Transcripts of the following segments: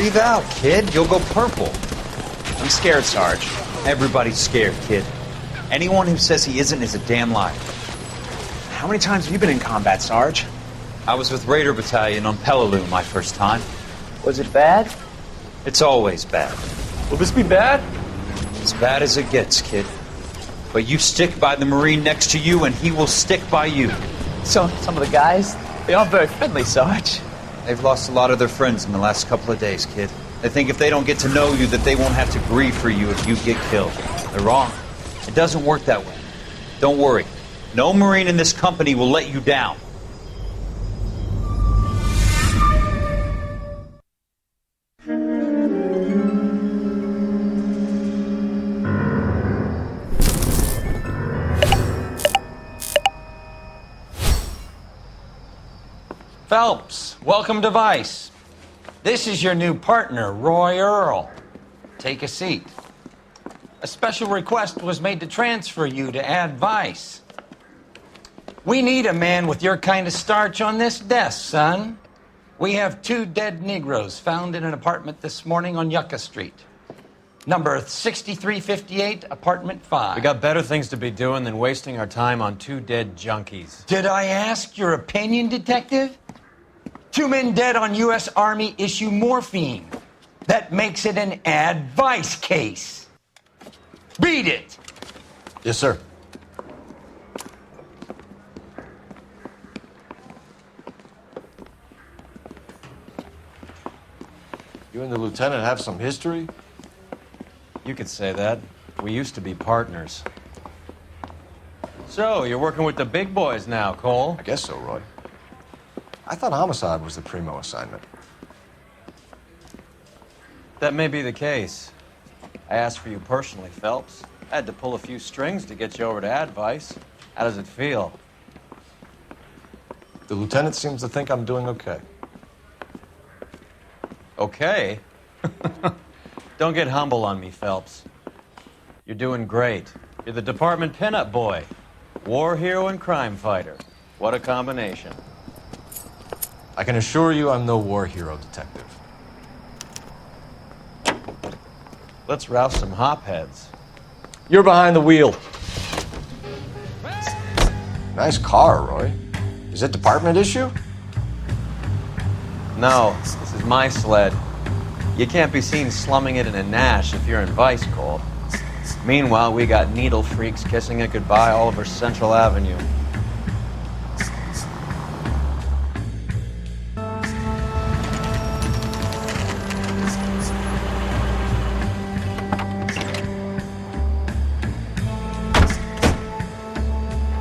Breathe out, kid. You'll go purple. I'm scared, Sarge. Everybody's scared, kid. Anyone who says he isn't is a damn liar. How many times have you been in combat, Sarge? I was with Raider Battalion on Peleliu my first time. Was it bad? It's always bad. Will this be bad? As bad as it gets, kid. But you stick by the Marine next to you, and he will stick by you. So, some of the guys, they aren't very friendly, Sarge. They've lost a lot of their friends in the last couple of days, kid. They think if they don't get to know you, that they won't have to grieve for you if you get killed. They're wrong. It doesn't work that way. Don't worry. No Marine in this company will let you down. Phelps, welcome to Vice. This is your new partner, Roy Earl. Take a seat. A special request was made to transfer you to Ad Vice. We need a man with your kind of starch on this desk, son. We have 2 dead Negroes found in an apartment this morning on Yucca Street. Number 6358, apartment 5. We got better things to be doing than wasting our time on 2 dead junkies. Did I ask your opinion, detective? 2 men dead on U.S. Army issue morphine. That makes it an Ad Vice case. Beat it! Yes, sir. You and the lieutenant have some history? You could say that. We used to be partners. So, you're working with the big boys now, Cole? I guess so, Roy. I thought homicide was the primo assignment. That may be the case. I asked for you personally, Phelps. I had to pull a few strings to get you over to Ad Vice. How does it feel? The lieutenant seems to think I'm doing okay. Okay? Don't get humble on me, Phelps. You're doing great. You're the department pinup boy. War hero and crime fighter. What a combination. I can assure you I'm no war hero, detective. Let's rouse some hopheads. You're behind the wheel. Nice car, Roy. Is it department issue? No, this is my sled. You can't be seen slumming it in a Nash if you're in Vice, Cole. Meanwhile, we got needle freaks kissing it goodbye all over Central Avenue.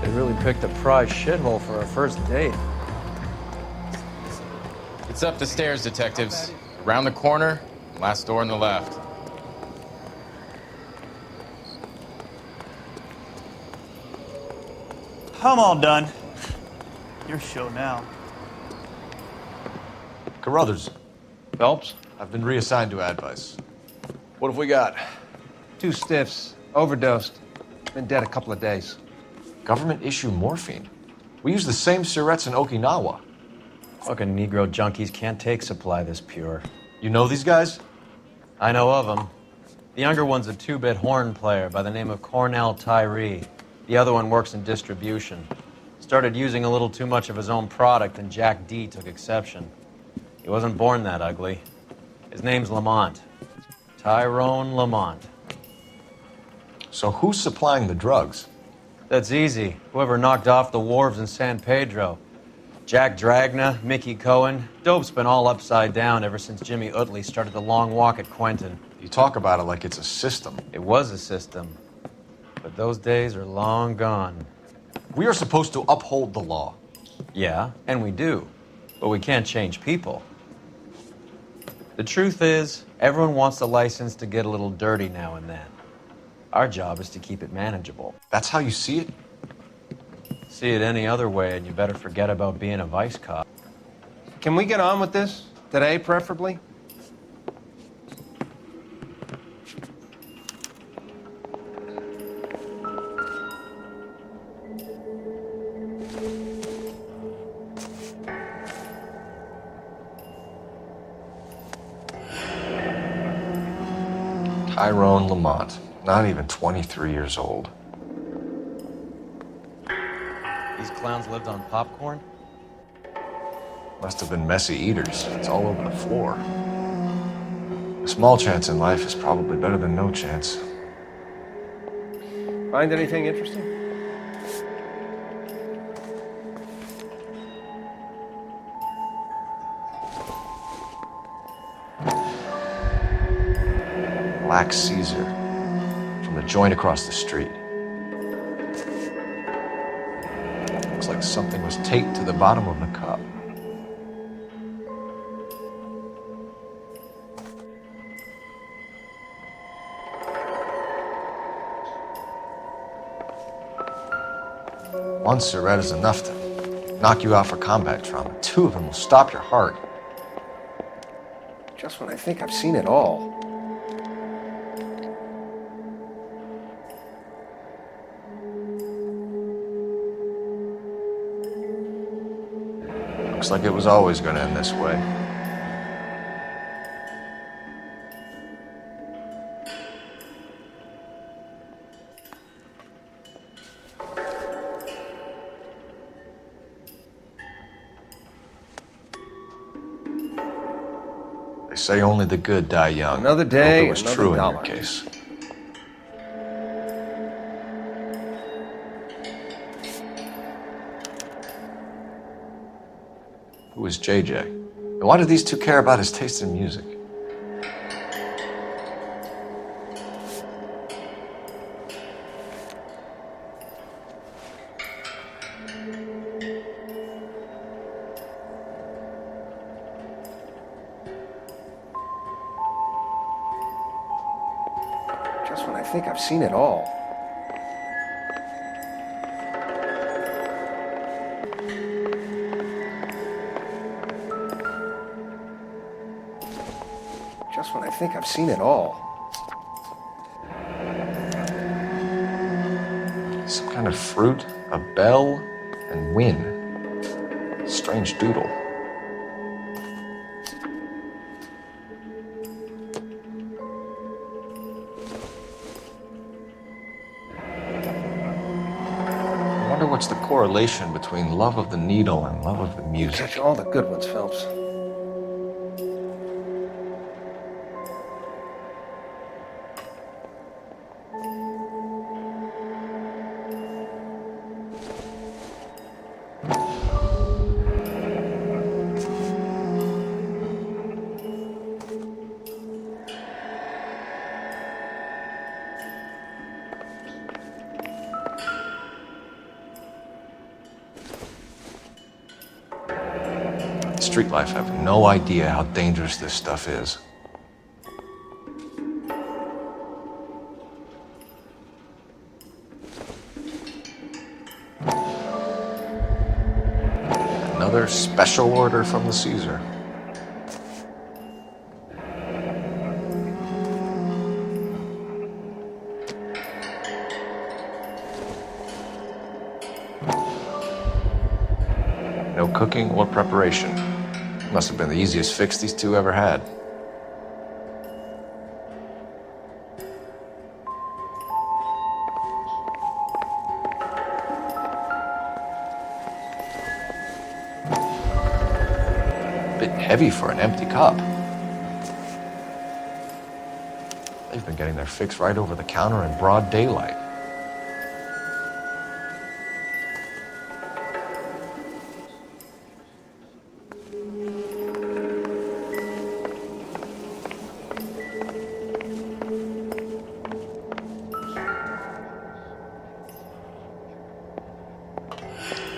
They really picked a prize shithole for our first date. It's up the stairs, detectives. Around the corner, last door on the left. I'm all done. Your show now. Carruthers, Phelps? I've been reassigned to Ad Vice. What have we got? 2 stiffs, overdosed, been dead a couple of days. Government issue morphine. We use the same syrettes in Okinawa. Fucking Negro junkies can't take supply this pure. You know these guys? I know of them. The younger one's a 2-bit horn player by the name of Cornell Tyree. The other one works in distribution. Started using a little too much of his own product, and Jack D took exception. He wasn't born that ugly. His name's Lamont. Tyrone Lamont. So who's supplying the drugs? That's easy. Whoever knocked off the wharves in San Pedro. Jack Dragna, Mickey Cohen. Dope's been all upside down ever since Jimmy Utley started the long walk at Quentin. You talk about it like it's a system. It was a system. But those days are long gone. We are supposed to uphold the law. Yeah, and we do. But we can't change people. The truth is, everyone wants the license to get a little dirty now and then. Our job is to keep it manageable. That's how you see it? See it any other way, and you better forget about being a vice cop. Can we get on with this? Today, preferably? Tyrone Lamont, not even 23 years old. These clowns lived on popcorn? Must have been messy eaters. It's all over the floor. A small chance in life is probably better than no chance. Find anything interesting? Black Caesar from the joint across the street. Looks like something was taped to the bottom of the cup. One cigarette is enough to knock you out for combat trauma. Two of them will stop your heart. Just when I think I've seen it all. Looks like it was always going to end this way. They say only the good die young. Another I day, hope it was another true in dollar. your case. Who is JJ? And why do these two care about his taste in music? Just when I think I've seen it all. Just when I think I've seen it all. Some kind of fruit, a bell, and win. Strange doodle. I wonder what's the correlation between love of the needle and love of the music. Catch all the good ones, Phelps. Street life have no idea how dangerous this stuff is. Another special order from the Caesar. No cooking or preparation. Must have been the easiest fix these two ever had. Bit heavy for an empty cup. They've been getting their fix right over the counter in broad daylight.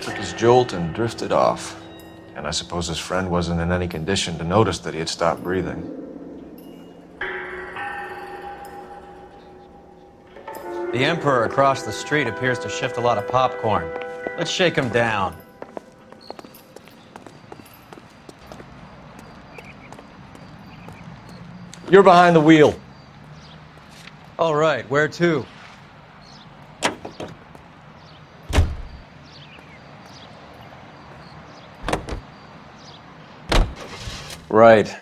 Took his jolt and drifted off. And I suppose his friend wasn't in any condition to notice that he had stopped breathing. The Emperor across the street appears to shift a lot of popcorn. Let's shake him down. You're behind the wheel. All right, where to? Right.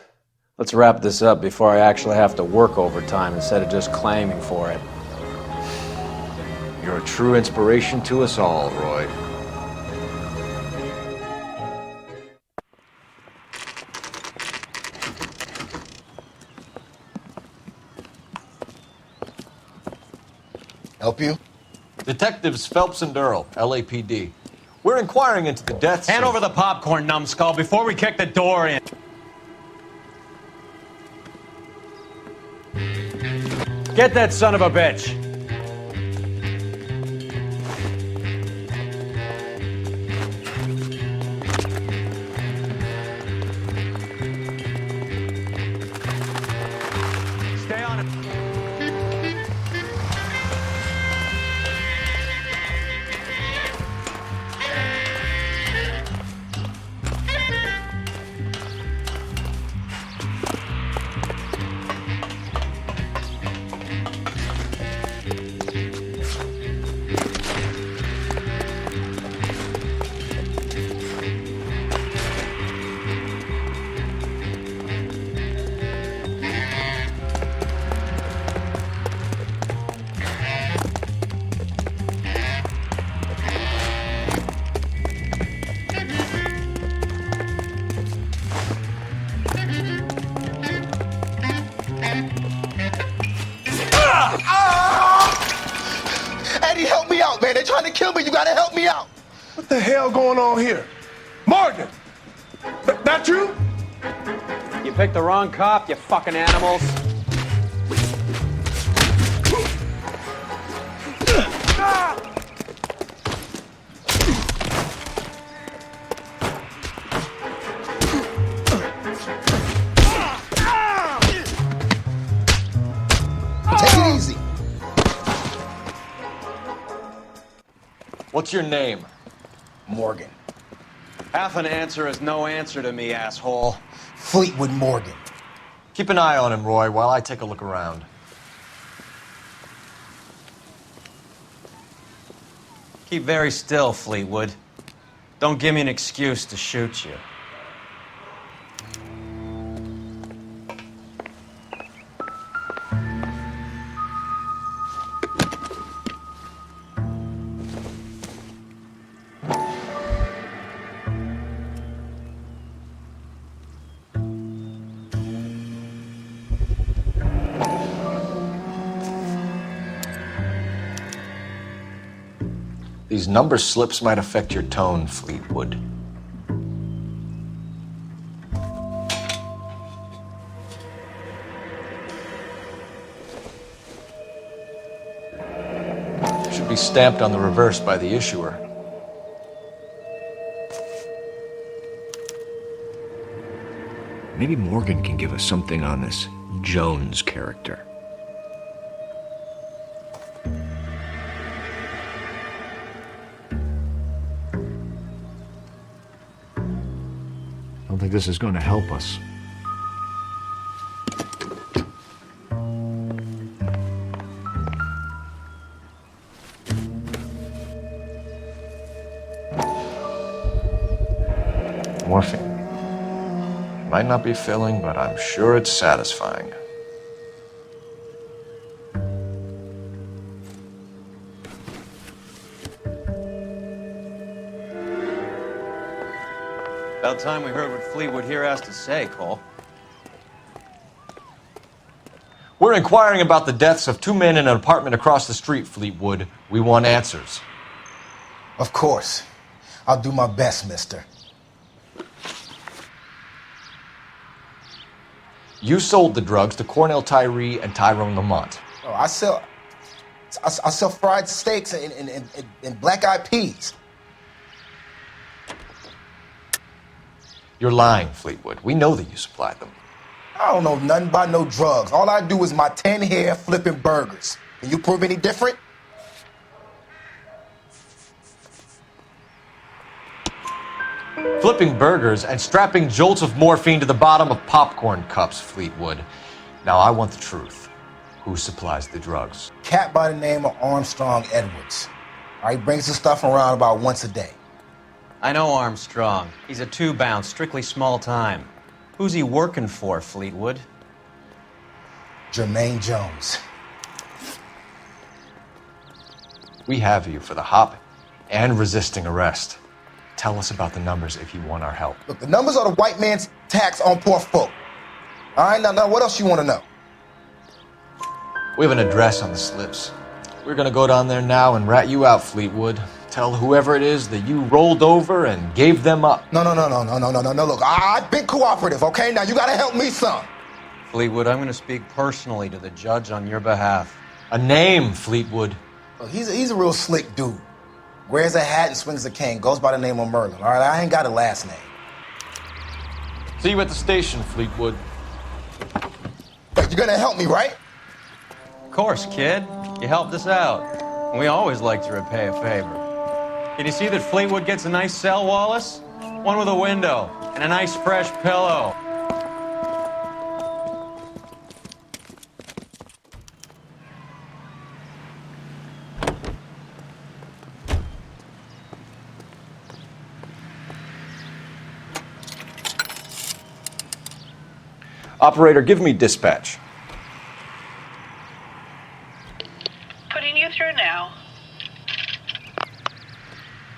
Let's wrap this up before I actually have to work overtime instead of just claiming for it. You're a true inspiration to us all, Roy. Help you? Detectives Phelps and Earl, LAPD. We're inquiring into the deaths Hand of... over the popcorn, numbskull, before we kick the door in. Get that son of a bitch! Stay on it. Eddie, help me out, man. They're trying to kill me. You gotta help me out. What the hell going on here? Morgan! That you? You picked the wrong cop, you fucking animals. Take it easy. What's your name? Morgan. Half an answer is no answer to me, asshole. Fleetwood Morgan. Keep an eye on him, Roy, while I take a look around. Keep very still, Fleetwood. Don't give me an excuse to shoot you. These number slips might affect your tone, Fleetwood. Should be stamped on the reverse by the issuer. Maybe Morgan can give us something on this Jones character. I don't think this is going to help us. Morphine. Might not be filling, but I'm sure it's satisfying. About time we heard what Fleetwood here has to say, Cole. We're inquiring about the deaths of two men in an apartment across the street, Fleetwood. We want answers. Of course. I'll do my best, mister. You sold the drugs to Cornell Tyree and Tyrone Lamont. Oh, I sell fried steaks and black-eyed peas. You're lying, Fleetwood. We know that you supplied them. I don't know nothing about no drugs. All I do is my 10 hair flipping burgers. Can you prove any different? Flipping burgers and strapping jolts of morphine to the bottom of popcorn cups, Fleetwood. Now I want the truth. Who supplies the drugs? Cat by the name of Armstrong Edwards. He brings the stuff around about once a day. I know Armstrong. He's a two-bound, strictly small time. Who's he working for, Fleetwood? Jermaine Jones. We have you for the hop and resisting arrest. Tell us about the numbers if you want our help. Look, the numbers are the white man's tax on poor folk. All right, now what else you want to know? We have an address on the slips. We're gonna go down there now and rat you out, Fleetwood. Tell whoever it is that you rolled over and gave them up. No. Look, I've been cooperative, okay? Now you gotta help me some. Fleetwood, I'm going to speak personally to the judge on your behalf. A name, Fleetwood. Look, he's a real slick dude. Wears a hat and swings a cane. Goes by the name of Merlin. All right, I ain't got a last name. See you at the station, Fleetwood. But you're gonna help me, right? Of course, kid. You helped us out. We always like to repay a favor. Can you see that Fleetwood gets a nice cell, Wallace? One with a window and a nice fresh pillow. Operator, give me dispatch. Putting you through now.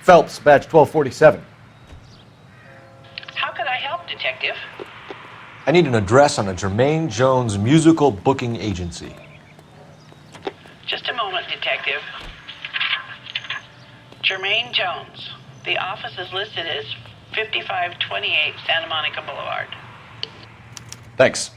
Phelps, badge 1247. How could I help, Detective? I need an address on a Jermaine Jones musical booking agency. Just a moment, Detective. Jermaine Jones. The office is listed as 5528 Santa Monica Boulevard. Thanks.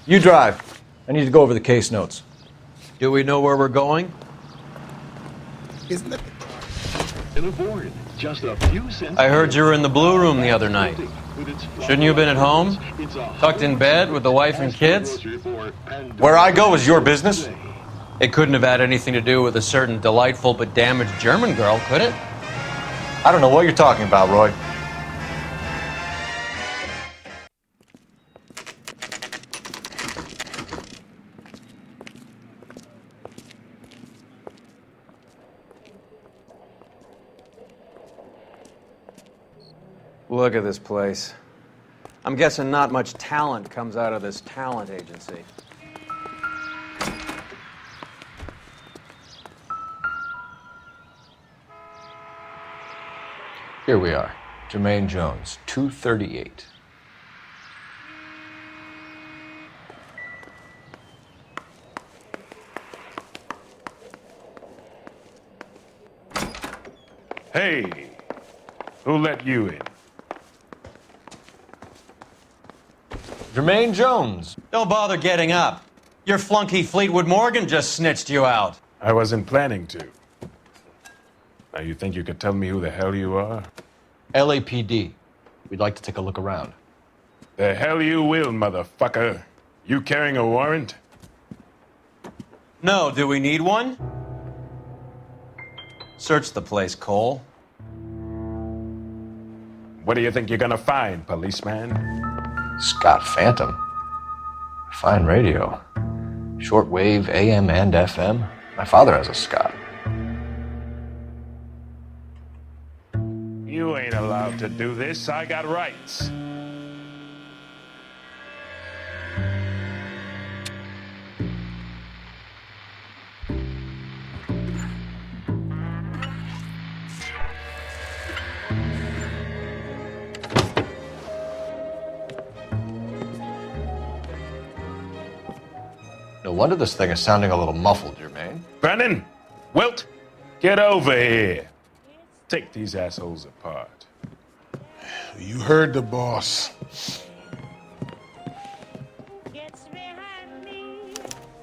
You drive. I need to go over the case notes. Do we know where we're going? Isn't it? I heard you were in the Blue Room the other night. Shouldn't you have been at home? Tucked in bed with the wife and kids? Where I go is your business? It couldn't have had anything to do with a certain delightful but damaged German girl, could it? I don't know what you're talking about, Roy. Look at this place. I'm guessing not much talent comes out of this talent agency. Here we are. Jermaine Jones, 238. Hey, who let you in? Jermaine Jones. Don't bother getting up. Your flunky Fleetwood Morgan just snitched you out. I wasn't planning to. Now you think you could tell me who the hell you are? LAPD. We'd like to take a look around. The hell you will, motherfucker. You carrying a warrant? No, do we need one? Search the place, Cole. What do you think you're gonna find, policeman? Scott Phantom. Fine radio. Shortwave, AM and FM. My father has a Scott. You ain't allowed to do this. I got rights. No wonder this thing is sounding a little muffled, Jermaine. Brennan, Wilt, get over here. Take these assholes apart. You heard the boss.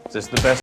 Is this the best?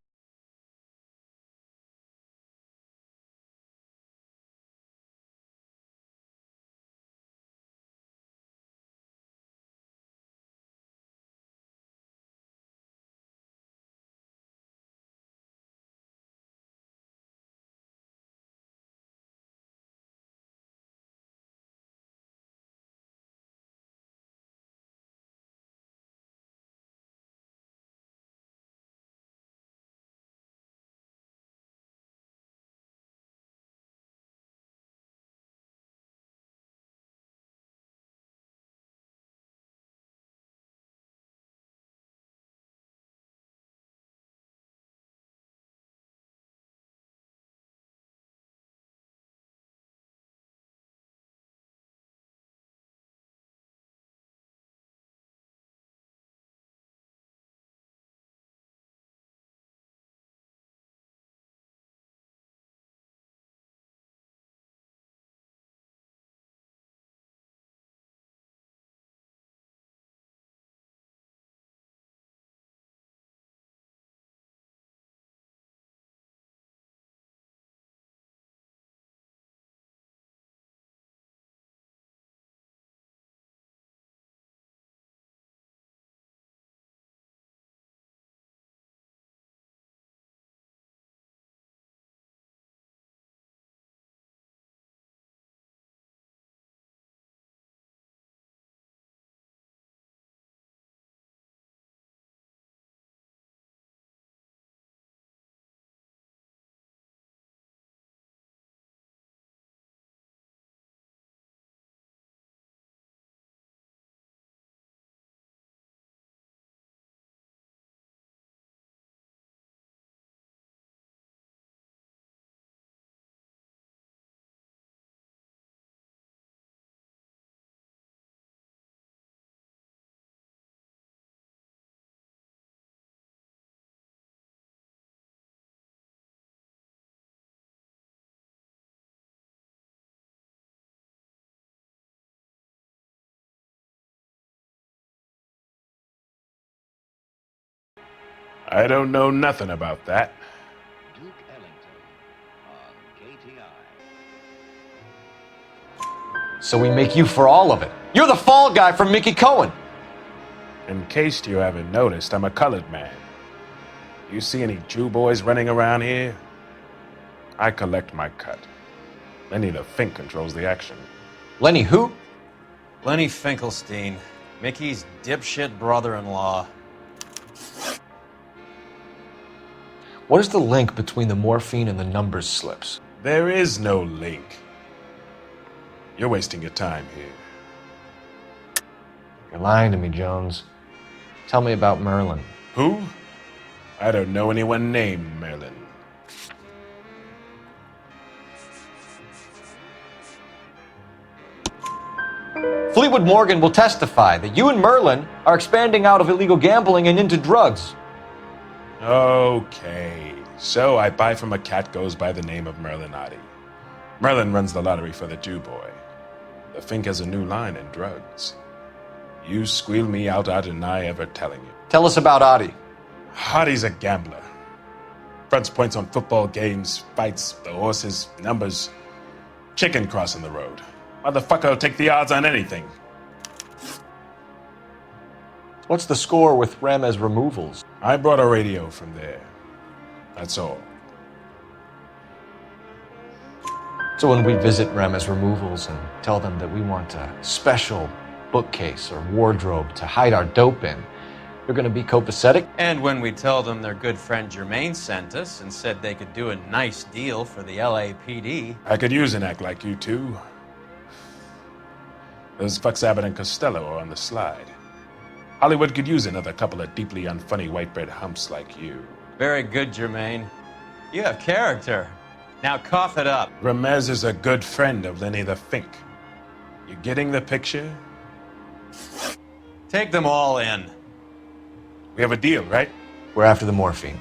I don't know nothing about that. So we make you for all of it. You're the fall guy from Mickey Cohen. In case you haven't noticed, I'm a colored man. You see any Jew boys running around here? I collect my cut. Lenny the Fink controls the action. Lenny who? Lenny Finkelstein, Mickey's dipshit brother-in-law. What is the link between the morphine and the numbers slips? There is no link. You're wasting your time here. You're lying to me, Jones. Tell me about Merlin. Who? I don't know anyone named Merlin. Fleetwood Morgan will testify that you and Merlin are expanding out of illegal gambling and into drugs. Okay, so I buy from a cat goes by the name of Merlin Otti. Merlin runs the lottery for the Jew boy. The Fink has a new line in drugs. You squeal me out, I deny ever telling you. Tell us about Otti. Otti's a gambler. Fronts points on football games, fights, the horses, numbers. Chicken crossing the road. Motherfucker will take the odds on anything. What's the score with Ramez removals? I brought a radio from there. That's all. So when we visit Ramez removals and tell them that we want a special bookcase or wardrobe to hide our dope in, you're going to be copacetic? And when we tell them their good friend Jermaine sent us and said they could do a nice deal for the LAPD. I could use an act like you two. Those fucks Abbott and Costello are on the slide. Hollywood could use another couple of deeply unfunny white bread humps like you. Very good, Jermaine. You have character. Now cough it up. Ramez is a good friend of Lenny the Fink. You getting the picture? Take them all in. We have a deal, right? We're after the morphine.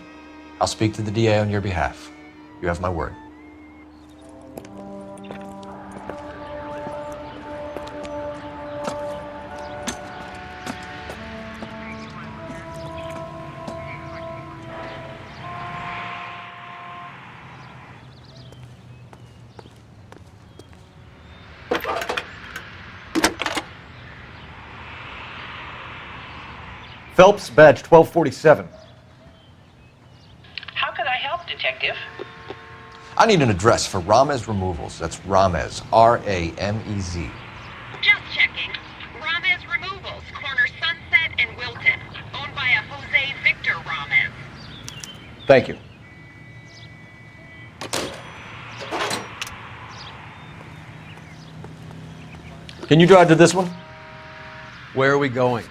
I'll speak to the DA on your behalf. You have my word. Phelps, badge 1247. How could I help, Detective? I need an address for Ramez Removals. That's Ramez, R-A-M-E-Z. Just checking. Ramez Removals, corner Sunset and Wilton. Owned by a Jose Victor Ramez. Thank you. Can you drive to this one? Where are we going?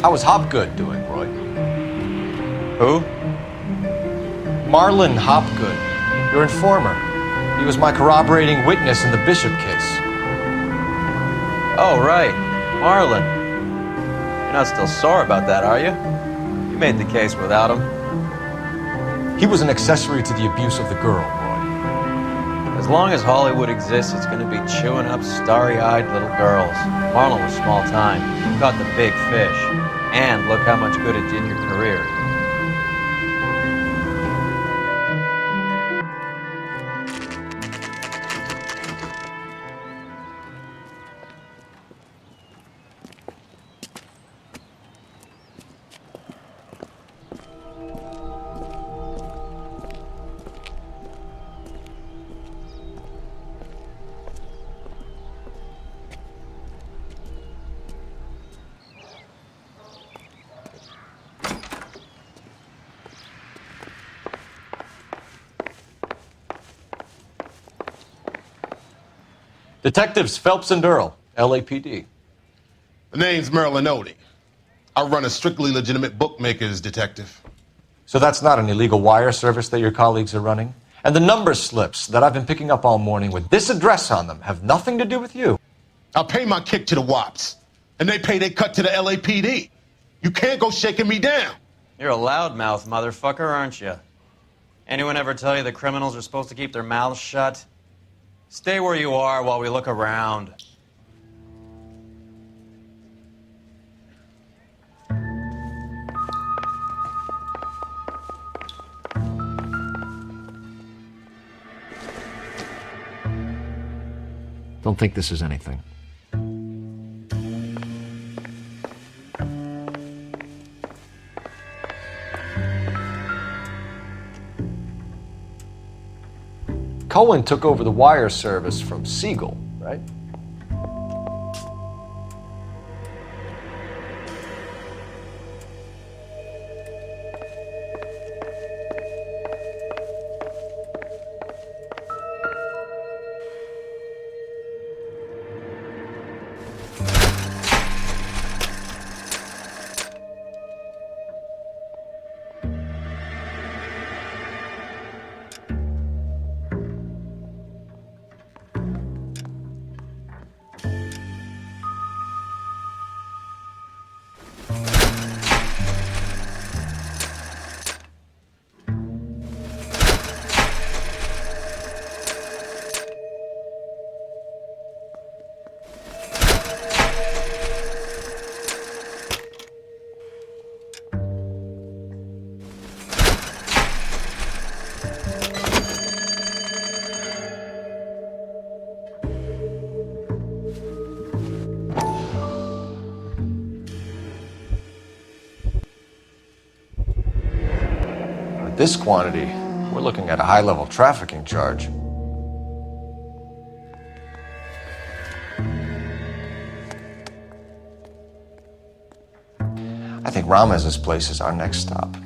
How was Hopgood doing, Roy? Who? Marlon Hopgood, your informer. He was my corroborating witness in the Bishop case. Oh, right. Marlon. You're not still sore about that, are you? You made the case without him. He was an accessory to the abuse of the girl, Roy. As long as Hollywood exists, it's going to be chewing up starry-eyed little girls. Marlon was small time. You caught the big fish. And look how much good it did your career. Detectives Phelps and Earl, LAPD. The name's Merlin Otti. I run a strictly legitimate bookmaker's detective. So that's not an illegal wire service that your colleagues are running? And the number slips that I've been picking up all morning with this address on them have nothing to do with you? I pay my kick to the WOPs, and they pay their cut to the LAPD. You can't go shaking me down. You're a loudmouth motherfucker, aren't you? Anyone ever tell you that criminals are supposed to keep their mouths shut? Stay where you are while we look around. Don't think this is anything. Cohen took over the wire service from Siegel, right? This quantity, we're looking at a high-level trafficking charge. I think Ramez's place is our next stop.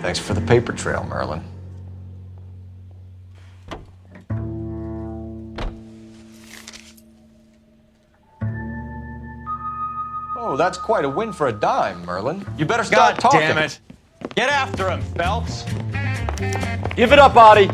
Thanks for the paper trail, Merlin. Oh, that's quite a win for a dime, Merlin. You better start talking. God damn it. Get after him, Phelps. Give it up, Adi.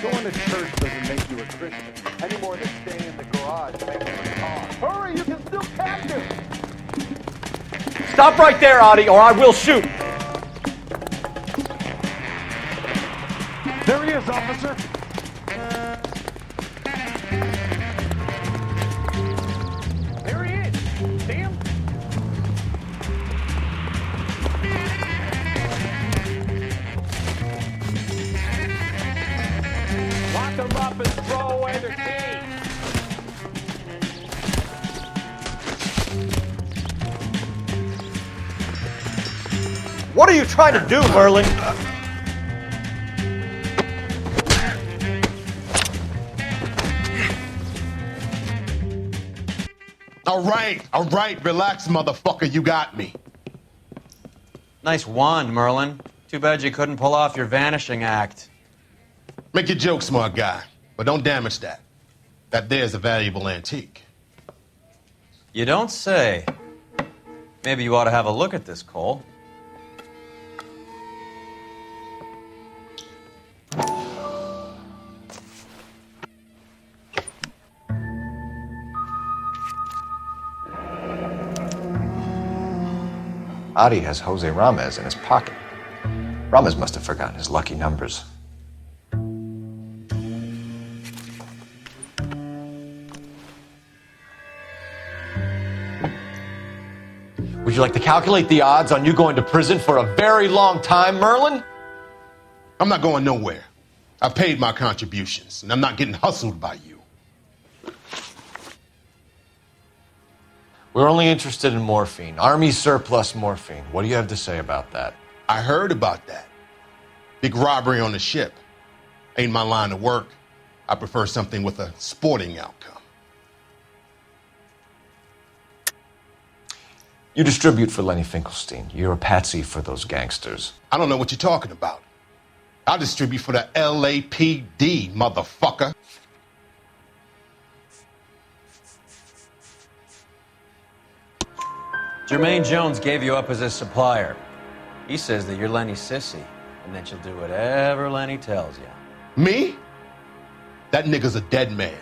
Going to church doesn't make you a Christian, any more than staying in the garage makes you a car. Hurry, you can still catch him! Stop right there, Adi, or I will shoot. There he is, officer. There he is. See him? Lock them up and throw away their keys. What are you trying to do, Merlin? All right, relax, motherfucker, you got me. Nice wand, Merlin. Too bad you couldn't pull off your vanishing act. Make your joke, smart guy, but don't damage that. That there's a valuable antique. You don't say. Maybe you ought to have a look at this, Cole. Adi has Jose Ramez in his pocket. Ramez must have forgotten his lucky numbers. Would you like to calculate the odds on you going to prison for a very long time, Merlin? I'm not going nowhere. I paid my contributions, and I'm not getting hustled by you. We're only interested in morphine. Army surplus morphine. What do you have to say about that? I heard about that. Big robbery on the ship. Ain't my line of work. I prefer something with a sporting outcome. You distribute for Lenny Finkelstein. You're a patsy for those gangsters. I don't know what you're talking about. I distribute for the LAPD, motherfucker. Jermaine Jones gave you up as his supplier. He says that you're Lenny's sissy, and that you'll do whatever Lenny tells you. Me? That nigga's a dead man.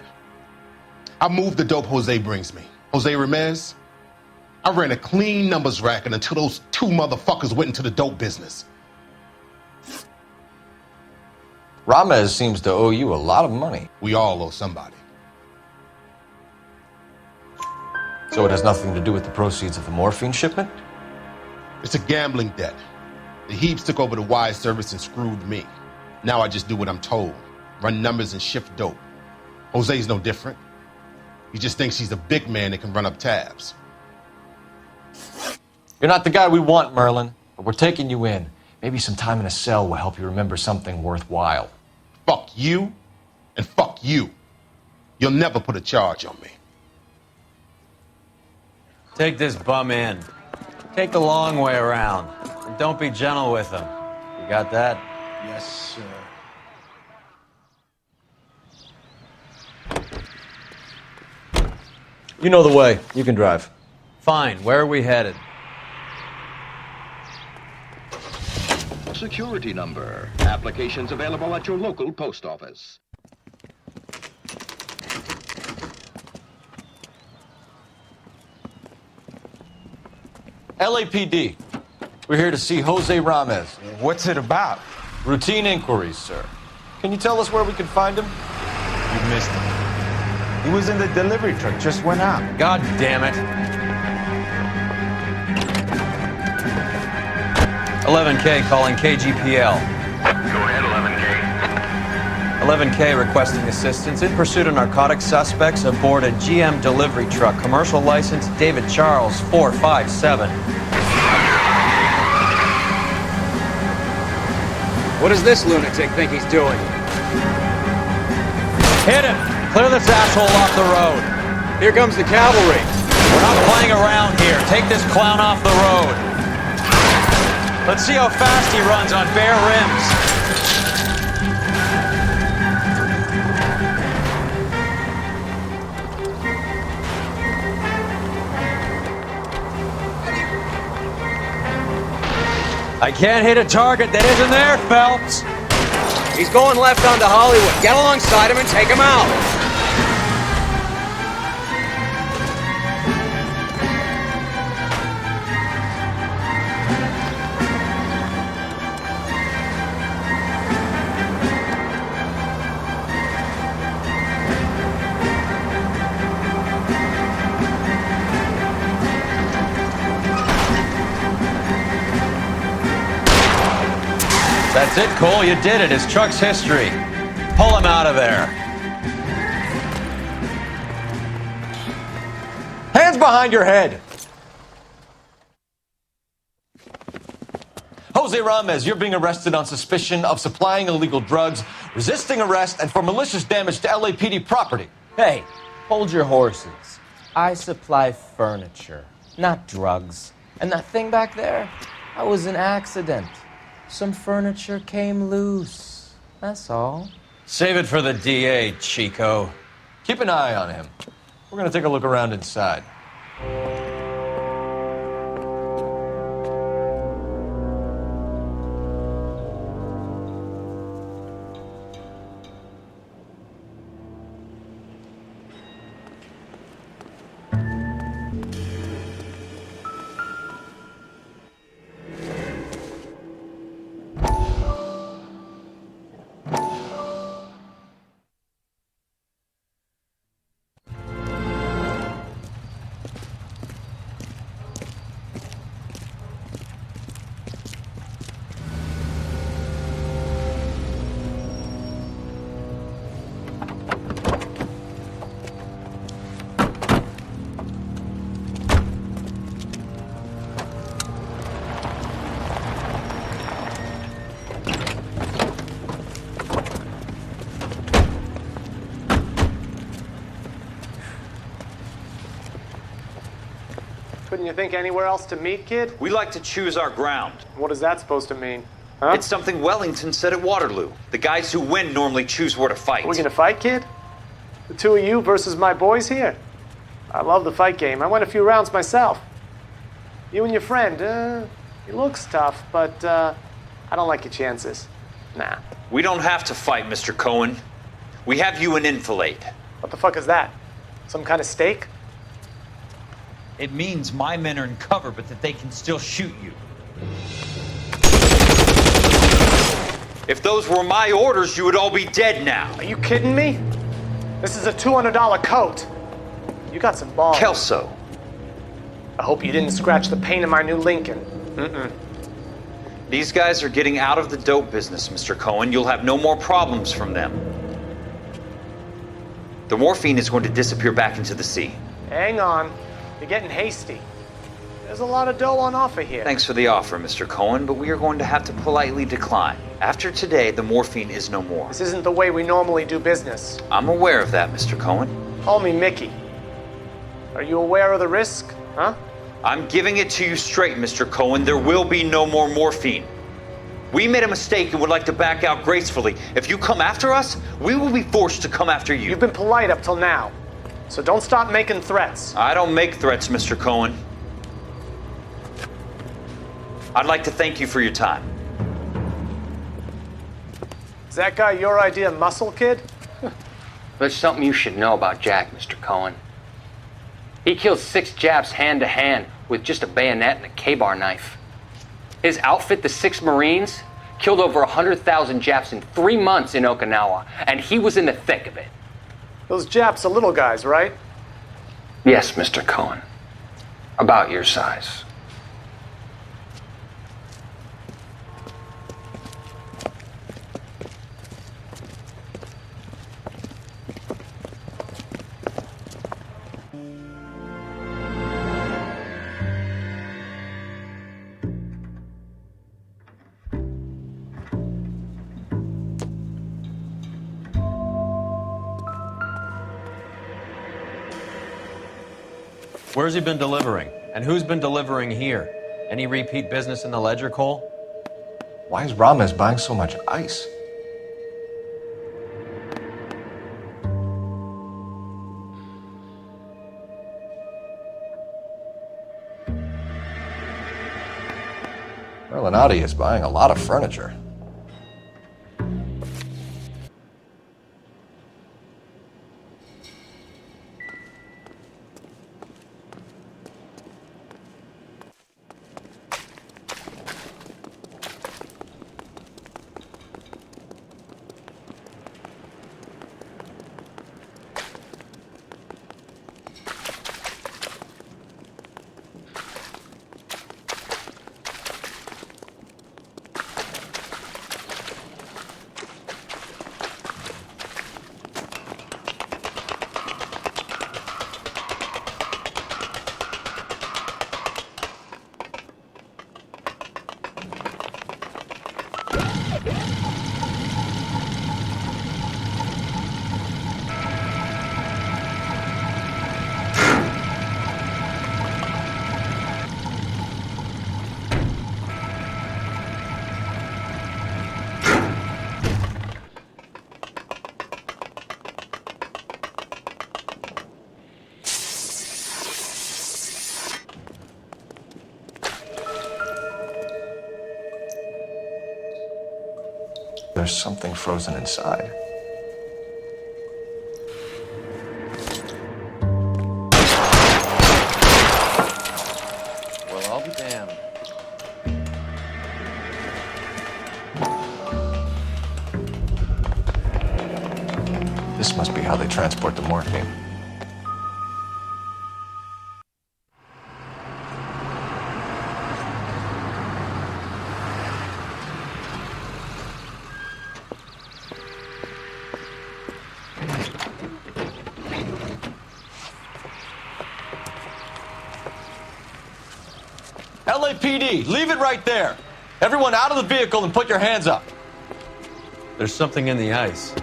I moved the dope Jose brings me. Jose Ramirez? I ran a clean numbers racket until those two motherfuckers went into the dope business. Ramez seems to owe you a lot of money. We all owe somebody. So it has nothing to do with the proceeds of the morphine shipment? It's a gambling debt. The Heaps took over the wire service and screwed me. Now I just do what I'm told. Run numbers and shift dope. Jose's no different. He just thinks he's a big man that can run up tabs. You're not the guy we want, Merlin, but we're taking you in. Maybe some time in a cell will help you remember something worthwhile. Fuck you, and fuck you. You'll never put a charge on me. Take this bum in. Take the long way around. And don't be gentle with him. You got that? Yes, sir. You know the way. You can drive. Fine. Where are we headed? Security number. Applications available at your local post office. LAPD. We're here to see Jose Ramez. What's it about? Routine inquiries, sir. Can you tell us where we can find him? You missed him. He was in the delivery truck, just went out. God damn it. 11K calling KGPL. Go ahead, 11K. 11K requesting assistance in pursuit of narcotic suspects aboard a GM delivery truck. Commercial license David Charles 457. What does this lunatic think he's doing? Hit him! Clear this asshole off the road. Here comes the cavalry. We're not playing around here. Take this clown off the road. Let's see how fast he runs on bare rims. I can't hit a target that isn't there, Phelps. He's going left onto Hollywood. Get alongside him and take him out. That's it, Cole. You did it. His truck's history. Pull him out of there. Hands behind your head. Jose Ramez, you're being arrested on suspicion of supplying illegal drugs, resisting arrest, and for malicious damage to LAPD property. Hey, hold your horses. I supply furniture, not drugs. And that thing back there, that was an accident. Some furniture came loose. That's all. Save it for the DA, Chico. Keep an eye on him. We're going to take a look around inside. Couldn't you think anywhere else to meet, kid? We like to choose our ground. What is that supposed to mean? Huh? It's something Wellington said at Waterloo. The guys who win normally choose where to fight. Are we gonna fight, kid? The two of you versus my boys here? I love the fight game. I went a few rounds myself. You and your friend, he looks tough, but I don't like your chances. Nah. We don't have to fight, Mr. Cohen. We have you in enfilade. What the fuck is that? Some kind of stake? It means my men are in cover, but that they can still shoot you. If those were my orders, you would all be dead now. Are you kidding me? This is a $200 coat. You got some balls. Kelso. I hope you didn't scratch the paint in my new Lincoln. These guys are getting out of the dope business, Mr. Cohen. You'll have no more problems from them. The morphine is going to disappear back into the sea. Hang on. You're getting hasty. There's a lot of dough on offer here. Thanks for the offer, Mr. Cohen, but we are going to have to politely decline. After today, the morphine is no more. This isn't the way we normally do business. I'm aware of that, Mr. Cohen. Call me Mickey. Are you aware of the risk, huh? I'm giving it to you straight, Mr. Cohen. There will be no more morphine. We made a mistake and would like to back out gracefully. If you come after us, we will be forced to come after you. You've been polite up till now, so don't stop making threats. I don't make threats, Mr. Cohen. I'd like to thank you for your time. Is that guy your idea of muscle, kid? There's something you should know about Jack, Mr. Cohen. He killed 6 Japs hand to hand with just a bayonet and a K-bar knife. His outfit, the 6 Marines, killed over 100,000 Japs in 3 months in Okinawa, and he was in the thick of it. Those Japs are little guys, right? Yes, Mr. Cohen. About your size. Where's he been delivering? And who's been delivering here? Any repeat business in the ledger, Cole? Why is Ramos buying so much ice? Merlinotti is buying a lot of furniture. There's something frozen inside. Well, I'll be damned. This must be how they transport the morphine. LAPD, leave it right there. Everyone out of the vehicle and put your hands up. There's something in the ice.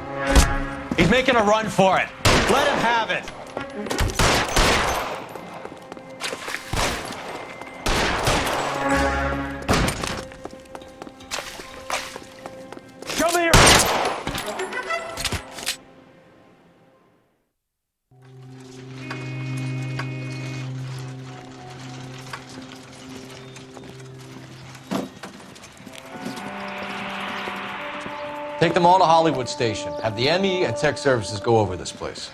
He's making a run for it. Let him have it. Come here. Take them all to Hollywood Station. Have the ME and tech services go over this place.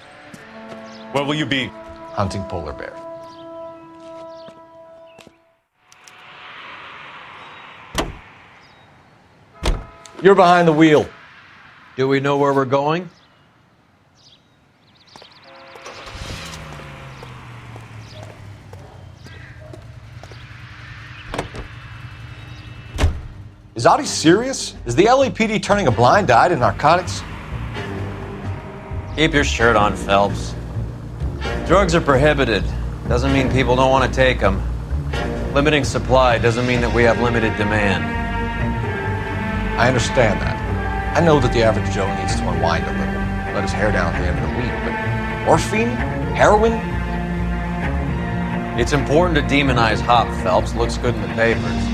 Where will you be? Hunting polar bear. You're behind the wheel. Do we know where we're going? Is Audie serious? Is the LAPD turning a blind eye to narcotics? Keep your shirt on, Phelps. Drugs are prohibited. Doesn't mean people don't want to take them. Limiting supply doesn't mean that we have limited demand. I understand that. I know that the average Joe needs to unwind a little, let his hair down at the end of the week, but morphine? Heroin? It's important to demonize hop, Phelps. Looks good in the papers.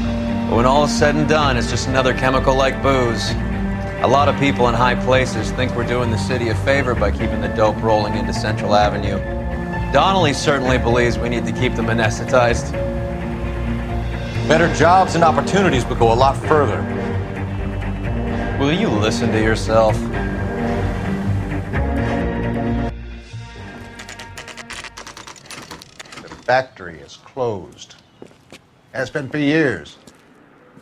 But when all is said and done, it's just another chemical like booze. A lot of people in high places think we're doing the city a favor by keeping the dope rolling into Central Avenue. Donnelly certainly believes we need to keep them anesthetized. Better jobs and opportunities would go a lot further. Will you listen to yourself? The factory is closed. Has been for years.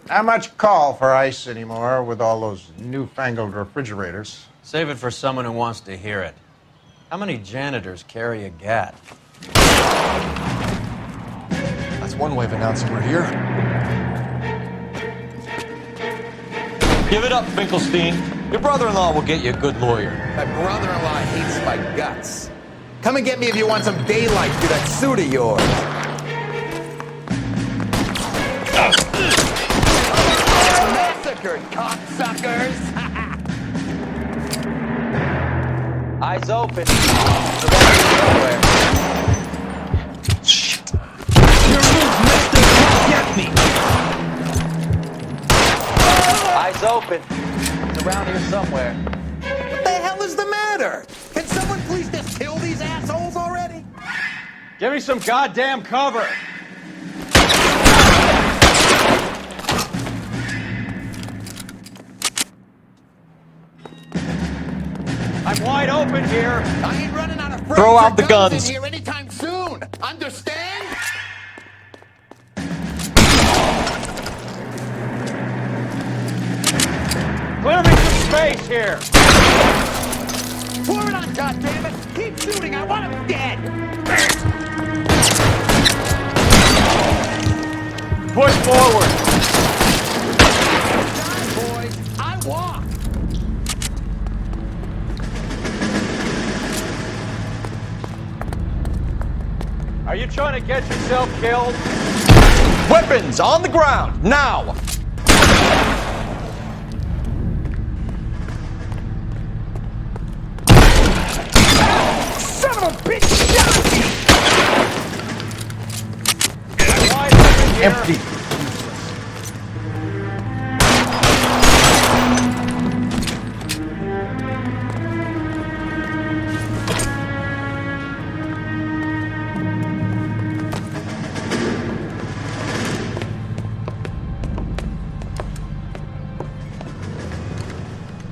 Not much call for ice anymore with all those newfangled refrigerators. Save it for someone who wants to hear it. How many janitors carry a gat? That's one way of announcing we're here. Give it up, Finkelstein. Your brother-in-law will get you a good lawyer. My brother-in-law hates my guts. Come and get me if you want some daylight through that suit of yours. Massacred, cocksuckers! Eyes open. Your move, mister! Get me! Eyes open. It's around here somewhere. What the hell is the matter? Can someone please just kill these assholes already? Give me some goddamn cover! I'm wide open here! I ain't running out of friends Throw out or the guns. in here anytime soon! Understand? Clear me some space here! Pour it on, goddammit! Keep shooting! I want him dead! Push forward! Boys, I walk! Are you trying to get yourself killed? Weapons on the ground, now! Son of a bitch! Shot me! Empty.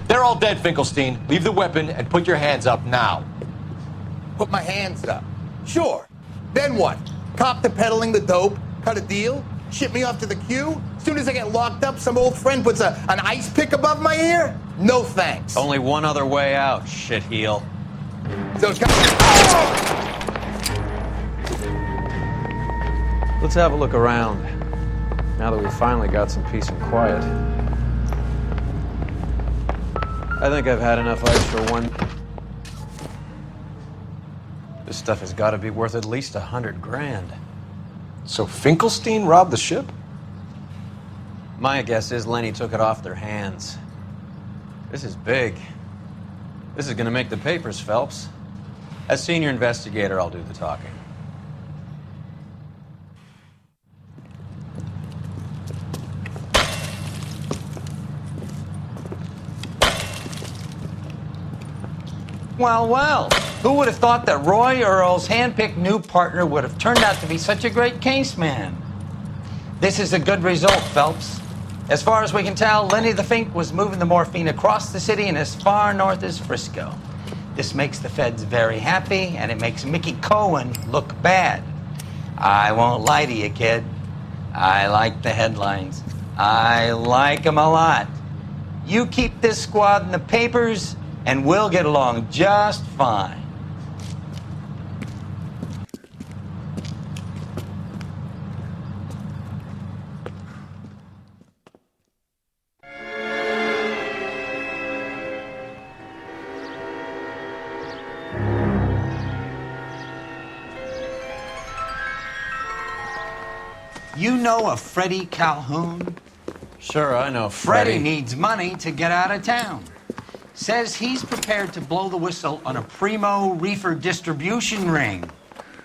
They're all dead, Finkelstein. Leave the weapon and put your hands up now. Put my hands up. Sure. Then what? Cop to peddling the dope? Cut a deal? Ship me off to the queue? Soon as I get locked up, some old friend puts an ice pick above my ear? No thanks. Only one other way out, shitheel. Those guys. Let's have a look around. Now that we've finally got some peace and quiet. I think I've had enough ice for one. This stuff has got to be worth at least $100 grand. So Finkelstein robbed the ship? My guess is Lenny took it off their hands. This is big. This is going to make the papers, Phelps. As senior investigator, I'll do the talking. Well, well. Who would have thought that Roy Earl's hand-picked new partner would have turned out to be such a great case man? This is a good result, Phelps. As far as we can tell, Lenny the Fink was moving the morphine across the city and as far north as Frisco. This makes the feds very happy, and it makes Mickey Cohen look bad. I won't lie to you, kid. I like the headlines. I like them a lot. You keep this squad in the papers, and we'll get along just fine. You know a Freddie Calhoun? Sure, I know Freddie needs money to get out of town. Says he's prepared to blow the whistle on a primo reefer distribution ring.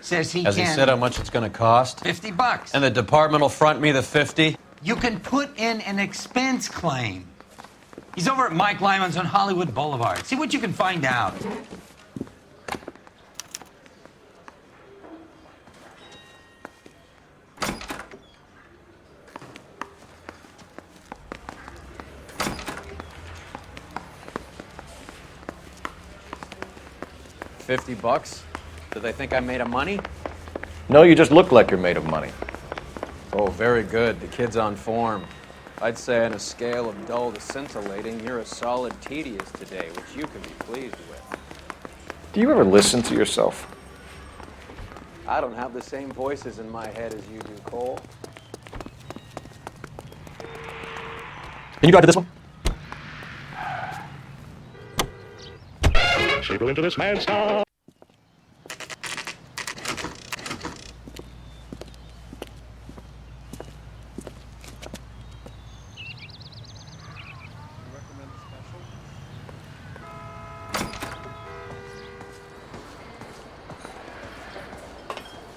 Says he Has can... he said how much it's going to cost? $50. And the department will front me the 50? You can put in an expense claim. He's over at Mike Lyman's on Hollywood Boulevard. See what you can find out. $50? Do they think I'm made of money? No, you just look like you're made of money. Oh, very good. The kid's on form. I'd say on a scale of dull to scintillating, you're a solid tedious today, which you can be pleased with. Do you ever listen to yourself? I don't have the same voices in my head as you do, Cole. Can you drive to this one? Shape into this man's style.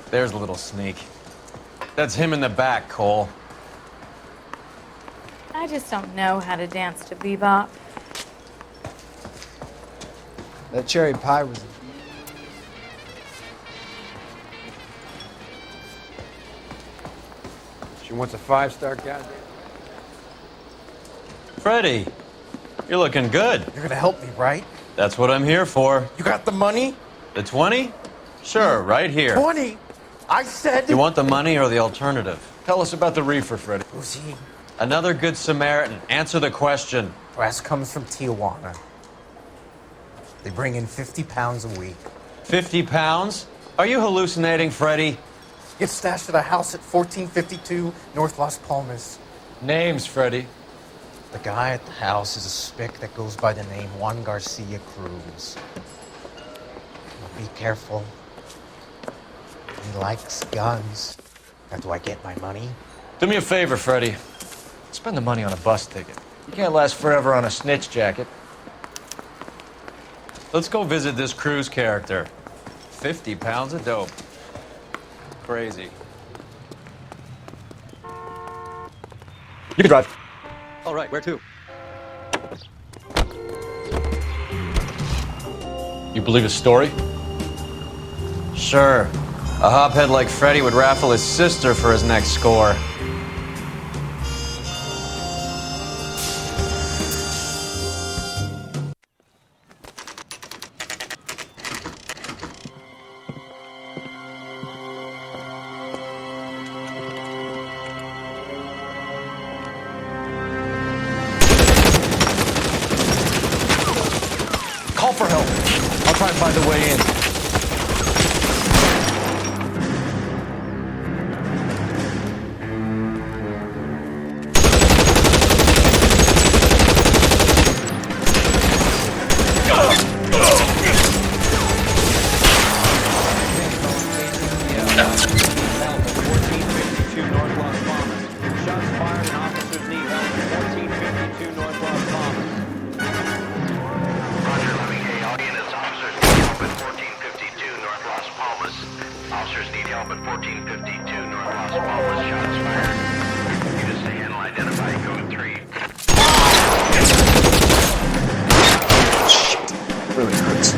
There's a little sneak. That's him in the back, Cole. I just don't know how to dance to bebop. That cherry pie was... She wants a 5-star goddamn. Freddie, you're looking good. You're gonna help me, right? That's what I'm here for. You got the money? The 20? Sure, right here. 20? I said... You want the money or the alternative? Tell us about the reefer, Freddie. Who's he? Another good Samaritan. Answer the question. Brass comes from Tijuana. They bring in 50 pounds a week. 50 pounds? Are you hallucinating, Freddie? Gets stashed at a house at 1452 North Las Palmas. Names, Freddie. The guy at the house is a spick that goes by the name Juan Garcia Cruz. Be careful. He likes guns. Now, do I get my money? Do me a favor, Freddie. Spend the money on a bus ticket. You can't last forever on a snitch jacket. Let's go visit this Cruz character. 50 pounds of dope. Crazy. You can drive. All right, where to? You believe his story? Sure. A hophead like Freddie would raffle his sister for his next score. Call for help. I'll try and find a way in. Really hurts.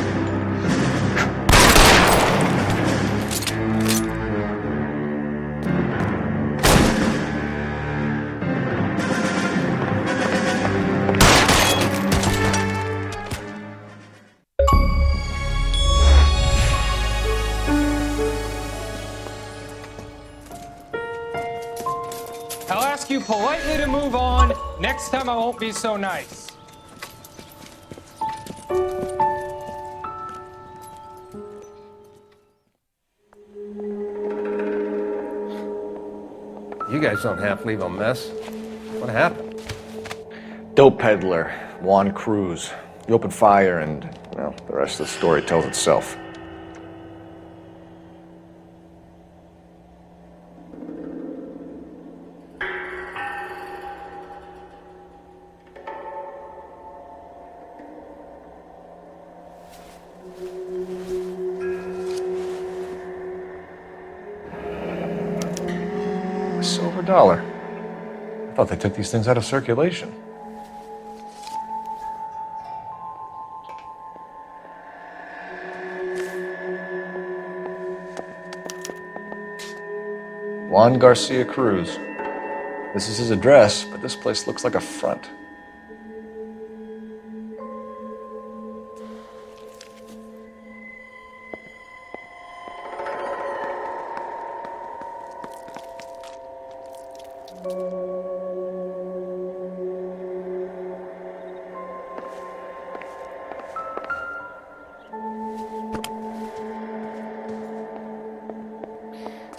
I'll ask you politely to move on. Next time I won't be so nice. You guys don't half leave a mess. What happened? Dope peddler, Juan Cruz. He opened fire and, well, the rest of the story tells itself. $1. I thought they took these things out of circulation. Juan Garcia Cruz. This is his address, but this place looks like a front.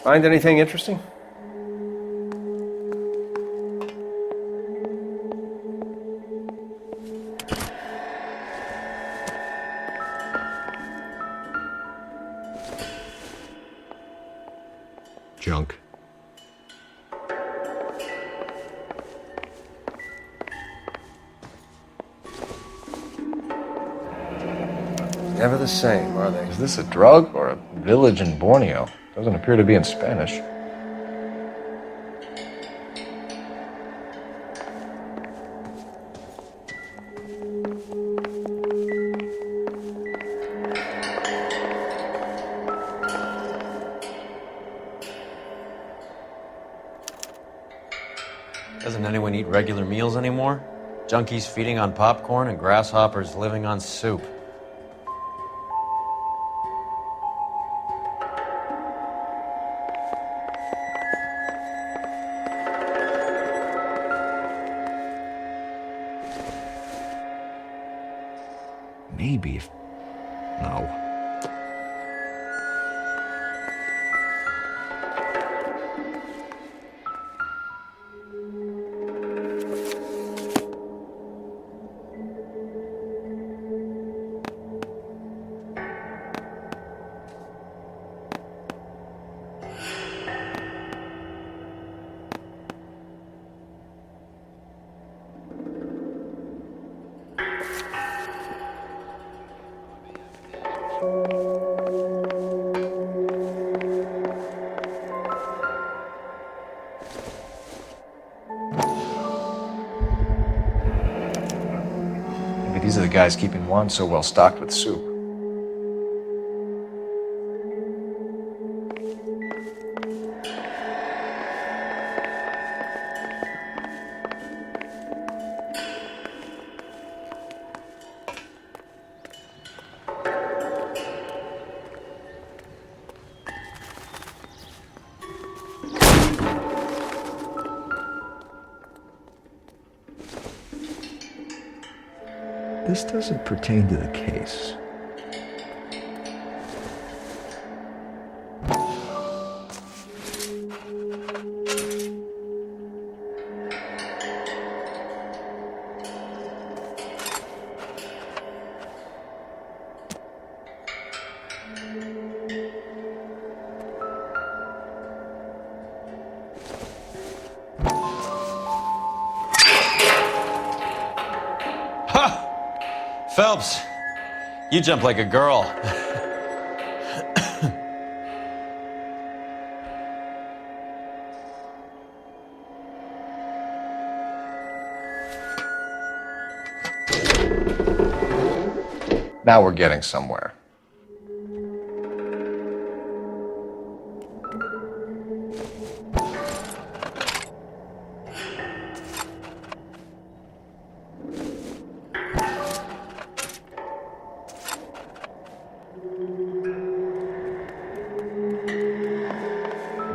Find anything interesting? Junk. Never the same, are they? Is this a drug or a village in Borneo? Doesn't appear to be in Spanish. Doesn't anyone eat regular meals anymore? Junkies feeding on popcorn and grasshoppers living on soup. Maybe if... No. These are the guys keeping Juan so well stocked with soup. This doesn't pertain to the case. Phelps, you jump like a girl. Now we're getting somewhere.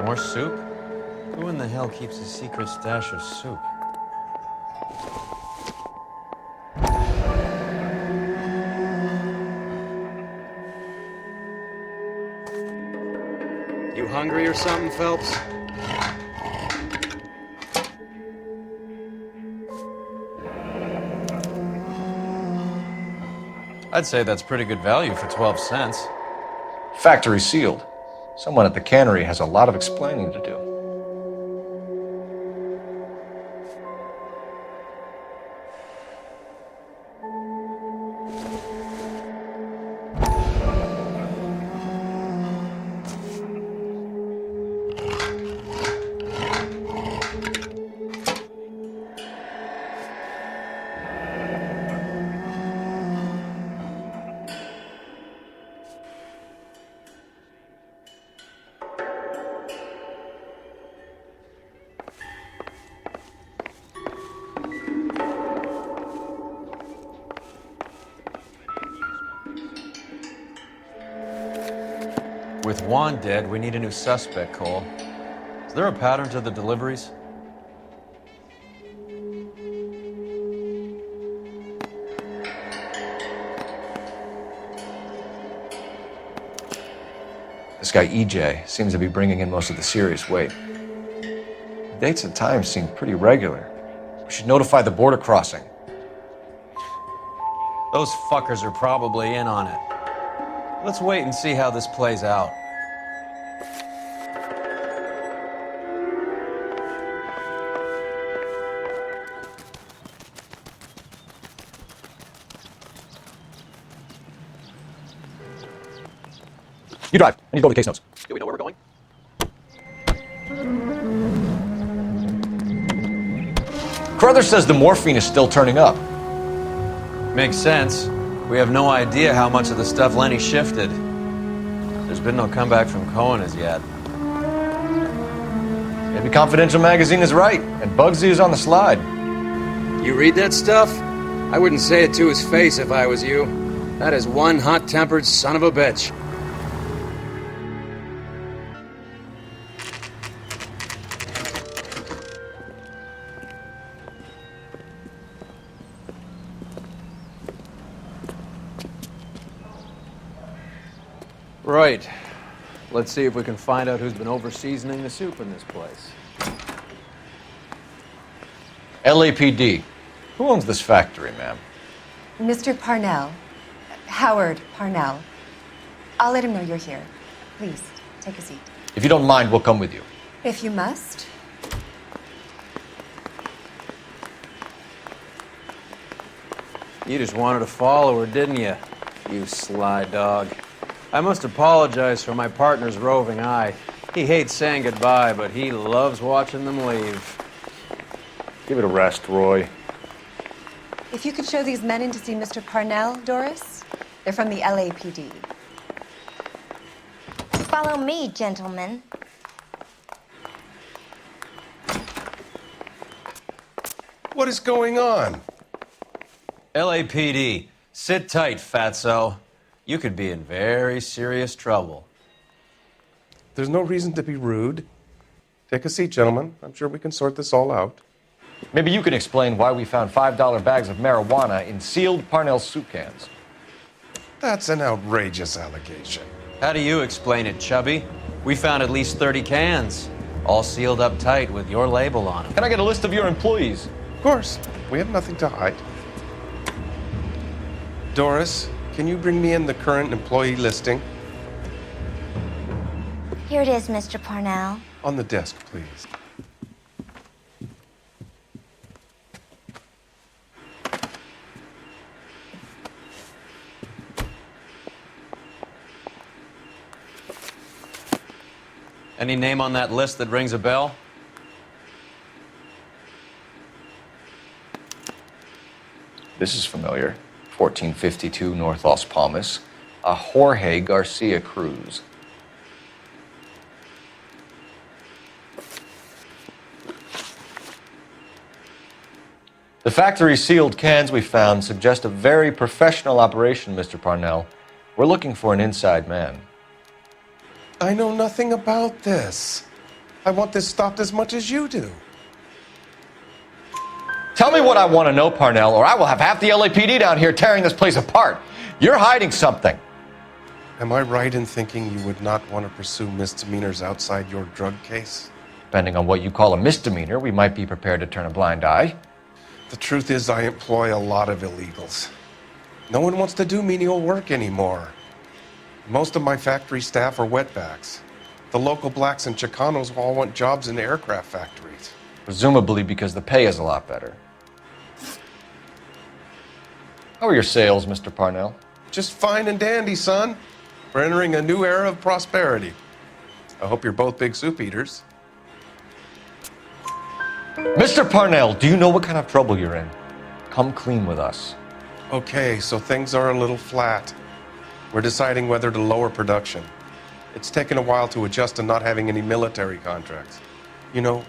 More soup? Who in the hell keeps a secret stash of soup? You hungry or something, Phelps? I'd say that's pretty good value for 12 cents. Factory sealed. Someone at the cannery has a lot of explaining to do. With Juan dead, we need a new suspect, Cole. Is there a pattern to the deliveries? This guy EJ seems to be bringing in most of the serious weight. The dates and times seem pretty regular. We should notify the border crossing. Those fuckers are probably in on it. Let's wait and see how this plays out. You drive. I need to go over the case notes. Do we know where we're going? Carruthers says the morphine is still turning up. Makes sense. We have no idea how much of the stuff Lenny shifted. There's been no comeback from Cohen as yet. Maybe Confidential magazine is right, and Bugsy is on the slide. You read that stuff? I wouldn't say it to his face if I was you. That is one hot-tempered son of a bitch. Right. Let's see if we can find out who's been over-seasoning the soup in this place. LAPD. Who owns this factory, ma'am? Mr. Parnell. Howard Parnell. I'll let him know you're here. Please, take a seat. If you don't mind, we'll come with you. If you must. You just wanted to follow her, didn't you? You sly dog. I must apologize for my partner's roving eye. He hates saying goodbye, but he loves watching them leave. Give it a rest, Roy. If you could show these men in to see Mr. Parnell, Doris. They're from the LAPD. Follow me, gentlemen. What is going on? LAPD, sit tight, fatso. You could be in very serious trouble. There's no reason to be rude. Take a seat, gentlemen. I'm sure we can sort this all out. Maybe you can explain why we found $5 bags of marijuana in sealed Parnell soup cans. That's an outrageous allegation. How do you explain it, Chubby? We found at least 30 cans, all sealed up tight with your label on them. Can I get a list of your employees? Of course. We have nothing to hide. Doris, can you bring me in the current employee listing? Here it is, Mr. Parnell. On the desk, please. Any name on that list that rings a bell? This is familiar. 1452 North Las Palmas. A Jorge Garcia Cruz. The factory sealed cans we found suggest a very professional operation, Mr. Parnell. We're looking for an inside man. I know nothing about this. I want this stopped as much as you do. Tell me what I want to know, Parnell, or I will have half the LAPD down here tearing this place apart. You're hiding something. Am I right in thinking you would not want to pursue misdemeanors outside your drug case? Depending on what you call a misdemeanor, we might be prepared to turn a blind eye. The truth is, I employ a lot of illegals. No one wants to do menial work anymore. Most of my factory staff are wetbacks. The local blacks and Chicanos all want jobs in aircraft factories. Presumably because the pay is a lot better. How are your sales, Mr. Parnell? Just fine and dandy, son. We're entering a new era of prosperity. I hope you're both big soup eaters. Mr. Parnell, do you know what kind of trouble you're in? Come clean with us. Okay, so things are a little flat. We're deciding whether to lower production. It's taken a while to adjust to not having any military contracts. You know,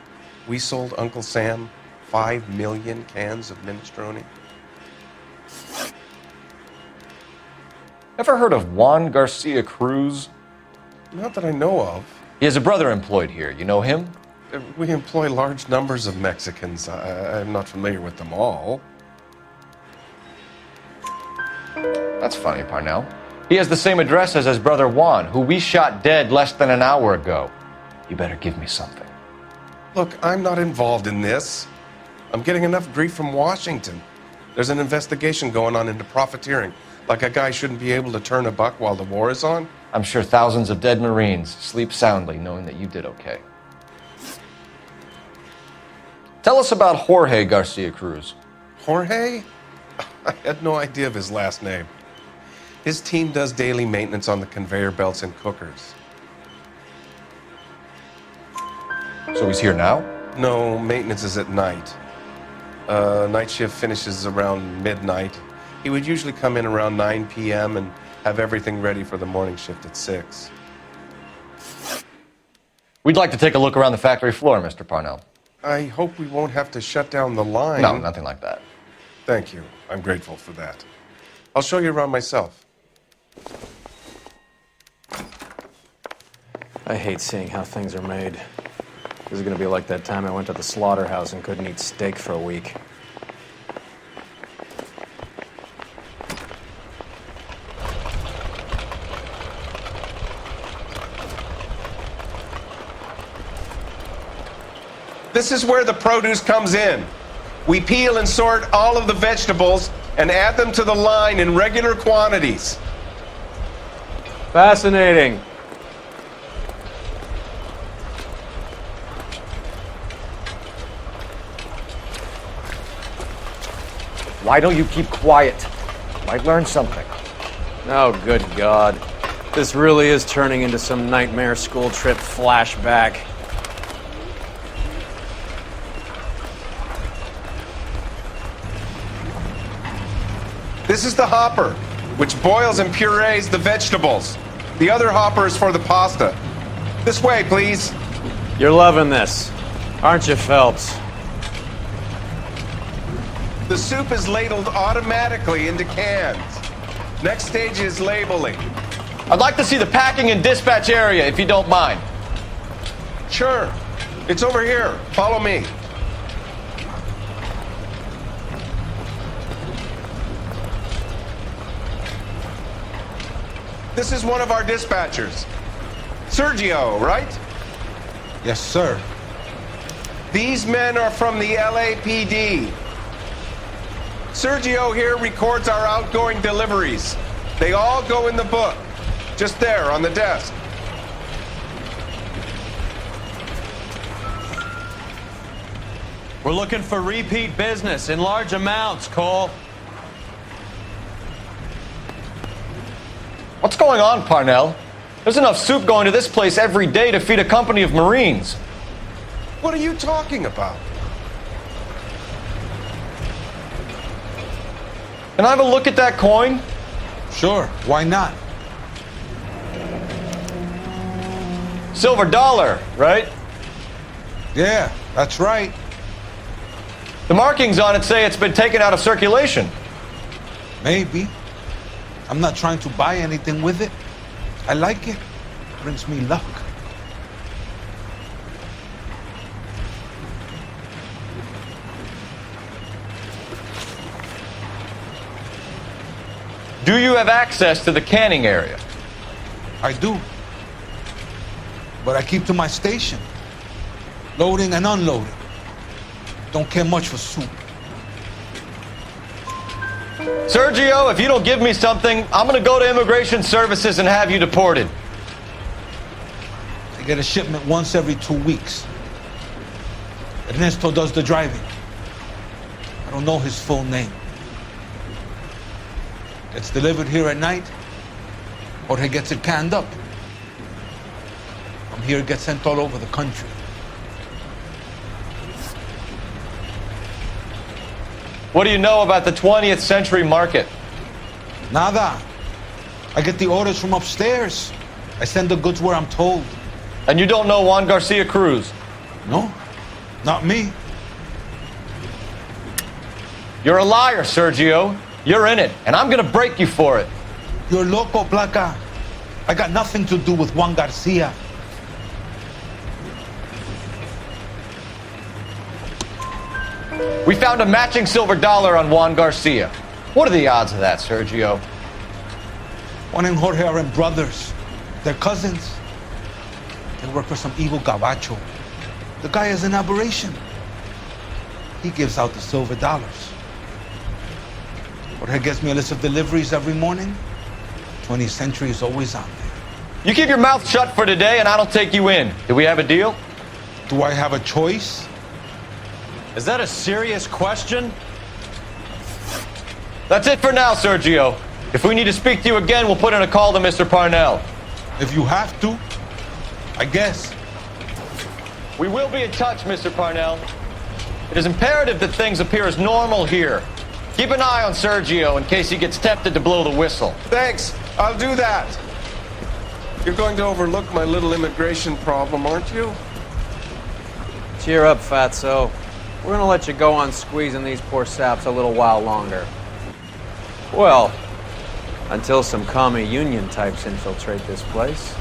we sold Uncle Sam 5 million cans of minestrone. Ever heard of Juan Garcia Cruz? Not that I know of. He has a brother employed here. You know him? We employ large numbers of Mexicans. I'm not familiar with them all. That's funny, Parnell. He has the same address as his brother Juan, who we shot dead less than an hour ago. You better give me something. Look, I'm not involved in this. I'm getting enough grief from Washington. There's an investigation going on into profiteering. Like a guy shouldn't be able to turn a buck while the war is on. I'm sure thousands of dead Marines sleep soundly knowing that you did okay. Tell us about Jorge Garcia Cruz. Jorge? I had no idea of his last name. His team does daily maintenance on the conveyor belts and cookers. So he's here now? No, maintenance is at night. Night shift finishes around midnight. He would usually come in around 9 p.m. and have everything ready for the morning shift at 6. We'd like to take a look around the factory floor, Mr. Parnell. I hope we won't have to shut down the line. No, nothing like that. Thank you. I'm grateful for that. I'll show you around myself. I hate seeing how things are made. This is going to be like that time I went to the slaughterhouse and couldn't eat steak for a week. This is where the produce comes in. We peel and sort all of the vegetables and add them to the line in regular quantities. Fascinating. Why don't you keep quiet? Might learn something. Oh, good God. This really is turning into some nightmare school trip flashback. This is the hopper, which boils and purees the vegetables. The other hopper is for the pasta. This way, please. You're loving this, aren't you, Phelps? The soup is ladled automatically into cans. Next stage is labeling. I'd like to see the packing and dispatch area, if you don't mind. Sure. It's over here. Follow me. This is one of our dispatchers. Sergio, right? Yes, sir. These men are from the LAPD. Sergio here records our outgoing deliveries. They all go in the book, just there on the desk. We're looking for repeat business in large amounts, Cole. What's going on, Parnell? There's enough soup going to this place every day to feed a company of Marines. What are you talking about? Can I have a look at that coin? Sure, why not? Silver dollar, right? Yeah, that's right. The markings on it say it's been taken out of circulation. Maybe. I'm not trying to buy anything with it. I like it. Brings me luck. Do you have access to the canning area? I do. But I keep to my station. Loading and unloading. Don't care much for soup. Sergio, if you don't give me something, I'm gonna go to Immigration Services and have you deported. I get a shipment once every 2 weeks. Ernesto does the driving. I don't know his full name. Gets delivered here at night, or he gets it canned up. From here, it gets sent all over the country. What do you know about the 20th century market? Nada. I get the orders from upstairs. I send the goods where I'm told. And you don't know Juan Garcia Cruz? No, not me. You're a liar, Sergio. You're in it, and I'm gonna break you for it. You're loco, Placa. I got nothing to do with Juan Garcia. We found a matching silver dollar on Juan Garcia. What are the odds of that, Sergio? Juan and Jorge are brothers. They're cousins. They work for some evil gabacho. The guy is an aberration. He gives out the silver dollars. Jorge gets me a list of deliveries every morning. 20th Century is always on there. You keep your mouth shut for today, and I don't take you in. Do we have a deal? Do I have a choice? Is that a serious question? That's it for now, Sergio. If we need to speak to you again, we'll put in a call to Mr. Parnell. If you have to, I guess. We will be in touch, Mr. Parnell. It is imperative that things appear as normal here. Keep an eye on Sergio in case he gets tempted to blow the whistle. Thanks. I'll do that. You're going to overlook my little immigration problem, aren't you? Cheer up, fatso. We're gonna let you go on squeezing these poor saps a little while longer. Well, until some commie union types infiltrate this place.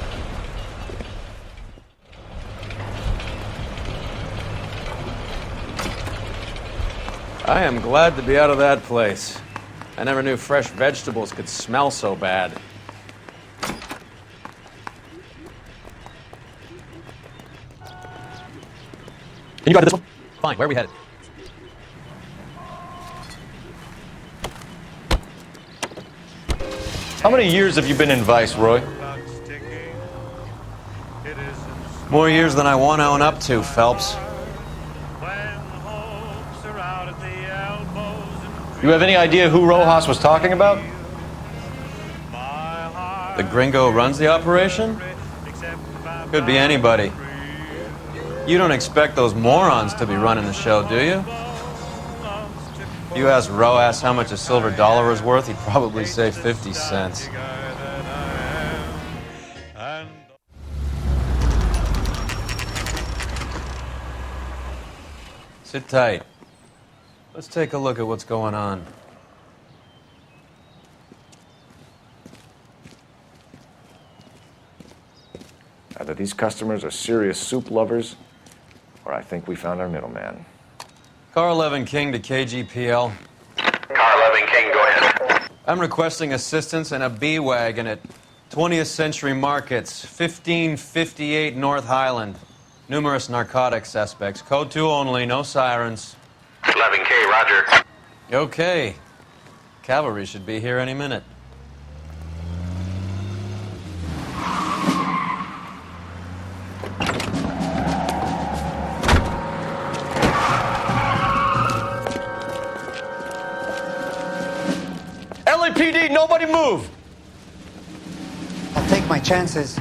I am glad to be out of that place. I never knew fresh vegetables could smell so bad. Can you drive this one? Fine, where are we headed? How many years have you been in Vice, Roy? More years than I want to own up to, Phelps. You have any idea who Rojas was talking about? The gringo who runs the operation? Could be anybody. You don't expect those morons to be running the show, do you? If you asked Rojas how much a silver dollar is worth, he'd probably say 50 cents. Sit tight. Let's take a look at what's going on. Either these customers are serious soup lovers, or I think we found our middleman. Car 11 King to KGPL. Car 11 King, go ahead. I'm requesting assistance in a B-Wagon at 20th Century Markets, 1558 North Highland. Numerous narcotic suspects. Code 2 only, no sirens. 11K, roger. Okay. Cavalry should be here any minute. LAPD, nobody move! I'll take my chances.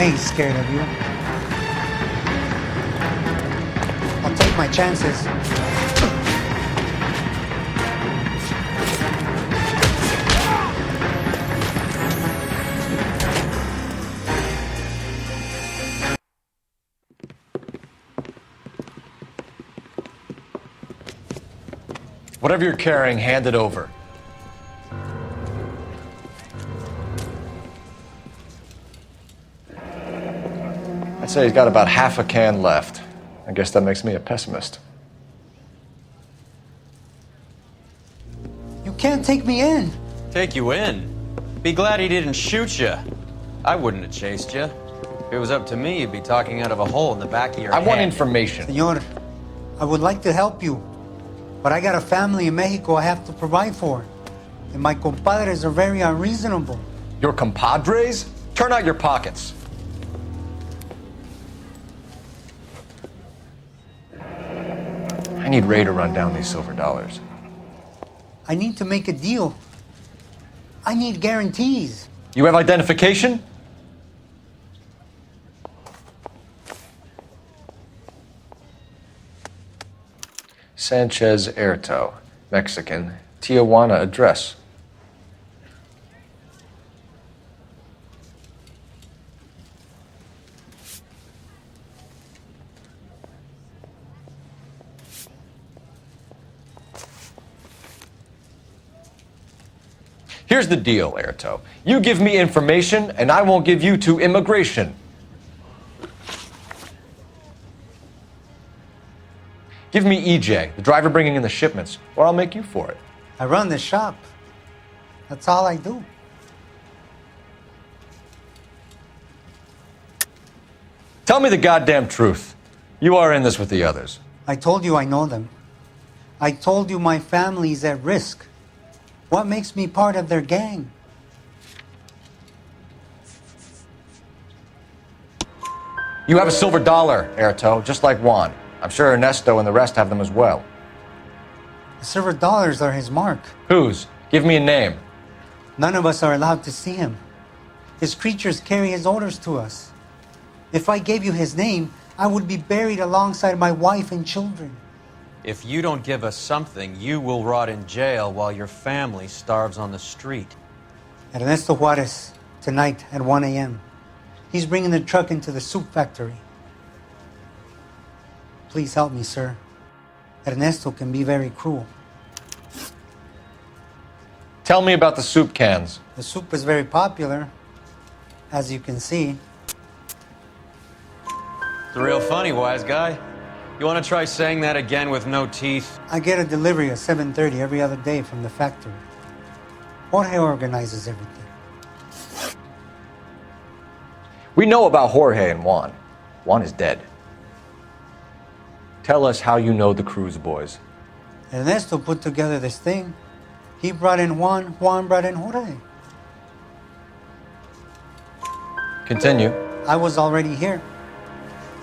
I ain't scared of you. I'll take my chances. Whatever you're carrying, hand it over. I'd say he's got about half a can left. I guess that makes me a pessimist. You can't take me in. Take you in? Be glad he didn't shoot you. I wouldn't have chased you. If it was up to me, you'd be talking out of a hole in the back of your head. I want information. Senor, I would like to help you, but I got a family in Mexico I have to provide for. And my compadres are very unreasonable. Your compadres? Turn out your pockets. I need Ray to run down these silver dollars. I need to make a deal. I need guarantees. You have identification? Sanchez Erto, Mexican, Tijuana address. Here's the deal, Erto. You give me information, and I won't give you to immigration. Give me EJ, the driver bringing in the shipments, or I'll make you for it. I run the shop. That's all I do. Tell me the goddamn truth. You are in this with the others. I told you I know them. I told you my family's at risk. What makes me part of their gang? You have a silver dollar, Erto, just like Juan. I'm sure Ernesto and the rest have them as well. The silver dollars are his mark. Whose? Give me a name. None of us are allowed to see him. His creatures carry his orders to us. If I gave you his name, I would be buried alongside my wife and children. If you don't give us something, you will rot in jail while your family starves on the street. Ernesto Juarez, tonight at 1 a.m. He's bringing the truck into the soup factory. Please help me, sir. Ernesto can be very cruel. Tell me about the soup cans. The soup is very popular, as you can see. It's real funny, wise guy. You want to try saying that again with no teeth? I get a delivery at 7:30 every other day from the factory. Jorge organizes everything. We know about Jorge and Juan. Juan is dead. Tell us how you know the Cruz boys. Ernesto put together this thing. He brought in Juan, Juan brought in Jorge. Continue. I was already here.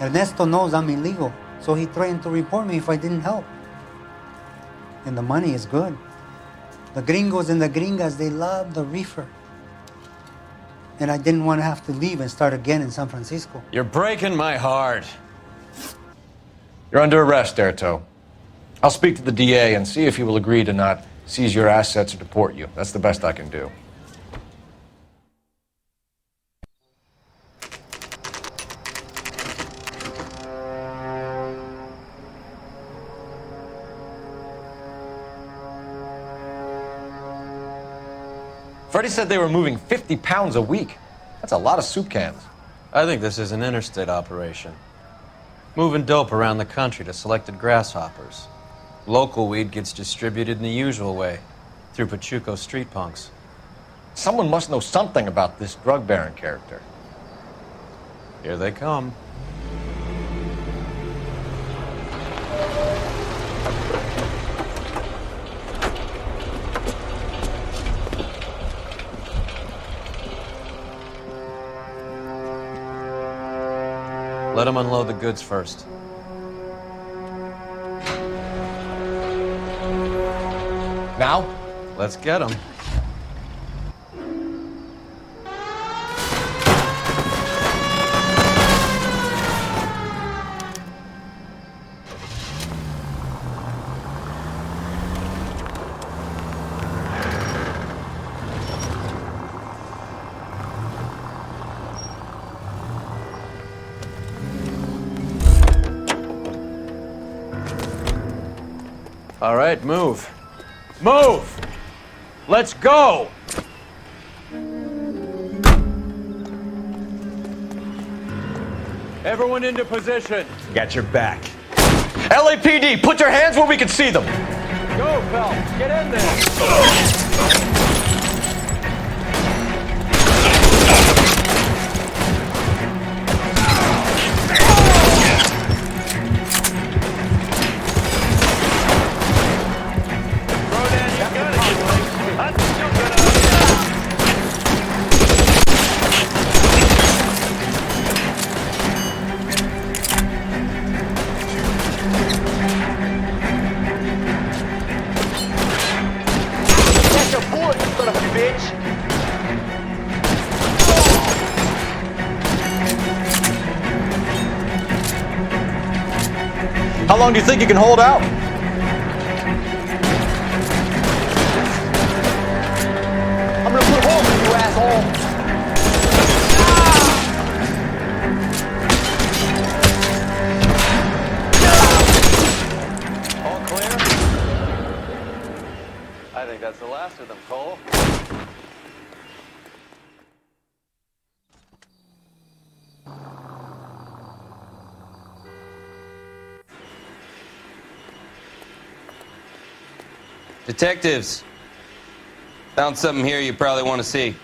Ernesto knows I'm illegal, so he threatened to report me if I didn't help. And the money is good. The gringos and the gringas, they love the reefer. And I didn't want to have to leave and start again in San Francisco. You're breaking my heart. You're under arrest, Erto. I'll speak to the DA and see if he will agree to not seize your assets or deport you. That's the best I can do. Freddie said they were moving 50 pounds a week. That's a lot of soup cans. I think this is an interstate operation. Moving dope around the country to selected grasshoppers. Local weed gets distributed in the usual way, through Pachuco street punks. Someone must know something about this drug baron character. Here they come. Let them unload the goods first. Now? Let's get them. All right, move. Move! Let's go! Everyone into position. Got your back. LAPD, put your hands where we can see them. Go, Phelps. Get in there. How long do you think you can hold out? I'm gonna put holes in you, asshole! All clear? I think that's the last of them, Cole. Detectives, found something here you probably want to see.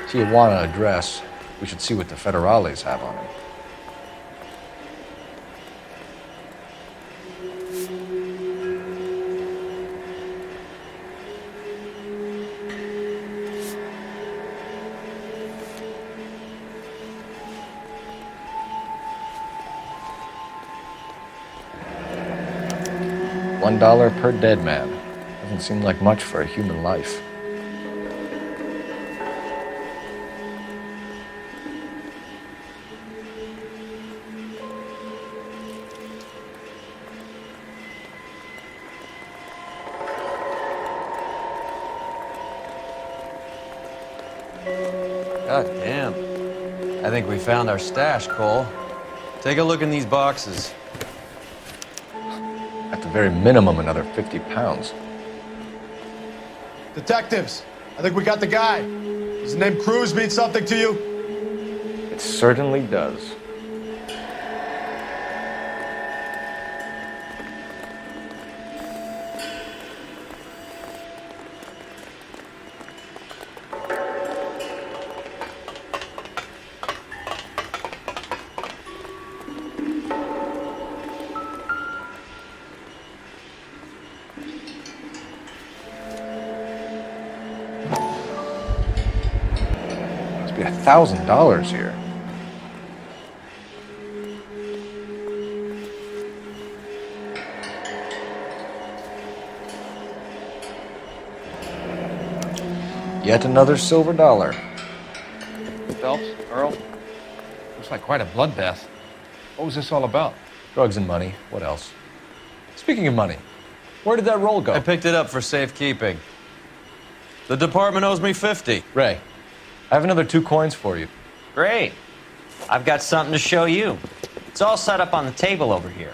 Tijuana address. We should see what the federales have on it. $1 per dead man. Doesn't seem like much for a human life. God damn. I think we found our stash, Cole. Take a look in these boxes. At the very minimum, another 50 pounds. Detectives, I think we got the guy. Does the name Cruz mean something to you? It certainly does. $1,000 here. Yet another silver dollar. Phelps, Earl, looks like quite a bloodbath. What was this all about? Drugs and money. What else? Speaking of money, where did that roll go? I picked it up for safekeeping. The department owes me 50. Ray, I have another 2 coins for you. Great. I've got something to show you. It's all set up on the table over here.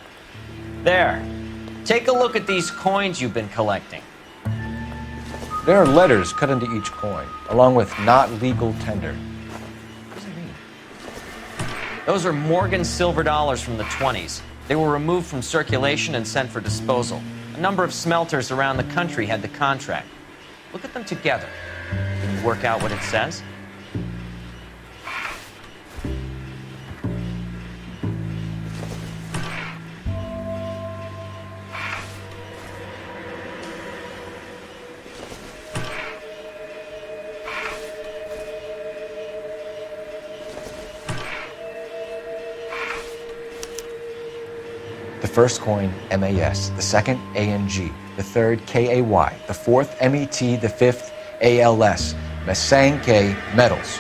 There. Take a look at these coins you've been collecting. There are letters cut into each coin, along with not legal tender. What does it mean? Those are Morgan silver dollars from the 20s. They were removed from circulation and sent for disposal. A number of smelters around the country had the contract. Look at them together. Can you work out what it says? The first coin, MAS. The second, ANG. The third, KAY. The fourth, MET. The fifth, ALS. Masanke Metals.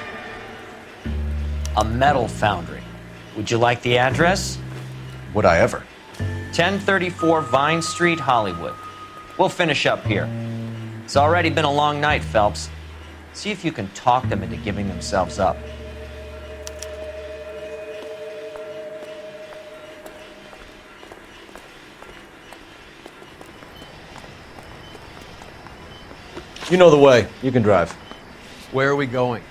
A metal foundry. Would you like the address? Would I ever? 1034 Vine Street, Hollywood. We'll finish up here. It's already been a long night, Phelps. See if you can talk them into giving themselves up. You know the way. You can drive. Where are we going?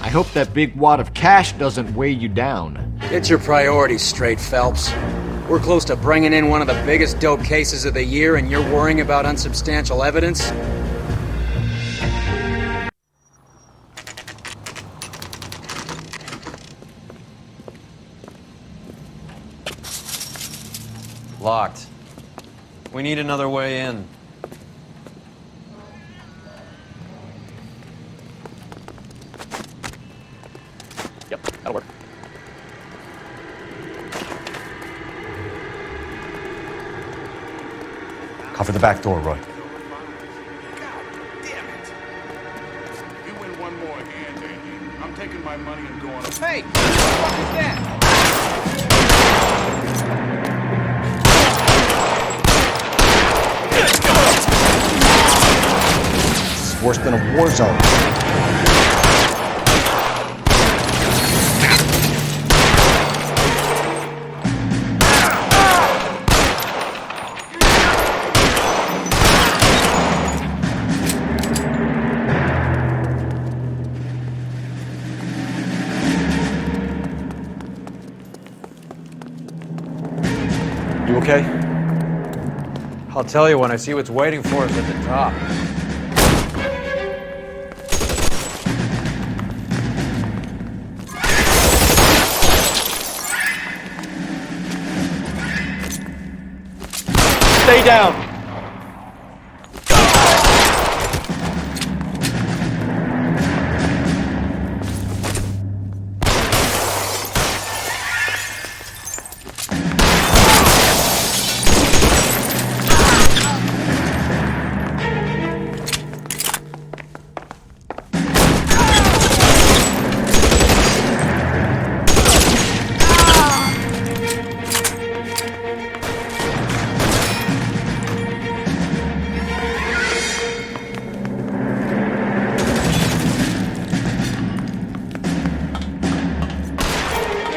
I hope that big wad of cash doesn't weigh you down. Get your priorities straight, Phelps. We're close to bringing in one of the biggest dope cases of the year, and you're worrying about unsubstantial evidence? Locked. We need another way in. Yep, that'll work. Cover the back door, Roy. Damn it. You win one more hand, Andy. I'm taking my money and going. Hey, what the fuck is that? It's worse than a war zone. You okay? I'll tell you when I see what's waiting for us at the top. Stay down!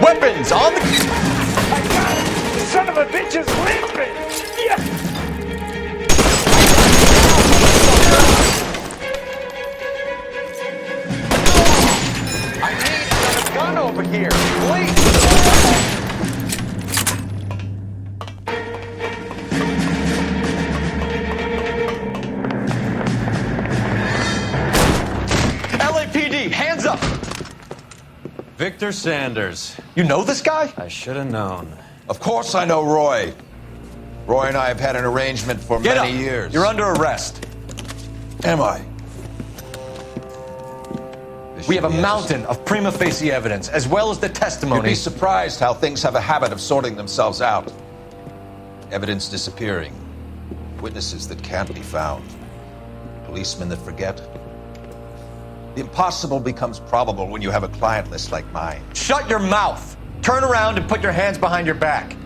Weapons on the... I got it! The son of a bitch is limping! Yeah! I need a gun over here, please. LAPD, hands up! Victor Sanders. You know this guy? I should have known. Of course I know Roy. Roy and I have had an arrangement for Get many up. years. You're under arrest. Am I? We have a mountain of prima facie evidence, as well as the testimony. You'd be surprised how things have a habit of sorting themselves out. Evidence disappearing. Witnesses that can't be found. Policemen that forget. The impossible becomes probable when you have a client list like mine. Shut your mouth! Turn around and put your hands behind your back.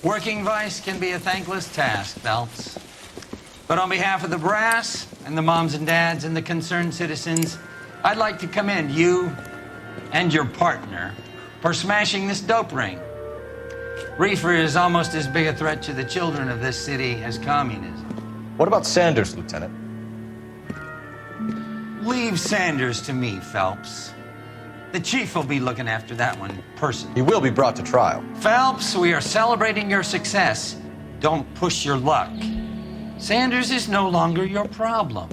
Working vice can be a thankless task, Phelps. But on behalf of the brass and the moms and dads and the concerned citizens, I'd like to commend you and your partner for smashing this dope ring. Reefer is almost as big a threat to the children of this city as communism. What about Sanders, Lieutenant? Leave Sanders to me, Phelps. The chief will be looking after that one personally. He will be brought to trial. Phelps, we are celebrating your success. Don't push your luck. Sanders is no longer your problem.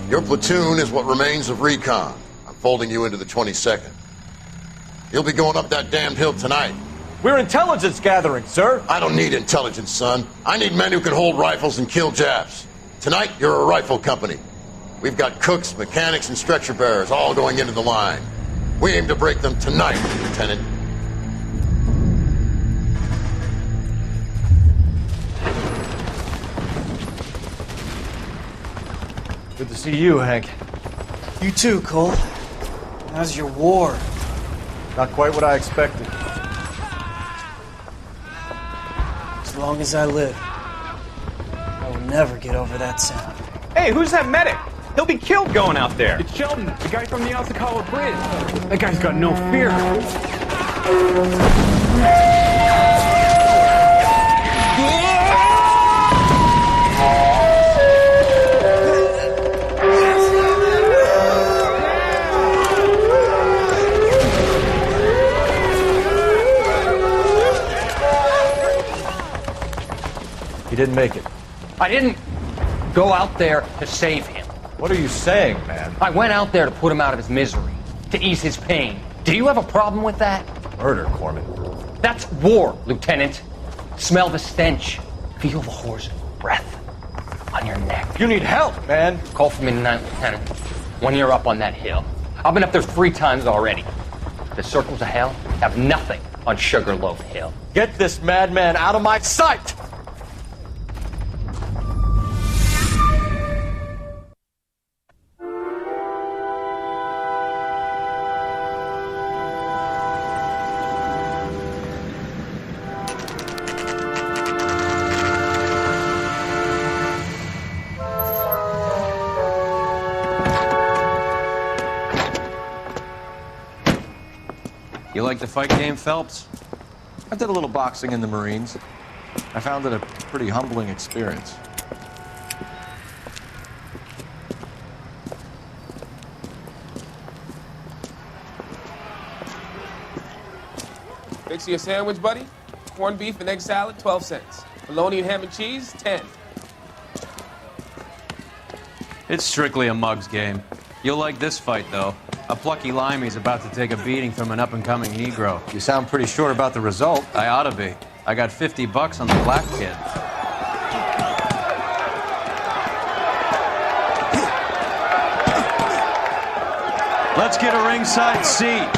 Your platoon is what remains of recon. I'm folding you into the 22nd. You'll be going up that damned hill tonight. We're intelligence gathering, sir. I don't need intelligence, son. I need men who can hold rifles and kill Japs. Tonight, you're a rifle company. We've got cooks, mechanics, and stretcher bearers all going into the line. We aim to break them tonight, Lieutenant. Good to see you, Hank. You too, Cole. How's your war? Not quite what I expected. As long as I live, I will never get over that sound. Hey, who's that medic? He'll be killed going out there. It's Sheldon, the guy from the Asakawa Bridge. That guy's got no fear. He didn't make it. I didn't go out there to save him. What are you saying, man? I went out there to put him out of his misery, to ease his pain. Do you have a problem with that? Murder, Corman. That's war, Lieutenant. Smell the stench. Feel the horse's breath on your neck. You need help, man. Call for me tonight, Lieutenant. When you're up on that hill. I've been up there 3 times already. The circles of hell have nothing on Sugarloaf Hill. Get this madman out of my sight! You like the fight game, Phelps? I did a little boxing in the Marines. I found it a pretty humbling experience. Fix you a sandwich, buddy? Corned beef and egg salad, 12 cents. Bologna and ham and cheese, 10. It's strictly a mug's game. You'll like this fight, though. A plucky limey's about to take a beating from an up-and-coming Negro. You sound pretty sure about the result. I ought to be. I got $50 on the black kid. Let's get a ringside seat.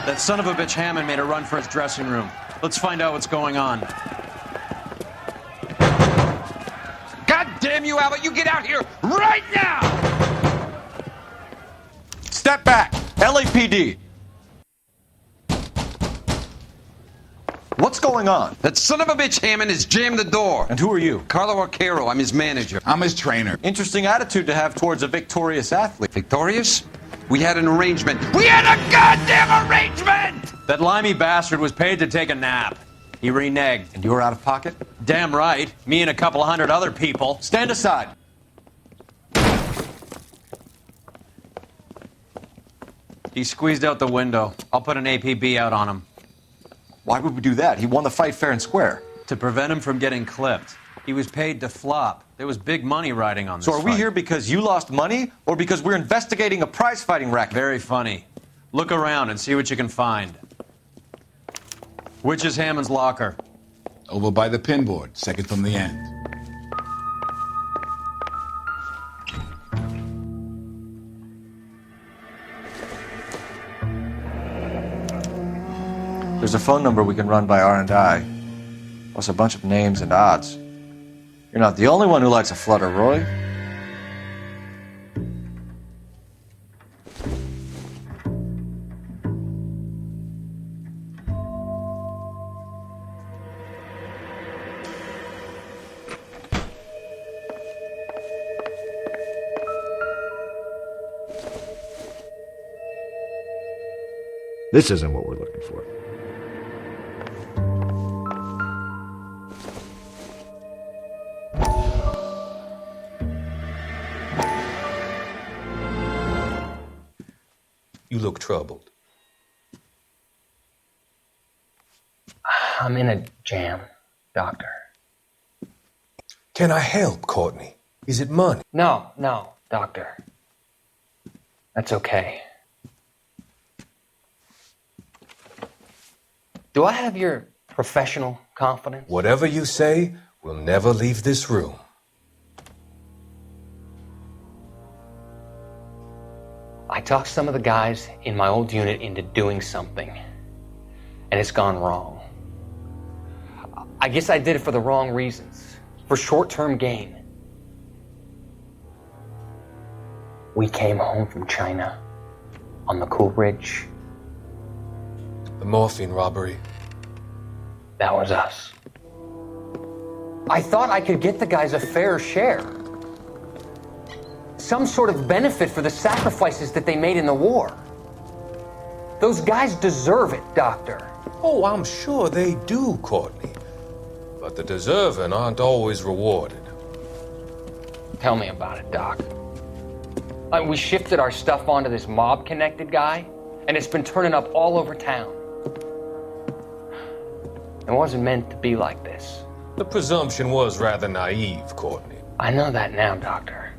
That son of a bitch Hammond made a run for his dressing room. Let's find out what's going on. God damn you, Albert! You get out here right now! Step back! LAPD! What's going on? That son of a bitch Hammond has jammed the door. And who are you? Carlo Arcaro. I'm his manager. I'm his trainer. Interesting attitude to have towards a victorious athlete. Victorious? We had an arrangement. We had a goddamn arrangement! That limey bastard was paid to take a nap. He reneged. And you were out of pocket? Damn right. Me and a couple hundred other people. Stand aside. He squeezed out the window. I'll put an APB out on him. Why would we do that? He won the fight fair and square. To prevent him from getting clipped. He was paid to flop. There was big money riding on this So are we fight. here because you lost money or because we're investigating a prize-fighting racket? Very funny. Look around and see what you can find. Which is Hammond's locker? Over by the pinboard, second from the end. There's a phone number we can run by R&I, plus a bunch of names and odds. You're not the only one who likes a flutter, Roy. This isn't what we're looking for. You look troubled. I'm in a jam, Doctor. Can I help, Courtney? Is it money? No, Doctor. That's okay. Do I have your professional confidence? Whatever you say will never leave this room. I talked some of the guys in my old unit into doing something, and it's gone wrong. I guess I did it for the wrong reasons, for short-term gain. We came home from China on the Cool Ridge. The morphine robbery. That was us. I thought I could get the guys a fair share. Some sort of benefit for the sacrifices that they made in the war. Those guys deserve it, Doctor. Oh, I'm sure they do, Courtney. But the deserving aren't always rewarded. Tell me about it, Doc. We shifted our stuff onto this mob-connected guy, and it's been turning up all over town. It wasn't meant to be like this. The presumption was rather naive, Courtney. I know that now, Doctor.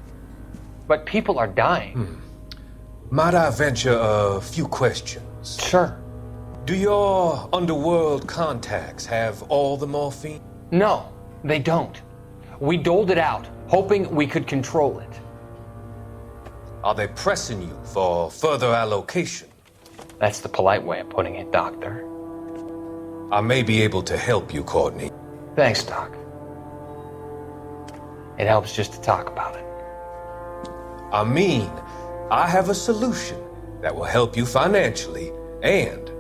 But people are dying. Might I venture a few questions? Sure. Do your underworld contacts have all the morphine? No, they don't. We doled it out, hoping we could control it. Are they pressing you for further allocation? That's the polite way of putting it, Doctor. I may be able to help you, Courtney. Thanks, Doc. It helps just to talk about it. I mean, I have a solution that will help you financially and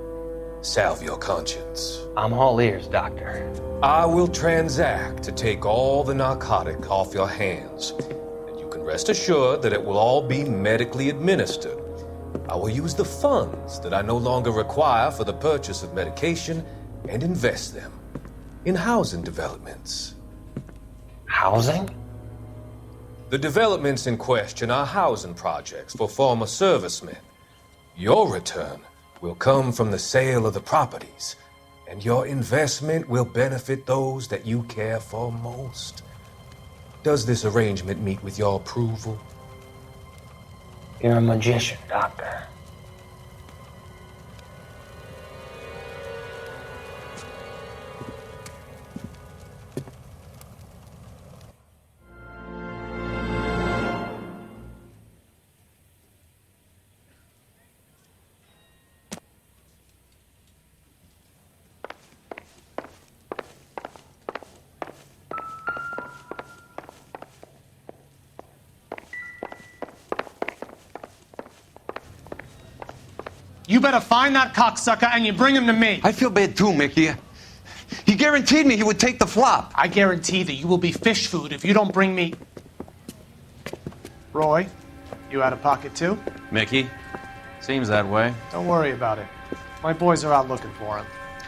salve your conscience. I'm all ears, Doctor. I will transact to take all the narcotic off your hands. And you can rest assured that it will all be medically administered. I will use the funds that I no longer require for the purchase of medication and invest them in housing developments. Housing? The developments in question are housing projects for former servicemen. Your return will come from the sale of the properties, and your investment will benefit those that you care for most. Does this arrangement meet with your approval? You're a magician, Doctor. You better find that cocksucker and you bring him to me. I feel bad too, Mickey. He guaranteed me he would take the flop. I guarantee that you will be fish food if you don't bring me... Roy, you out of pocket too? Mickey? Seems that way. Don't worry about it. My boys are out looking for him.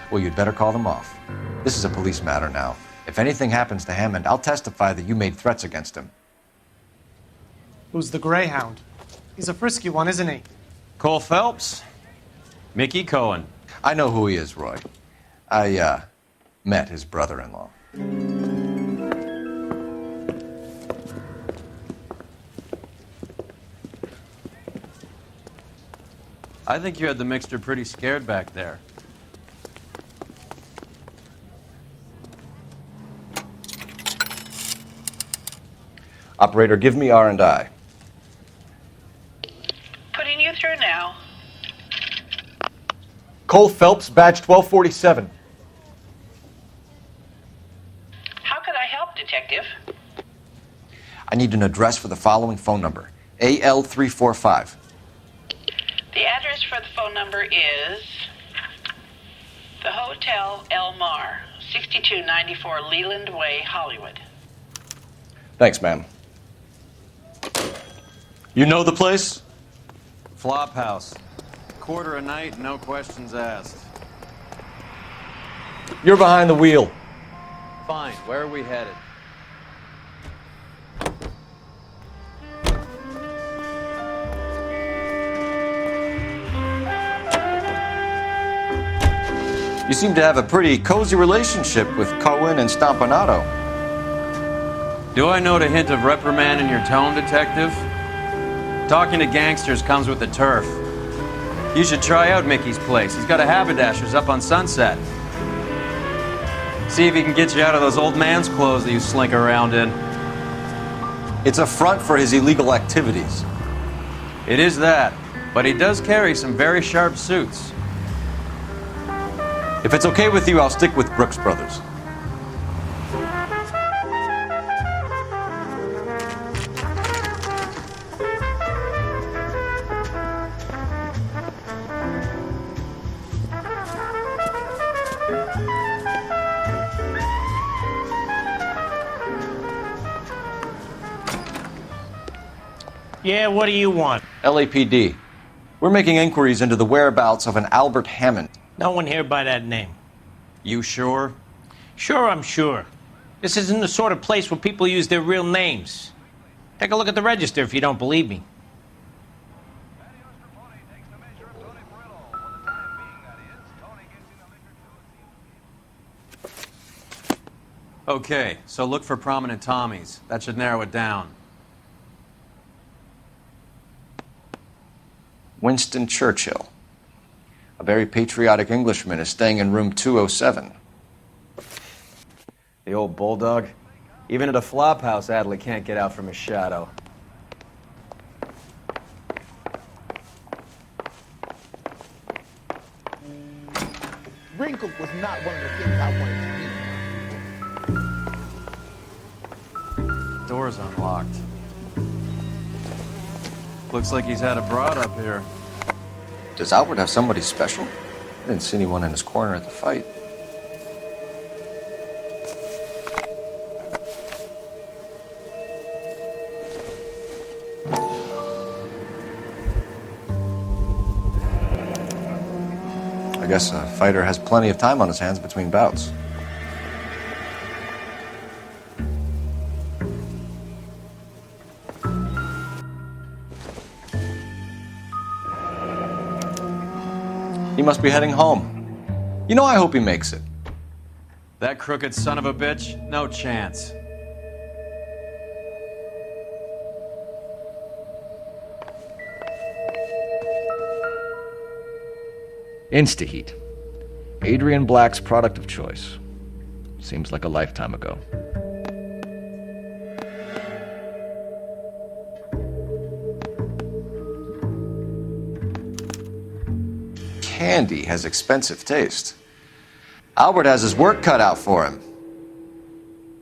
Well, you'd better call them off. This is a police matter now. If anything happens to Hammond, I'll testify that you made threats against him. Who's the Greyhound? He's a frisky one, isn't he? Colephelps? Mickey Cohen. I know who he is, Roy. I, met his brother-in-law. I think you had the mixture pretty scared back there. Operator, give me R&I. Putting you through now. Colephelps, badge 1247. How could I help, Detective? I need an address for the following phone number. AL345. The address for the phone number is the Hotel L.A Noire, 6294 Leland Way, Hollywood. Thanks, ma'am. You know the place? Flop house. quarter a night, no questions asked. You're behind the wheel. Fine, where are we headed? You seem to have a pretty cozy relationship with Cohen and Stompanato. Do I note a hint of reprimand in your tone, detective? Talking to gangsters comes with the turf. You should try out Mickey's place. He's got a haberdasher's up on Sunset. See if he can get you out of those old man's clothes that you slink around in. It's a front for his illegal activities. It is that, but he does carry some very sharp suits. If it's okay with you, I'll stick with Brooks Brothers. Yeah, what do you want? LAPD. We're making inquiries into the whereabouts of an Albert Hammond. No one here by that name. You sure? Sure, I'm sure. This isn't the sort of place where people use their real names. Take a look at the register if you don't believe me. Okay, so look for prominent Tommies. That should narrow it down. Winston Churchill. A very patriotic Englishman is staying in room 207. The old bulldog. Even at a flop house, Adley can't get out from his shadow. Wrinkled was not one of the things I wanted to be. Door's unlocked. Looks like he's had a broad up here. Does Albert have somebody special? I didn't see anyone in his corner at the fight. I guess a fighter has plenty of time on his hands between bouts. He must be heading home. You know, I hope he makes it. That crooked son of a bitch? No chance. Instaheat. Adrian Black's product of choice. Seems like a lifetime ago. Candy has expensive taste. Albert has his work cut out for him.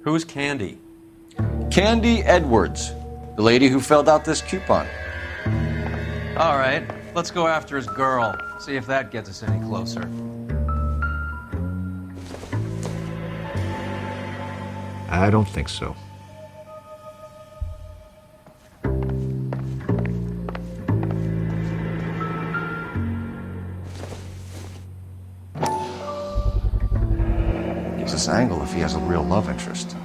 Who's Candy? Candy Edwards, the lady who filled out this coupon. All right, let's go after his girl. See if that gets us any closer. I don't think so. Gives us angle if he has a real love interest.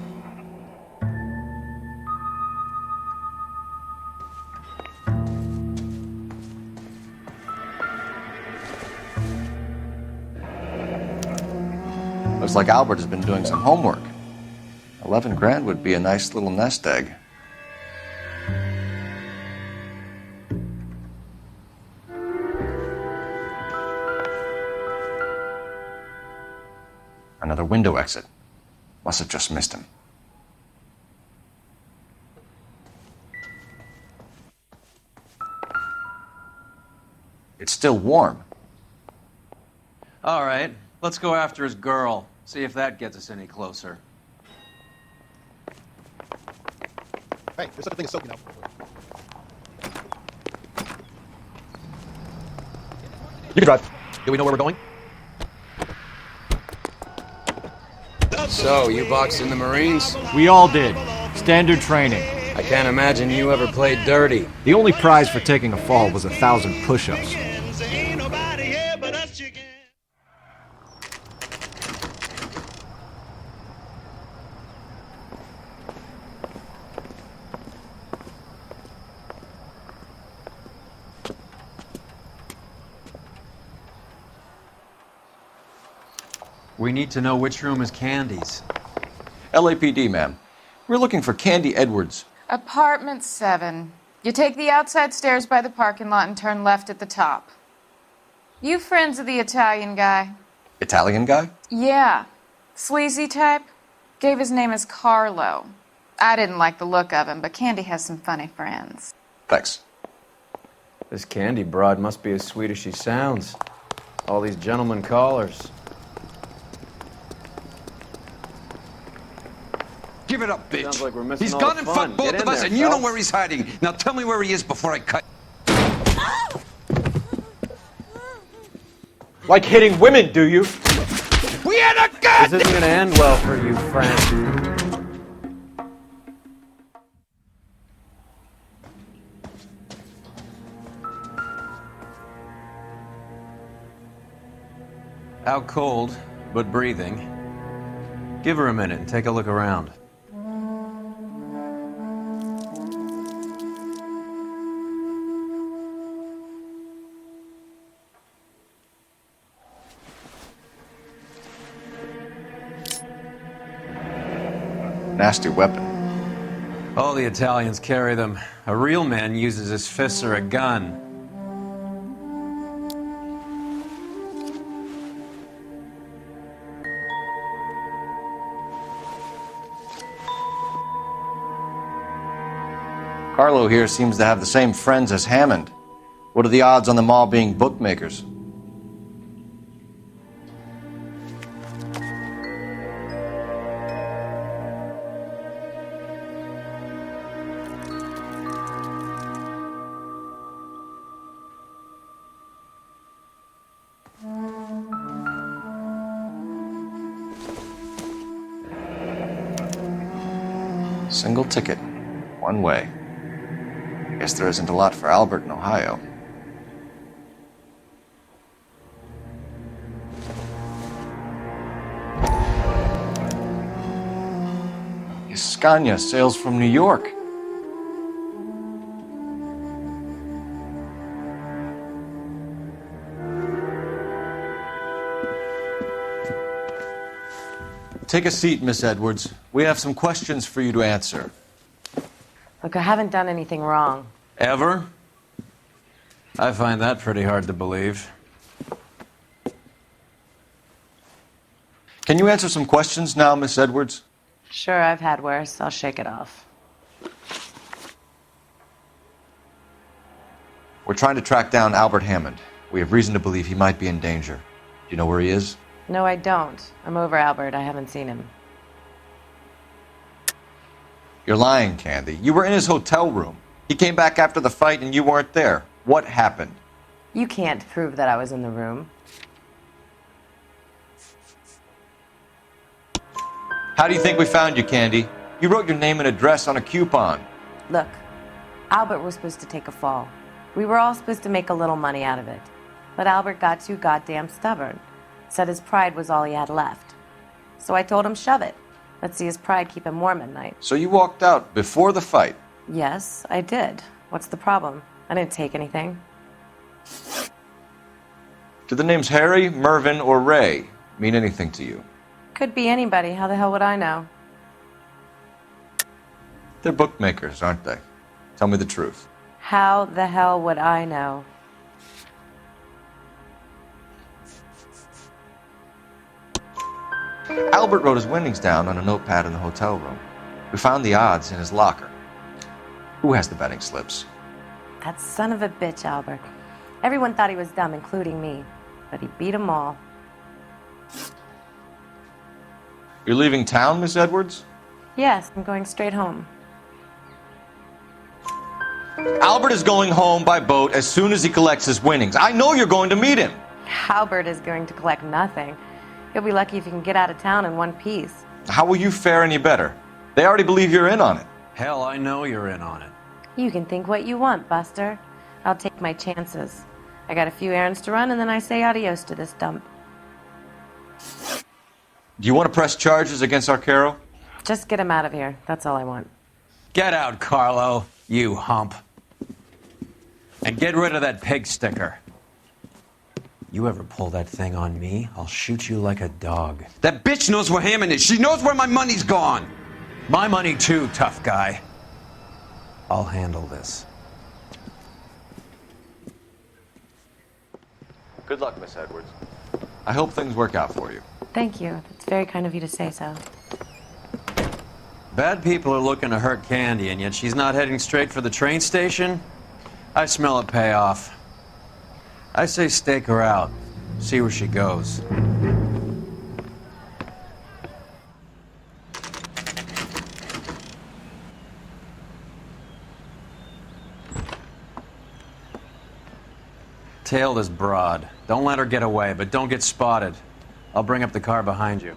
Looks like Albert has been doing some homework. 11 grand would be a nice little nest egg. Another window exit. Must have just missed him. It's still warm. All right, let's go after his girl. See if that gets us any closer. Hey, there's such a thing as soap, you know. You can drive. Do we know where we're going? So, you boxed in the Marines? We all did. Standard training. I can't imagine you ever played dirty. The only prize for taking a fall was 1,000 push-ups. We need to know which room is Candy's. LAPD, ma'am. We're looking for Candy Edwards. Apartment 7. You take the outside stairs by the parking lot and turn left at the top. You friends of the Italian guy? Italian guy? Yeah. Sleazy type. Gave his name as Carlo. I didn't like the look of him, but Candy has some funny friends. Thanks. This Candy broad must be as sweet as she sounds. All these gentlemen callers. Give it up, bitch. Sounds like we're missing He's all gone the and fun. fucked both Get of in us, there, and you know Phelps. where he's hiding. Now tell me where he is before I cut. Like hitting women, do you? We had a gun! This isn't gonna end well for you, Frank. Out cold, but breathing. Give her a minute and take a look around. Nasty weapon. All the Italians carry them. A real man uses his fists or a gun. Carlo here seems to have the same friends as Hammond. What are the odds on them all being bookmakers? Single ticket, one way. Guess there isn't a lot for Albert in Ohio. Scania sails from New York. Take a seat, Miss Edwards. We have some questions for you to answer. Look, I haven't done anything wrong. Ever? I find that pretty hard to believe. Can you answer some questions now, Miss Edwards? Sure, I've had worse. I'll shake it off. We're trying to track down Albert Hammond. We have reason to believe he might be in danger. Do you know where he is? No, I don't. I'm over Albert. I haven't seen him. You're lying, Candy. You were in his hotel room. He came back after the fight and you weren't there. What happened? You can't prove that I was in the room. How do you think we found you, Candy? You wrote your name and address on a coupon. Look, Albert was supposed to take a fall. We were all supposed to make a little money out of it. But Albert got too goddamn stubborn. Said his pride was all he had left. So I told him, shove it. Let's see his pride keep him warm at night. So you walked out before the fight? Yes, I did. What's the problem? I didn't take anything. Do the names Harry, Mervyn, or Ray mean anything to you? Could be anybody. How the hell would I know? They're bookmakers, aren't they? Tell me the truth. How the hell would I know? Albert wrote his winnings down on a notepad in the hotel room. We found the odds in his locker. Who has the betting slips? That son of a bitch, Albert. Everyone thought he was dumb, including me. But he beat them all. You're leaving town, Miss Edwards? Yes, I'm going straight home. Albert is going home by boat as soon as he collects his winnings. I know you're going to meet him. Albert is going to collect nothing. He'll be lucky if he can get out of town in one piece. How will you fare any better? They already believe you're in on it. Hell, I know you're in on it. You can think what you want, Buster. I'll take my chances. I got a few errands to run, and then I say adios to this dump. Do you want to press charges against Arcaro? Just get him out of here. That's all I want. Get out, Carlo, you hump. And get rid of that pig sticker. You ever pull that thing on me, I'll shoot you like a dog. That bitch knows where Hammond is. She knows where my money's gone. My money too, tough guy. I'll handle this. Good luck, Miss Edwards. I hope things work out for you. Thank you. It's very kind of you to say so. Bad people are looking to hurt Candy, and yet she's not heading straight for the train station? I smell a payoff. I say stake her out. See where she goes. Tail this broad. Don't let her get away, but don't get spotted. I'll bring up the car behind you.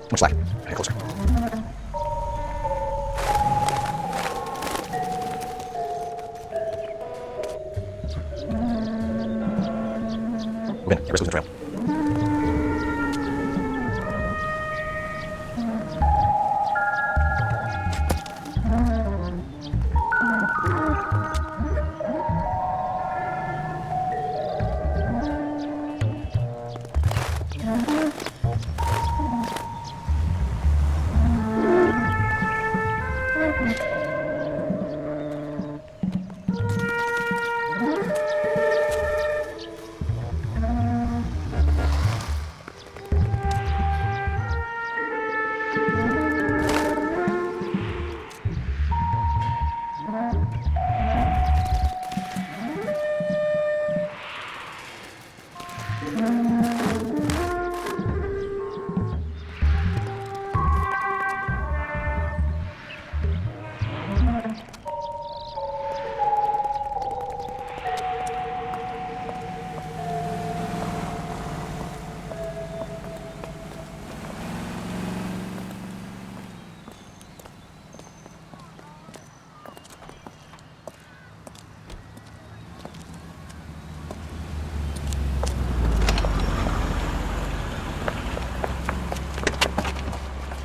Much slack. Hang closer. Move in. Get rest of the trail.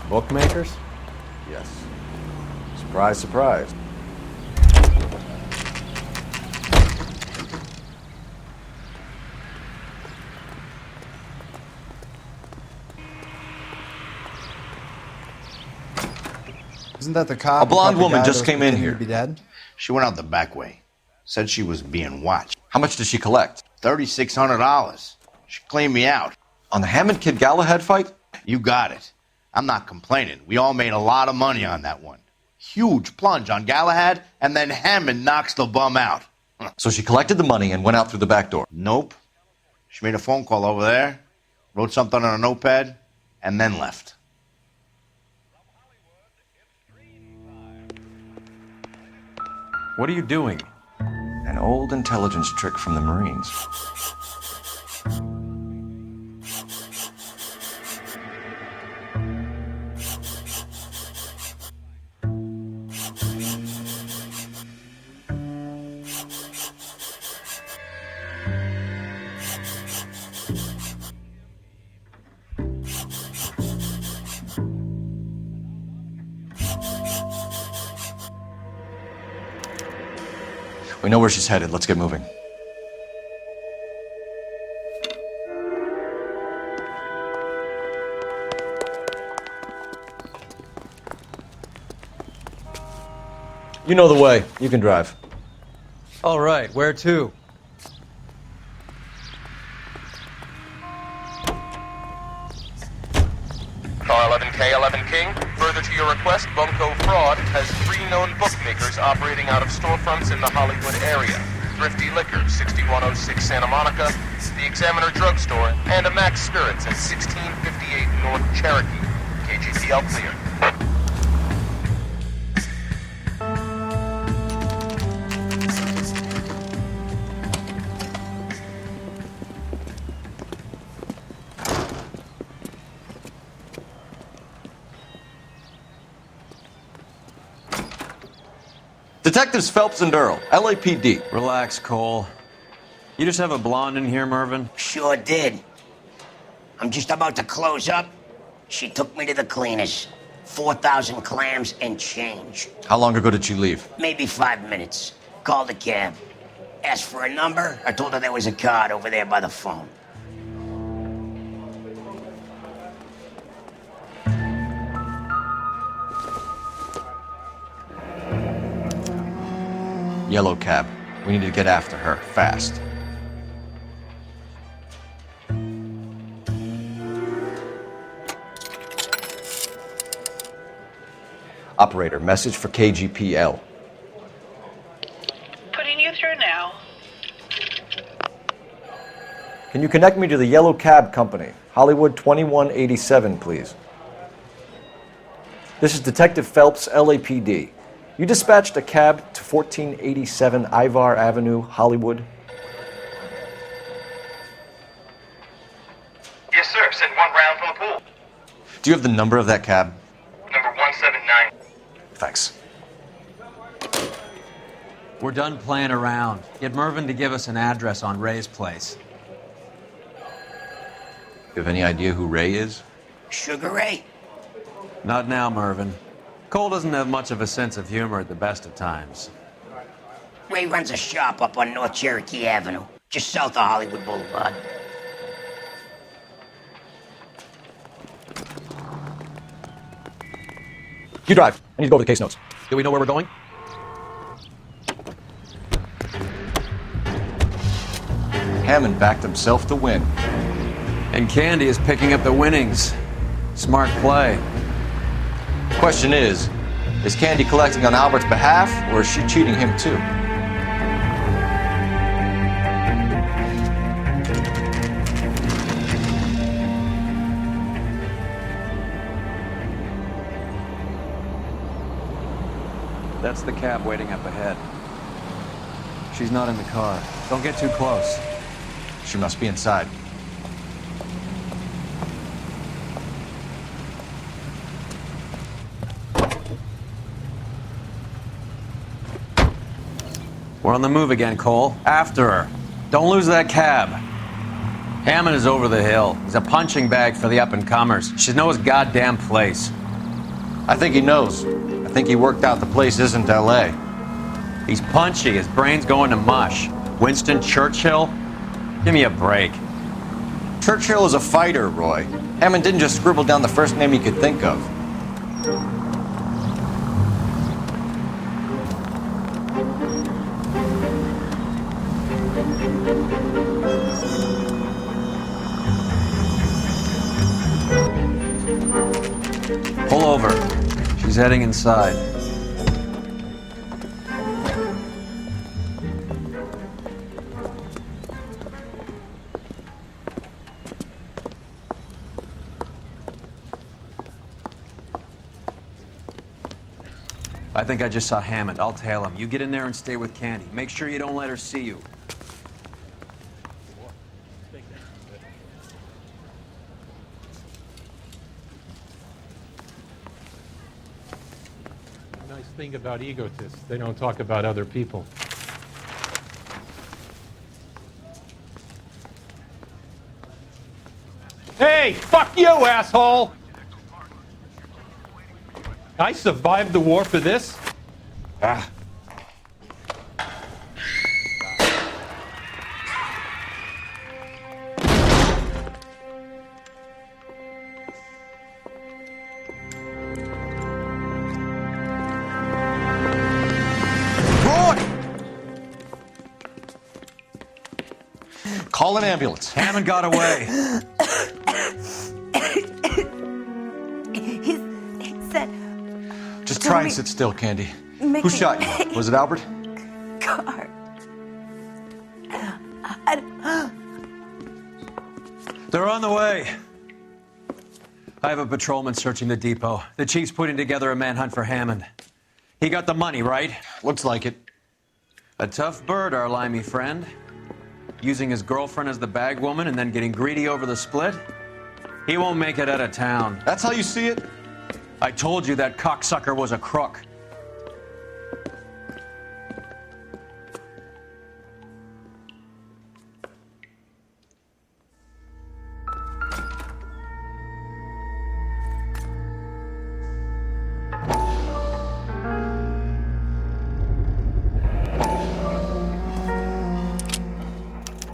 Bookmakers? Yes. Surprise, surprise. Isn't that the cop? A blonde who thought the woman guy just that was came in pretending here. to be dead? She went out the back way. Said she was being watched. How much did she collect? $3,600. She cleaned me out. On the Hammond Kid Galahad fight? You got it. I'm not complaining. We all made a lot of money on that one. Huge plunge on Galahad, and then Hammond knocks the bum out. So she collected the money and went out through the back door? Nope. She made a phone call over there, wrote something on a notepad, and then left. What are you doing? An old intelligence trick from the Marines. We know where she's headed. Let's get moving. You know the way. You can drive. All right, where to? Car 11K, 11 King. Further to your request, Bunko Fraud has 3 known bookmakers operating out of storefronts in the Hollywood area. Thrifty Liquors, 6106 Santa Monica, the Examiner Drugstore, and a Max Spirits at 1658 North Cherokee. KGPL clear. Detectives Phelps and Earl, LAPD. Relax, Cole. You just have a blonde in here, Mervyn? Sure did. I'm just about to close up. She took me to the cleaners. 4,000 clams and change. How long ago did she leave? Maybe 5 minutes. Called a cab. Asked for a number. I told her there was a card over there by the phone. Yellow cab. We need to get after her, fast. Operator, message for KGPL. Putting you through now. Can you connect me to the Yellow Cab Company, Hollywood 2187, please? This is Detective Phelps, LAPD. You dispatched a cab to 1487 Ivar Avenue, Hollywood? Yes, sir. Send one round from the pool. Do you have the number of that cab? Number 179. Thanks. We're done playing around. Get Mervyn to give us an address on Ray's place. You have any idea who Ray is? Sugar Ray? Not now, Mervyn. Cole doesn't have much of a sense of humor at the best of times. Ray runs a shop up on North Cherokee Avenue, just south of Hollywood Boulevard. You drive. I need to go over the case notes. Do we know where we're going? Hammond backed himself to win. And Candy is picking up the winnings. Smart play. Question is Candy collecting on Albert's behalf, or is she cheating him too? That's the cab waiting up ahead. She's not in the car. Don't get too close. She must be inside. We're on the move again, Cole. After her. Don't lose that cab. Hammond is over the hill. He's a punching bag for the up-and-comers. Should know his goddamn place. I think he knows. I think he worked out the place isn't L.A. He's punchy. His brain's going to mush. Winston Churchill? Give me a break. Churchill is a fighter, Roy. Hammond didn't just scribble down the first name he could think of. Pull over. She's heading inside. I think I just saw Hammond. I'll tail him. You get in there and stay with Candy. Make sure you don't let her see you. Nice thing about egotists, they don't talk about other people. Hey, fuck you, asshole! I survived the war for this? Ah. Call an ambulance. Hammond got away. He said... Just try and sit still, Candy. Who shot you? Was it Albert? Car. They're on the way. I have a patrolman searching the depot. The chief's putting together a manhunt for Hammond. He got the money, right? Looks like it. A tough bird, our limey friend. Using his girlfriend as the bag woman and then getting greedy over the split. He won't make it out of town. That's how you see it? I told you that cocksucker was a crook.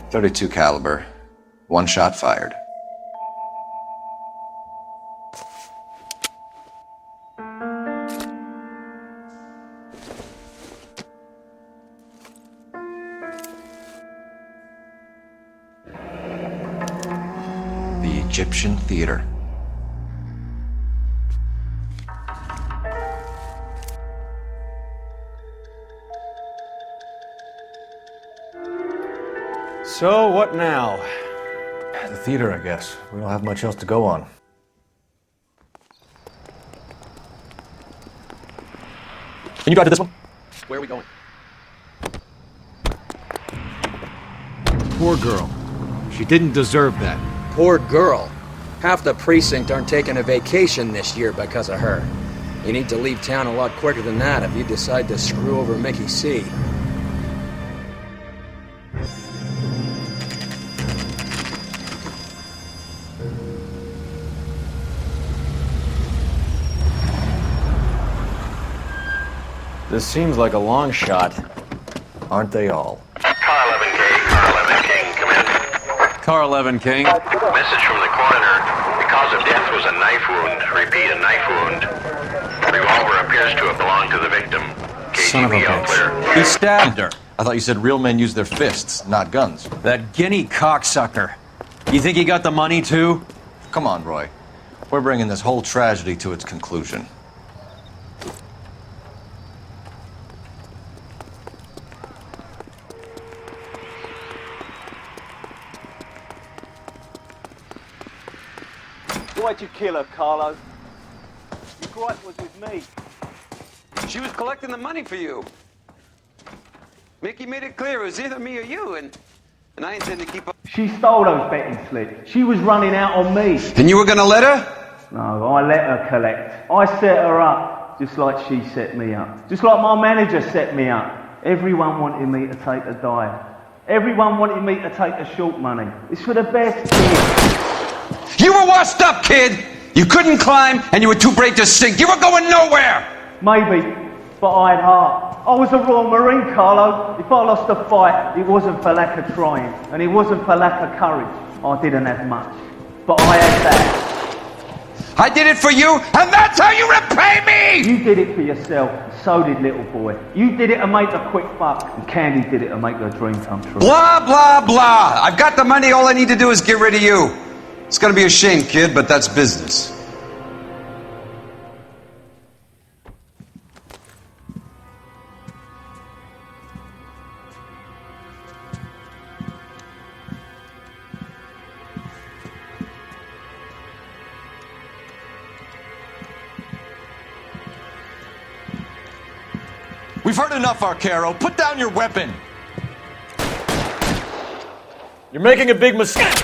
.32 caliber. One shot fired. The Egyptian Theater. So, what now? The theater, I guess. We don't have much else to go on. Can you drive to this one? Where are we going? Poor girl. She didn't deserve that. Poor girl. Half the precinct aren't taking a vacation this year because of her. You need to leave town a lot quicker than that if you decide to screw over Mickey C. This seems like a long shot. Aren't they all? Car 11K, Car 11 King, come in. Car 11 King. Message from the coroner. The cause of death was a knife wound. Repeat, a knife wound. The revolver appears to have belonged to the victim. Son of a KGB all clear. bitch. He stabbed her. I thought you said real men use their fists, not guns. That guinea cocksucker. You think he got the money too? Come on, Roy. We're bringing this whole tragedy to its conclusion. Why'd you kill her, Carlo? Your gripe was with me. She was collecting the money for you. Mickey made it clear it was either me or you, and I intend to keep up. She stole those betting slips. She was running out on me. And you were gonna let her? No, I let her collect. I set her up, just like she set me up. Just like my manager set me up. Everyone wanted me to take a dive. Everyone wanted me to take the short money. It's for the best kid. You were washed up, kid! You couldn't climb, and you were too brave to sink. You were going nowhere! Maybe, but I had heart. I was a Royal Marine, Carlo. If I lost a fight, it wasn't for lack of trying, and it wasn't for lack of courage. I didn't have much, but I had that. I did it for you, and that's how you repay me! You did it for yourself, and so did little boy. You did it to make a quick buck, and Candy did it to make her dream come true. Blah, blah, blah. I've got the money. All I need to do is get rid of you. It's gonna be a shame, kid, but that's business. We've heard enough, Arcaro. Put down your weapon. You're making a big mistake.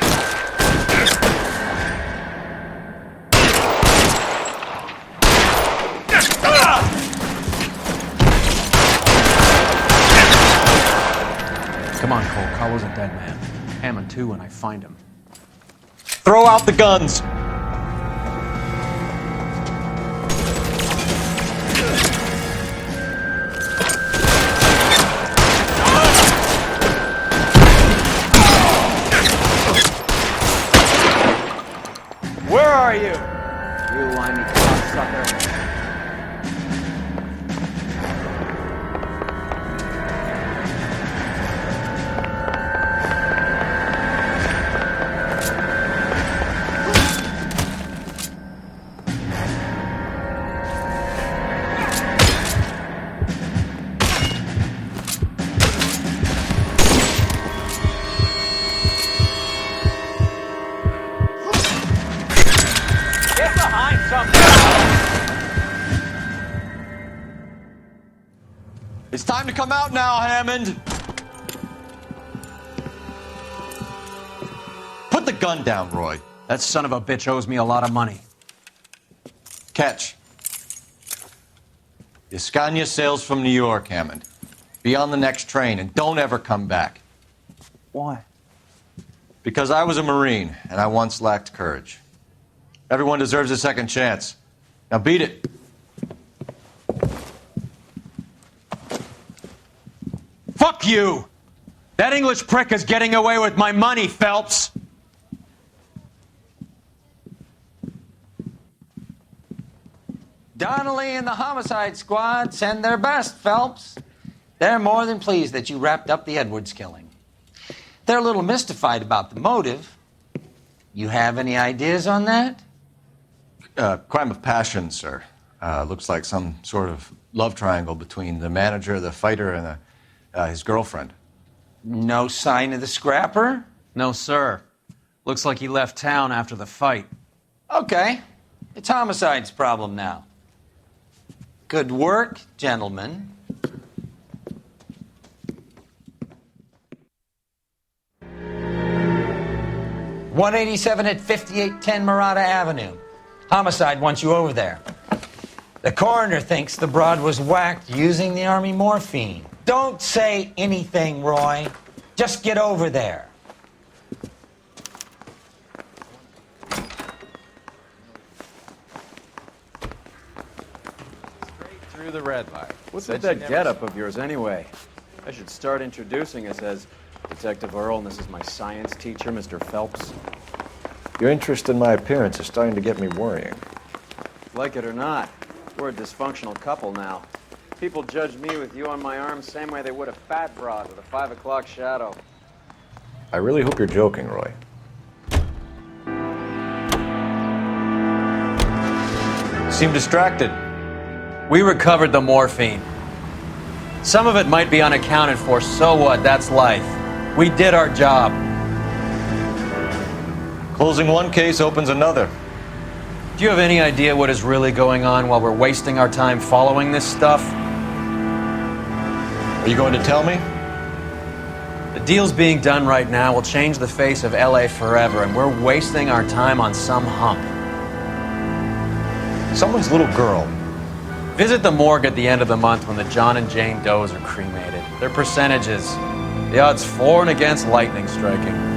Come on, Cole. Carlo's a dead man. Hammond too when I find him. Throw out the guns. Where are you? You limey cocksucker. It's time to come out now, Hammond! Put the gun down, Roy. That son of a bitch owes me a lot of money. Catch. Escania sails from New York, Hammond. Be on the next train and don't ever come back. Why? Because I was a Marine and I once lacked courage. Everyone deserves a second chance. Now beat it. Fuck you! That English prick is getting away with my money, Phelps! Donnelly and the homicide squad send their best, Phelps. They're more than pleased that you wrapped up the Edwards killing. They're a little mystified about the motive. You have any ideas on that? Crime of passion, sir. Looks like some sort of love triangle between the manager, the fighter, and his girlfriend. No sign of the scrapper? No, sir. Looks like he left town after the fight. Okay. It's homicide's problem now. Good work, gentlemen. .187 at 5810 Murata Avenue. Homicide wants you over there. The coroner thinks the broad was whacked using the army morphine. Don't say anything, Roy. Just get over there. Through the red light. What's with that getup of yours anyway? I should start introducing us as Detective Earl, and this is my science teacher, Mr. Phelps. Your interest in my appearance is starting to get me worrying. Like it or not, we're a dysfunctional couple now. People judge me with you on my arm same way they would a fat broad with a 5 o'clock shadow. I really hope you're joking, Roy. Seem distracted. We recovered the morphine. Some of it might be unaccounted for, so what? That's life. We did our job. Closing one case opens another. Do you have any idea what is really going on while we're wasting our time following this stuff? Are you going to tell me? The deals being done right now will change the face of L.A. forever, and we're wasting our time on some hump. Someone's little girl. Visit the morgue at the end of the month when the John and Jane Does are cremated. Their percentages. The odds for and against lightning striking.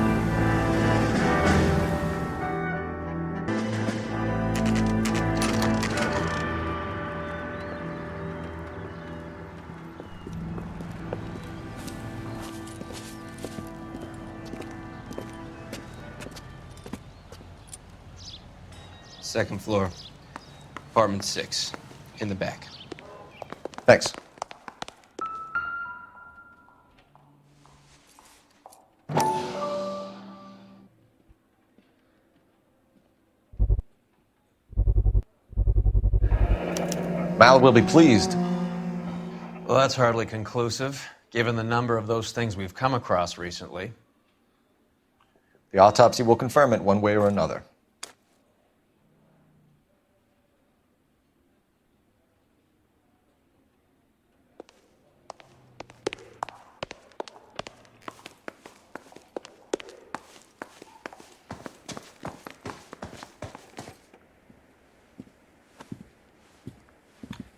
Second floor, apartment 6, in the back. Thanks. Mal will be pleased. Well, that's hardly conclusive, given the number of those things we've come across recently. The autopsy will confirm it one way or another.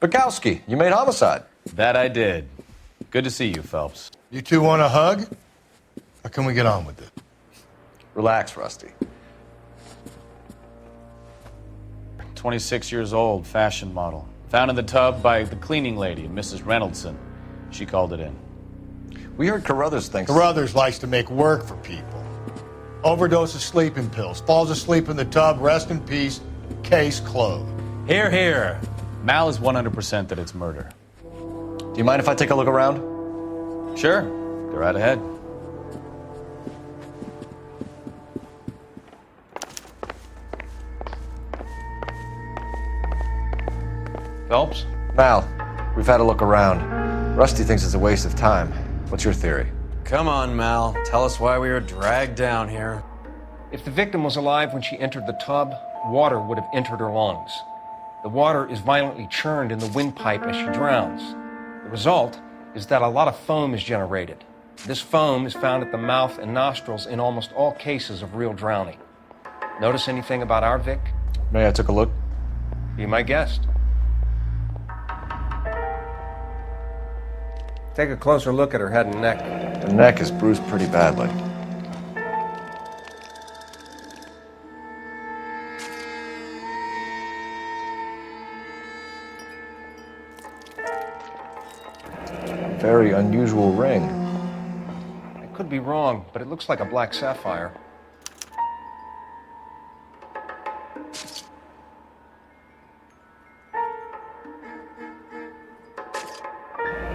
Bukowski, you made homicide. That I did. Good to see you, Phelps. You two want a hug? Or can we get on with it? Relax, Rusty. 26 years old, fashion model. Found in the tub by the cleaning lady, Mrs. Reynoldson. She called it in. We heard Carruthers thinks... Carruthers likes to make work for people. Overdose of sleeping pills. Falls asleep in the tub. Rest in peace. Case closed. Here, here. Mal is 100% that it's murder. Do you mind if I take a look around? Sure. Go right ahead. Phelps? Mal, we've had a look around. Rusty thinks it's a waste of time. What's your theory? Come on, Mal. Tell us why we were dragged down here. If the victim was alive when she entered the tub, water would have entered her lungs. The water is violently churned in the windpipe as she drowns. The result is that a lot of foam is generated. This foam is found at the mouth and nostrils in almost all cases of real drowning. Notice anything about our Vic? May I take a look? Be my guest. Take a closer look at her head and neck. Her neck is bruised pretty badly. Very unusual ring. I could be wrong, but it looks like a black sapphire.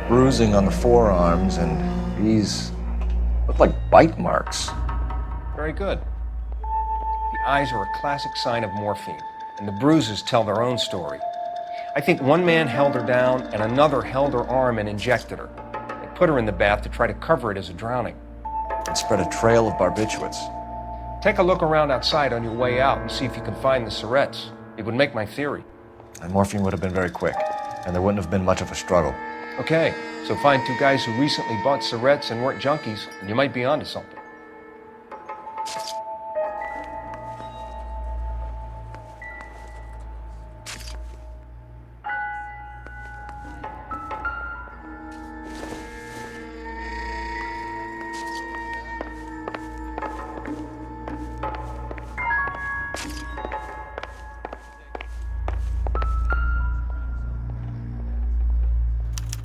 Bruising on the forearms, and these look like bite marks. Very good. The eyes are a classic sign of morphine, and the bruises tell their own story. I think one man held her down and another held her arm and injected her. They put her in the bath to try to cover it as a drowning. And spread a trail of barbiturates. Take a look around outside on your way out and see if you can find the syrettes. It would make my theory. And morphine would have been very quick, and there wouldn't have been much of a struggle. Okay, so find two guys who recently bought syrettes and weren't junkies, and you might be onto something.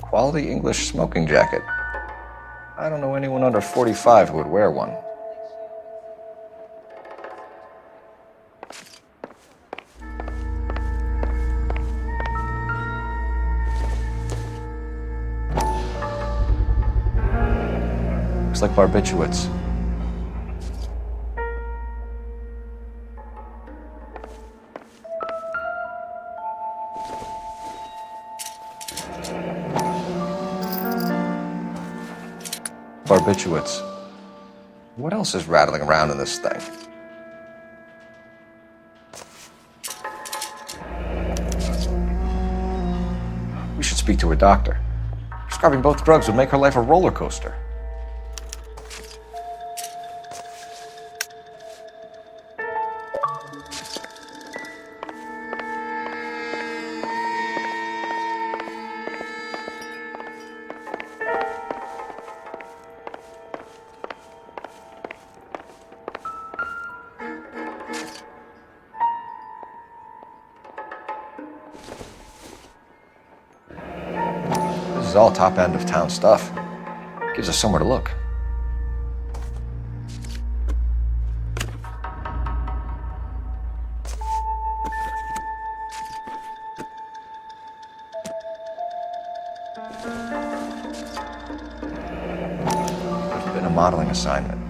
Quality English smoking jacket. I don't know anyone under 45 who would wear one. Looks like barbiturates. Barbiturates. What else is rattling around in this thing? We should speak to a doctor. Prescribing both drugs would make her life a roller coaster. This is all top end of town stuff. Gives us somewhere to look. Could have been a modeling assignment.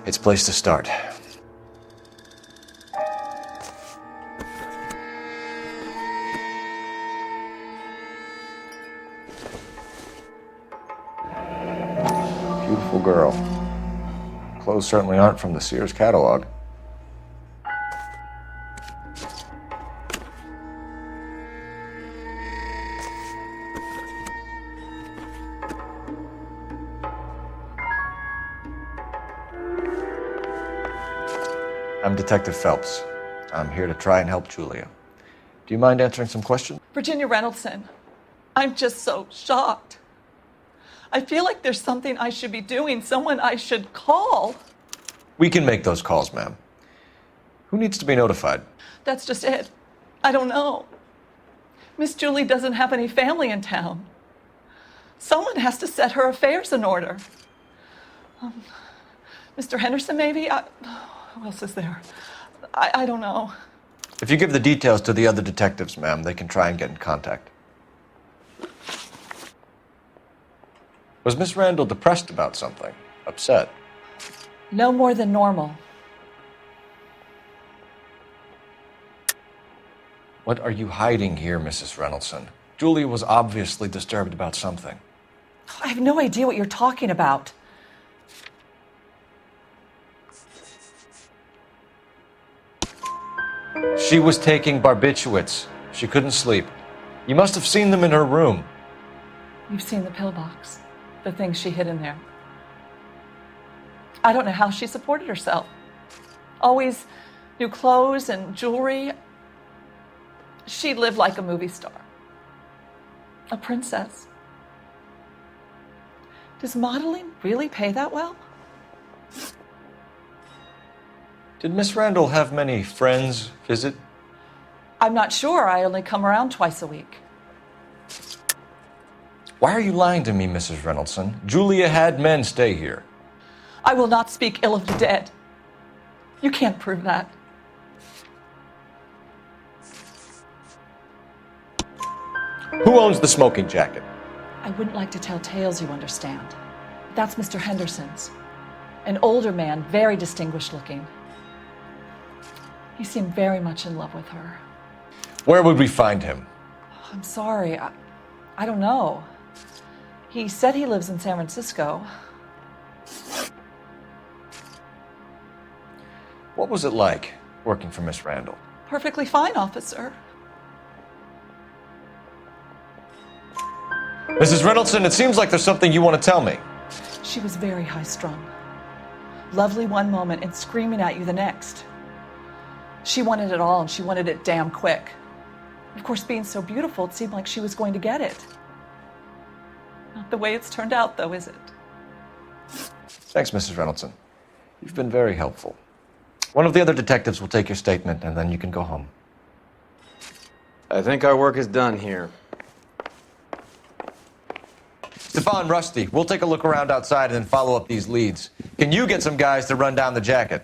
It's a place to start. Beautiful girl. Clothes certainly aren't from the Sears catalog. I'm Detective Phelps. I'm here to try and help Julia. Do you mind answering some questions? Virginia Reynoldson, I'm just so shocked. I feel like there's something I should be doing, someone I should call. We can make those calls, ma'am. Who needs to be notified? That's just it. I don't know. Miss Julie doesn't have any family in town. Someone has to set her affairs in order. Mr. Henderson, maybe? Who else is there? I don't know. If you give the details to the other detectives, ma'am, they can try and get in contact. Was Miss Randall depressed about something? Upset? No more than normal. What are you hiding here, Mrs. Reynoldson? Julia was obviously disturbed about something. I have no idea what you're talking about. She was taking barbiturates. She couldn't sleep. You must have seen them in her room. You've seen the pillbox, the things she hid in there. I don't know how she supported herself. Always new clothes and jewelry. She lived like a movie star. A princess. Does modeling really pay that well? Did Miss Randall have many friends visit? I'm not sure. I only come around twice a week. Why are you lying to me, Mrs. Reynoldson? Julia had men stay here. I will not speak ill of the dead. You can't prove that. Who owns the smoking jacket? I wouldn't like to tell tales, you understand. That's Mr. Henderson's. An older man, very distinguished looking. He seemed very much in love with her. Where would we find him? I'm sorry, I don't know. He said he lives in San Francisco. What was it like working for Miss Randall? Perfectly fine, officer. Mrs. Reynoldson, it seems like there's something you want to tell me. She was very high-strung. Lovely one moment and screaming at you the next. She wanted it all, and she wanted it damn quick. Of course, being so beautiful, it seemed like she was going to get it. Not the way it's turned out, though, is it? Thanks, Mrs. Reynoldson. You've been very helpful. One of the other detectives will take your statement, and then you can go home. I think our work is done here. Stefan, Rusty, we'll take a look around outside and then follow up these leads. Can you get some guys to run down the jacket?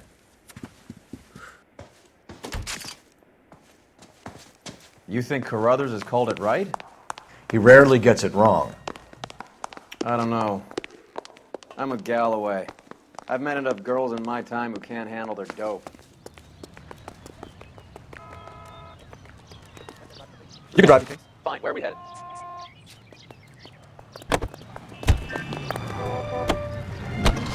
You think Carruthers has called it right? He rarely gets it wrong. I don't know. I'm a Galloway. I've met enough girls in my time who can't handle their dope. You can drive. Fine, where are we headed?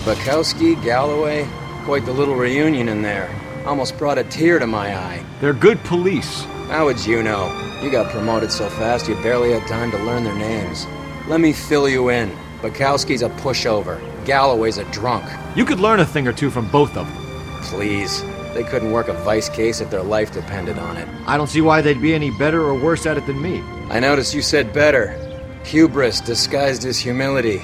Bukowski, Galloway, quite the little reunion in there. Almost brought a tear to my eye. They're good police. How would you know? You got promoted so fast you barely had time to learn their names. Let me fill you in. Bukowski's a pushover. Galloway's a drunk. You could learn a thing or two from both of them. Please. They couldn't work a vice case if their life depended on it. I don't see why they'd be any better or worse at it than me. I noticed you said better. Hubris disguised as humility.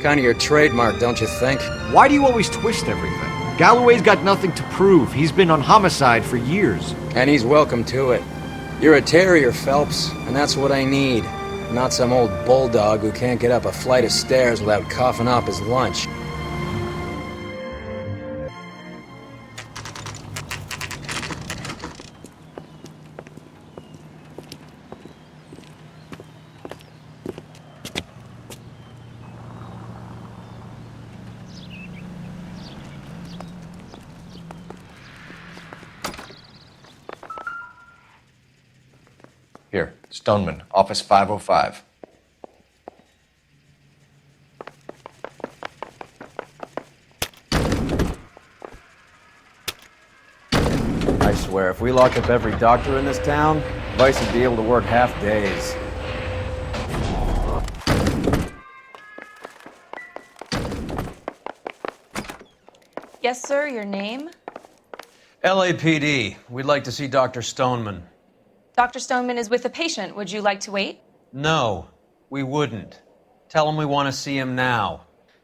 Kind of your trademark, don't you think? Why do you always twist everything? Galloway's got nothing to prove. He's been on homicide for years. And he's welcome to it. You're a terrier, Phelps, and that's what I need. Not some old bulldog who can't get up a flight of stairs without coughing up his lunch. Here, Stoneman, office 505. I swear, if we locked up every doctor in this town, Vice would be able to work half days. Yes, sir, your name? LAPD. We'd like to see Dr. Stoneman. Dr. Stoneman is with a patient. Would you like to wait? No, we wouldn't. Tell him we want to see him now.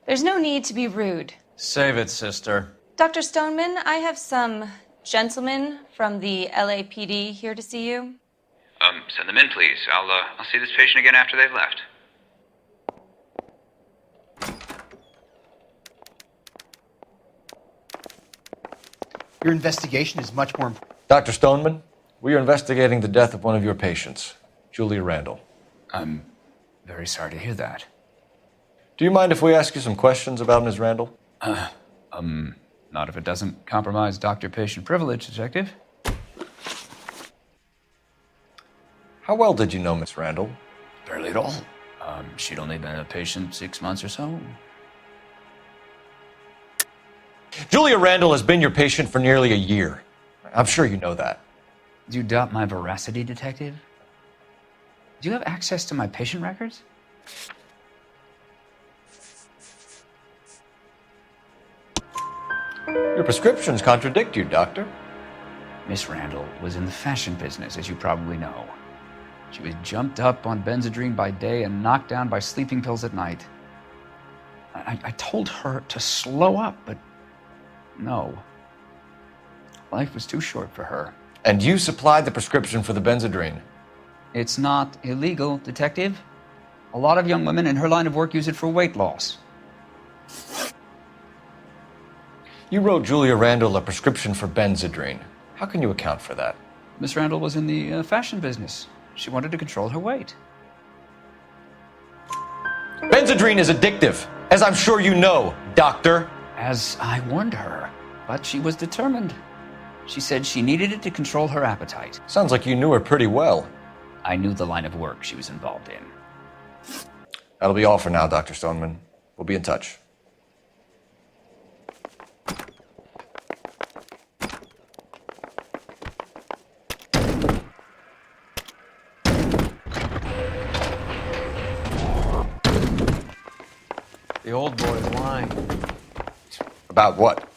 There's no need to be rude. Save it, sister. Dr. Stoneman, I have some gentlemen from the LAPD here to see you. Send them in, please. I'll see this patient again after they've left. Your investigation is much more important. Dr. Stoneman, we are investigating the death of one of your patients, Julia Randall. I'm very sorry to hear that. Do you mind if we ask you some questions about Ms. Randall? Not if it doesn't compromise doctor-patient privilege, Detective. How well did you know Miss Randall? Barely at all. She'd only been a patient 6 months or so. Julia Randall has been your patient for nearly a year. I'm sure you know that. Do you doubt my veracity, detective? Do you have access to my patient records? Your prescriptions contradict you, Doctor. Miss Randall was in the fashion business, as you probably know. She was jumped up on Benzedrine by day and knocked down by sleeping pills at night. I told her to slow up, but no. Life was too short for her. And you supplied the prescription for the Benzedrine? It's not illegal, detective. A lot of young women in her line of work use it for weight loss. You wrote Julia Randall a prescription for Benzedrine. How can you account for that? Miss Randall was in the fashion business. She wanted to control her weight. Benzedrine is addictive, as I'm sure you know, Doctor. As I warned her, but she was determined. She said she needed it to control her appetite. Sounds like you knew her pretty well. I knew the line of work she was involved in. That'll be all for now, Dr. Stoneman. We'll be in touch. The old boy's lying. About what?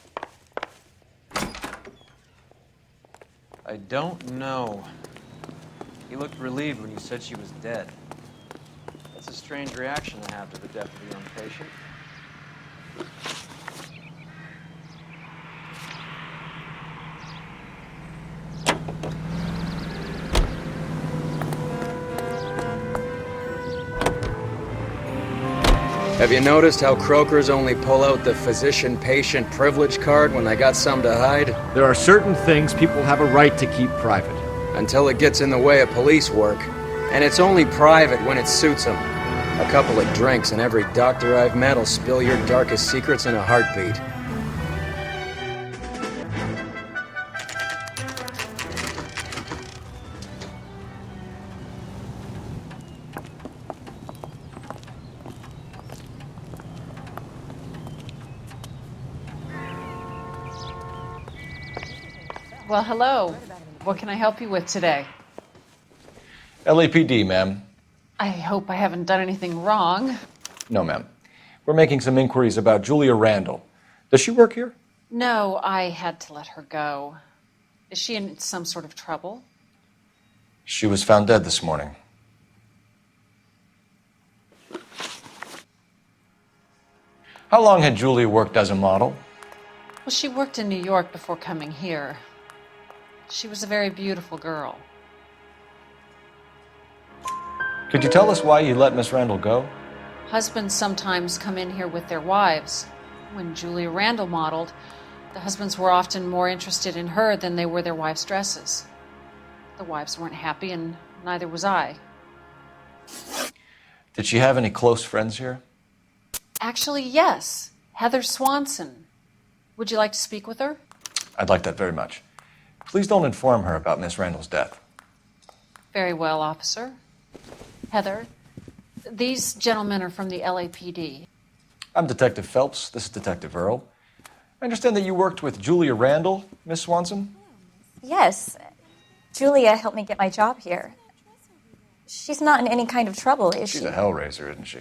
I don't know. He looked relieved when you said she was dead. That's a strange reaction to have to the death of a young patient. Have you noticed how croakers only pull out the physician-patient privilege card when they got something to hide? There are certain things people have a right to keep private. Until it gets in the way of police work. And it's only private when it suits them. A couple of drinks and every doctor I've met will spill your darkest secrets in a heartbeat. Well, hello. What can I help you with today? LAPD, ma'am. I hope I haven't done anything wrong. No, ma'am. We're making some inquiries about Julia Randall. Does she work here? No, I had to let her go. Is she in some sort of trouble? She was found dead this morning. How long had Julia worked as a model? Well, she worked in New York before coming here. She was a very beautiful girl. Could you tell us why you let Miss Randall go? Husbands sometimes come in here with their wives. When Julia Randall modeled, the husbands were often more interested in her than they were their wives' dresses. The wives weren't happy, and neither was I. Did she have any close friends here? Actually, yes. Heather Swanson. Would you like to speak with her? I'd like that very much. Please don't inform her about Miss Randall's death. Very well, officer. Heather, these gentlemen are from the LAPD. I'm Detective Phelps. This is Detective Earl. I understand that you worked with Julia Randall, Miss Swanson? Yes. Julia helped me get my job here. She's not in any kind of trouble, is she? She's a hellraiser, isn't she?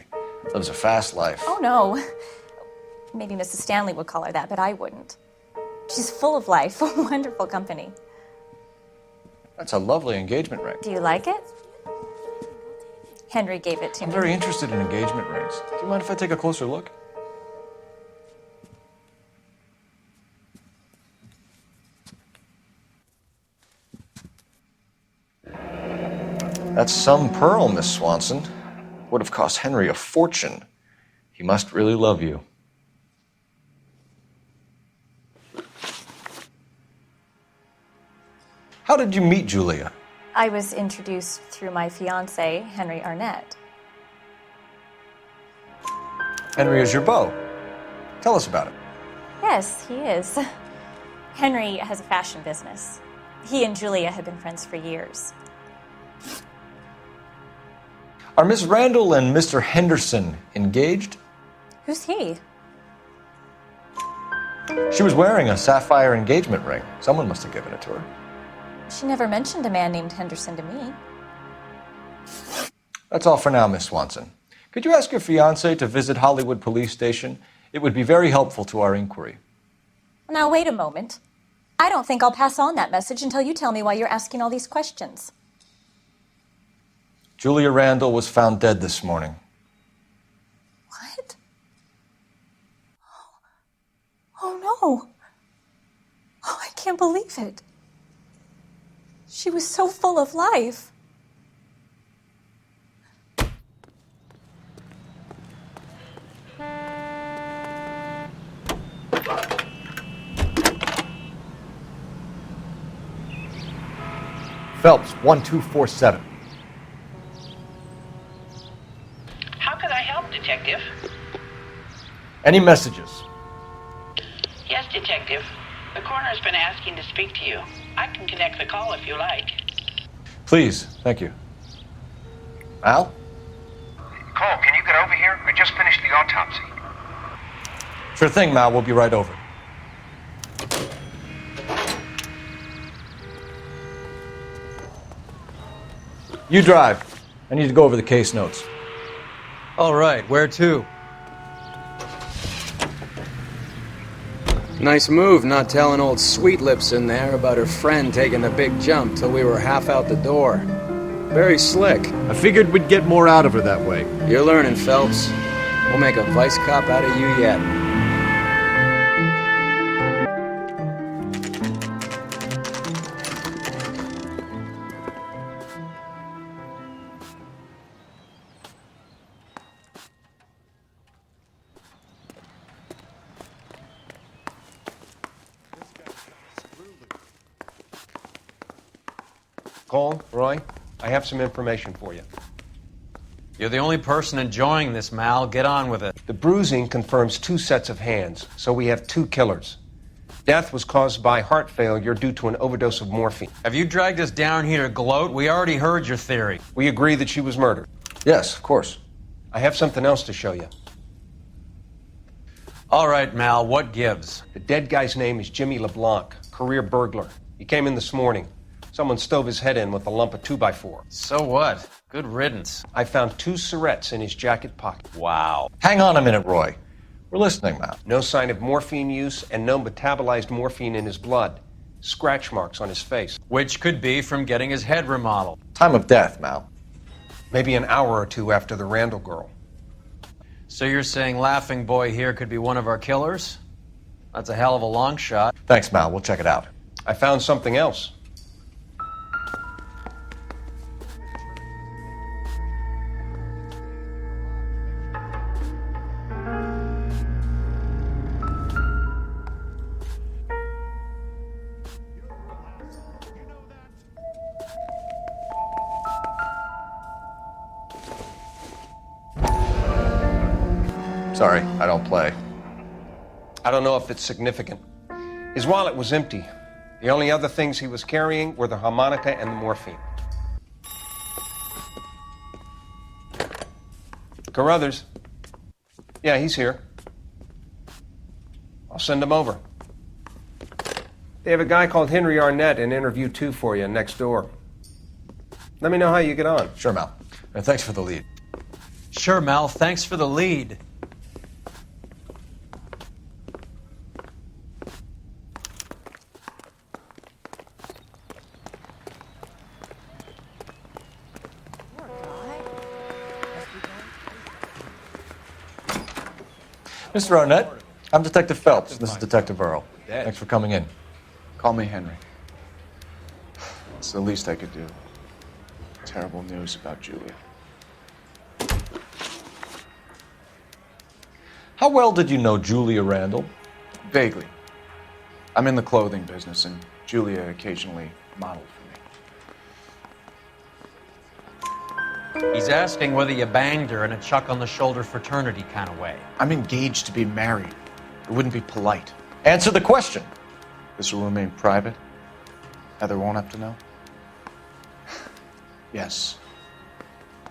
Lives a fast life. Oh, no. Maybe Mrs. Stanley would call her that, but I wouldn't. She's full of life, wonderful company. That's a lovely engagement ring. Do you like it? Henry gave it to me. I'm very interested in engagement rings. Do you mind if I take a closer look? That's some pearl, Miss Swanson. Would have cost Henry a fortune. He must really love you. How did you meet Julia? I was introduced through my fiancé, Henry Arnett. Henry is your beau. Tell us about it. Yes, he is. Henry has a fashion business. He and Julia have been friends for years. Are Miss Randall and Mr. Henderson engaged? Who's he? She was wearing a sapphire engagement ring. Someone must have given it to her. She never mentioned a man named Henderson to me. That's all for now, Miss Swanson. Could you ask your fiancé to visit Hollywood Police Station? It would be very helpful to our inquiry. Now, wait a moment. I don't think I'll pass on that message until you tell me why you're asking all these questions. Julia Randall was found dead this morning. What? Oh, no. Oh, I can't believe it. She was so full of life. Phelps, 1247. How can I help, Detective? Any messages? Yes, Detective. The coroner's been asking to speak to you. I can connect the call if you like. Please, thank you. Al? Cole, can you get over here? I just finished the autopsy. Sure thing, Mal. We'll be right over. You drive. I need to go over the case notes. All right, where to? Nice move not telling old Sweet Lips in there about her friend taking the big jump till we were half out the door. Very slick. I figured we'd get more out of her that way. You're learning, Phelps. We'll make a vice cop out of you yet. Cole, Roy, I have some information for you. You're the only person enjoying this, Mal. Get on with it. The bruising confirms 2 sets of hands, so we have 2 killers. Death was caused by heart failure due to an overdose of morphine. Have you dragged us down here to gloat? We already heard your theory. We agree that she was murdered. Yes, of course. I have something else to show you. All right, Mal, what gives? The dead guy's name is Jimmy LeBlanc, career burglar. He came in this morning. Someone stove his head in with a lump of 2x4. So what? Good riddance. I found 2 syrettes in his jacket pocket. Wow. Hang on a minute, Roy. We're listening, Mal. No sign of morphine use and no metabolized morphine in his blood. Scratch marks on his face. Which could be from getting his head remodeled. Time of death, Mal. Maybe an hour or 2 after the Randall girl. So you're saying Laughing Boy here could be one of our killers? That's a hell of a long shot. Thanks, Mal. We'll check it out. I found something else. Sorry, I don't play. I don't know if it's significant. His wallet was empty. The only other things he was carrying were the harmonica and the morphine. Carruthers. Yeah, he's here. I'll send him over. They have a guy called Henry Arnett in interview 2 for you next door. Let me know how you get on. Sure, Mal. And thanks for the lead. Sure, Mal. Thanks for the lead. Mr. Arnett, I'm Detective Phelps. This is Detective Earl. Thanks for coming in. Call me Henry. It's the least I could do. Terrible news about Julia. How well did you know Julia Randall? Vaguely. I'm in the clothing business, and Julia occasionally modeled for me. He's asking whether you banged her in a chuck-on-the-shoulder fraternity kind of way. I'm engaged to be married. It wouldn't be polite. Answer the question. This will remain private? Heather won't have to know? Yes.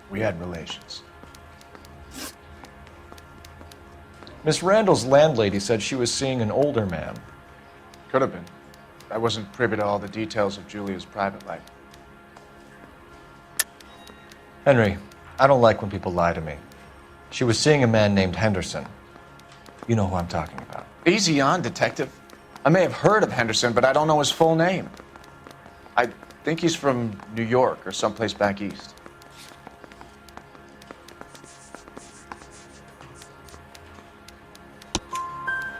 We had relations. Miss Randall's landlady said she was seeing an older man. Could have been. I wasn't privy to all the details of Julia's private life. Henry, I don't like when people lie to me. She was seeing a man named Henderson. You know who I'm talking about. Easy on, Detective. I may have heard of Henderson, but I don't know his full name. I think he's from New York or someplace back east.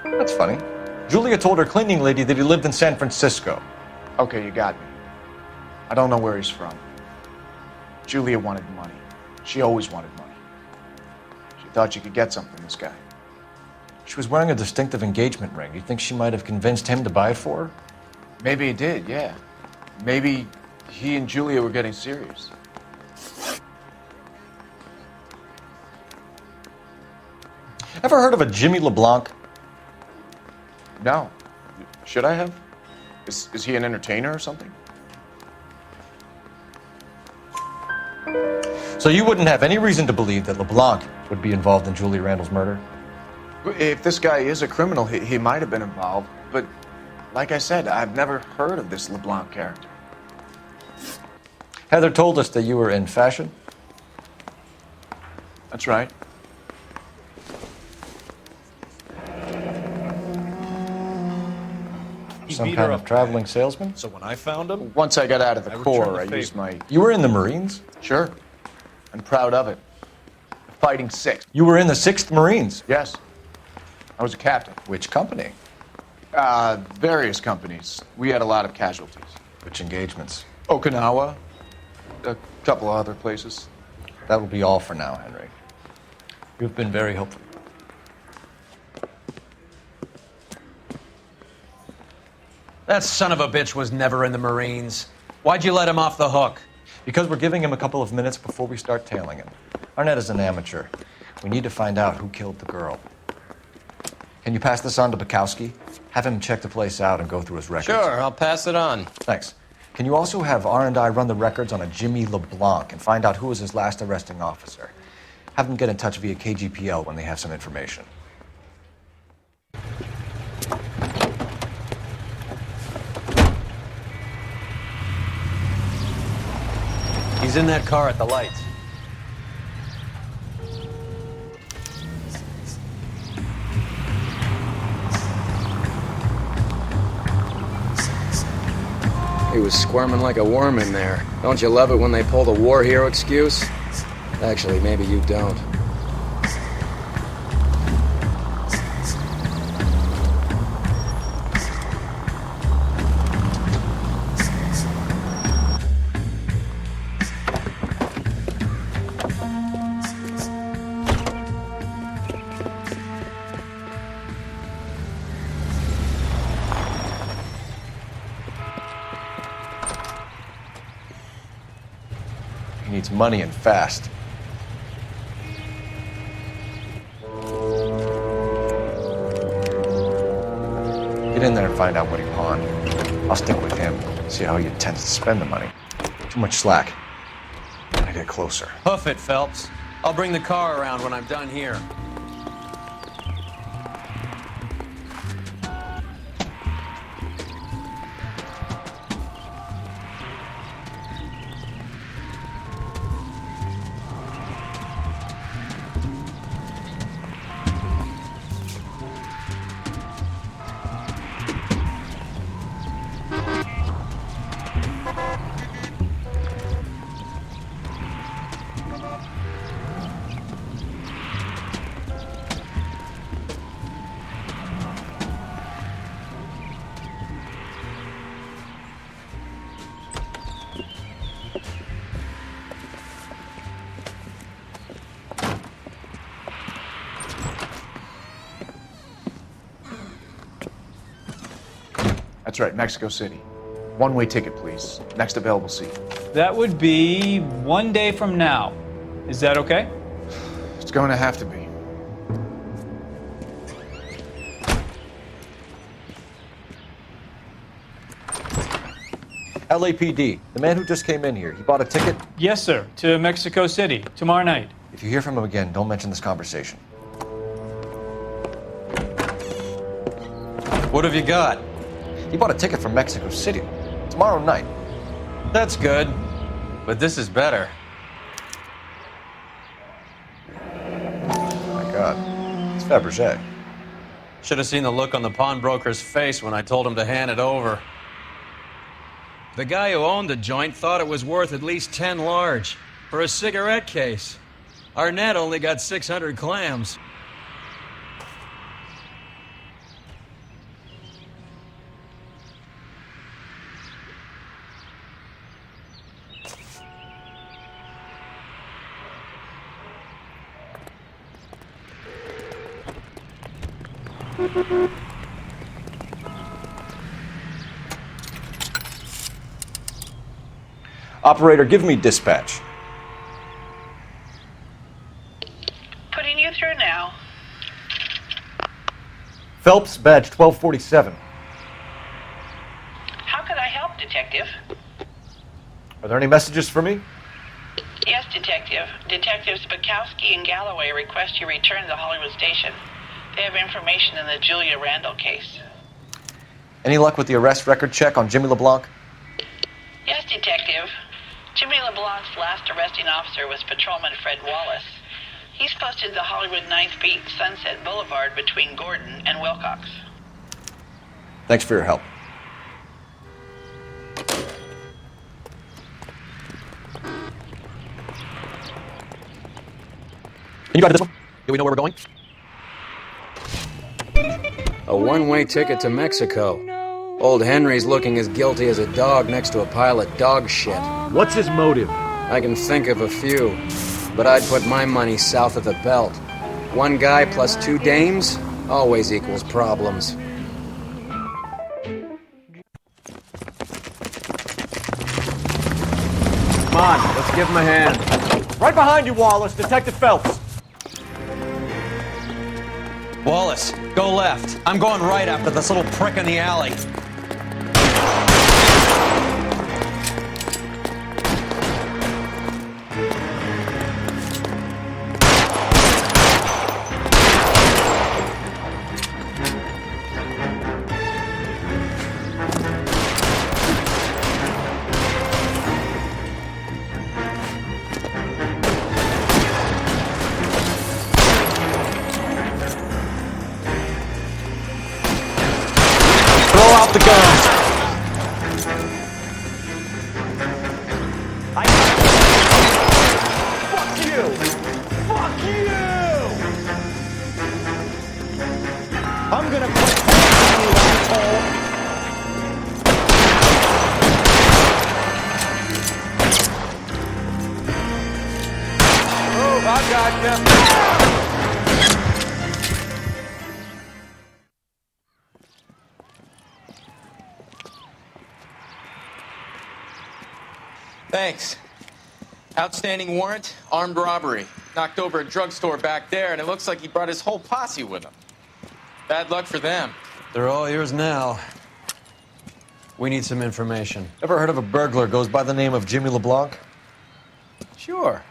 That's funny. Julia told her cleaning lady that he lived in San Francisco. Okay, you got me. I don't know where he's from. Julia wanted money. She always wanted money. She thought she could get something from this guy. She was wearing a distinctive engagement ring. You think she might have convinced him to buy it for her? Maybe he did, yeah. Maybe he and Julia were getting serious. Ever heard of a Jimmy LeBlanc? No. Should I have? Is he an entertainer or something? So you wouldn't have any reason to believe that LeBlanc would be involved in Julie Randall's murder? If this guy is a criminal, he might have been involved. But like I said, I've never heard of this LeBlanc character. Heather told us that you were in fashion. That's right. Some kind of traveling salesman? So when I found him? Once I got out of the Corps, I used my... You were in the Marines? Sure. I'm proud of it. Fighting 6th. You were in the 6th Marines? Yes. I was a captain. Which company? Various companies. We had a lot of casualties. Which engagements? Okinawa. A couple of other places. That will be all for now, Henry. You've been very helpful. That son of a bitch was never in the Marines. Why'd you let him off the hook? Because we're giving him a couple of minutes before we start tailing him. Arnett is an amateur. We need to find out who killed the girl. Can you pass this on to Bukowski? Have him check the place out and go through his records. Sure, I'll pass it on. Thanks. Can you also have R&I run the records on a Jimmy LeBlanc and find out who was his last arresting officer? Have them get in touch via KGPL when they have some information. He's in that car at the lights. He was squirming like a worm in there. Don't you love it when they pull the war hero excuse? Actually, maybe you don't. He needs money and fast. Get in there and find out what he pawned. I'll stick with him, see how he intends to spend the money. Too much slack. Gotta get closer. Hoof it, Phelps. I'll bring the car around when I'm done here. That's right, Mexico City. One-way ticket, please. Next available seat. That would be 1 day from now. Is that okay? It's going to have to be. LAPD, the man who just came in here, he bought a ticket? Yes, sir, to Mexico City, tomorrow night. If you hear from him again, don't mention this conversation. What have you got? He bought a ticket from Mexico City. Tomorrow night. That's good. But this is better. My God. It's Fabergé. Should have seen the look on the pawnbroker's face when I told him to hand it over. The guy who owned the joint thought it was worth at least 10 large for a cigarette case. Arnett only got 600 clams. Operator, give me dispatch. Putting you through now. Phelps, badge 1247. How could I help, Detective? Are there any messages for me? Yes, Detective. Detectives Bukowski and Galloway request you return to the Hollywood station. They have information in the Julia Randall case. Any luck with the arrest record check on Jimmy LeBlanc? Yes, Detective. Jimmy LeBlanc's last arresting officer was Patrolman Fred Wallace. He's posted the Hollywood 9th Beat Sunset Boulevard between Gordon and Wilcox. Thanks for your help. Can you drive this one? Do we know where we're going? A one-way ticket to Mexico. Old Henry's looking as guilty as a dog next to a pile of dog shit. What's his motive? I can think of a few, but I'd put my money south of the belt. One guy plus 2 dames always equals problems. Come on, let's give him a hand. Right behind you, Wallace. Detective Phelps. Wallace, go left. I'm going right after this little prick in the alley. The guns! Fuck you! Fuck you! I'm gonna put you, asshole! Oh, I got you! Thanks. Outstanding warrant, armed robbery. Knocked over a drugstore back there, and it looks like he brought his whole posse with him. Bad luck for them. They're all yours now. We need some information. Ever heard of a burglar goes by the name of Jimmy LeBlanc? Sure.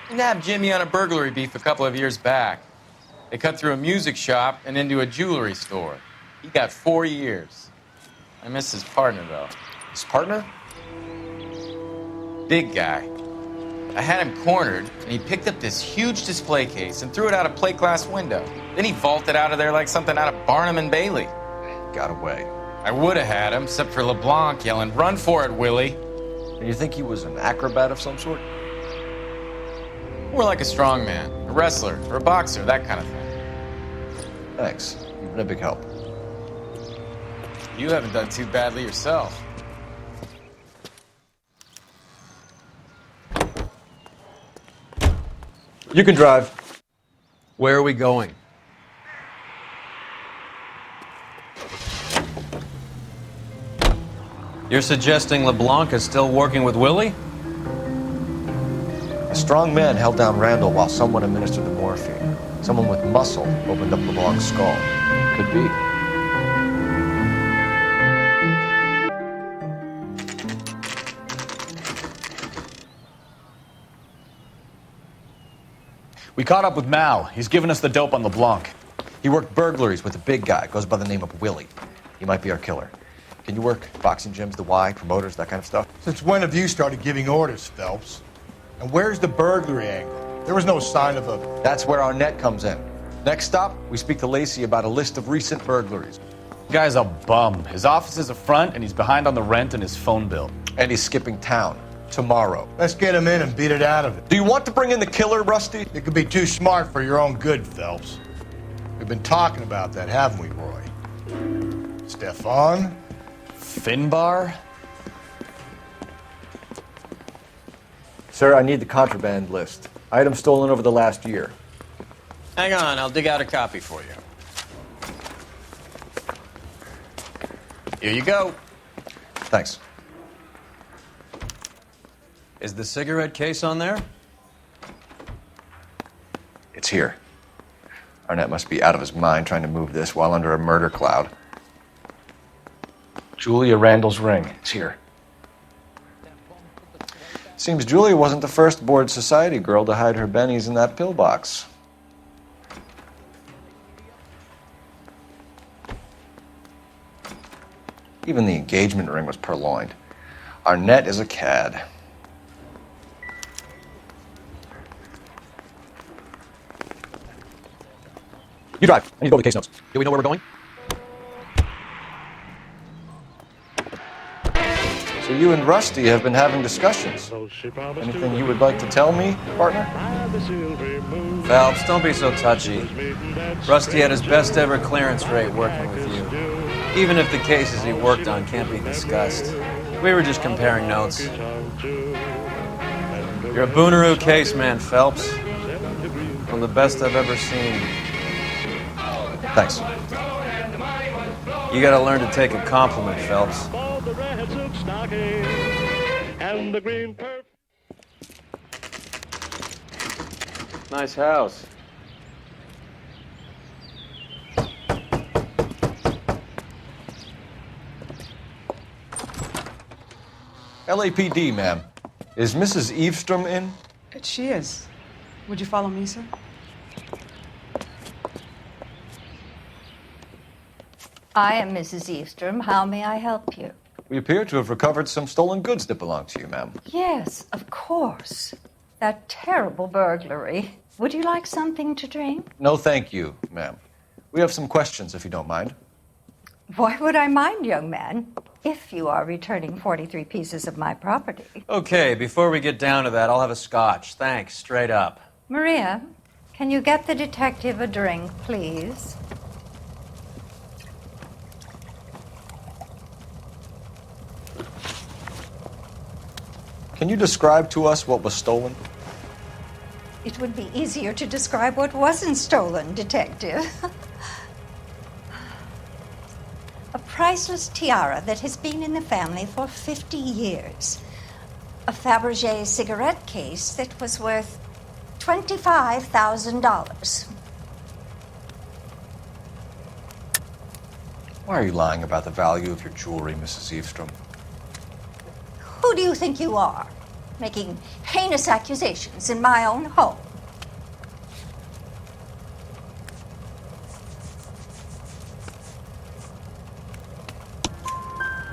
We nabbed Jimmy on a burglary beef a couple of years back. They cut through a music shop and into a jewelry store. He got 4 years. I miss his partner, though. His partner? Big guy. I had him cornered, and he picked up this huge display case and threw it out a plate glass window. Then he vaulted out of there like something out of Barnum and Bailey. Got away. I would have had him, except for LeBlanc yelling, "Run for it, Willie!" And you think he was an acrobat of some sort? More like a strongman, a wrestler, or a boxer, that kind of thing. Thanks. You've been a big help. You haven't done too badly yourself. You can drive. Where are we going? You're suggesting LeBlanc is still working with Willie? A strong man held down Randall while someone administered the morphine. Someone with muscle opened up LeBlanc's skull. Could be. We caught up with Mal. He's given us the dope on LeBlanc. He worked burglaries with a big guy. Goes by the name of Willie. He might be our killer. Can you work boxing gyms, the Y, promoters, that kind of stuff? Since when have you started giving orders, Phelps? And where's the burglary angle? There was no sign of a... That's where our net comes in. Next stop, we speak to Lacey about a list of recent burglaries. The guy's a bum. His office is a front, and he's behind on the rent and his phone bill. And he's skipping town tomorrow. Let's get him in and beat it out of it. Do you want to bring in the killer, Rusty? You could be too smart for your own good, Phelps. We've been talking about that, haven't we, Roy? Stefan? Finbar? Sir, I need the contraband list. Items stolen over the last year. Hang on, I'll dig out a copy for you. Here you go. Thanks. Is the cigarette case on there? It's here. Arnett must be out of his mind trying to move this while under a murder cloud. Julia Randall's ring. It's here. Seems Julia wasn't the first bored society girl to hide her bennies in that pillbox. Even the engagement ring was purloined. Arnett is a cad. You drive. I need to go to the case notes. Do we know where we're going? So you and Rusty have been having discussions. Anything you would like to tell me, partner? Phelps, don't be so touchy. Rusty had his best ever clearance rate working with you. Even if the cases he worked on can't be discussed. We were just comparing notes. You're a Booneroo case man, Phelps. One of the best I've ever seen. Thanks. You gotta learn to take a compliment, Phelps. Nice house. LAPD, ma'am. Is Mrs. Eavestrom in? She is. Would you follow me, sir? I am Mrs. Eavestrom. How may I help you? We appear to have recovered some stolen goods that belong to you, ma'am. Yes, of course. That terrible burglary. Would you like something to drink? No, thank you, ma'am. We have some questions, if you don't mind. Why would I mind, young man, if you are returning 43 pieces of my property? Okay, before we get down to that, I'll have a scotch. Thanks, straight up. Maria, can you get the detective a drink, please? Can you describe to us what was stolen? It would be easier to describe what wasn't stolen, Detective. A priceless tiara that has been in the family for 50 years. A Fabergé cigarette case that was worth $25,000. Why are you lying about the value of your jewelry, Mrs. Eavestrom? Who do you think you are, making heinous accusations in my own home?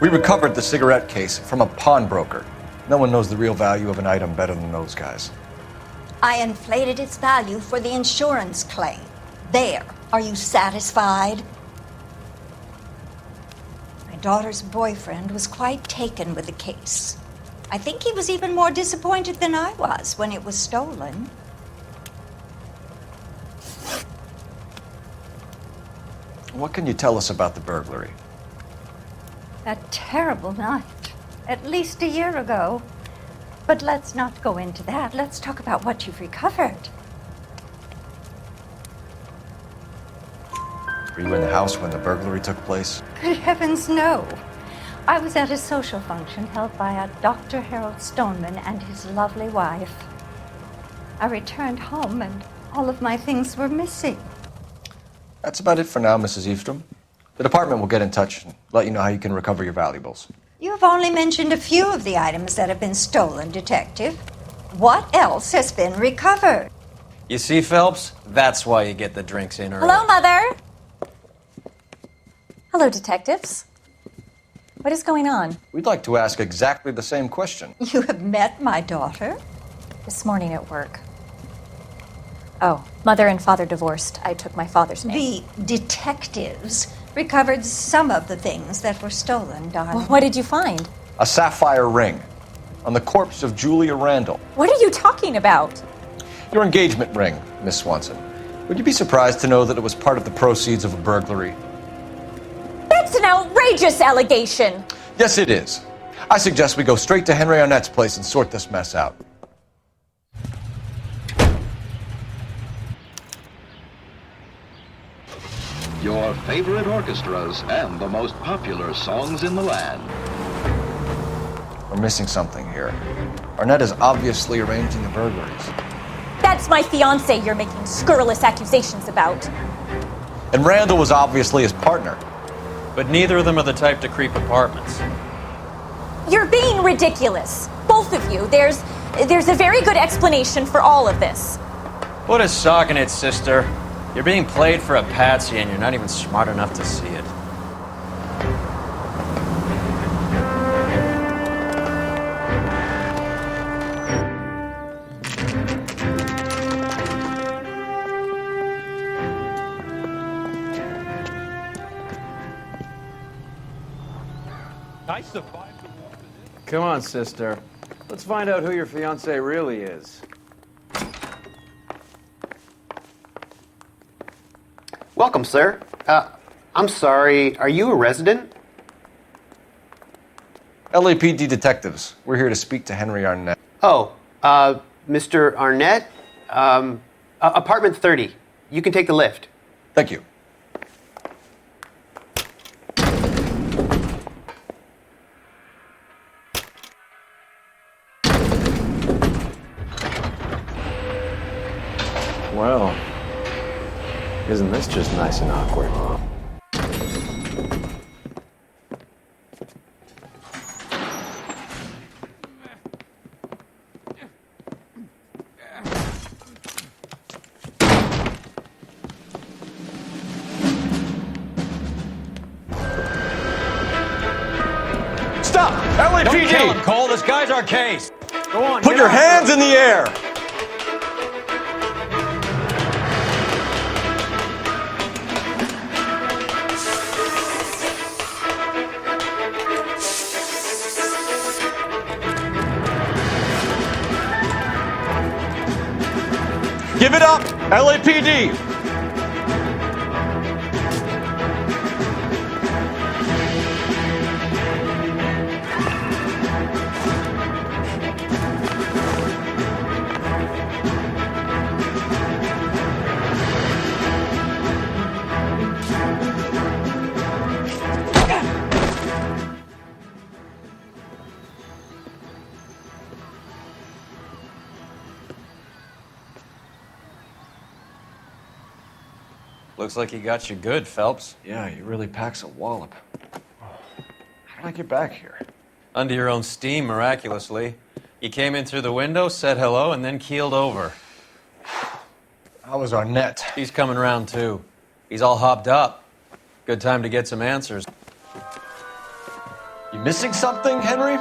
We recovered the cigarette case from a pawnbroker. No one knows the real value of an item better than those guys. I inflated its value for the insurance claim. There. Are you satisfied? My daughter's boyfriend was quite taken with the case. I think he was even more disappointed than I was when it was stolen. What can you tell us about the burglary? That terrible night, at least a year ago. But let's not go into that. Let's talk about what you've recovered. Were you in the house when the burglary took place? Good heavens, no. I was at a social function held by a Dr. Harold Stoneman and his lovely wife. I returned home and all of my things were missing. That's about it for now, Mrs. Eavestrom. The department will get in touch and let you know how you can recover your valuables. You have only mentioned a few of the items that have been stolen, Detective. What else has been recovered? You see, Phelps? That's why you get the drinks in early. Hello, Mother. Hello, detectives. What is going on? We'd like to ask exactly the same question. You have met my daughter? This morning at work. Oh, mother and father divorced. I took my father's name. The detectives recovered some of the things that were stolen, darling. Well, what did you find? A sapphire ring on the corpse of Julia Randall. What are you talking about? Your engagement ring, Miss Swanson. Would you be surprised to know that it was part of the proceeds of a burglary? That's an outrageous allegation! Yes, it is. I suggest we go straight to Henry Arnett's place and sort this mess out. Your favorite orchestras and the most popular songs in the land. We're missing something here. Arnett is obviously arranging the burglaries. That's my fiancé you're making scurrilous accusations about. And Randall was obviously his partner. But neither of them are the type to creep apartments. You're being ridiculous. Both of you. There's a very good explanation for all of this. Put a sock in it, sister. You're being played for a patsy and you're not even smart enough to see it. Come on, sister. Let's find out who your fiancé really is. Welcome, sir. I'm sorry, are you a resident? LAPD detectives. We're here to speak to Henry Arnett. Oh, Mr. Arnett? Apartment 30. You can take the lift. Thank you. Well, isn't this just nice and awkward? Stop! LAPD! Don't kill him, Cole. This guy's our case. Go on. Put your hands in the air! Give it up, LAPD! Looks like he got you good, Phelps. Yeah, he really packs a wallop. How did I get back here? Under your own steam, miraculously. You came in through the window, said hello, and then keeled over. How was Arnett? He's coming around, too. He's all hopped up. Good time to get some answers. You missing something, Henry?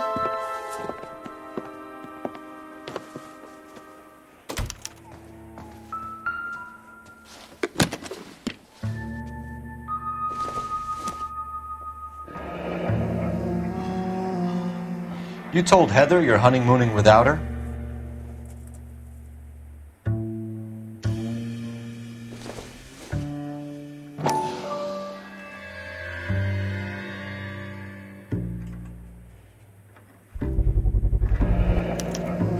You told Heather you're honeymooning without her?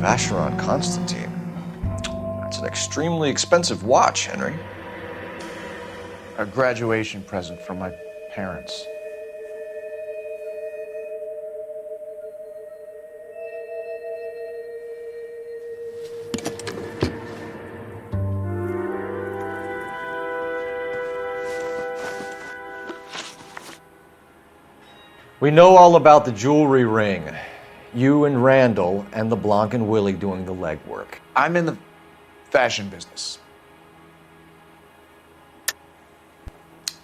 Vacheron Constantine. That's an extremely expensive watch, Henry. A graduation present from my parents. We know all about the jewelry ring. You and Randall and LeBlanc and Willie doing the legwork. I'm in the fashion business.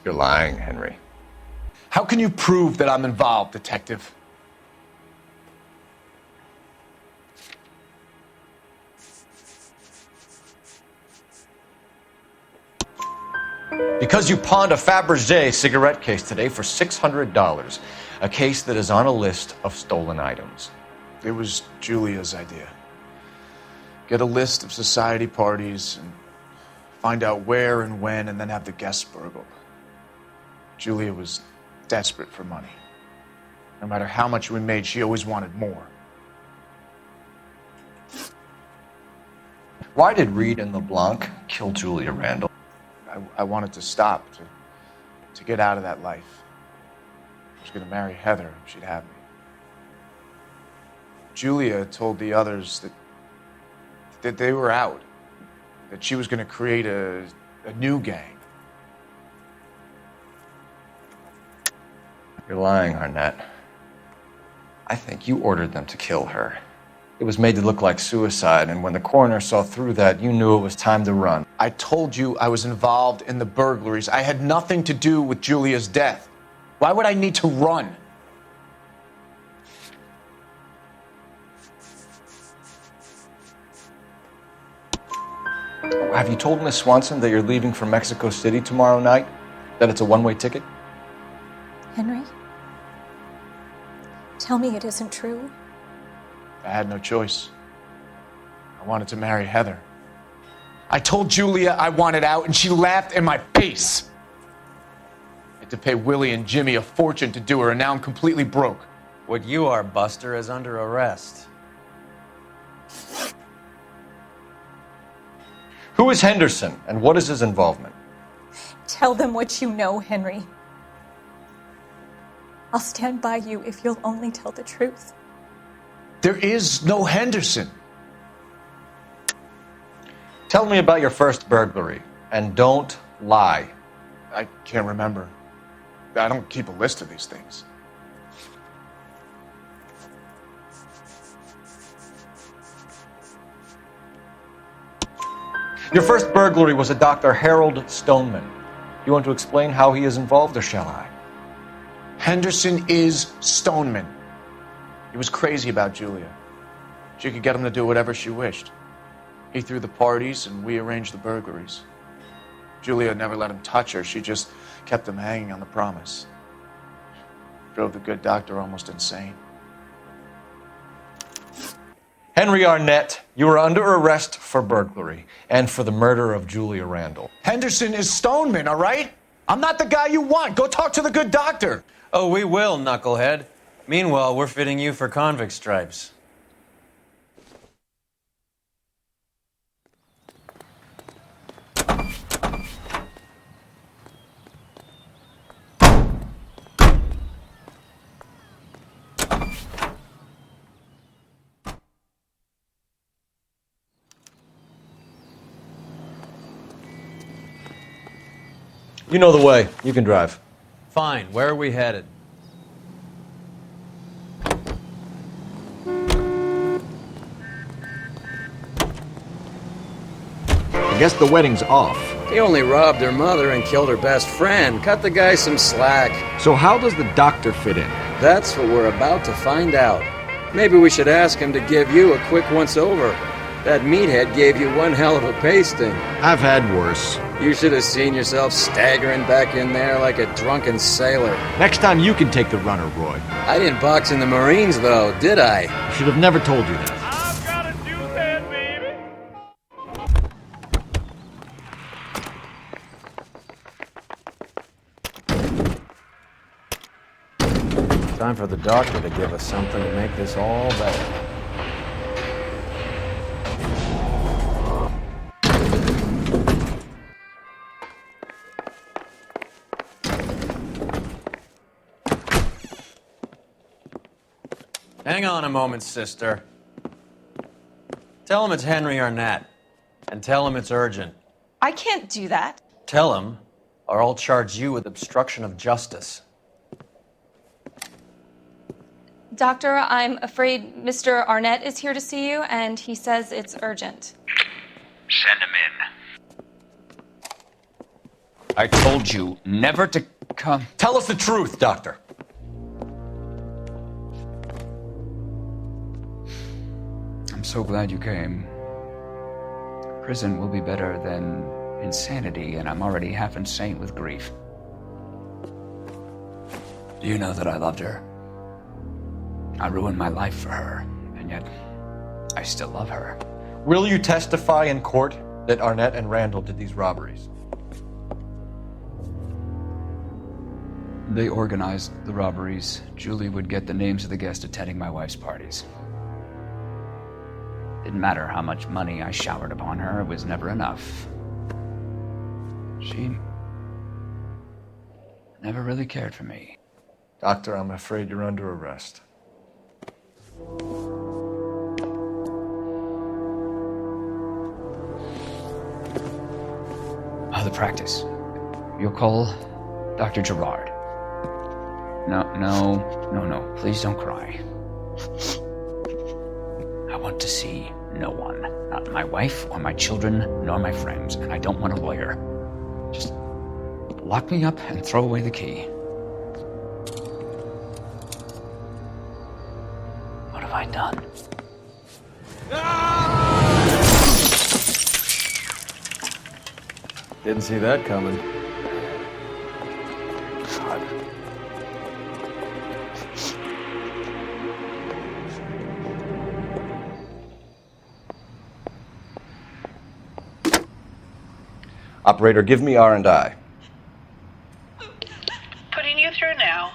You're lying, Henry. How can you prove that I'm involved, Detective? Because you pawned a Fabergé cigarette case today for $600. A case that is on a list of stolen items. It was Julia's idea. Get a list of society parties and find out where and when, and then have the guests burgled. Julia was desperate for money. No matter how much we made, she always wanted more. Why did Reed and LeBlanc kill Julia Randall? I wanted to stop, to get out of that life. I was going to marry Heather if she'd have me. Julia told the others that they were out, that she was going to create a new gang. You're lying, Arnett. I think you ordered them to kill her. It was made to look like suicide, and when the coroner saw through that, you knew it was time to run. I told you I was involved in the burglaries. I had nothing to do with Julia's death. Why would I need to run? Have you told Miss Swanson that you're leaving for Mexico City tomorrow night? That it's a one-way ticket? Henry? Tell me it isn't true. I had no choice. I wanted to marry Heather. I told Julia I wanted out, and she laughed in my face. I had to pay Willie and Jimmy a fortune to do her, and now I'm completely broke. What you are, Buster, is under arrest. Who is Henderson, and what is his involvement? Tell them what you know, Henry. I'll stand by you if you'll only tell the truth. There is no Henderson. Tell me about your first burglary, and don't lie. I can't remember. I don't keep a list of these things. Your first burglary was a Dr. Harold Stoneman. You want to explain how he is involved, or shall I? Henderson is Stoneman. He was crazy about Julia. She could get him to do whatever she wished. He threw the parties, and we arranged the burglaries. Julia never let him touch her. She just kept him hanging on the promise. Drove the good doctor almost insane. Henry Arnett, you are under arrest for burglary and for the murder of Julia Randall. Henderson is Stoneman, all right? I'm not the guy you want. Go talk to the good doctor. Oh, we will, knucklehead. Meanwhile, we're fitting you for convict stripes. You know the way. You can drive. Fine. Where are we headed? I guess the wedding's off. He only robbed her mother and killed her best friend. Cut the guy some slack. So how does the doctor fit in? That's what we're about to find out. Maybe we should ask him to give you a quick once-over. That meathead gave you one hell of a pasting. I've had worse. You should have seen yourself staggering back in there like a drunken sailor. Next time you can take the runner, Roy. I didn't box in the Marines, though, did I? I should have never told you that. I've got to do that, baby. Time for the doctor to give us something to make this all better. Hang on a moment, sister. Tell him it's Henry Arnett, and tell him it's urgent. I can't do that. Tell him, or I'll charge you with obstruction of justice. Doctor, I'm afraid Mr. Arnett is here to see you, and he says it's urgent. Send him in. I told you never to... Come. Tell us the truth, Doctor. I'm so glad you came. Prison will be better than insanity, and I'm already half insane with grief. Do you know that I loved her? I ruined my life for her, and yet I still love her. Will you testify in court that Arnett and Randall did these robberies? They organized the robberies. Julie would get the names of the guests attending my wife's parties. Didn't matter how much money I showered upon her, it was never enough. She never really cared for me. Doctor, I'm afraid you're under arrest. The practice. You'll call Dr. Gerard. No. Please don't cry. I want to see no one. Not my wife or my children, nor my friends. And I don't want a lawyer. Just lock me up and throw away the key. What have I done? Didn't see that coming. God. Operator, give me R&I. Putting you through now.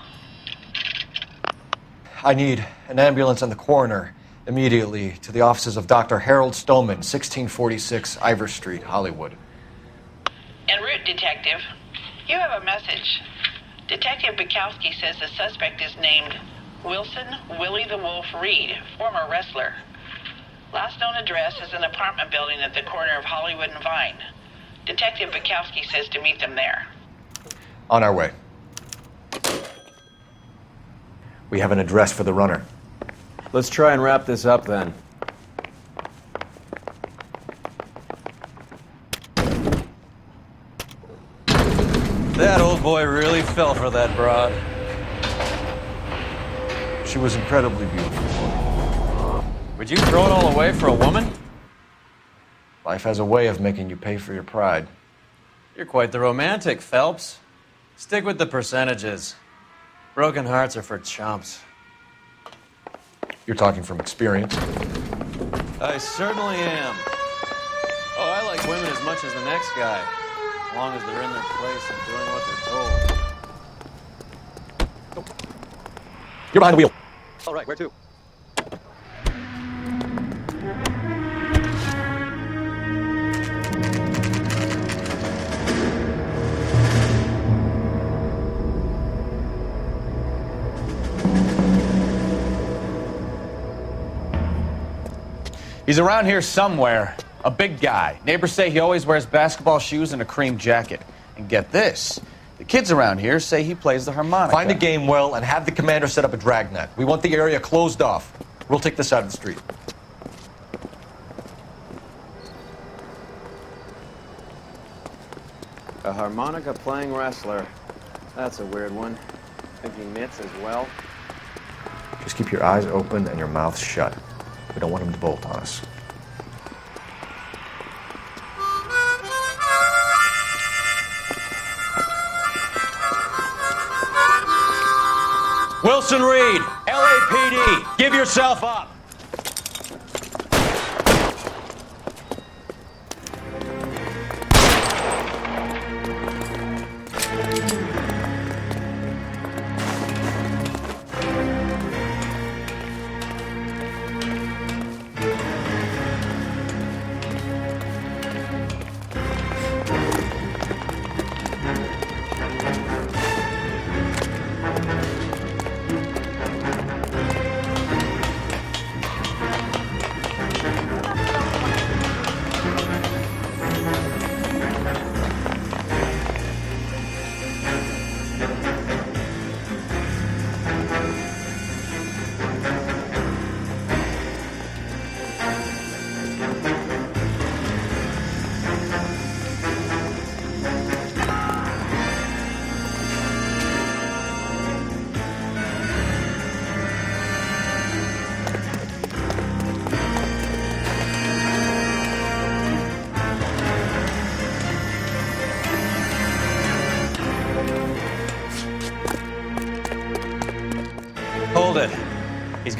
I need an ambulance and the coroner immediately to the offices of Dr. Harold Stoneman, 1646 Ivor Street, Hollywood. En route, Detective. You have a message. Detective Bukowski says the suspect is named Wilson Willie the Wolf Reed, former wrestler. Last known address is an apartment building at the corner of Hollywood and Vine. Detective Bukowski says to meet them there. On our way. We have an address for the runner. Let's try and wrap this up then. That old boy really fell for that broad. She was incredibly beautiful. Would you throw it all away for a woman? Life has a way of making you pay for your pride. You're quite the romantic, Phelps. Stick with the percentages. Broken hearts are for chumps. You're talking from experience. I certainly am. Oh, I like women as much as the next guy. As long as they're in their place and doing what they're told. You're behind the wheel. All right, where to? He's around here somewhere. A big guy. Neighbors say he always wears basketball shoes and a cream jacket. And get this, the kids around here say he plays the harmonica. Find a game well and have the commander set up a dragnet. We want the area closed off. We'll take this side of the street. A harmonica playing wrestler. That's a weird one. Think he knits as well? Just keep your eyes open and your mouth shut. We don't want him to bolt on us. Wilson Reed, LAPD, give yourself up.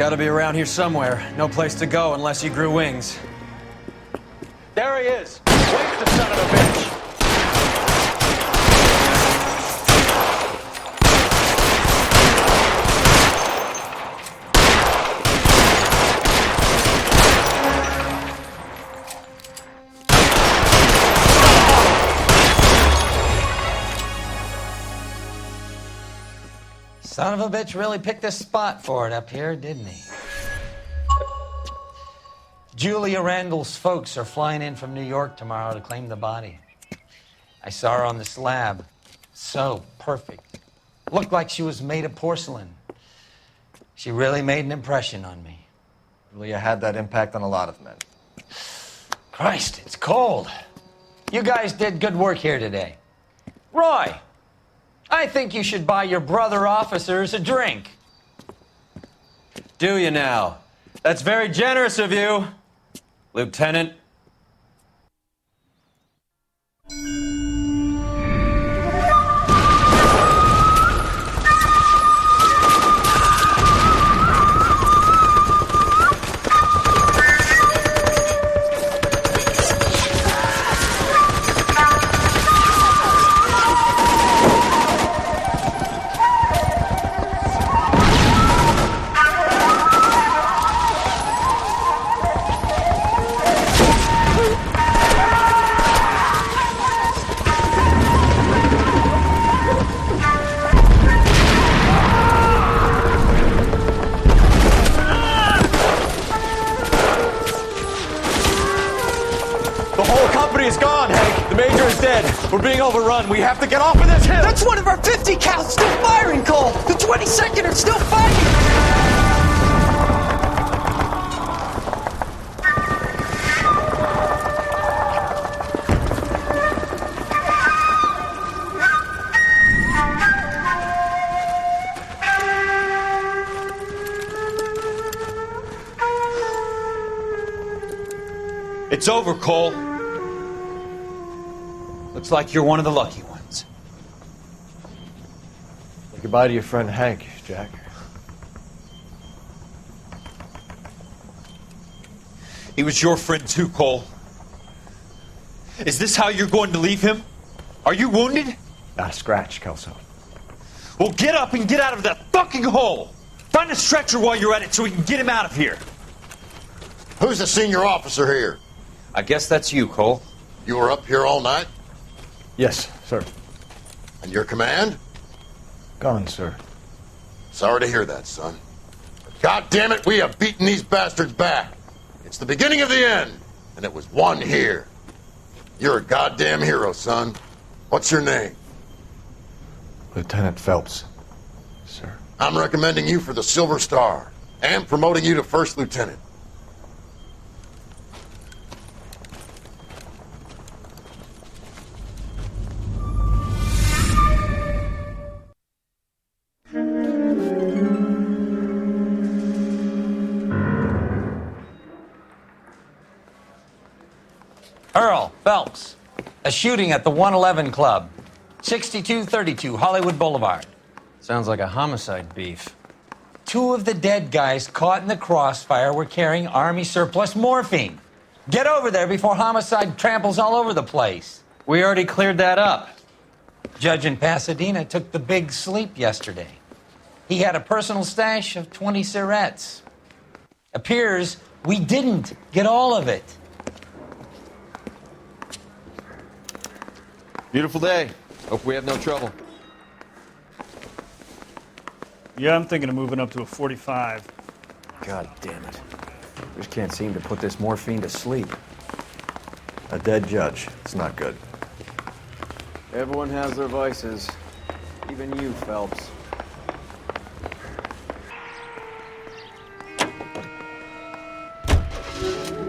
got to be around here somewhere. No place to go unless you grew wings. There he is! Wait, the son of a bitch! Son of a bitch really picked a spot for it up here, didn't he? Julia Randall's folks are flying in from New York tomorrow to claim the body. I saw her on the slab. So perfect. Looked like she was made of porcelain. She really made an impression on me. Julia had that impact on a lot of men. Christ, it's cold. You guys did good work here today. Roy, I think you should buy your brother officers a drink. Do you now? That's very generous of you, Lieutenant. We're being overrun. We have to get off of this hill. That's one of our 50 cows still firing, Cole. The 22nd are still fighting. It's over, Cole. Looks like you're one of the lucky ones. Say goodbye to your friend Hank, Jack. He was your friend too, Cole. Is this how you're going to leave him? Are you wounded? Not a scratch, Kelso. Well, get up and get out of that fucking hole! Find a stretcher while you're at it so we can get him out of here. Who's the senior officer here? I guess that's you, Cole. You were up here all night? Yes, sir. And your command? Gone, sir. Sorry to hear that, son. But God damn it, we have beaten these bastards back. It's the beginning of the end, and it was won here. You're a goddamn hero, son. What's your name? Lieutenant Phelps, sir. I'm recommending you for the Silver Star and promoting you to First Lieutenant. Earl Phelps, a shooting at the 111 Club, 6232 Hollywood Boulevard. Sounds like a homicide beef. Two of the dead guys caught in the crossfire were carrying Army surplus morphine. Get over there before homicide tramples all over the place. We already cleared that up. Judge in Pasadena took the big sleep yesterday. He had a personal stash of 20 cigarettes. Appears we didn't get all of it. Beautiful day. Hope we have no trouble. Yeah, I'm thinking of moving up to a 45. God damn it. Just can't seem to put this morphine to sleep. A dead judge. It's not good. Everyone has their vices. Even you, Phelps.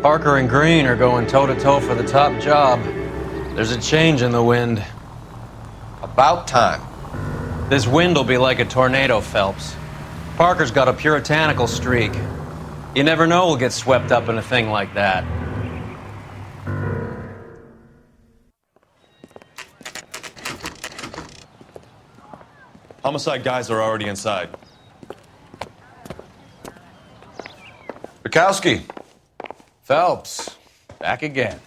Parker and Green are going toe-to-toe for the top job. There's a change in the wind. About time. This wind will be like a tornado, Phelps. Parker's got a puritanical streak. You never know we'll get swept up in a thing like that. Homicide guys are already inside. Bukowski. Phelps, back again.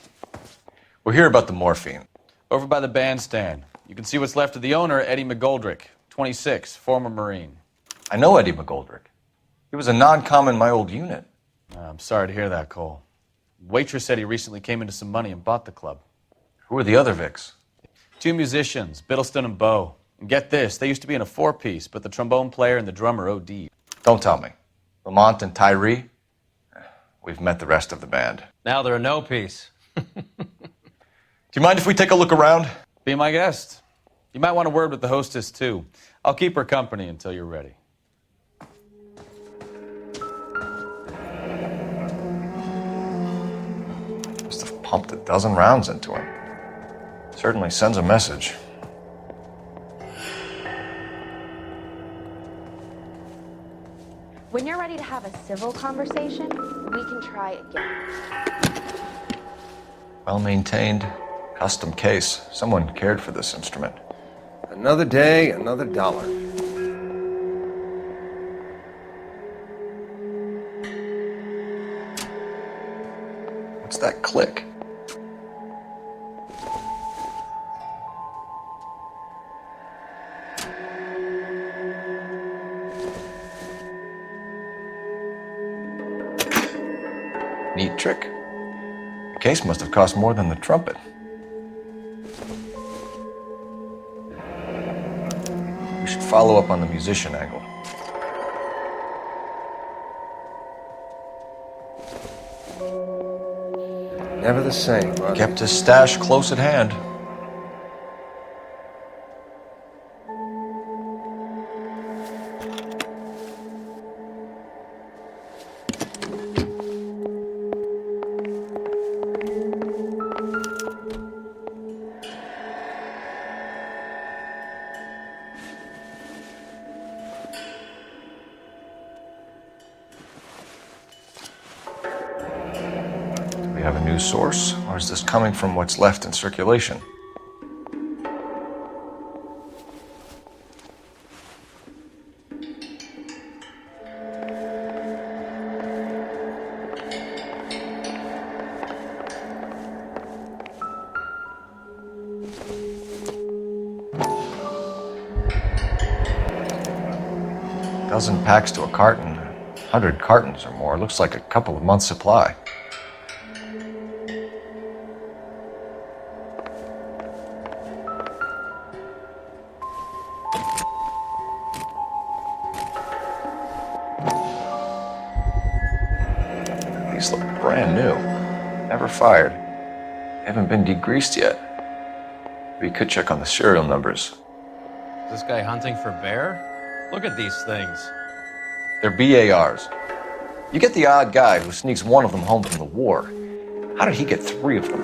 We're here about the morphine. Over by the bandstand. You can see what's left of the owner, Eddie McGoldrick, 26, former Marine. I know Eddie McGoldrick. He was a non-com in my old unit. I'm sorry to hear that, Cole. Waitress said he recently came into some money and bought the club. Who are the other Vics? 2 musicians, Biddleston and Bo. And get this, they used to be in a 4-piece, but the trombone player and the drummer OD'd. Don't tell me. Lamont and Tyree? We've met the rest of the band. Now they're a no-piece. Do you mind if we take a look around? Be my guest. You might want a word with the hostess, too. I'll keep her company until you're ready. Must have pumped a dozen rounds into him. Certainly sends a message. When you're ready to have a civil conversation, we can try again. Well-maintained, custom case. Someone cared for this instrument. Another day, another dollar. What's that click? Neat trick. The case must have cost more than the trumpet. We should follow up on the musician angle. Never the same, brother. Kept his stash close at hand. Have a new source, or is this coming from what's left in circulation? Dozen packs to a carton, 100 cartons or more. Looks like a couple of months' supply. These look brand new. Never fired. They haven't been degreased yet. We could check on the serial numbers. Is this guy hunting for bear? Look at these things. They're BARs. You get the odd guy who sneaks one of them home from the war. How did he get 3 of them?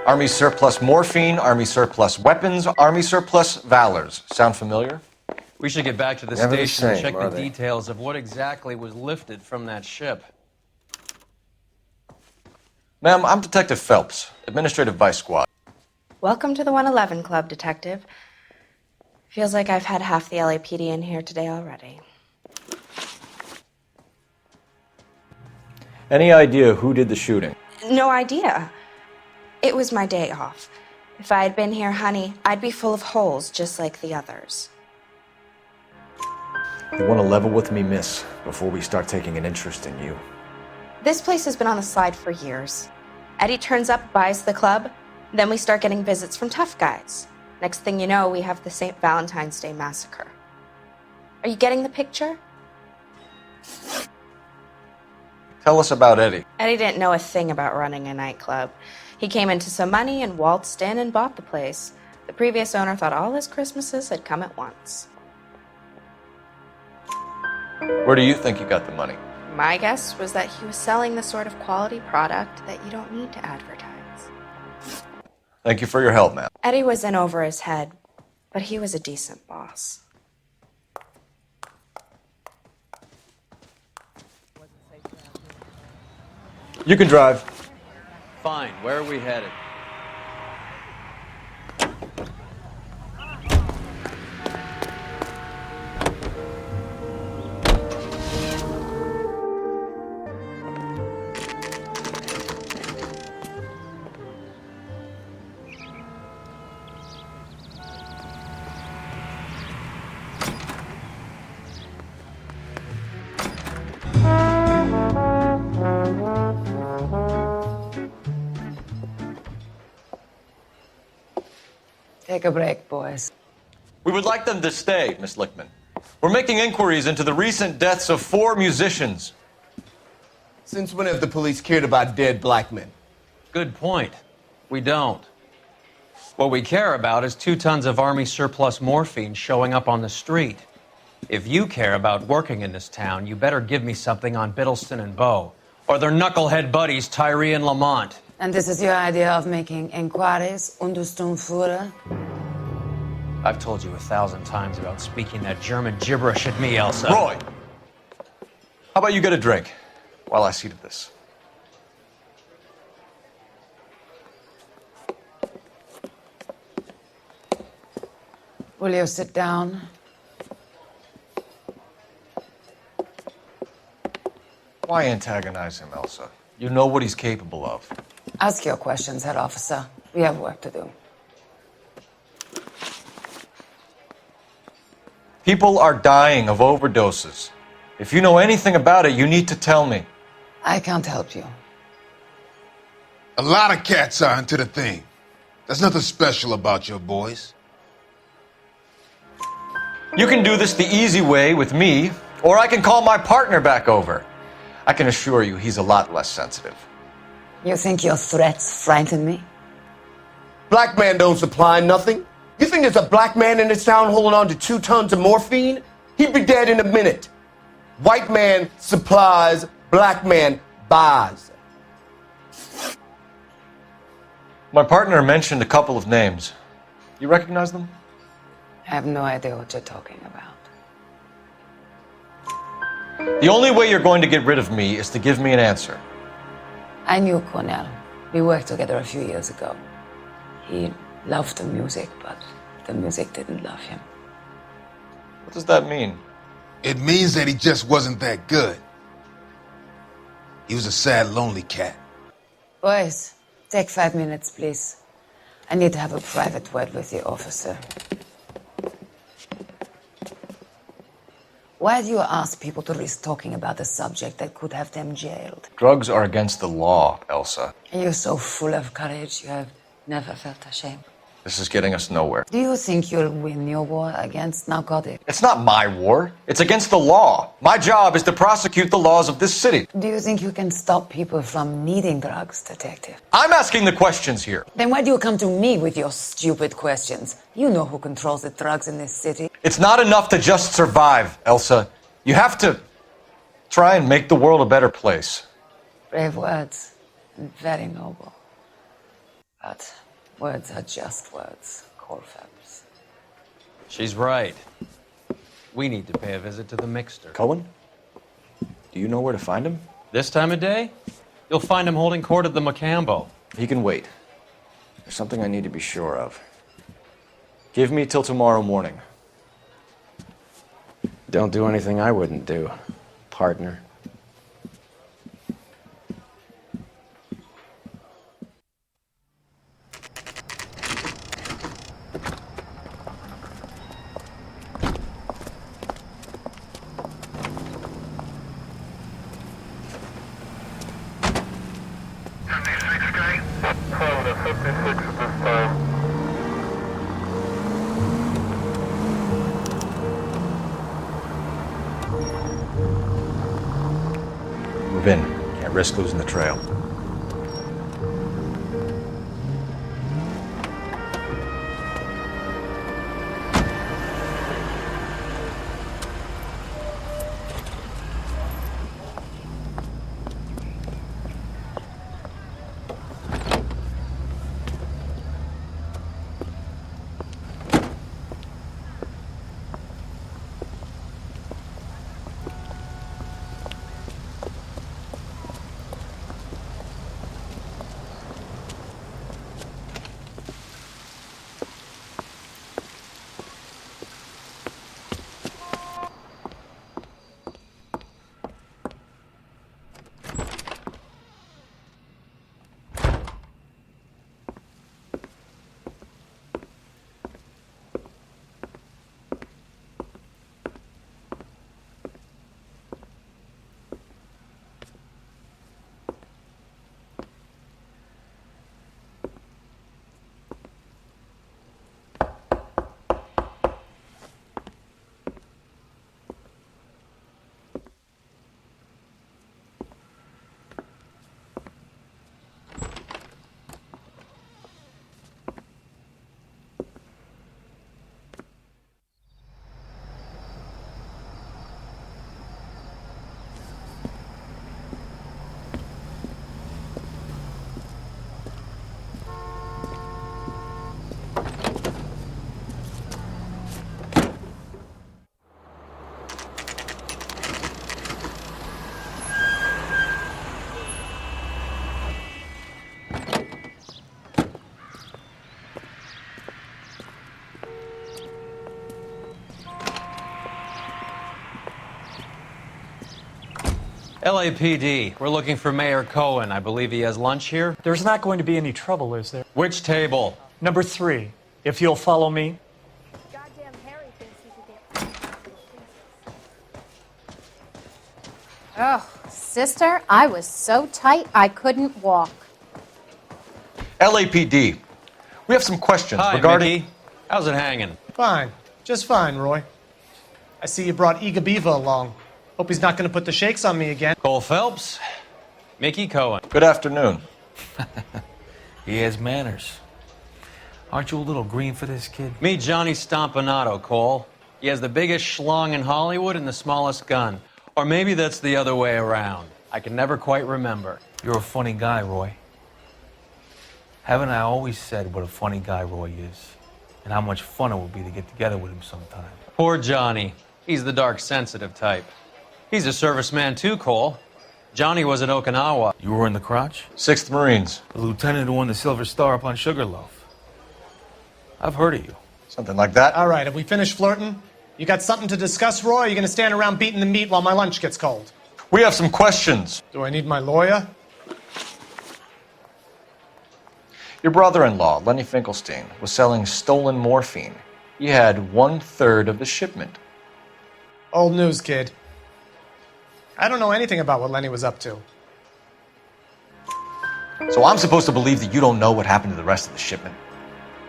Army surplus morphine, Army surplus weapons, Army surplus valors. Sound familiar? We should get back to the Never the station and same, check are the they? details of what exactly was lifted from that ship. Ma'am, I'm Detective Phelps, Administrative Vice Squad. Welcome to the 111 Club, Detective. Feels like I've had half the LAPD in here today already. Any idea who did the shooting? No idea. It was my day off. If I had been here, honey, I'd be full of holes just like the others. You want to level with me, miss, before we start taking an interest in you. This place has been on the slide for years. Eddie turns up, buys the club, then we start getting visits from tough guys. Next thing you know, we have the St. Valentine's Day massacre. Are you getting the picture? Tell us about Eddie. Eddie didn't know a thing about running a nightclub. He came into some money and waltzed in and bought the place. The previous owner thought all his Christmases had come at once. Where do you think he got the money? My guess was that he was selling the sort of quality product that you don't need to advertise. Thank you for your help, ma'am. Eddie was in over his head, but he was a decent boss. You can drive. Fine, where are we headed? Take a break, boys. We would like them to stay, Miss Lickman. We're making inquiries into the recent deaths of 4 musicians. Since when have the police cared about dead black men? Good point. We don't. What we care about is 2 tons of Army surplus morphine showing up on the street. If you care about working in this town, you better give me something on Biddleston and Bow, or their knucklehead buddies Tyree and Lamont. And this is your idea of making inquiries, Untersturmführer? I've told you 1,000 times about speaking that German gibberish at me, Elsa. Roy! How about you get a drink while I see to this? Will you sit down? Why antagonize him, Elsa? You know what he's capable of. Ask your questions, Herr Officer. We have work to do. People are dying of overdoses. If you know anything about it, you need to tell me. I can't help you. A lot of cats are into the thing. There's nothing special about your boys. You can do this the easy way with me, or I can call my partner back over. I can assure you he's a lot less sensitive. You think your threats frighten me? Black man don't supply nothing. You think there's a black man in this town holding on to 2 tons of morphine? He'd be dead in a minute. White man supplies, black man buys. My partner mentioned a couple of names. You recognize them? I have no idea what you're talking about. The only way you're going to get rid of me is to give me an answer. I knew Cornell. We worked together a few years ago. He loved the music, but the music didn't love him. What does that mean? It means that he just wasn't that good. He was a sad, lonely cat. Boys, take 5 minutes, please. I need to have a private word with the officer. Why do you ask people to risk talking about a subject that could have them jailed? Drugs are against the law, Elsa. You're so full of courage, you have never felt ashamed. This is getting us nowhere. Do you think you'll win your war against narcotics? It's not my war. It's against the law. My job is to prosecute the laws of this city. Do you think you can stop people from needing drugs, Detective? I'm asking the questions here. Then why do you come to me with your stupid questions? You know who controls the drugs in this city. It's not enough to just survive, Elsa. You have to try and make the world a better place. Brave words, and very noble. But words are just words, colephelps. She's right. We need to pay a visit to the Mixter. Cohen? Do you know where to find him? This time of day? You'll find him holding court at the Macambo. He can wait. There's something I need to be sure of. Give me till tomorrow morning. Don't do anything I wouldn't do, partner. Move in. Can't risk losing the trail. LAPD, we're looking for Mayor Cohen. I believe he has lunch here. There's not going to be any trouble, is there? Which table? Number 3, if you'll follow me. Oh, sister, I was so tight I couldn't walk. LAPD. We have some questions Hi, regarding... Mickey. How's it hanging? Fine. Just fine, Roy. I see you brought Eaga Beaver along. Hope he's not going to put the shakes on me again. Colephelps, Mickey Cohen. Good afternoon. He has manners. Aren't you a little green for this kid? Meet Johnny Stompanato, Cole. He has the biggest schlong in Hollywood and the smallest gun. Or maybe that's the other way around. I can never quite remember. You're a funny guy, Roy. Haven't I always said what a funny guy Roy is? And how much fun it would be to get together with him sometime. Poor Johnny. He's the dark, sensitive type. He's a serviceman too, Cole. Johnny was at Okinawa. You were in the crotch? 6th Marines. The lieutenant who won the Silver Star up on Sugarloaf. I've heard of you. Something like that. All right, have we finished flirting? You got something to discuss, Roy, or are you going to stand around beating the meat while my lunch gets cold? We have some questions. Do I need my lawyer? Your brother-in-law, Lenny Finkelstein, was selling stolen morphine. He had 1/3 of the shipment. Old news, kid. I don't know anything about what Lenny was up to. So I'm supposed to believe that you don't know what happened to the rest of the shipment?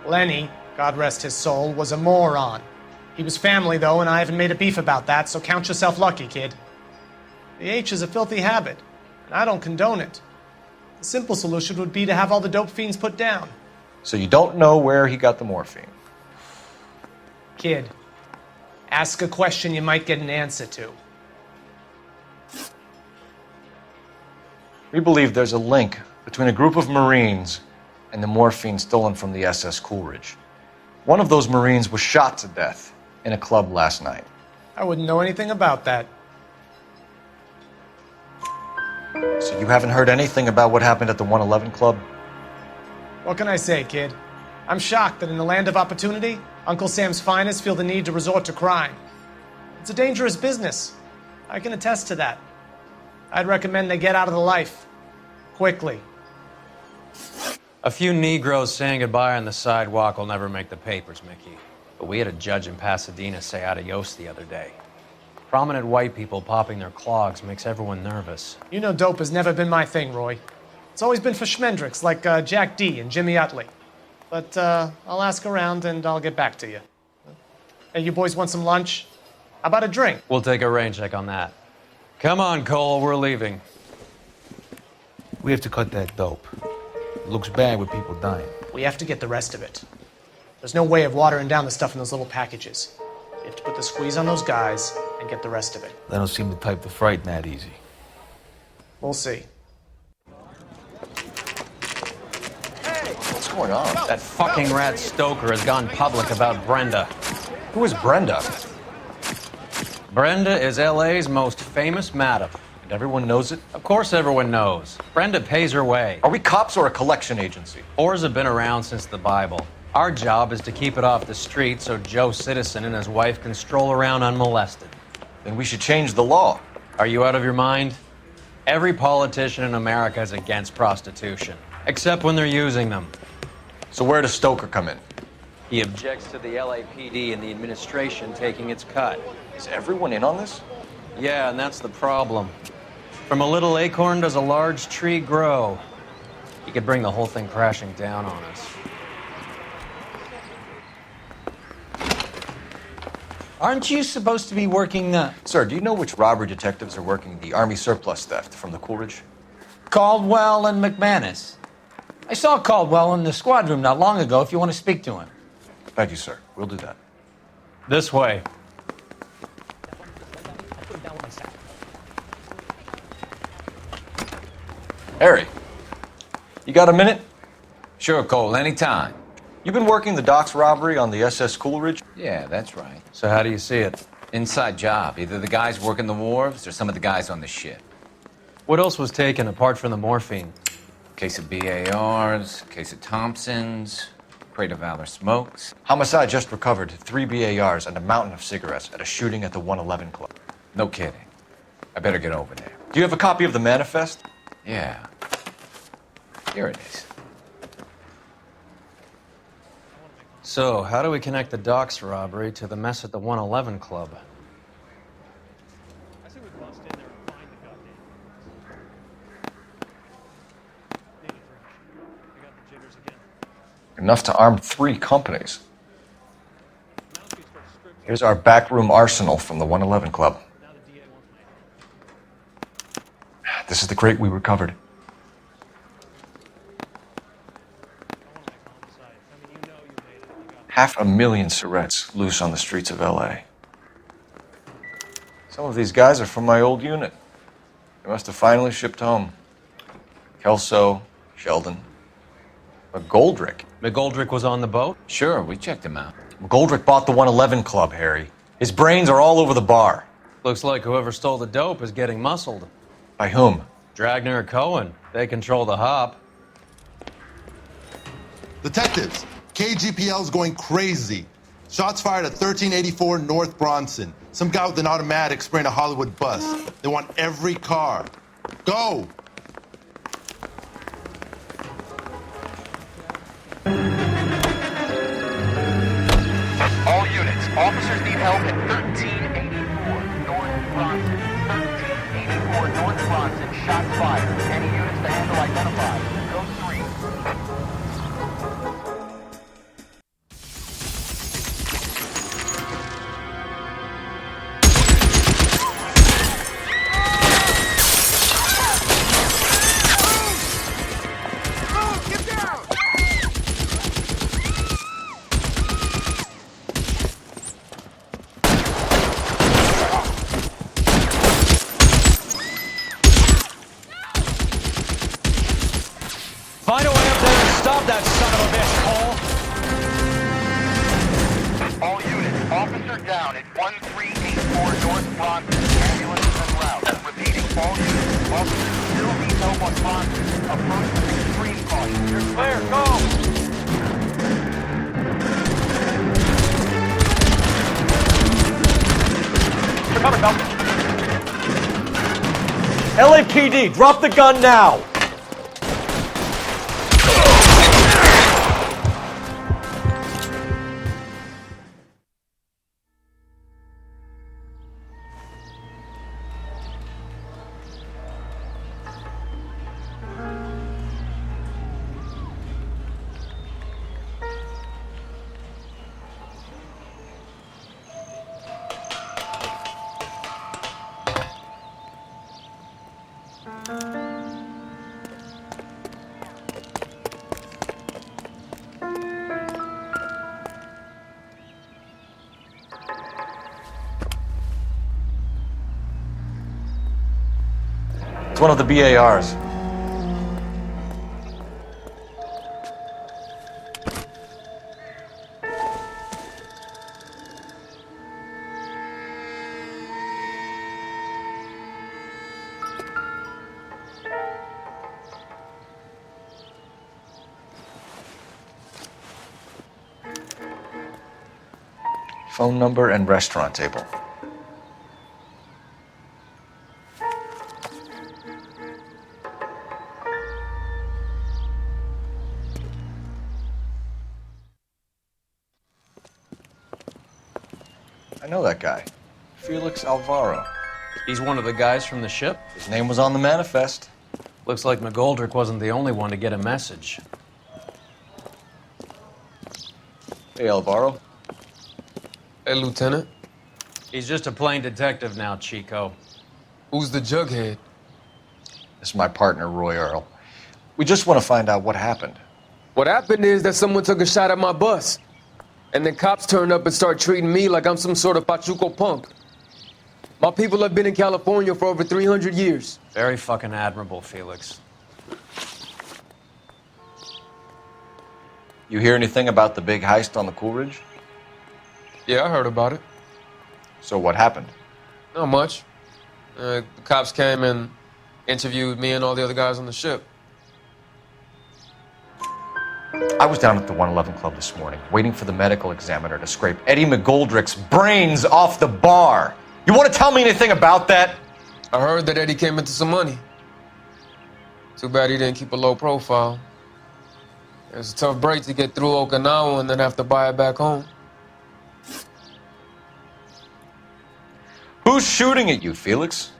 Lenny, God rest his soul, was a moron. He was family, though, and I haven't made a beef about that, so count yourself lucky, kid. The H is a filthy habit, and I don't condone it. The simple solution would be to have all the dope fiends put down. So you don't know where he got the morphine? Kid, ask a question you might get an answer to. We believe there's a link between a group of Marines and the morphine stolen from the SS Coolidge. One of those Marines was shot to death in a club last night. I wouldn't know anything about that. So you haven't heard anything about what happened at the 111 Club? What can I say, kid? I'm shocked that in the land of opportunity, Uncle Sam's finest feel the need to resort to crime. It's a dangerous business. I can attest to that. I'd recommend they get out of the life. Quickly. A few Negroes saying goodbye on the sidewalk will never make the papers, Mickey. But we had a judge in Pasadena say adios the other day. Prominent white people popping their clogs makes everyone nervous. You know dope has never been my thing, Roy. It's always been for schmendricks like Jack D. and Jimmy Utley. But I'll ask around and I'll get back to you. Hey, you boys want some lunch? How about a drink? We'll take a rain check on that. Come on, Cole, we're leaving. We have to cut that dope. It looks bad with people dying. We have to get the rest of it. There's no way of watering down the stuff in those little packages. You have to put the squeeze on those guys and get the rest of it. They don't seem the type to frighten that easy. We'll see. What's going on? That fucking rat Stoker has gone public about Brenda. Who is Brenda? Brenda is L.A.'s most famous madam. And everyone knows it? Of course everyone knows. Brenda pays her way. Are we cops or a collection agency? Whores have been around since the Bible. Our job is to keep it off the street so Joe Citizen and his wife can stroll around unmolested. Then we should change the law. Are you out of your mind? Every politician in America is against prostitution, except when they're using them. So where does Stoker come in? He objects to the LAPD and the administration taking its cut. Is everyone in on this? Yeah, and that's the problem. From a little acorn does a large tree grow. He could bring the whole thing crashing down on us. Aren't you supposed to be working Sir, do you know which robbery detectives are working the Army surplus theft from the Coolidge? Caldwell and McManus? I saw Caldwell in the squad room not long ago if you want to speak to him. Thank you, sir. We'll do that. This way. Harry, you got a minute? Sure, Cole, anytime. You've been working the docks robbery on the SS Coolidge? Yeah, that's right. So how do you see it? Inside job. Either the guys working the wharves or some of the guys on the ship. What else was taken apart from the morphine? Case of BARs, case of Thompsons, crate of Valor smokes. Homicide just recovered 3 BARs and a mountain of cigarettes at a shooting at the 111 Club. No kidding. I better get over there. Do you have a copy of the manifest? Yeah. Here it is. So, how do we connect the docks robbery to the mess at the 111 Club? Enough to arm 3 companies. Here's our backroom arsenal from the 111 Club. This is the crate we recovered. $500,000 cigarettes loose on the streets of L.A. Some of these guys are from my old unit. They must have finally shipped home. Kelso, Sheldon, McGoldrick. McGoldrick was on the boat? Sure, we checked him out. McGoldrick bought the 111 Club, Harry. His brains are all over the bar. Looks like whoever stole the dope is getting muscled. By whom? Dragner or Cohen. They control the hop. Detectives, KGPL's going crazy. Shots fired at 1384 North Bronson. Some guy with an automatic spraying a Hollywood bus. They want every car. Go! All units, officers need help at 1384 North Bronson. 1384 North Bronson, shots fired. Any units to handle identified. Code 3. Get down! Find a way up there and stop that son of a bitch, Cole! All units, officer down at 1384 North Bronson. Ambulance is en route. Repeating, all units, officers still need help on Bronson. Approach with extreme caution. You're clear, go! Cover, go! LAPD, drop the gun now! It's one of the BARs. Phone number and restaurant table. I know that guy. Felix Alvaro. He's one of the guys from the ship? His name was on the manifest. Looks like McGoldrick wasn't the only one to get a message. Hey, Alvaro. Hey, Lieutenant. He's just a plain detective now, Chico. Who's the jughead? This is my partner, Roy Earl. We just want to find out what happened. What happened is that someone took a shot at my bus. And then cops turned up and started treating me like I'm some sort of Pachuco punk. My people have been in California for over 300 years. Very fucking admirable, Felix. You hear anything about the big heist on the Coolidge? Yeah, I heard about it. So what happened? Not much. The cops came and interviewed me and all the other guys on the ship. I was down at the 111 Club this morning, waiting for the medical examiner to scrape Eddie McGoldrick's brains off the bar. You want to tell me anything about that? I heard that Eddie came into some money. Too bad he didn't keep a low profile. It was a tough break to get through Okinawa and then have to buy it back home. Who's shooting at you, Felix?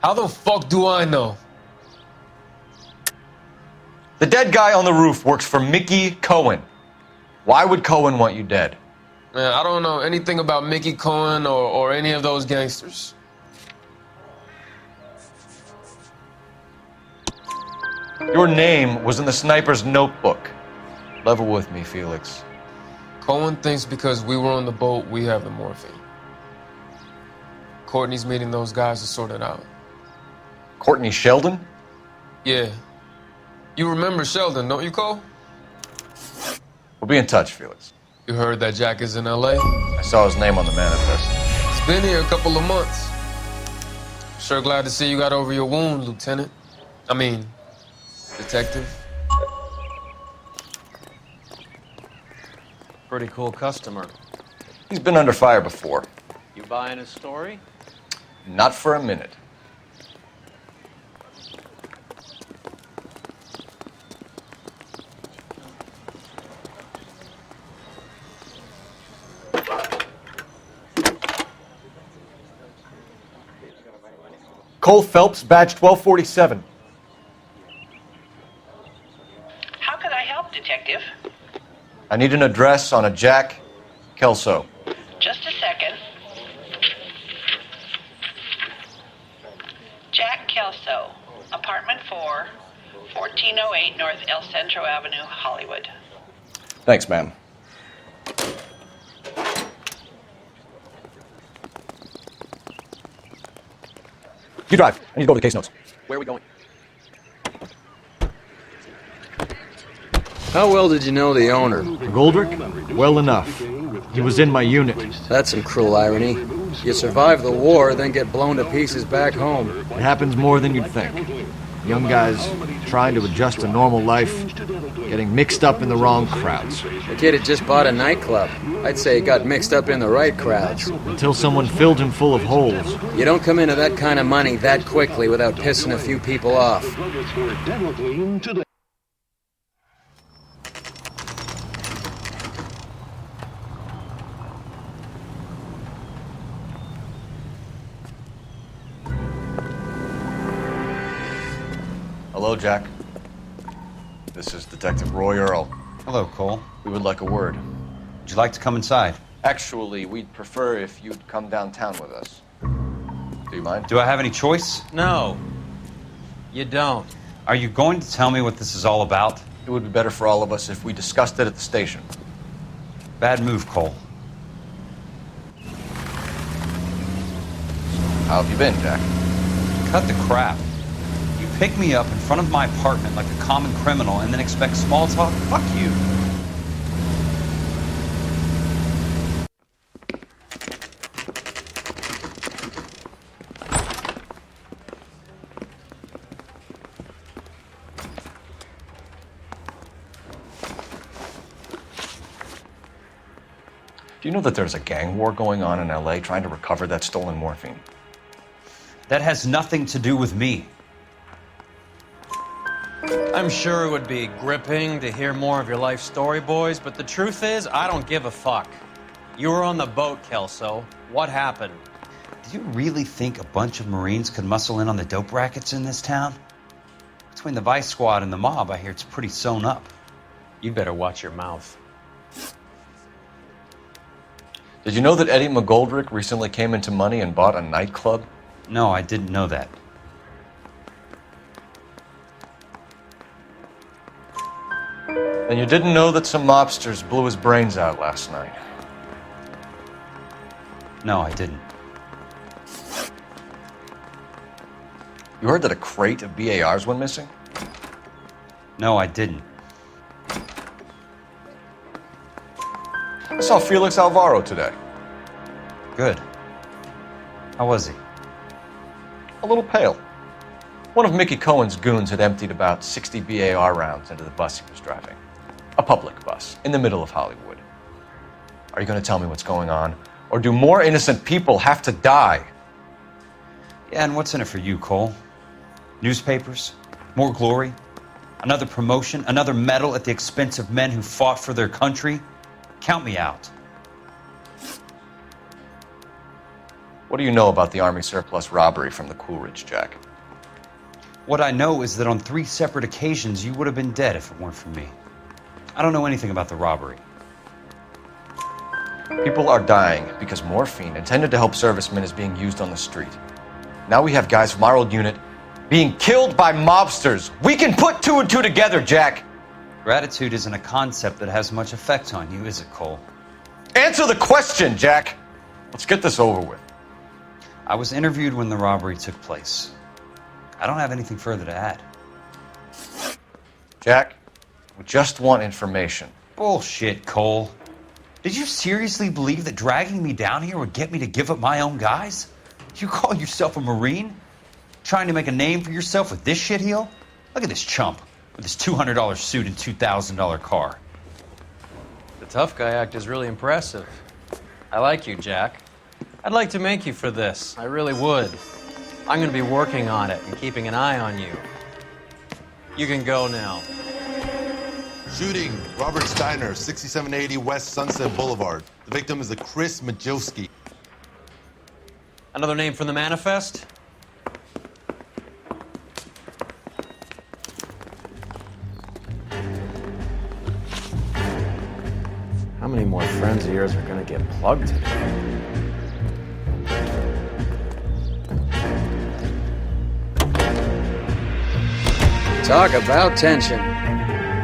How the fuck do I know? The dead guy on the roof works for Mickey Cohen. Why would Cohen want you dead? Man, I don't know anything about Mickey Cohen or any of those gangsters. Your name was in the sniper's notebook. Level with me, Felix. Cohen thinks because we were on the boat, we have the morphine. Courtney's meeting those guys to sort it out. Courtney Sheldon? Yeah. You remember Sheldon, don't you, Cole? We'll be in touch, Felix. You heard that Jack is in L.A.? I saw his name on the manifest. It's been here a couple of months. Sure glad to see you got over your wound, Lieutenant. I mean, Detective. Pretty cool customer. He's been under fire before. You buying his story? Not for a minute. Colephelps, badge 1247. How can I help, Detective? I need an address on a Jack Kelso. Just a second. Jack Kelso, apartment 4, 1408 North El Centro Avenue, Hollywood. Thanks, ma'am. You drive. I need to go to the case notes. Where are we going? How well did you know the owner? Goldrick? Well enough. He was in my unit. That's some cruel irony. You survive the war, then get blown to pieces back home. It happens more than you'd think. Young guys trying to adjust to normal life, getting mixed up in the wrong crowds. The kid had just bought a nightclub. I'd say he got mixed up in the right crowds. Until someone filled him full of holes. You don't come into that kind of money that quickly without pissing a few people off. Hello, Jack. This is Detective Roy Earl. Hello, Cole. We would like a word. Would you like to come inside? Actually, we'd prefer if you'd come downtown with us. Do you mind? Do I have any choice? No. You don't. Are you going to tell me what this is all about? It would be better for all of us if we discussed it at the station. Bad move, Cole. How have you been, Jack? Cut the crap. You pick me up in front of my apartment like a common criminal and then expect small talk? Fuck you. Do you know that there's a gang war going on in L.A. trying to recover that stolen morphine? That has nothing to do with me. I'm sure it would be gripping to hear more of your life story, boys, but the truth is, I don't give a fuck. You were on the boat, Kelso. What happened? Do you really think a bunch of Marines could muscle in on the dope rackets in this town? Between the Vice Squad and the mob, I hear it's pretty sewn up. You better watch your mouth. Did you know that Eddie McGoldrick recently came into money and bought a nightclub? No, I didn't know that. And you didn't know that some mobsters blew his brains out last night? No, I didn't. You heard that a crate of BARs went missing? No, I didn't. I saw Felix Alvaro today. Good. How was he? A little pale. One of Mickey Cohen's goons had emptied about 60 BAR rounds into the bus he was driving. A public bus, in the middle of Hollywood. Are you going to tell me what's going on? Or do more innocent people have to die? Yeah, and what's in it for you, Cole? Newspapers? More glory? Another promotion? Another medal at the expense of men who fought for their country? Count me out. What do you know about the Army surplus robbery from the Coolidge, Jack? What I know is that on 3 separate occasions you would have been dead if it weren't for me. I don't know anything about the robbery. People are dying because morphine intended to help servicemen is being used on the street. Now we have guys from our old unit being killed by mobsters. We can put 2 and 2 together, Jack. Gratitude isn't a concept that has much effect on you, is it, Cole? Answer the question, Jack. Let's get this over with. I was interviewed when the robbery took place. I don't have anything further to add. Jack, we just want information. Bullshit, Cole. Did you seriously believe that dragging me down here would get me to give up my own guys? You call yourself a Marine? Trying to make a name for yourself with this shitheel? Look at this chump with his $200 suit and $2,000 car. The tough guy act is really impressive. I like you, Jack. I'd like to make you for this. I really would. I'm going to be working on it and keeping an eye on you. You can go now. Shooting, Robert Steiner, 6780 West Sunset Boulevard. The victim is a Chris Majowski. Another name from the manifest? How many more friends of yours are going to get plugged today? Talk about tension.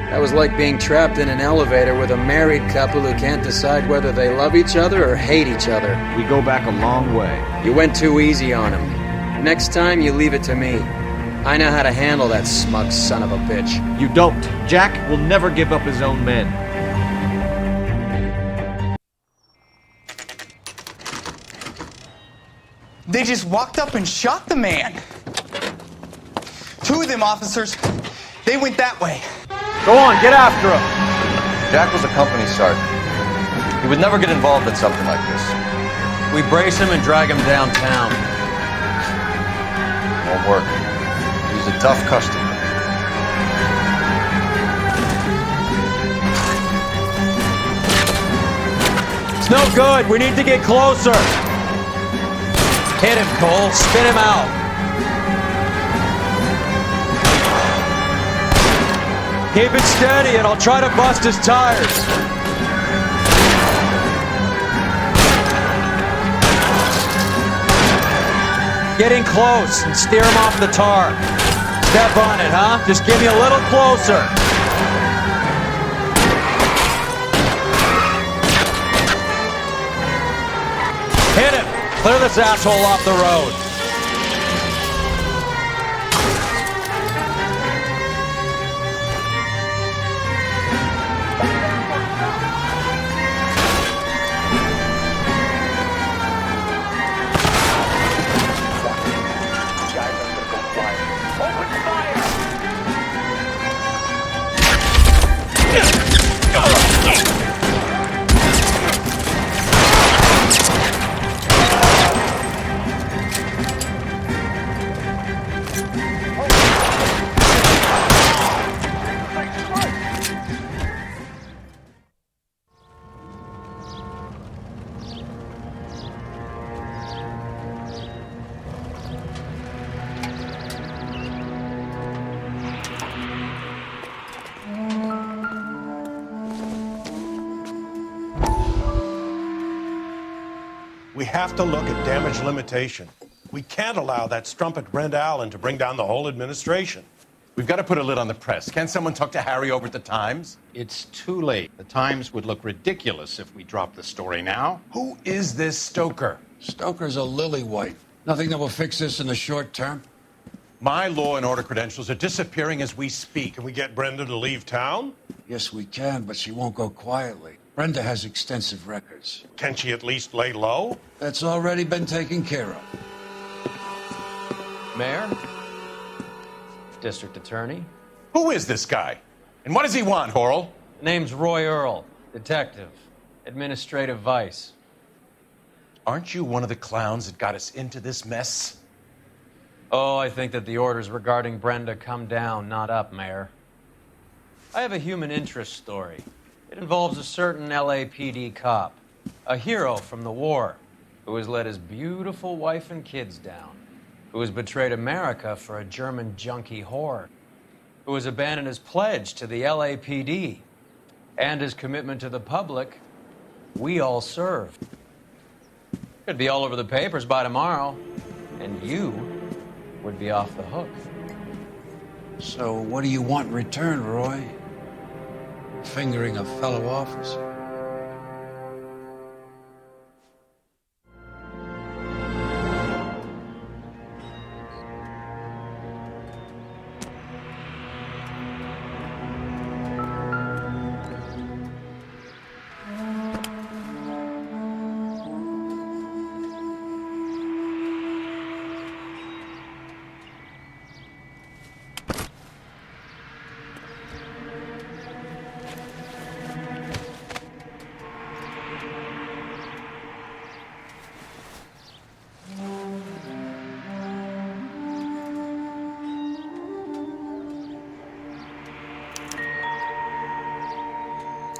That was like being trapped in an elevator with a married couple who can't decide whether they love each other or hate each other. We go back a long way. You went too easy on him. Next time, you leave it to me. I know how to handle that smug son of a bitch. You don't. Jack will never give up his own men. They just walked up and shot the man. 2 of them officers, they went that way. Go on, get after him. Jack was a company sergeant. He would never get involved in something like this. We brace him and drag him downtown. Won't work. He's a tough customer. It's no good. We need to get closer. Hit him, Cole. Spin him out. Keep it steady and I'll try to bust his tires. Getting close and steer him off the tar. Step on it, huh? Just give me a little closer. Hit him. Clear this asshole off the road. We have to look at damage limitation. We can't allow that strumpet Brent Allen to bring down the whole administration. We've got to put a lid on the press. Can't someone talk to Harry over at the Times? It's too late. The Times would look ridiculous if we dropped the story now. Who is this Stoker? Stoker's a lily-white. Nothing that will fix this in the short term. My law and order credentials are disappearing as we speak. Can we get Brenda to leave town? Yes, we can, but she won't go quietly. Brenda has extensive records. Can she at least lay low? That's already been taken care of. Mayor? District Attorney? Who is this guy? And what does he want, Horrell? Name's Roy Earl, detective, administrative vice. Aren't you one of the clowns that got us into this mess? Oh, I think that the orders regarding Brenda come down, not up, Mayor. I have a human interest story. It involves a certain LAPD cop, a hero from the war, who has let his beautiful wife and kids down, who has betrayed America for a German junkie whore, who has abandoned his pledge to the LAPD and his commitment to the public. We all served. Could be all over the papers by tomorrow, and you would be off the hook. So what do you want in return, Roy? Fingering a fellow officer?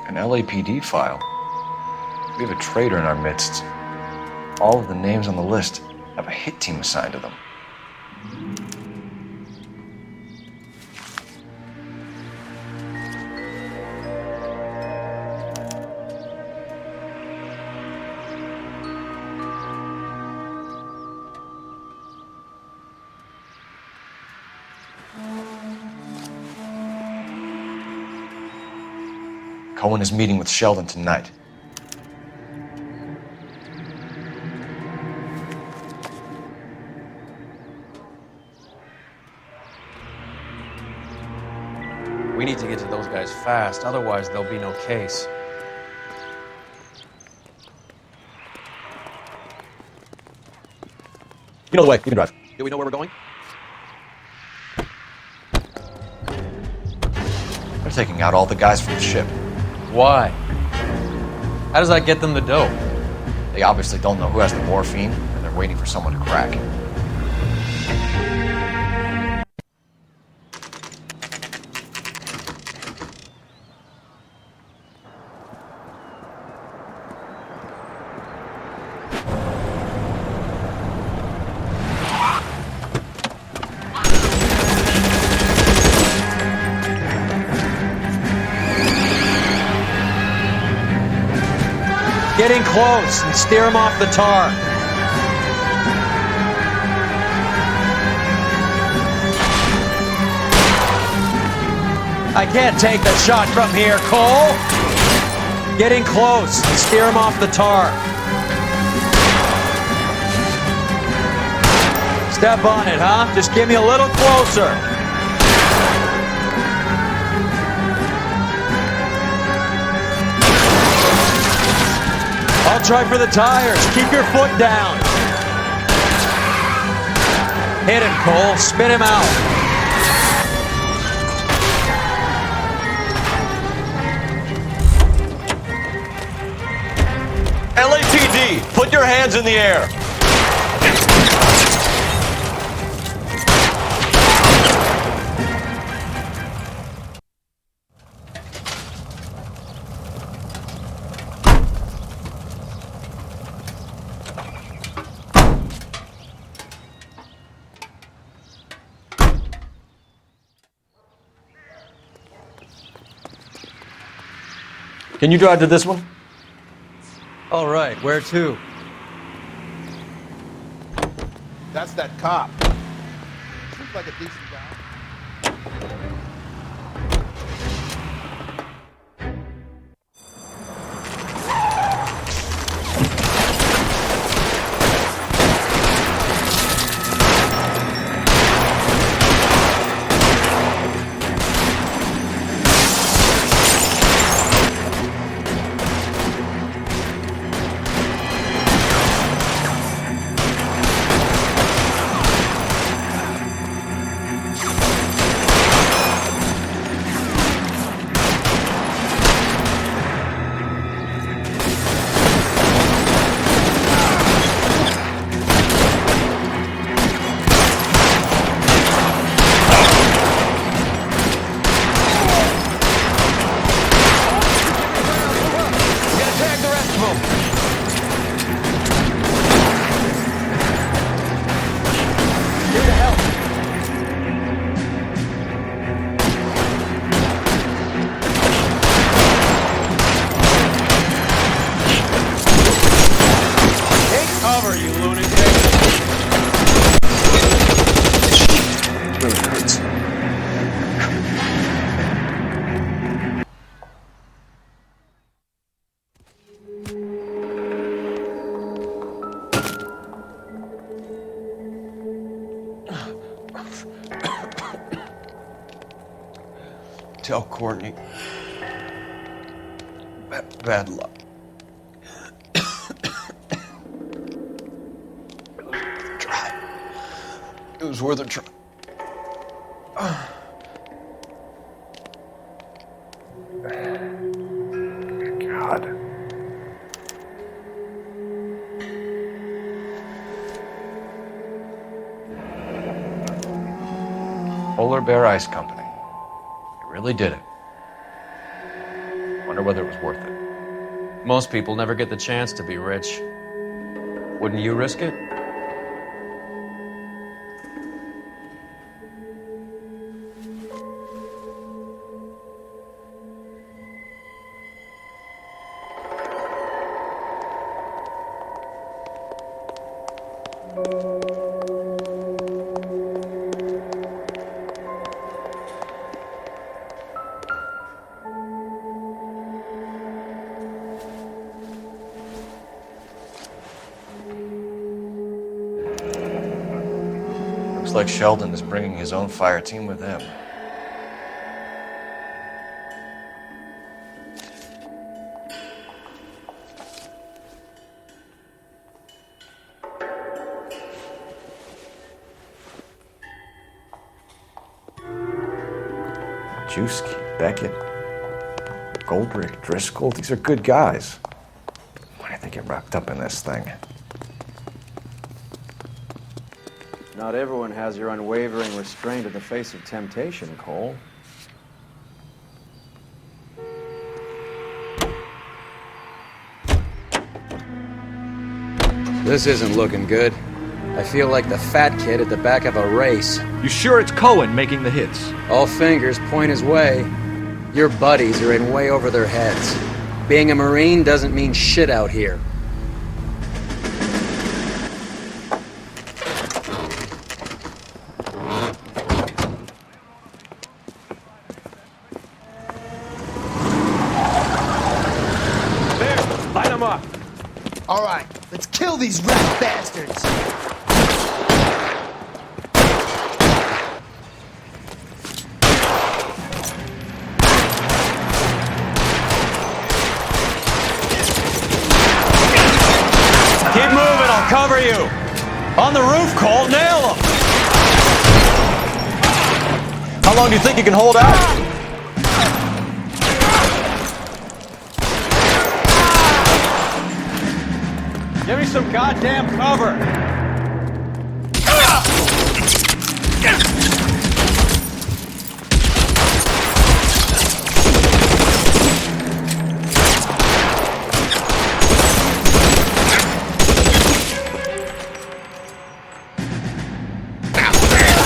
An LAPD file? We have a traitor in our midst. All of the names on the list have a hit team assigned to them. Cohen is meeting with Sheldon tonight. We need to get to those guys fast, otherwise there'll be no case. You know the way. You can drive. Do we know where we're going? They're taking out all the guys from the ship. Why? How does that get them the dope? They obviously don't know who has the morphine, and they're waiting for someone to crack. Get in close and steer him off the tar. I can't take the shot from here, Cole. Get in close and steer him off the tar. Step on it, huh? Just give me a little closer. I'll try for the tires. Keep your foot down. Hit him, Cole. Spin him out. LAPD, put your hands in the air. Can you drive to this one? All right, where to? That's that cop. Seems like a decent guy. Tell Courtney. Bad luck. Try. It was worth a try. God. Polar Bear Ice Company. You really did it. Wonder whether it was worth it. Most people never get the chance to be rich. Wouldn't you risk it? Looks like Sheldon is bringing his own fire team with him. Majewski, Beckett, Goldrick, Driscoll, these are good guys. Why did they get wrapped up in this thing? Not everyone has your unwavering restraint in the face of temptation, Cole. This isn't looking good. I feel like the fat kid at the back of a race. You sure it's Cohen making the hits? All fingers point his way. Your buddies are in way over their heads. Being a Marine doesn't mean shit out here. All right, let's kill these rat bastards. Keep moving, I'll cover you. On the roof, Cole, nail him. How long do you think you can hold out? Give me some goddamn cover.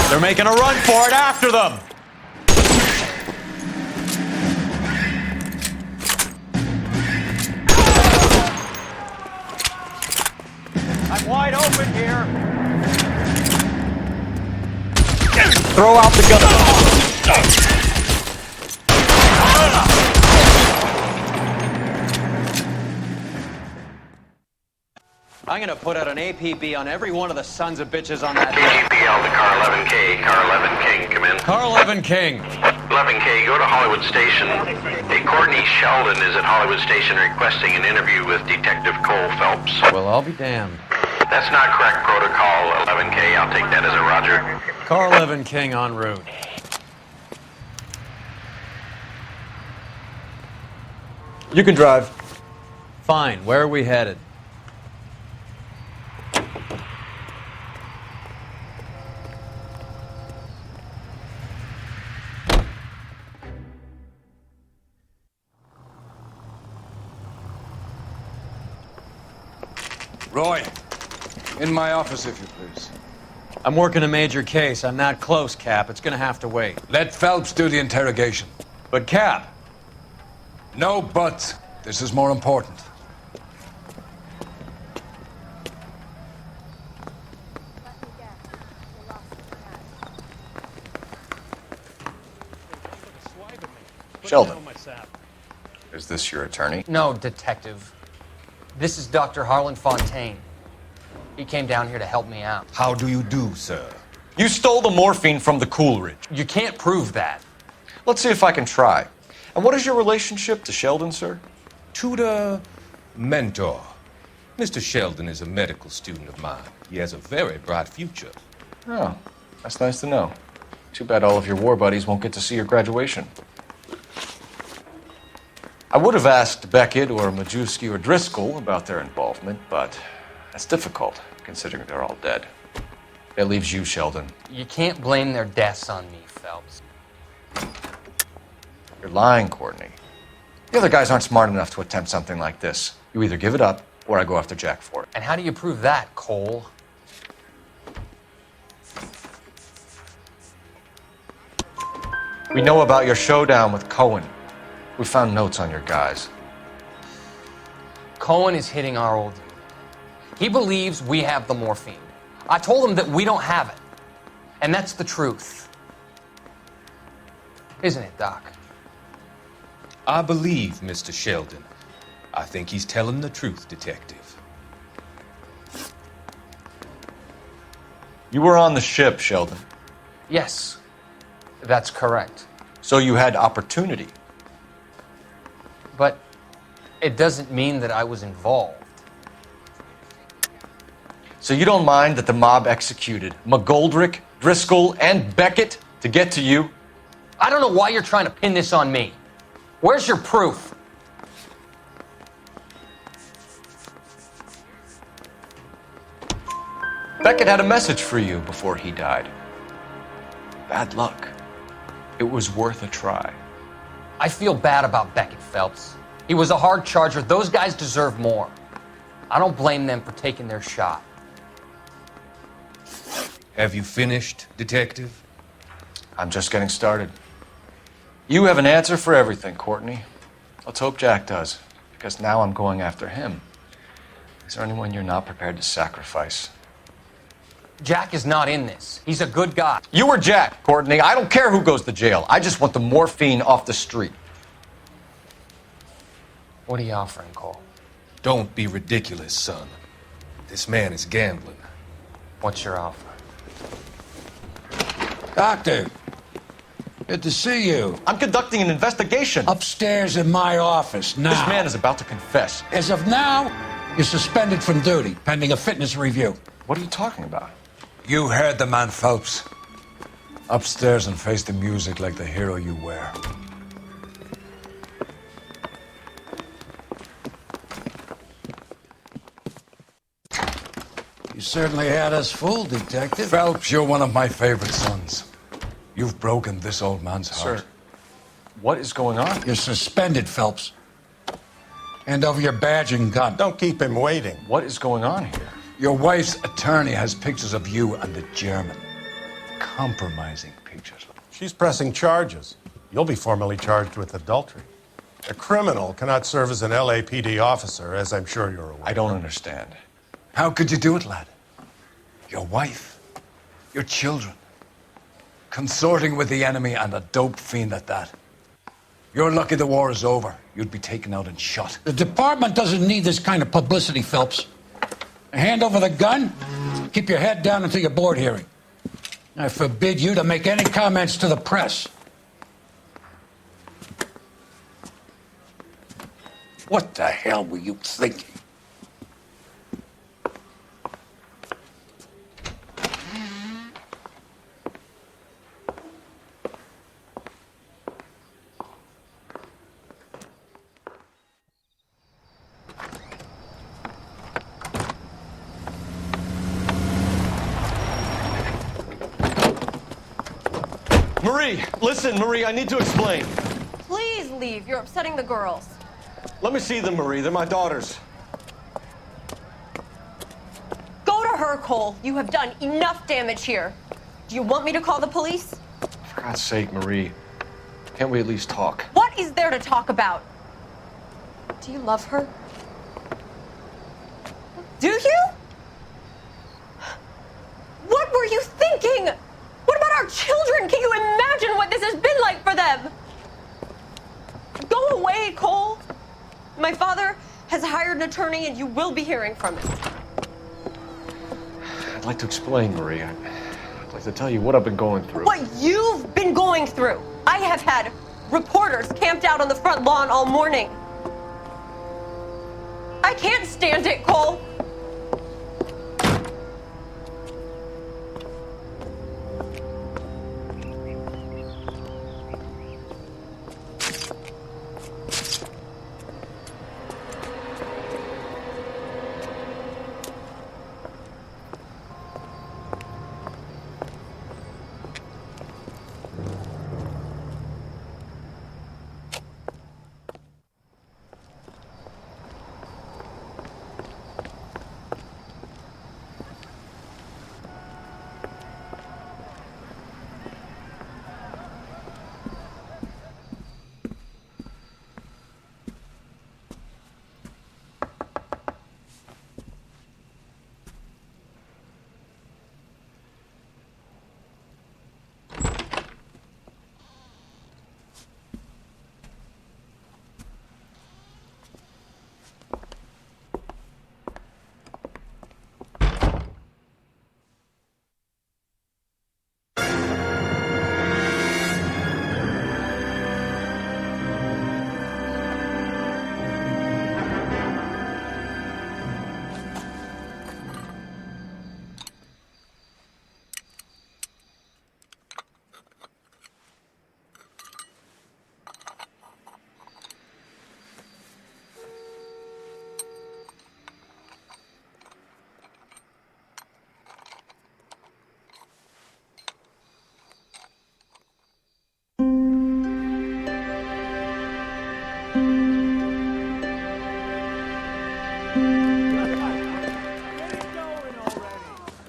They're making a run for it after them. I'm wide open here. Throw out the gun. I'm gonna put out an APB on every one of the sons of bitches on that. KGPL to car 11K. Car 11 King, come in. Car 11 King. 11K, go to Hollywood Station. Hey, Courtney Sheldon is at Hollywood Station requesting an interview with Detective Colephelps. Well, I'll be damned. That's not correct protocol, 11K. I'll take that as a roger. Car 11 King en route. You can drive. Fine. Where are we headed? Roy, in my office, if you please. I'm working a major case. I'm not close, Cap. It's gonna have to wait. Let Phelps do the interrogation. But, Cap. No buts. This is more important. Sheldon. Is this your attorney? No, detective. This is Dr. Harlan Fontaine. He came down here to help me out. How do you do, sir? You stole the morphine from the Coolidge. You can't prove that. Let's see if I can try. And what is your relationship to Sheldon, sir? Tutor, mentor. Mr. Sheldon is a medical student of mine. He has a very bright future. Oh, that's nice to know. Too bad all of your war buddies won't get to see your graduation. I would have asked Beckett or Majewski or Driscoll about their involvement, but that's difficult, considering they're all dead. That leaves you, Sheldon. You can't blame their deaths on me, Phelps. You're lying, Courtney. The other guys aren't smart enough to attempt something like this. You either give it up, or I go after Jack for it. And how do you prove that, Cole? We know about your showdown with Cohen. We found notes on your guys. Cohen is hitting our old unit. He believes we have the morphine. I told him that we don't have it. And that's the truth. Isn't it, Doc? I believe Mr. Sheldon. I think he's telling the truth, Detective. You were on the ship, Sheldon. Yes, that's correct. So you had opportunity. But it doesn't mean that I was involved. So you don't mind that the mob executed McGoldrick, Driscoll, and Beckett to get to you? I don't know why you're trying to pin this on me. Where's your proof? Beckett had a message for you before he died. Bad luck. It was worth a try. I feel bad about Beckett, Phelps. He was a hard charger. Those guys deserve more. I don't blame them for taking their shot. Have you finished, Detective? I'm just getting started. You have an answer for everything, Courtney. Let's hope Jack does, because now I'm going after him. Is there anyone you're not prepared to sacrifice? Jack is not in this. He's a good guy. You or Jack, Courtney. I don't care who goes to jail. I just want the morphine off the street. What are you offering, Cole? Don't be ridiculous, son. This man is gambling. What's your offer? Doctor, good to see you. I'm conducting an investigation. Upstairs in my office, now. This man is about to confess. As of now, you're suspended from duty, pending a fitness review. What are you talking about? You heard the man, Phelps. Upstairs and face the music like the hero you were. You certainly had us fooled, Detective. Phelps, you're one of my favorite sons. You've broken this old man's heart. Sir, what is going on? You're suspended, Phelps. Hand over your badge and gun. Don't keep him waiting. What is going on here? Your wife's attorney has pictures of you and the German. Compromising pictures. She's pressing charges. You'll be formally charged with adultery. A criminal cannot serve as an LAPD officer, as I'm sure you're aware. I don't understand. How could you do it, lad? Your wife, your children, consorting with the enemy and a dope fiend at that. You're lucky the war is over. You'd be taken out and shot. The department doesn't need this kind of publicity, Phelps. Hand over the gun, keep your head down until your board hearing. I forbid you to make any comments to the press. What the hell were you thinking? Marie, listen, Marie, I need to explain. Please leave. You're upsetting the girls. Let me see them, Marie. They're my daughters. Go to her, Cole. You have done enough damage here. Do you want me to call the police? For God's sake, Marie. Can't we at least talk? What is there to talk about? Do you love her? Do you? What were you thinking? What about our children? Can you imagine what this has been like for them? Go away, Cole. My father has hired an attorney and you will be hearing from him. I'd like to explain, Marie. I'd like to tell you what I've been going through. What you've been going through. I have had reporters camped out on the front lawn all morning. I can't stand it, Cole.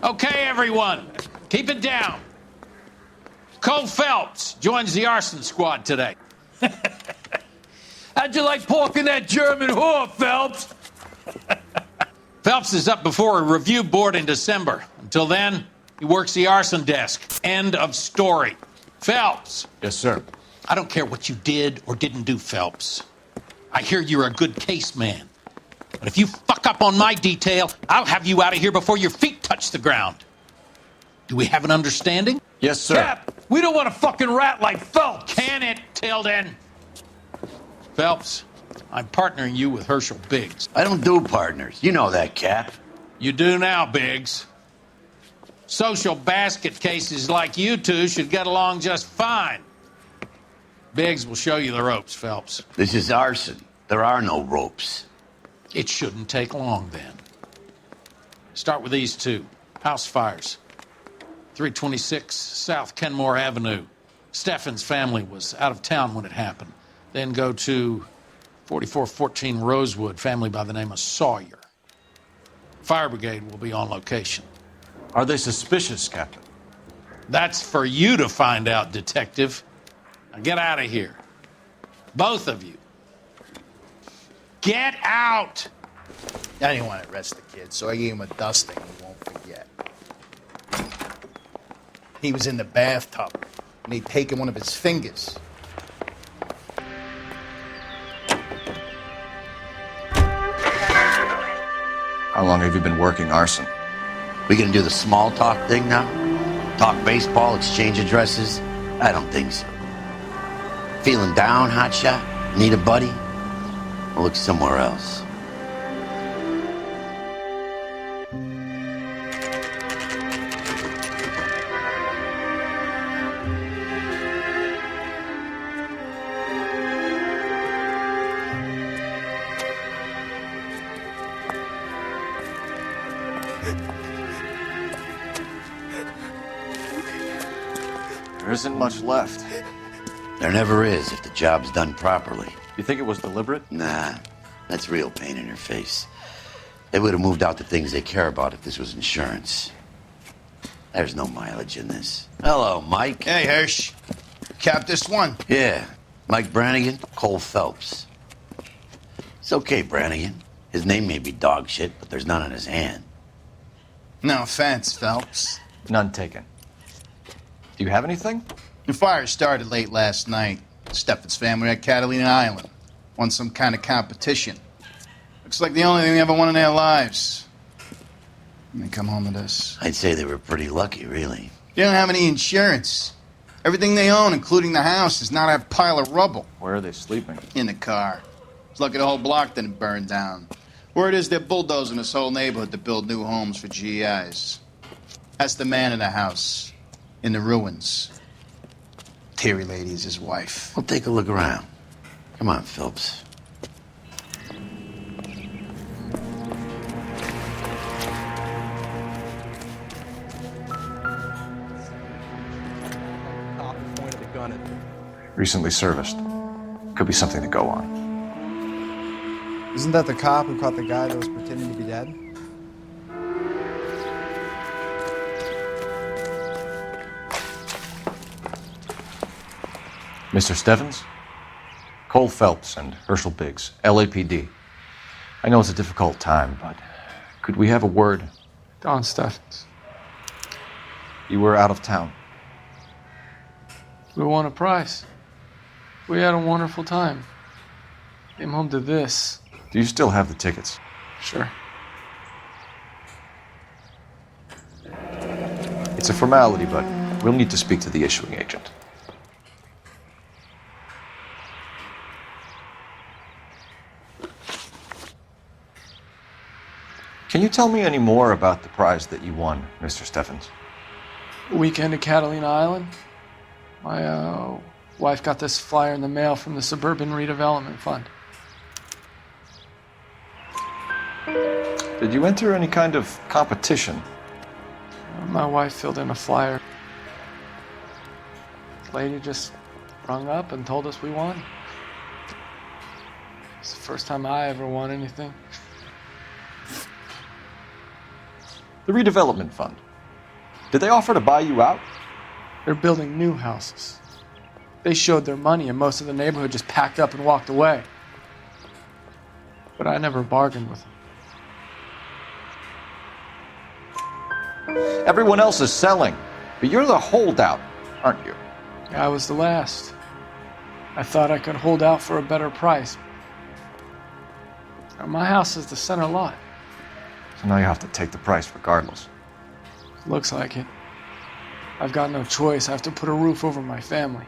Okay, everyone, keep it down. Colephelps joins the arson squad today. How'd you like pork in that German whore, Phelps? Phelps is up before a review board in December. Until then, he works the arson desk. End of story. Phelps. Yes, sir. I don't care what you did or didn't do, Phelps. I hear you're a good case man. But if you fuck up on my detail, I'll have you out of here before your feet touch the ground. Do we have an understanding? Yes, sir. Cap, we don't want a fucking rat like Phelps. Can it, Tilden? Phelps, I'm partnering you with Herschel Biggs. I don't do partners. You know that, Cap. You do now, Biggs. Social basket cases like you two should get along just fine. Biggs will show you the ropes, Phelps. This is arson. There are no ropes. It shouldn't take long, then. Start with these two. House fires. 326 South Kenmore Avenue. Steffen's family was out of town when it happened. Then go to 4414 Rosewood, family by the name of Sawyer. Fire brigade will be on location. Are they suspicious, Captain? That's for you to find out, Detective. Now get out of here. Both of you. Get out! I didn't want to arrest the kid, so I gave him a dusting he won't forget. He was in the bathtub, and they'd taken one of his fingers. How long have you been working arson? We gonna do the small talk thing now? Talk baseball, exchange addresses? I don't think so. Feeling down, hotshot? Need a buddy? I'll look somewhere else. There isn't much left. There never is if the job's done properly. You think it was deliberate? Nah, that's real pain in your face. They would have moved out the things they care about if this was insurance. There's no mileage in this. Hello, Mike. Hey, Hirsch. Cap this one. Yeah, Mike Brannigan, Colephelps. It's okay, Brannigan. His name may be dog shit, but there's none on his hand. No offense, Phelps. None taken. Do you have anything? The fire started late last night. Steffen's family at Catalina Island. Won some kind of competition. Looks like the only thing they ever won in their lives. And they come home to this. I'd say they were pretty lucky, really. They don't have any insurance. Everything they own, including the house, is not a pile of rubble. Where are they sleeping? In the car. It's lucky the whole block didn't burn down. Word is they're bulldozing this whole neighborhood to build new homes for GIs. That's the man in the house, in the ruins. Terry Lady is his wife. We'll take a look around. Come on, Phelps. Recently serviced. Could be something to go on. Isn't that the cop who caught the guy that was pretending to be dead? Mr. Stevens? Cole Phelps and Herschel Biggs, LAPD. I know it's a difficult time, but could we have a word? Don Steffens. You were out of town. We won a prize. We had a wonderful time. Came home to this. Do you still have the tickets? Sure. It's a formality, but we'll need to speak to the issuing agent. Can you tell me any more about the prize that you won, Mr. Steffens? Weekend at Catalina Island. My wife got this flyer in the mail from the Suburban Redevelopment Fund. Did you enter any kind of competition? My wife filled in a flyer. The lady just rung up and told us we won. It's the first time I ever won anything. The redevelopment fund. Did they offer to buy you out? They're building new houses. They showed their money and most of the neighborhood just packed up and walked away. But I never bargained with them. Everyone else is selling, but you're the holdout, aren't you? I was the last. I thought I could hold out for a better price. Now, my house is the center lot. So now you have to take the price regardless. Looks like it. I've got no choice. I have to put a roof over my family.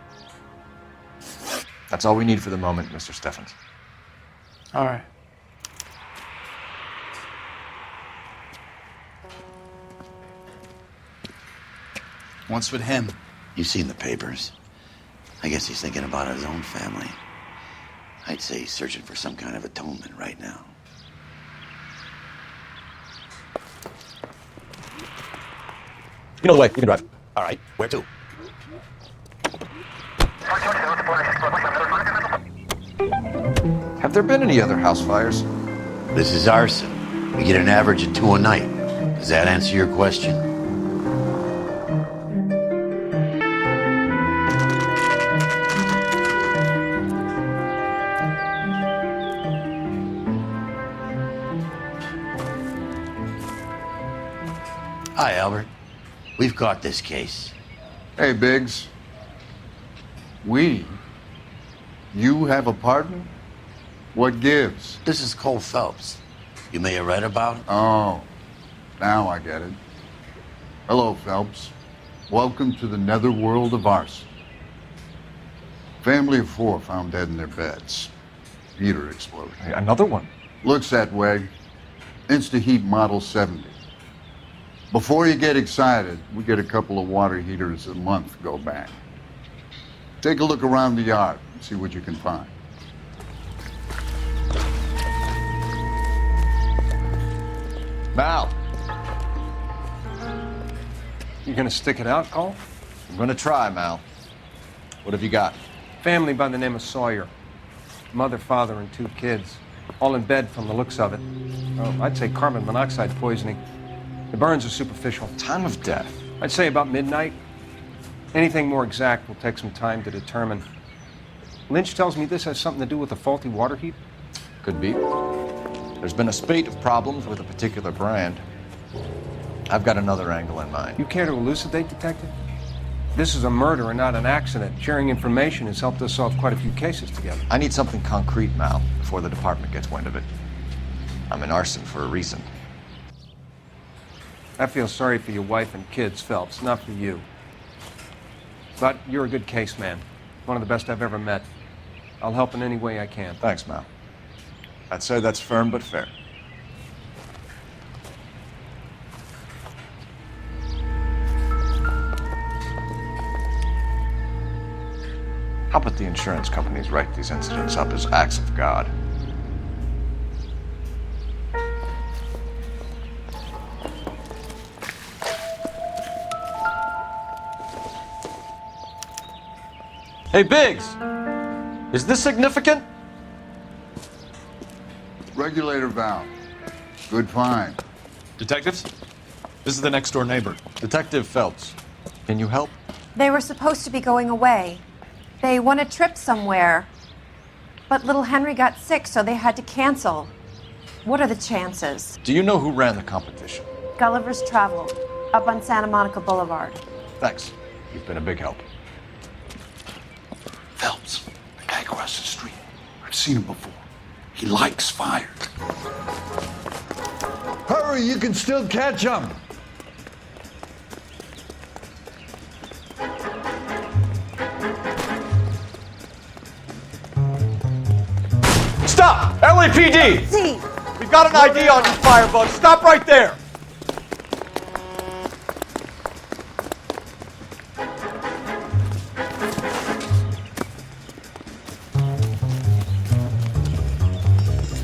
That's all we need for the moment, Mr. Steffens. All right. What's with him? You've seen the papers. I guess he's thinking about his own family. I'd say he's searching for some kind of atonement right now. You know the way. You can drive. All right. Where to? Have there been any other house fires? This is arson. We get an average of 2 a night. Does that answer your question? Hi, Albert. We've caught this case. Hey, Biggs. You have a partner? What gives? This is Cole Phelps. You may have read about him. Oh, now I get it. Hello, Phelps. Welcome to the netherworld of arson. Family of 4 found dead in their beds. Heater exploded. Hey, another one? Looks that way. Insta-Heat Model 70. Before you get excited, we get a couple of water heaters a month go back. Take a look around the yard and see what you can find. Mal. You gonna stick it out, Cole? I'm gonna try, Mal. What have you got? Family by the name of Sawyer. Mother, father, and 2 kids. All in bed from the looks of it. Oh, I'd say carbon monoxide poisoning. The burns are superficial. Time of death? I'd say about midnight. Anything more exact will take some time to determine. Lynch tells me this has something to do with a faulty water heat. Could be. There's been a spate of problems with a particular brand. I've got another angle in mind. You care to elucidate, Detective? This is a murder and not an accident. Sharing information has helped us solve quite a few cases together. I need something concrete, Mal, before the department gets wind of it. I'm in arson for a reason. I feel sorry for your wife and kids, Phelps, not for you. But you're a good case, man. One of the best I've ever met. I'll help in any way I can. Thanks, Mal. I'd say that's firm but fair. How about the insurance companies write these incidents up as acts of God? Hey, Biggs! Is this significant? Regulator valve. Good find. Detectives? This is the next door neighbor. Detective Phelps. Can you help? They were supposed to be going away. They won a trip somewhere. But little Henry got sick, so they had to cancel. What are the chances? Do you know who ran the competition? Gulliver's Travel, up on Santa Monica Boulevard. Thanks. You've been a big help. Phelps, the guy across the street. I've seen him before. He likes fire. Hurry, you can still catch him. Stop! LAPD! See. We've got an ID on you, Firebug. Stop right there!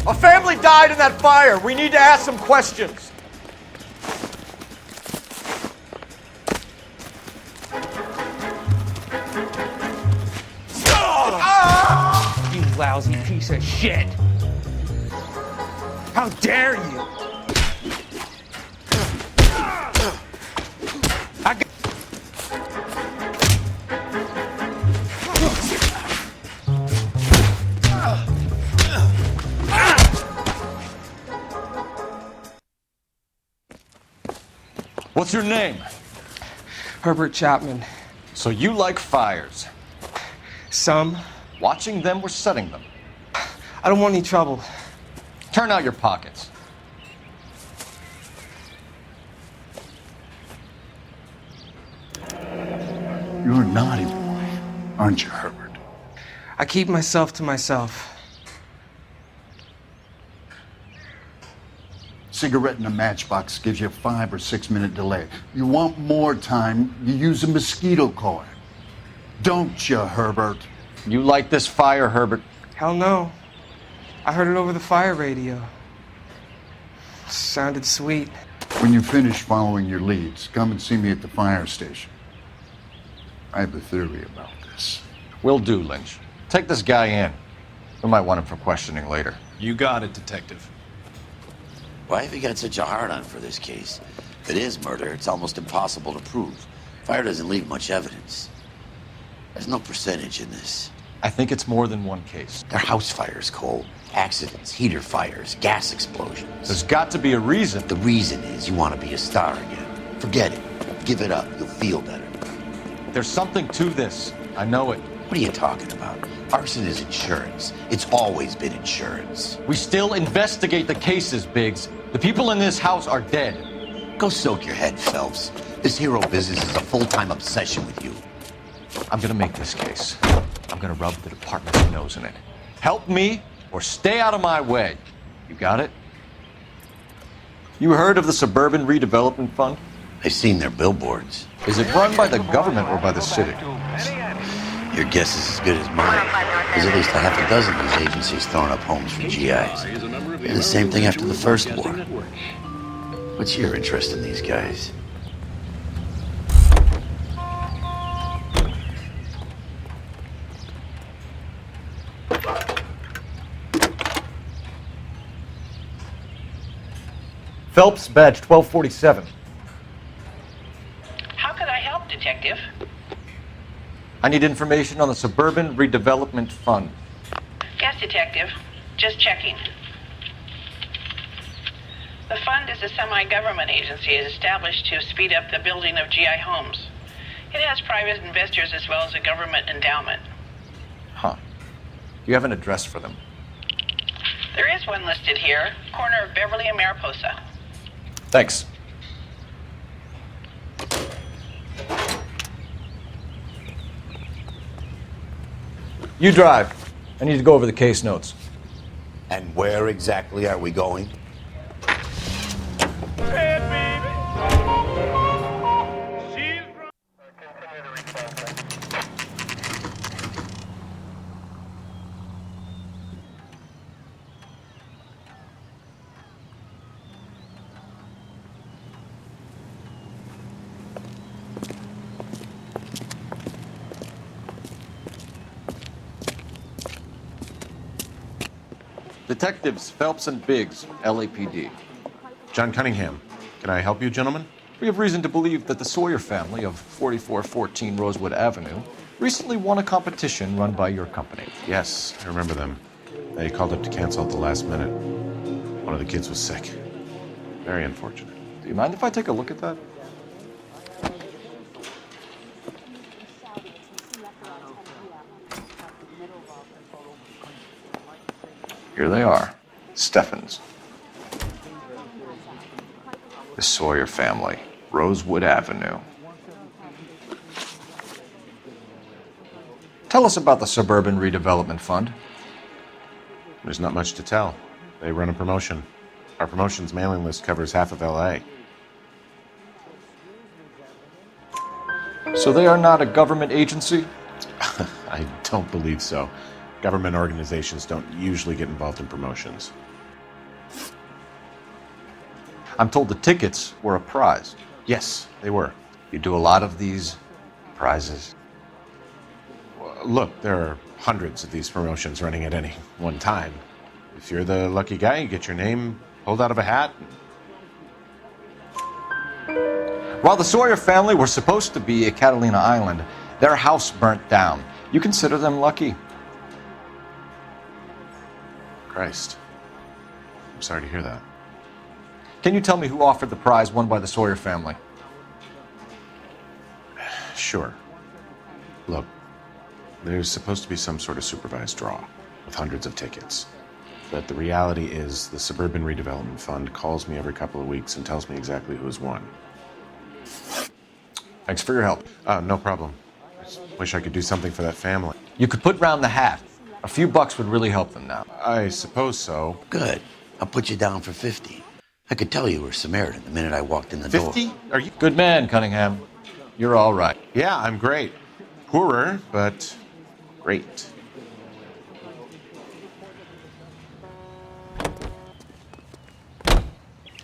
A family died in that fire. We need to ask some questions. You lousy piece of shit! How dare you! What's your name? Herbert Chapman. So you like fires? Some. Watching them or setting them? I don't want any trouble. Turn out your pockets. You're a naughty boy, aren't you, Herbert? I keep myself to myself. Cigarette in a matchbox gives you a 5 or 6 minute delay. You want more time, you use a mosquito coil. Don't you, Herbert? You like this fire, Herbert? Hell no. I heard it over the fire radio. Sounded sweet. When you finish following your leads, come and see me at the fire station. I have a theory about this. Will do, Lynch. Take this guy in. We might want him for questioning later. You got it, Detective. Why have you got such a hard-on for this case? If it is murder, it's almost impossible to prove. Fire doesn't leave much evidence. There's no percentage in this. I think it's more than one case. They're house fires, Cole. Accidents, heater fires, gas explosions. There's got to be a reason. The reason is you want to be a star again. Forget it. Give it up. You'll feel better. There's something to this. I know it. What are you talking about? Arson is insurance. It's always been insurance. We still investigate the cases, Biggs. The people in this house are dead. Go soak your head, Phelps. This hero business is a full-time obsession with you. I'm gonna make this case. I'm gonna rub the department's nose in it. Help me or stay out of my way. You got it? You heard of the Suburban Redevelopment Fund? I've seen their billboards. Is it run by the government or by the city? Your guess is as good as mine. There's at least a half a dozen of these agencies throwing up homes for GIs. And the same thing after the first war. What's your interest in these guys? Phelps, badge 1247. How could I help, Detective? I need information on the Suburban Redevelopment Fund. Yes, Detective. Just checking. The fund is a semi-government agency established to speed up the building of GI homes. It has private investors as well as a government endowment. Huh. You have an address for them? There is one listed here, corner of Beverly and Mariposa. You drive. I need to go over the case notes. And where exactly are we going? Detectives Phelps and Biggs, LAPD. John Cunningham. Can I help you, gentlemen? We have reason to believe that the Sawyer family of 4414 Rosewood Avenue recently won a competition run by your company. Yes, I remember them. They called up to cancel at the last minute. One of the kids was sick. Very unfortunate. Do you mind if I take a look at that? Here they are, Steffens. The Sawyer family, Rosewood Avenue. Tell us about the Suburban Redevelopment Fund. There's not much to tell. They run a promotion. Our promotion's mailing list covers half of L.A. So they are not a government agency? I don't believe so. Government organizations don't usually get involved in promotions. I'm told the tickets were a prize. Yes, they were. You do a lot of these prizes? Look, there are hundreds of these promotions running at any one time. If you're the lucky guy, you get your name pulled out of a hat. While the Sawyer family were supposed to be at Catalina Island, their house burnt down. You consider them lucky? Christ. I'm sorry to hear that. Can you tell me who offered the prize won by the Sawyer family? Sure. Look, there's supposed to be some sort of supervised draw with hundreds of tickets. But the reality is the Suburban Redevelopment Fund calls me every couple of weeks and tells me exactly who's won. Thanks for your help. No problem. I just wish I could do something for that family. You could put round the hat. A few bucks would really help them now. I suppose so. Good. I'll put you down for 50. I could tell you were Samaritan the minute I walked in the door. 50? Are you... Good man, Cunningham. You're all right. Yeah, I'm great. Poorer, but great.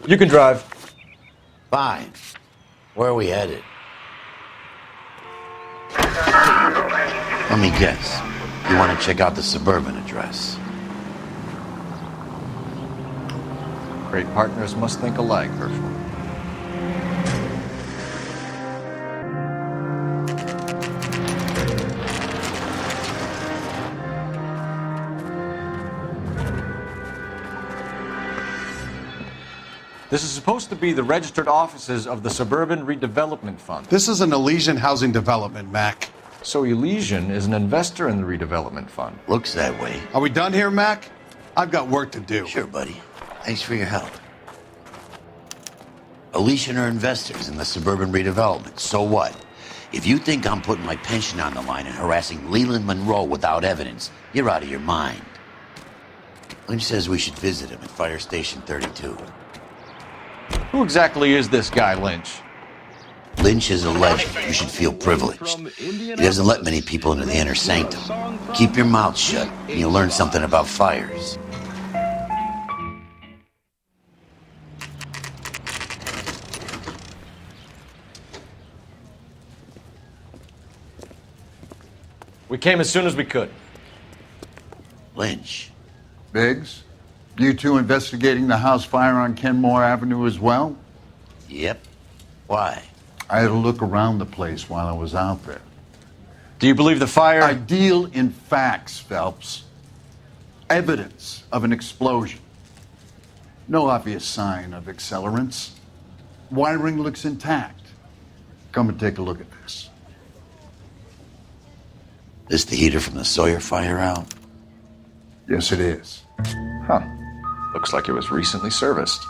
You can drive. Fine. Where are we headed? Let me guess. You want to check out the Suburban address? Great partners must think alike, Herschel. This is supposed to be the registered offices of the Suburban Redevelopment Fund. This is an Elysian housing development, Mac. So Elysian is an investor in the redevelopment fund. Looks that way. Are we done here, Mac? I've got work to do. Sure, buddy. Thanks for your help. Elysian are investors in the Suburban Redevelopment. So what? If you think I'm putting my pension on the line and harassing Leland Monroe without evidence, you're out of your mind. Lynch says we should visit him at Fire Station 32. Who exactly is this guy, Lynch? Lynch is a legend. You should feel privileged. He doesn't let many people into the inner sanctum. Keep your mouth shut, and you'll learn something about fires. We came as soon as we could. Lynch. Biggs, you two investigating the house fire on Kenmore Avenue as well? Yep. Why? I had a look around the place while I was out there. Do you believe the fire? I deal in facts, Phelps. Evidence of an explosion. No obvious sign of accelerants. Wiring looks intact. Come and take a look at this. This the heater from the Sawyer fire out? Yes, it is. Huh. Looks like it was recently serviced.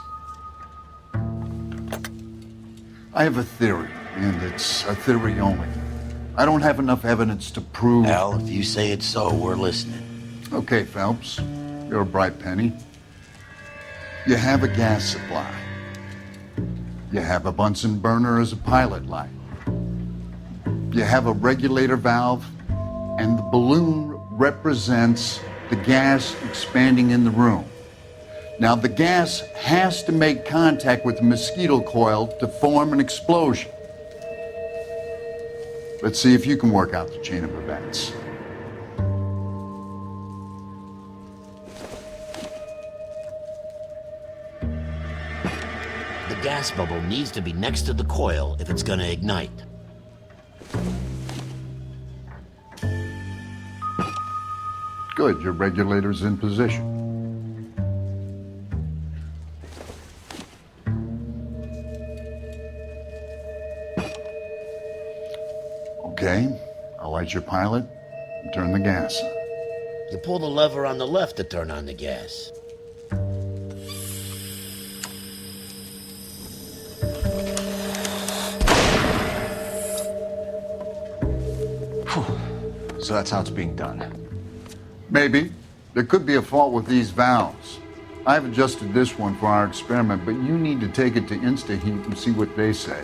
I have a theory, and it's a theory only. I don't have enough evidence to prove... Al, if you say it's so, we're listening. Okay, Phelps. You're a bright penny. You have a gas supply. You have a Bunsen burner as a pilot light. You have a regulator valve, and the balloon represents the gas expanding in the room. Now, the gas has to make contact with the mosquito coil to form an explosion. Let's see if you can work out the chain of events. The gas bubble needs to be next to the coil if it's gonna ignite. Good, your regulator's in position. Okay, I'll light your pilot and turn the gas on. You pull the lever on the left to turn on the gas. So that's how it's being done. Maybe. There could be a fault with these valves. I've adjusted this one for our experiment, but you need to take it to InstaHeat and see what they say.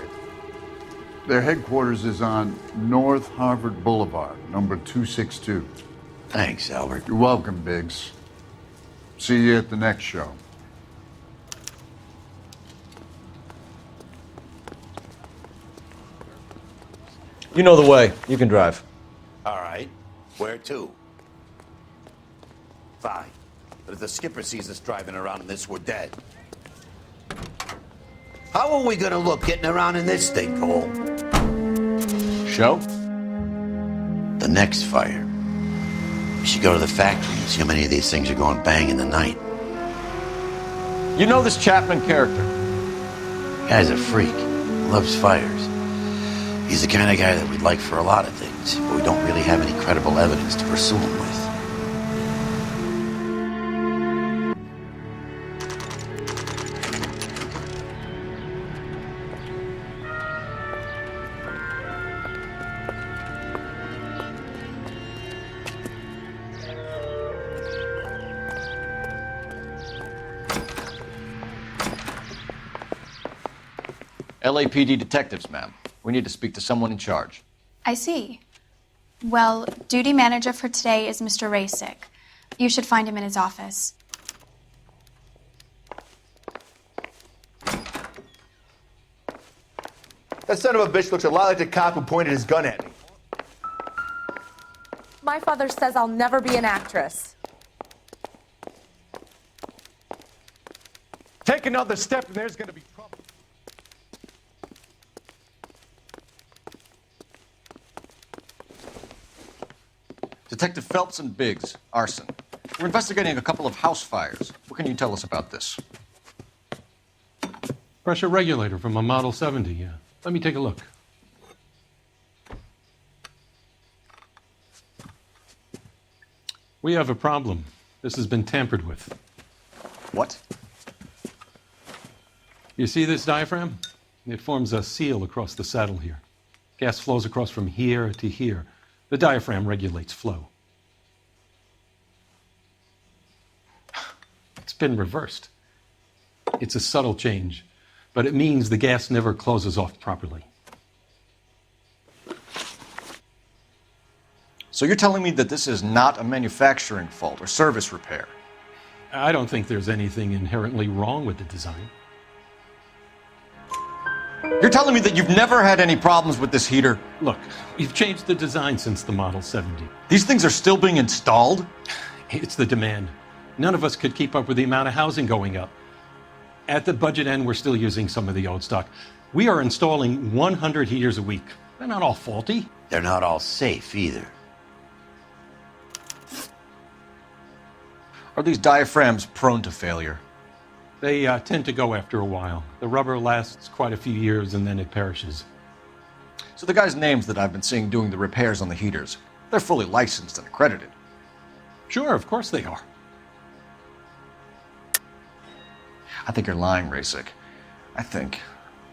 Their headquarters is on North Harvard Boulevard, number 262. Thanks, Albert. You're welcome, Biggs. See you at the next show. You know the way. You can drive. All right. Where to? Fine. But if the skipper sees us driving around in this, we're dead. How are we gonna look getting around in this thing, Cole? Show? The next fire. We should go to the factory and see how many of these things are going bang in the night. You know this Chapman character? Guy's a freak. Loves fires. He's the kind of guy that we'd like for a lot of things, but we don't really have any credible evidence to pursue him with. LAPD detectives, ma'am. We need to speak to someone in charge. I see. Well, duty manager for today is Mr. Rasick. You should find him in his office. That son of a bitch looks a lot like the cop who pointed his gun at me. My father says I'll never be an actress. Take another step and there's going to be trouble. Detective Phelps and Biggs, arson. We're investigating a couple of house fires. What can you tell us about this? Pressure regulator from a Model 70, yeah. Let me take a look. We have a problem. This has been tampered with. What? You see this diaphragm? It forms a seal across the saddle here. Gas flows across from here to here. The diaphragm regulates flow. It's been reversed. It's a subtle change, but it means the gas never closes off properly. So you're telling me that this is not a manufacturing fault or service repair? I don't think there's anything inherently wrong with the design. You're telling me that you've never had any problems with this heater? Look, we've changed the design since the Model 70. These things are still being installed? It's the demand. None of us could keep up with the amount of housing going up. At the budget end, we're still using some of the old stock. We are installing 100 heaters a week. They're not all faulty. They're not all safe either. Are these diaphragms prone to failure? They tend to go after a while. The rubber lasts quite a few years and then it perishes. So the guys' names that I've been seeing doing the repairs on the heaters, they're fully licensed and accredited. Sure, of course they are. I think you're lying, Rasick. I think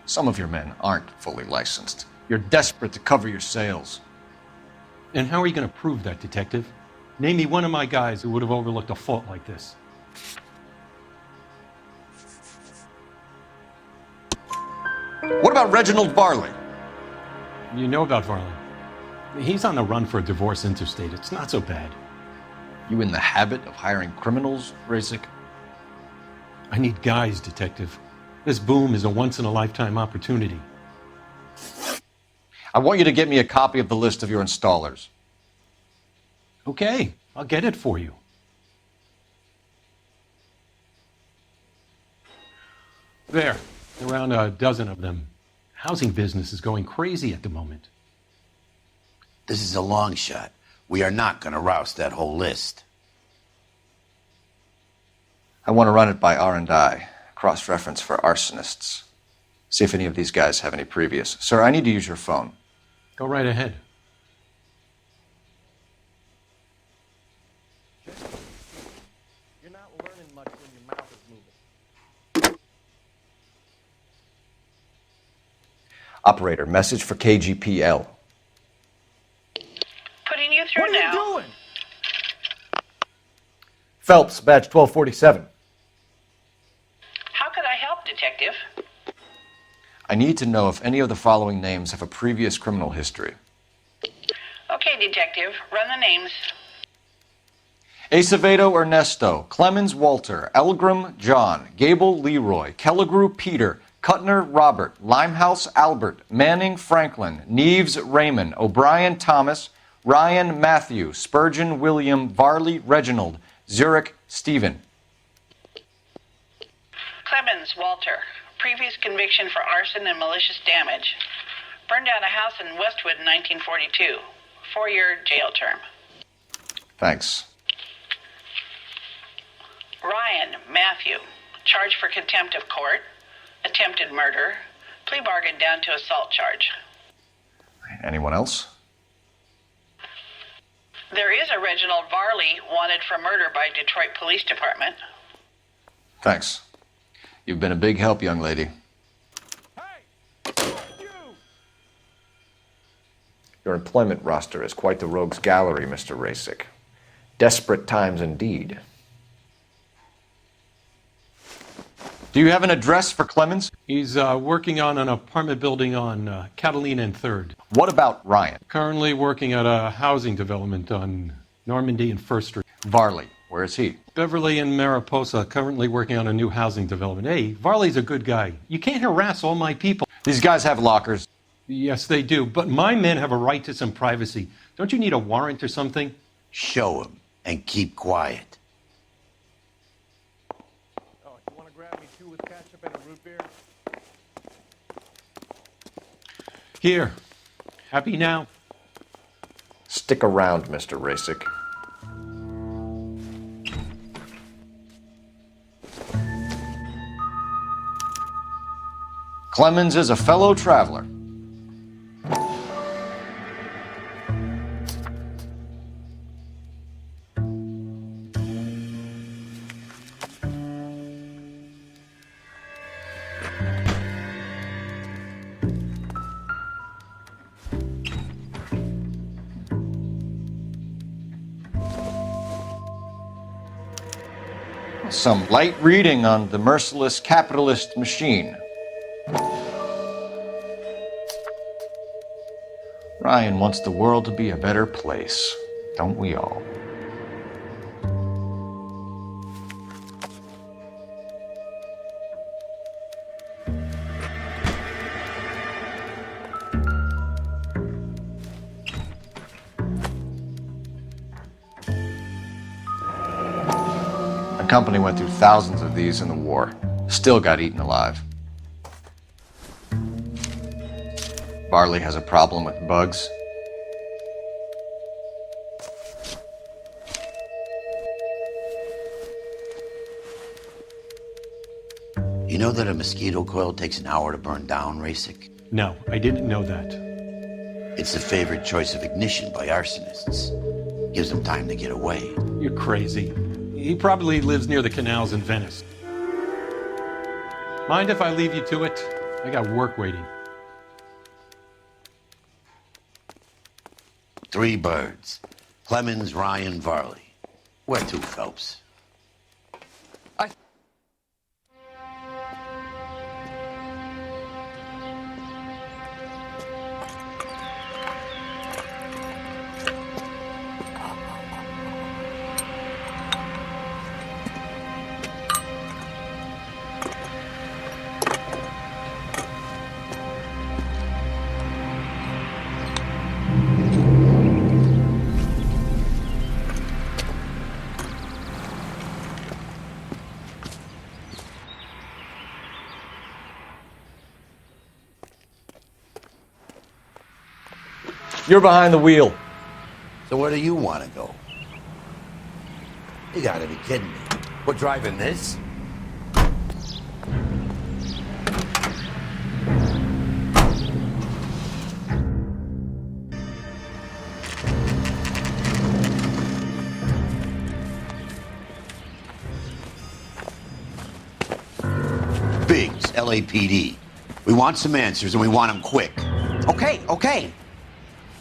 some of your men aren't fully licensed. You're desperate to cover your sales. And how are you going to prove that, Detective? Name me one of my guys who would have overlooked a fault like this. What about Reginald Varley? You know about Varley. He's on the run for a divorce interstate. It's not so bad. You in the habit of hiring criminals, Rasic? I need guys, Detective. This boom is a once-in-a-lifetime opportunity. I want you to get me a copy of the list of your installers. Okay, I'll get it for you. There, around a dozen of them. Housing business is going crazy at the moment. This is a long shot. We are not going to roust that whole list. I want to run it by R&I, cross-reference for arsonists. See if any of these guys have any previous. Sir, I need to use your phone. Go right ahead. You're not learning much when your mouth is moving. Operator, message for KGPL. Putting you through now. What are you doing? Phelps, badge 1247. How could I help, Detective? I need to know if any of the following names have a previous criminal history. Okay, Detective, run the names. Acevedo Ernesto, Clemens Walter, Elgram John, Gable Leroy, Kelligrew Peter, Cutner Robert, Limehouse Albert, Manning Franklin, Neves Raymond, O'Brien Thomas, Ryan Matthew, Spurgeon William, Varley Reginald, Zurich Stephen. Clemens Walter. Previous conviction for arson and malicious damage. Burned down a house in Westwood in 1942. 4-year jail term. Thanks. Ryan Matthew. Charged for contempt of court. Attempted murder. Plea bargain down to assault charge. Anyone else? There is a Reginald Varley wanted for murder by Detroit Police Department. Thanks. You've been a big help, young lady. Your employment roster is quite the rogues gallery, Mr. Rasic. Desperate times indeed. Do you have an address for Clemens? He's working on an apartment building on Catalina and 3rd. What about Ryan? Currently working at a housing development on Normandy and 1st Street. Varley, where is he? Beverly and Mariposa, currently working on a new housing development. Hey, Varley's a good guy. You can't harass all my people. These guys have lockers. Yes, they do, but my men have a right to some privacy. Don't you need a warrant or something? Show him and keep quiet. Oh, you want to grab me 2 with ketchup and a root beer? Here. Happy now? Stick around, Mr. Rasic. Clemens is a fellow traveler. Some light reading on the merciless capitalist machine. Ryan wants the world to be a better place, don't we all? The company went through thousands of these in the war. Still got eaten alive. Varley has a problem with bugs. You know that a mosquito coil takes an hour to burn down, Rasic? No, I didn't know that. It's the favorite choice of ignition by arsonists. Gives them time to get away. You're crazy. He probably lives near the canals in Venice. Mind if I leave you to it? I got work waiting. 3 birds. Clemens, Ryan, Varley. Where to, Phelps? You're behind the wheel. So where do you want to go? You gotta be kidding me. We're driving this? Biggs, LAPD. We want some answers and we want them quick. Okay.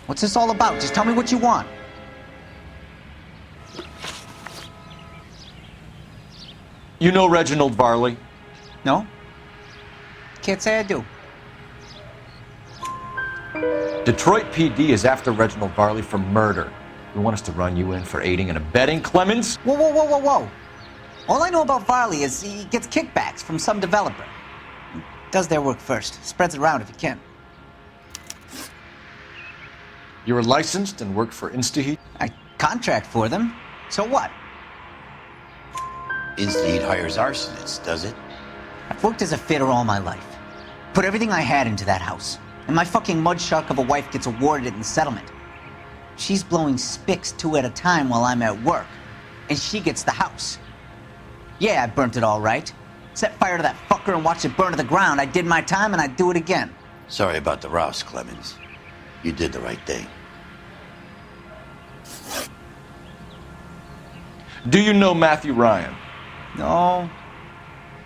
What's this all about? Just tell me what you want. You know Reginald Varley? No? Can't say I do. Detroit PD is after Reginald Varley for murder. You want us to run you in for aiding and abetting, Clemens? Whoa. All I know about Varley is he gets kickbacks from some developer. He does their work first. Spreads it around if he can. You were licensed and worked for InstaHeat? I contract for them. So what? InstaHeat hires arsonists, does it? I've worked as a fitter all my life. Put everything I had into that house. And my fucking mudshark of a wife gets awarded it in settlement. She's blowing spics 2 at a time while I'm at work. And she gets the house. Yeah, I burnt it all right. Set fire to that fucker and watched it burn to the ground. I did my time and I'd do it again. Sorry about the rouse, Clemens. You did the right thing. Do you know Matthew Ryan? No.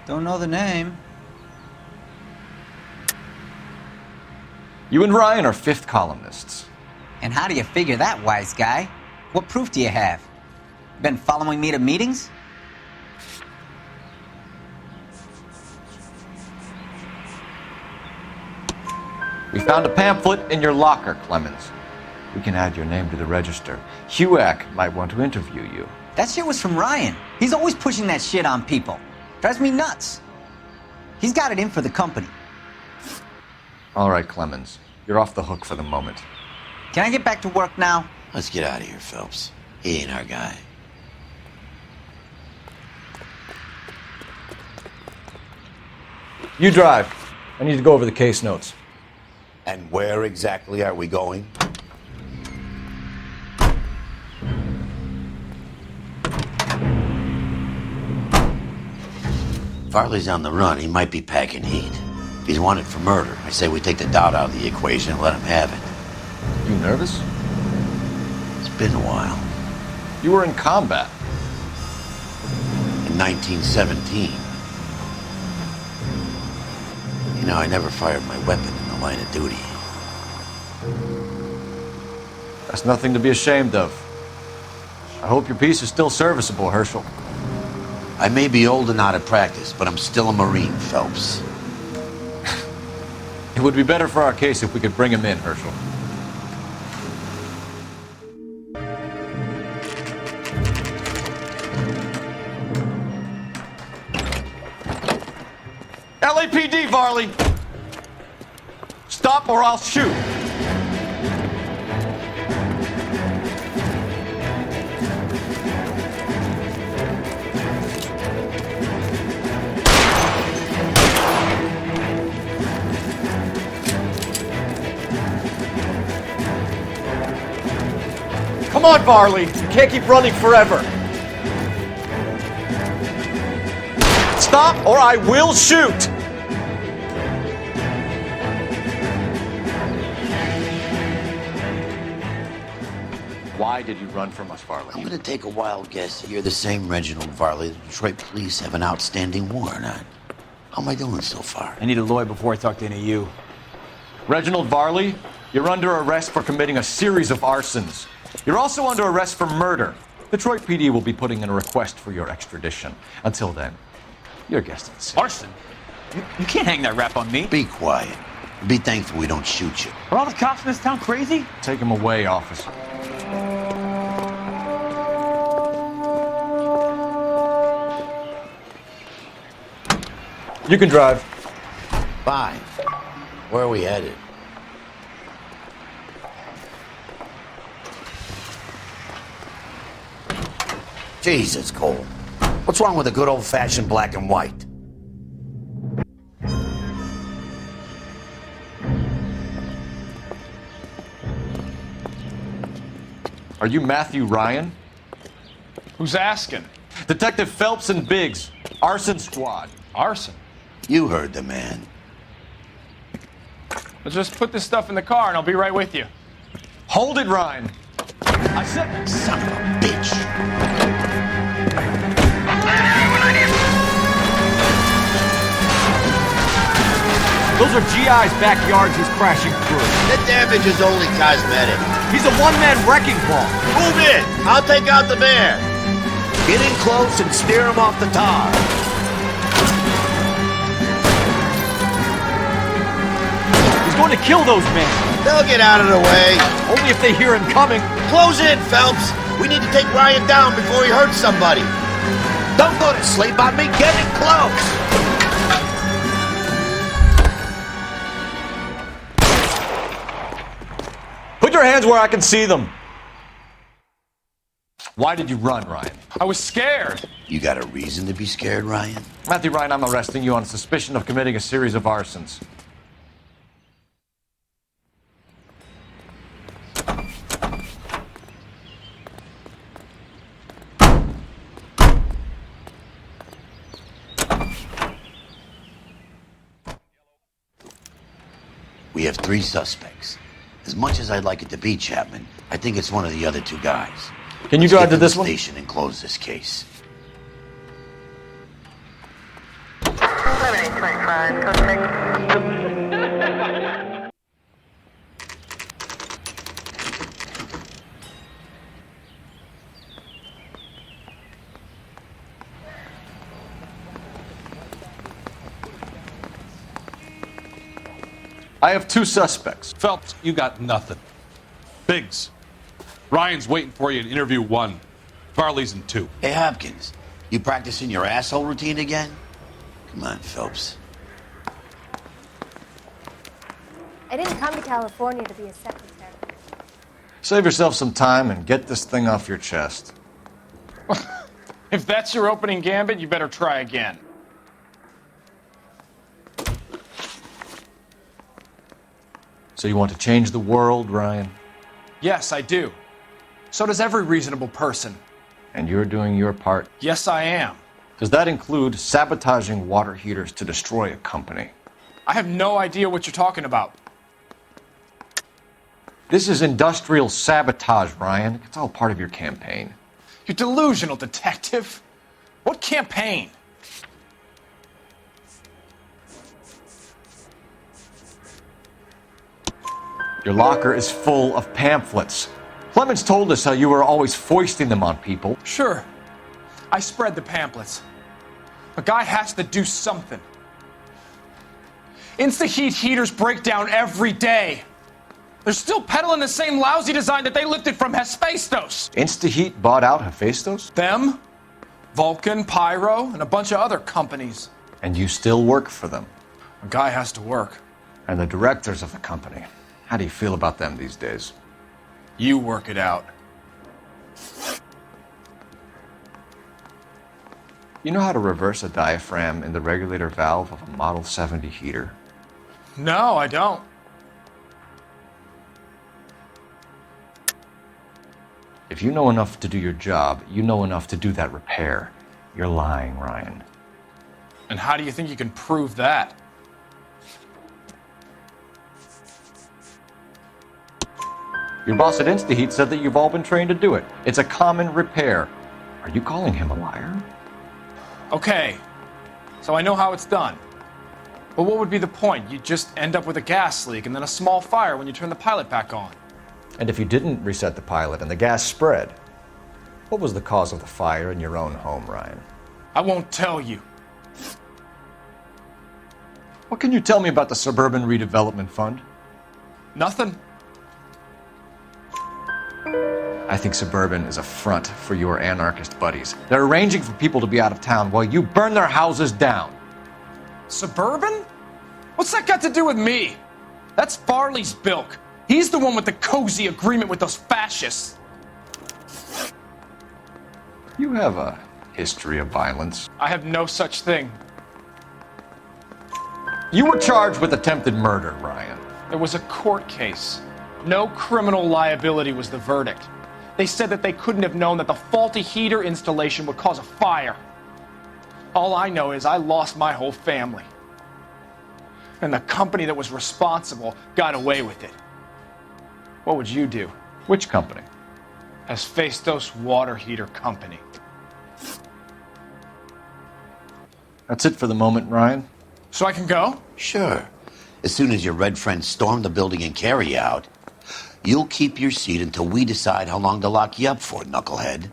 Don't know the name. You and Ryan are 5th columnists. And how do you figure that, wise guy? What proof do you have? Been following me to meetings? We found a pamphlet in your locker, Clemens. We can add your name to the register. HUAC might want to interview you. That shit was from Ryan. He's always pushing that shit on people. Drives me nuts. He's got it in for the company. All right, Clemens. You're off the hook for the moment. Can I get back to work now? Let's get out of here, Phelps. He ain't our guy. You drive. I need to go over the case notes. And where exactly are we going? Varley's on the run. He might be packing heat. If he's wanted for murder, I say we take the doubt out of the equation and let him have it. You nervous? It's been a while. You were in combat. In 1917. You know, I never fired my weapon in the line of duty. That's nothing to be ashamed of. I hope your piece is still serviceable, Herschel. I may be old and out of practice, but I'm still a Marine, Phelps. It would be better for our case if we could bring him in, Herschel. LAPD, Varley! Stop or I'll shoot! Come on, Varley! You can't keep running forever! Stop or I will shoot! Why did you run from us, Varley? I'm gonna take a wild guess you're the same Reginald Varley the Detroit police have an outstanding warrant on. How am I doing so far? I need a lawyer before I talk to any of you. Reginald Varley? You're under arrest for committing a series of arsons. You're also under arrest for murder. Detroit PD will be putting in a request for your extradition. Until then, your guest is safe. Arson? You can't hang that rap on me. Be quiet. Be thankful we don't shoot you. Are all the cops in this town crazy? Take him away, officer. You can drive. Fine. Where are we headed? Jesus, Cole. What's wrong with a good old-fashioned black and white? Are you Matthew Ryan? Who's asking? Detective Phelps and Biggs. Arson Squad. Arson? You heard the man. Let's just put this stuff in the car and I'll be right with you. Hold it, Ryan. I said, son of a bitch. Those are GI's backyards he's crashing through. The damage is only cosmetic. He's a one-man wrecking ball. Move in. I'll take out the bear. Get in close and steer him off the tar. He's going to kill those men. They'll get out of the way. Only if they hear him coming. Close in, Phelps. We need to take Ryan down before he hurts somebody. Don't go to sleep on me. Get in close. Put your hands where I can see them. Why did you run, Ryan? I was scared. You got a reason to be scared, Ryan? Matthew Ryan, I'm arresting you on suspicion of committing a series of arsons. We have 3 suspects. As much as I'd like it to be Chapman, I think it's one of the other 2 guys. Can you drive to this one? Station and close this case. I have 2 suspects. Phelps, you got nothing. Biggs, Ryan's waiting for you in interview 1. Farley's in 2. Hey, Hopkins, you practicing your asshole routine again? Come on, Phelps. I didn't come to California to be a secretary. Save yourself some time and get this thing off your chest. If that's your opening gambit, you better try again. So you want to change the world, Ryan? Yes, I do. So does every reasonable person. And you're doing your part? Yes, I am. Does that include sabotaging water heaters to destroy a company? I have no idea what you're talking about. This is industrial sabotage, Ryan. It's all part of your campaign. You're delusional, detective. What campaign? Your locker is full of pamphlets. Clemens told us how you were always foisting them on people. Sure. I spread the pamphlets. A guy has to do something. Insta-heat heaters break down every day. They're still peddling the same lousy design that they lifted from Hephaestus. Insta-Heat bought out Hephaestus? Them, Vulcan, Pyro, and a bunch of other companies. And you still work for them? A guy has to work. And the directors of the company. How do you feel about them these days? You work it out. You know how to reverse a diaphragm in the regulator valve of a Model 70 heater? No, I don't. If you know enough to do your job, you know enough to do that repair. You're lying, Ryan. And how do you think you can prove that? Your boss at InstaHeat said that you've all been trained to do it. It's a common repair. Are you calling him a liar? Okay, so I know how it's done. But what would be the point? You'd just end up with a gas leak and then a small fire when you turn the pilot back on. And if you didn't reset the pilot and the gas spread, what was the cause of the fire in your own home, Ryan? I won't tell you. What can you tell me about the Suburban Redevelopment Fund? Nothing. I think Suburban is a front for your anarchist buddies. They're arranging for people to be out of town while you burn their houses down. Suburban? What's that got to do with me? That's Farley's bilk. He's the one with the cozy agreement with those fascists. You have a history of violence. I have no such thing. You were charged with attempted murder, Ryan. It was a court case. No criminal liability was the verdict. They said that they couldn't have known that the faulty heater installation would cause a fire. All I know is I lost my whole family. And the company that was responsible got away with it. What would you do? Which company? Hephaestus Water Heater Company. That's it for the moment, Ryan. So I can go? Sure. As soon as your red friends storm the building and carry you out, you'll keep your seat until we decide how long to lock you up for, knucklehead.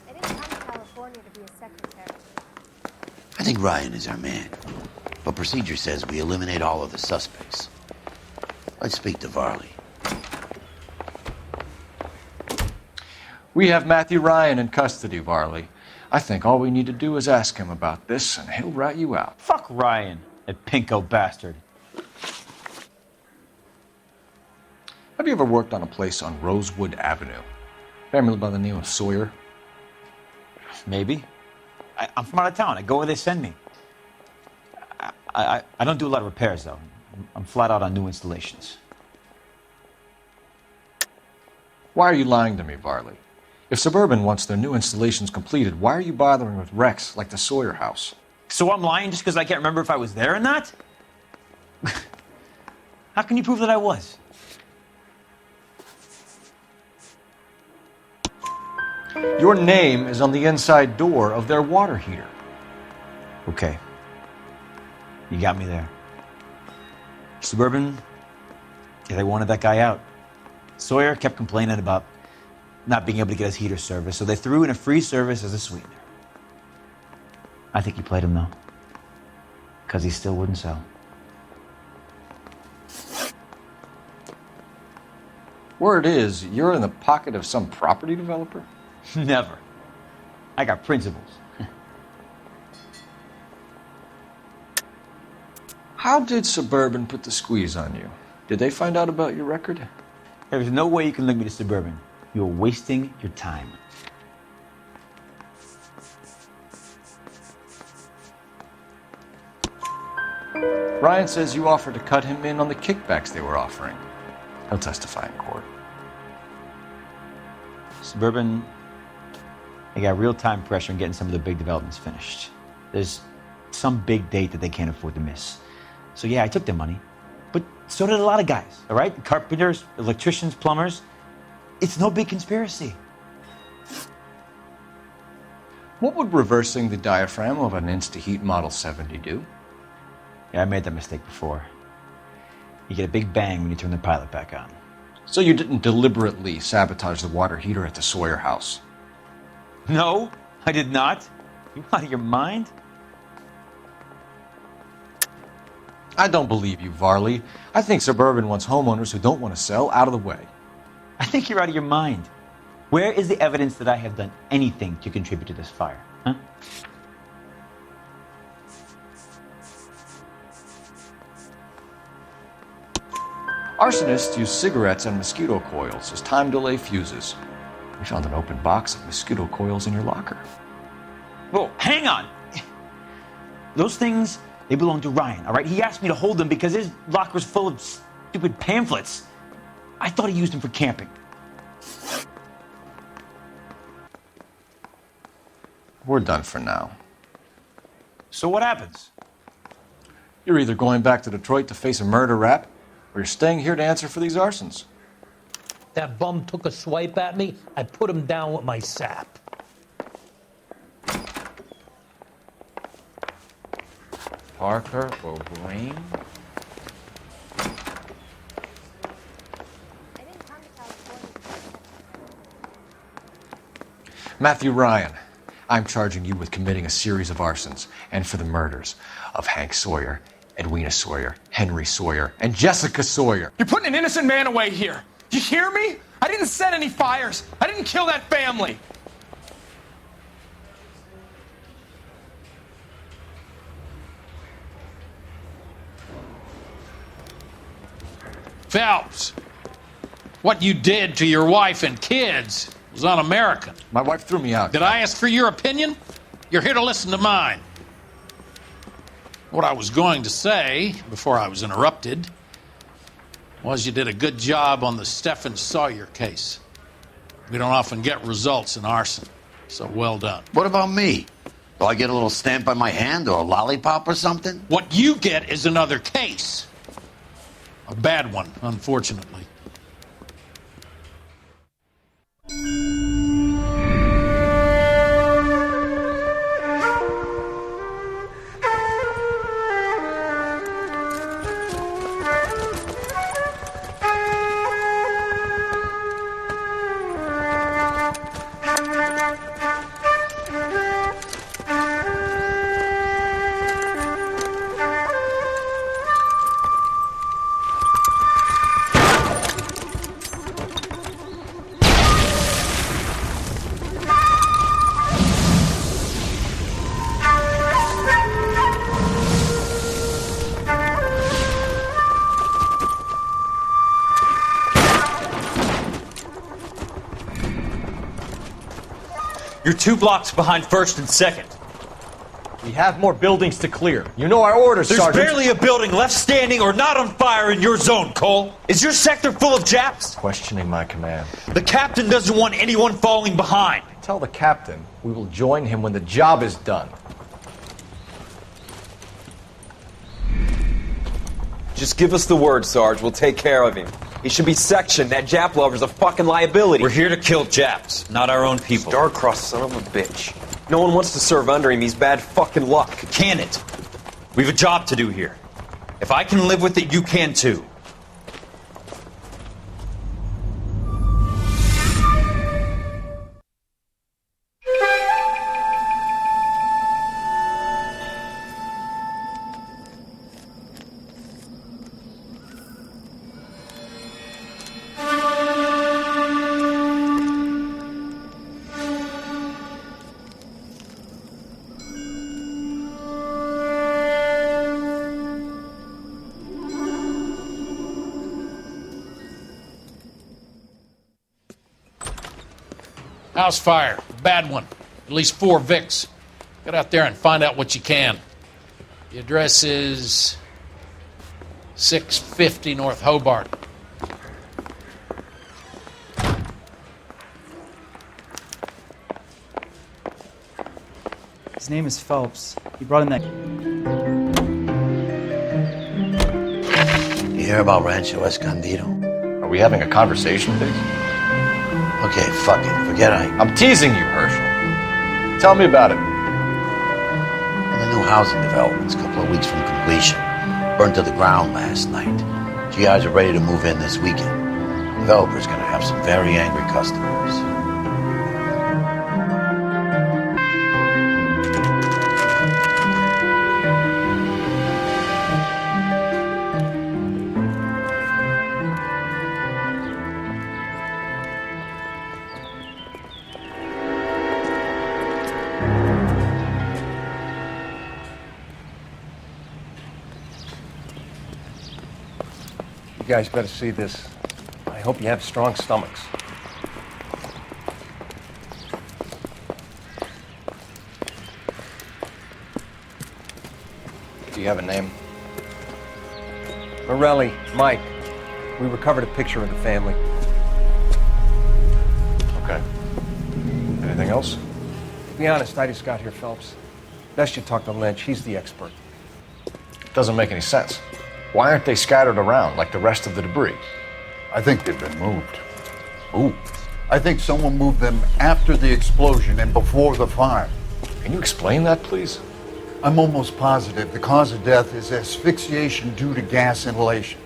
I didn't come to California to be a secretary. I think Ryan is our man. But procedure says we eliminate all of the suspects. Let's speak to Varley. We have Matthew Ryan in custody, Varley. I think all we need to do is ask him about this, and he'll rat you out. Fuck Ryan, that pinko bastard. Have you ever worked on a place on Rosewood Avenue? Family by the name of Sawyer? Maybe. I'm from out of town. I go where they send me. I don't do a lot of repairs, though. I'm flat out on new installations. Why are you lying to me, Varley? If Suburban wants their new installations completed, why are you bothering with wrecks like the Sawyer house? So I'm lying just because I can't remember if I was there or not? How can you prove that I was? Your name is on the inside door of their water heater. Okay. You got me there. Suburban, yeah, they wanted that guy out. Sawyer kept complaining about not being able to get his heater service, so they threw in a free service as a sweetener. I think he played him, though, because he still wouldn't sell. Word is, you're in the pocket of some property developer? Never. I got principles. How did Suburban put the squeeze on you? Did they find out about your record? There's no way you can link me to Suburban. You're wasting your time. Ryan says you offered to cut him in on the kickbacks they were offering. He'll testify in court. Suburban, they got real-time pressure on getting some of the big developments finished. There's some big date that they can't afford to miss. So yeah, I took their money. But so did a lot of guys, all right? Carpenters, electricians, plumbers. It's no big conspiracy. What would reversing the diaphragm of an Insta-Heat Model 70 do? Yeah, I made that mistake before. You get a big bang when you turn the pilot back on. So you didn't deliberately sabotage the water heater at the Sawyer house? No, I did not. You out of your mind? I don't believe you, Varley. I think Suburban wants homeowners who don't want to sell out of the way. I think you're out of your mind. Where is the evidence that I have done anything to contribute to this fire? Huh? Arsonists use cigarettes and mosquito coils as time delay fuses. We found an open box of mosquito coils in your locker. Whoa, hang on! Those things, they belong to Ryan, all right? He asked me to hold them because his locker's full of stupid pamphlets. I thought he used them for camping. We're done for now. So what happens? You're either going back to Detroit to face a murder rap, or you're staying here to answer for these arsons. That bum took a swipe at me, I put him down with my sap. Parker O'Brien? Matthew Ryan, I'm charging you with committing a series of arsons and for the murders of Hank Sawyer, Edwina Sawyer, Henry Sawyer, and Jessica Sawyer. You're putting an innocent man away here. You hear me? I didn't set any fires. I didn't kill that family. Phelps, what you did to your wife and kids was un-American. My wife threw me out. Did I ask for your opinion? You're here to listen to mine. What I was going to say, before I was interrupted, was you did a good job on the Stephen Sawyer case. We don't often get results in arson, so well done. What about me? Do I get a little stamp by my hand or a lollipop or something? What you get is another case. A bad one, unfortunately. You're 2 blocks behind 1st and 2nd. We have more buildings to clear. You know our orders, There's Sergeant. barely a building left standing or not on fire in your zone, Cole. Is your sector full of Japs? Questioning my command. The captain doesn't want anyone falling behind. Tell the captain we will join him when the job is done. Just give us the word, Sarge. We'll take care of him. He should be sectioned. That Jap lover's a fucking liability. We're here to kill Japs, not our own people. Star-crossed son of a bitch. No one wants to serve under him. He's bad fucking luck. Can it? We've a job to do here. If I can live with it, you can too. House fire. Bad one. At least 4 Vicks. Get out there and find out what you can. The address is 650 North Hobart. His name is Phelps. He brought in that... You hear about Rancho Escondido? Are we having a conversation, Biggs? Okay, fuck it. Forget I'm teasing you, Herschel. Tell me about it. One of the new housing developments, a couple of weeks from completion. Burned to the ground last night. GIs are ready to move in this weekend. Developer's gonna have some very angry customers. You guys better see this. I hope you have strong stomachs. Do you have a name? Morelli, Mike. We recovered a picture of the family. Okay. Anything else? To be honest, I just got here, Phelps. Best you talk to Lynch. He's the expert. Doesn't make any sense. Why aren't they scattered around like the rest of the debris? I think they've been moved. Ooh. I think someone moved them after the explosion and before the fire. Can you explain that, please? I'm almost positive the cause of death is asphyxiation due to gas inhalation.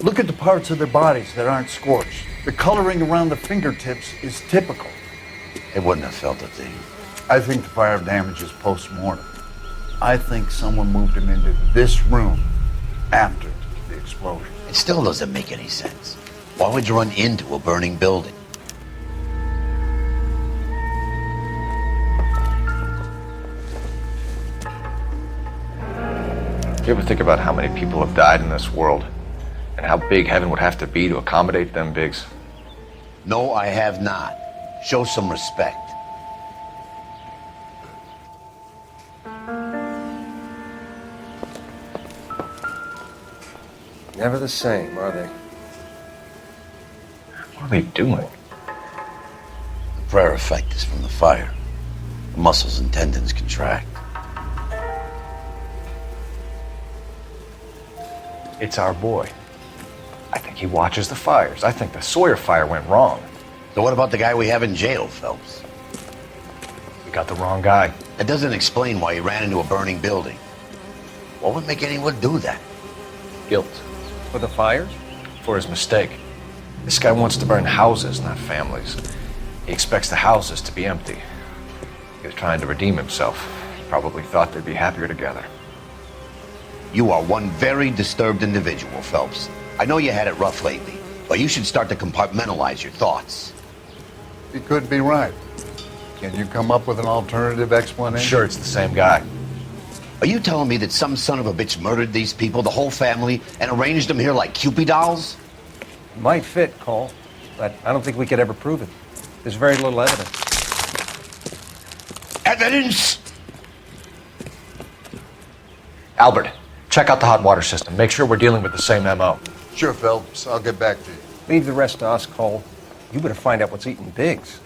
Look at the parts of their bodies that aren't scorched. The coloring around the fingertips is typical. They wouldn't have felt a thing. I think the fire damage is post-mortem. I think someone moved him into this room after the explosion. It still doesn't make any sense. Why would you run into a burning building? Do you ever think about how many people have died in this world? And how big heaven would have to be to accommodate them bigs? No, I have not. Show some respect. Never the same, are they? What are they doing? The prayer effect is from the fire. The muscles and tendons contract. It's our boy. I think he watches the fires. I think the Sawyer fire went wrong. So what about the guy we have in jail, Phelps? We got the wrong guy. That doesn't explain why he ran into a burning building. What would make anyone do that? Guilt. For the fires? For his mistake. This guy wants to burn houses, not families. He expects the houses to be empty. He was trying to redeem himself. He probably thought they'd be happier together. You are one very disturbed individual, Phelps. I know you had it rough lately, but you should start to compartmentalize your thoughts. He could be right. Can you come up with an alternative explanation? I'm sure it's the same guy. Are you telling me that some son of a bitch murdered these people, the whole family, and arranged them here like Cupid dolls? Might fit, Cole, but I don't think we could ever prove it. There's very little evidence. Evidence? Albert, check out the hot water system. Make sure we're dealing with the same MO. Sure, Phelps. I'll get back to you. Leave the rest to us, Cole. You better find out what's eating Biggs.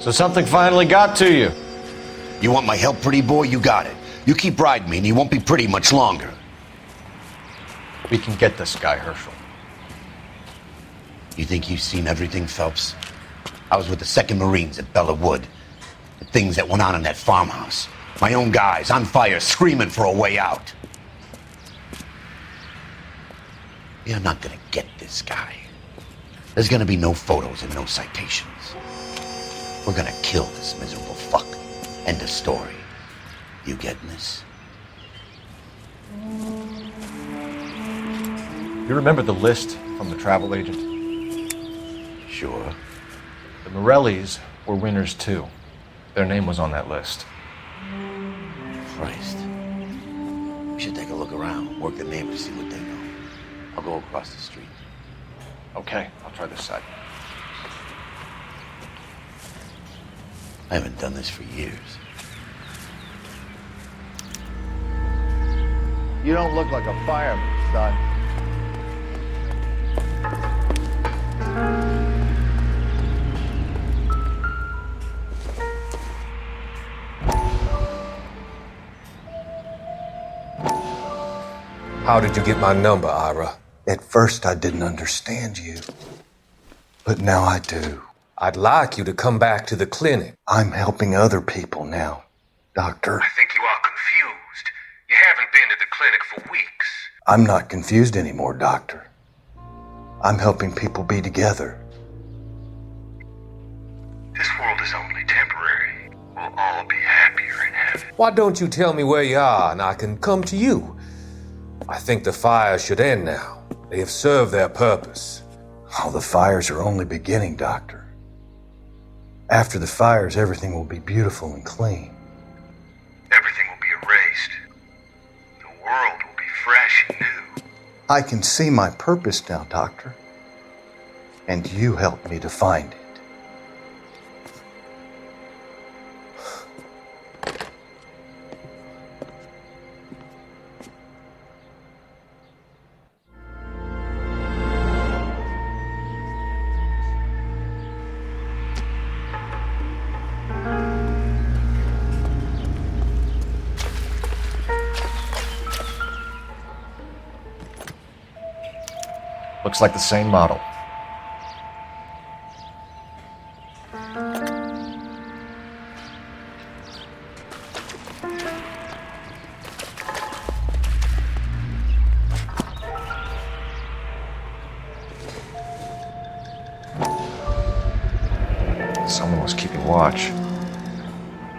So something finally got to you. You want my help, pretty boy? You got it. You keep riding me and you won't be pretty much longer. We can get this guy, Herschel. You think you've seen everything, Phelps? I was with the 2nd Marines at Bella Wood. The things that went on in that farmhouse. My own guys on fire screaming for a way out. You're not gonna get this guy. There's gonna be no photos and no citations. We're gonna kill this miserable fuck. End of story. You getting this? You remember the list from the travel agent? Sure. The Morellis were winners too. Their name was on that list. Christ. We should take a look around, work the neighbors, see what they know. I'll go across the street. Okay, I'll try this side. I haven't done this for years. You don't look like a fireman, son. How did you get my number, Ira? At first, I didn't understand you. But now I do. I'd like you to come back to the clinic. I'm helping other people now, Doctor. I think you are confused. You haven't been to the clinic for weeks. I'm not confused anymore, Doctor. I'm helping people be together. This world is only temporary. We'll all be happier in heaven. Why don't you tell me where you are and I can come to you? I think the fires should end now. They have served their purpose. Oh, the fires are only beginning, Doctor. After the fires, everything will be beautiful and clean. Everything will be erased. The world will be fresh and new. I can see my purpose now, Doctor. And you helped me to find it. Looks like the same model. Someone was keeping watch.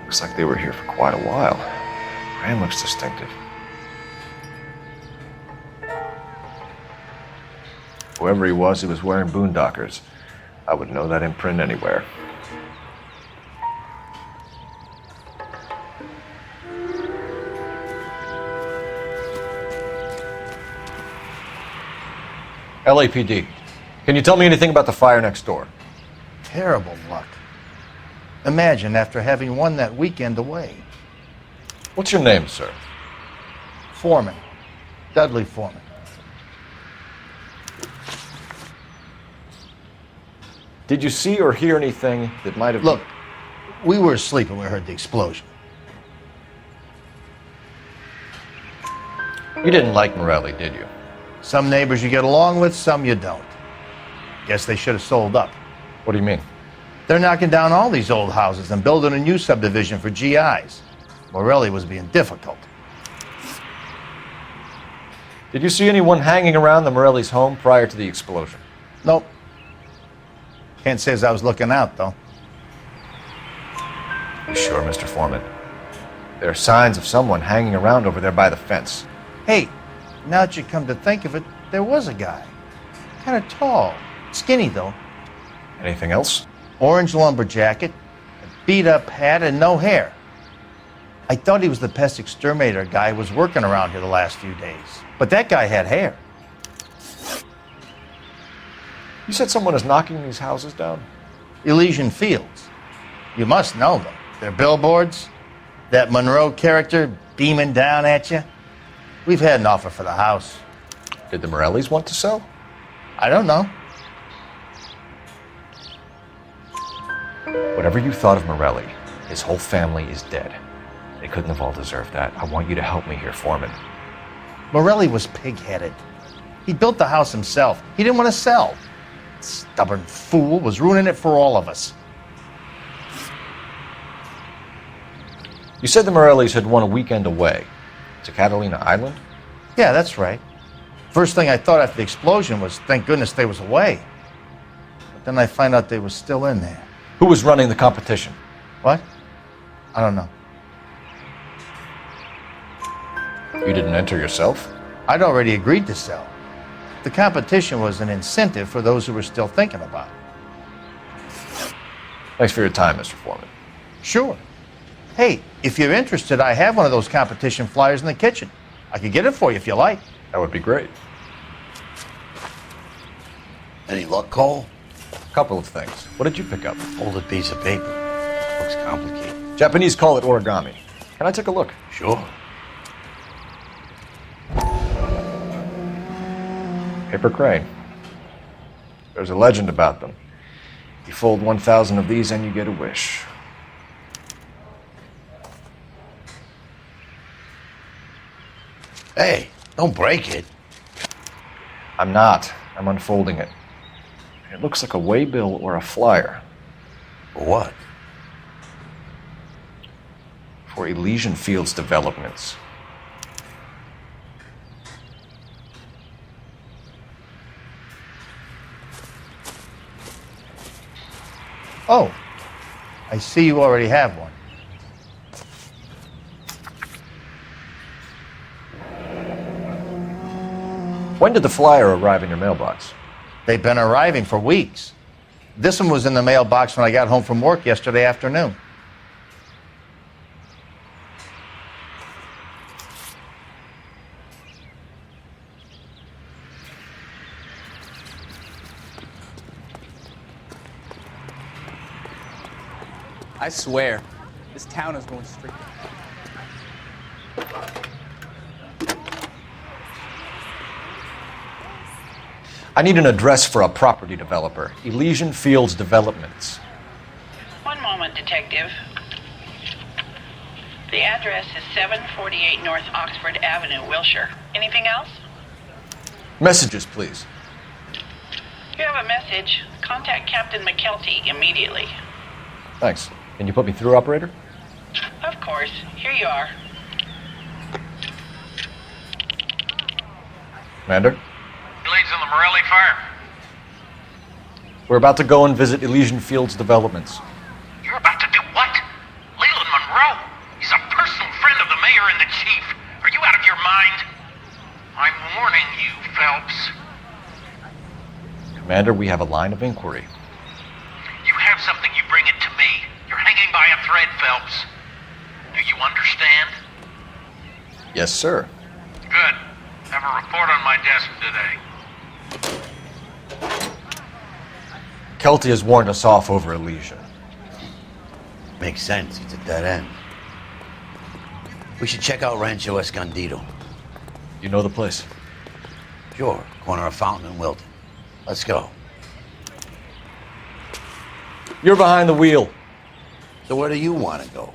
Looks like they were here for quite a while. Brand looks distinctive. Whoever he was wearing boondockers. I would know that imprint anywhere. LAPD, can you tell me anything about the fire next door? Terrible luck. Imagine after having won that weekend away. What's your name, sir? Foreman. Dudley Foreman. Did you see or hear anything that might have... Look, we were asleep when we heard the explosion. You didn't like Morelli, did you? Some neighbors you get along with, some you don't. Guess they should have sold up. What do you mean? They're knocking down all these old houses and building a new subdivision for GIs. Morelli was being difficult. Did you see anyone hanging around the Morelli's home prior to the explosion? Nope. Can't say as I was looking out, though. You sure, Mr. Foreman? There are signs of someone hanging around over there by the fence. Hey, now that you come to think of it, there was a guy. Kind of tall. Skinny, though. Anything else? Orange lumber jacket, a beat-up hat, and no hair. I thought he was the pest exterminator guy who was working around here the last few days. But that guy had hair. You said someone is knocking these houses down? Elysian Fields. You must know them. Their billboards, that Monroe character beaming down at you. We've had an offer for the house. Did the Morellis want to sell? I don't know. Whatever you thought of Morelli, his whole family is dead. They couldn't have all deserved that. I want you to help me here, Foreman. Morelli was pig-headed. He built the house himself. He didn't want to sell. Stubborn fool was ruining it for all of us. You said the Morellis had won a weekend away to Catalina Island? Yeah, that's right. First thing I thought after the explosion was, thank goodness they was away. But then I find out they was still in there. Who was running the competition? What? I don't know. You didn't enter yourself? I'd already agreed to sell. The competition was an incentive for those who were still thinking about it. Thanks for your time, Mr. Foreman. Sure. Hey, if you're interested, I have one of those competition flyers in the kitchen. I could get it for you if you like. That would be great. Any luck, Cole? A couple of things. What did you pick up? Folded piece of paper. Looks complicated. Japanese call it origami. Can I take a look? Sure. Paper crane. There's a legend about them. You fold 1,000 of these and you get a wish. Hey, don't break it. I'm not. I'm unfolding it. It looks like a waybill or a flyer. For what? For Elysian Fields developments. Oh, I see you already have one. When did the flyer arrive in your mailbox? They've been arriving for weeks. This one was in the mailbox when I got home from work yesterday afternoon. I swear, this town is going straight. I need an address for a property developer. Elysian Fields Developments. One moment, Detective. The address is 748 North Oxford Avenue, Wilshire. Anything else? Messages, please. You have a message. Contact Captain McKelty immediately. Thanks. Can you put me through, operator? Of course. Here you are. Commander? Leads on the Morelli fire. We're about to go and visit Elysian Fields developments. You're about to do what? Leland Monroe? He's a personal friend of the mayor and the chief. Are you out of your mind? I'm warning you, Phelps. Commander, we have a line of inquiry. You have something, you bring it to me. You're hanging by a thread, Phelps. Do you understand? Yes, sir. Good. Have a report on my desk today. Kelty has warned us off over Elysian. Makes sense. It's at that end. We should check out Rancho Escondido. You know the place? Sure. Corner of Fountain and Wilton. Let's go. You're behind the wheel. So where do you want to go?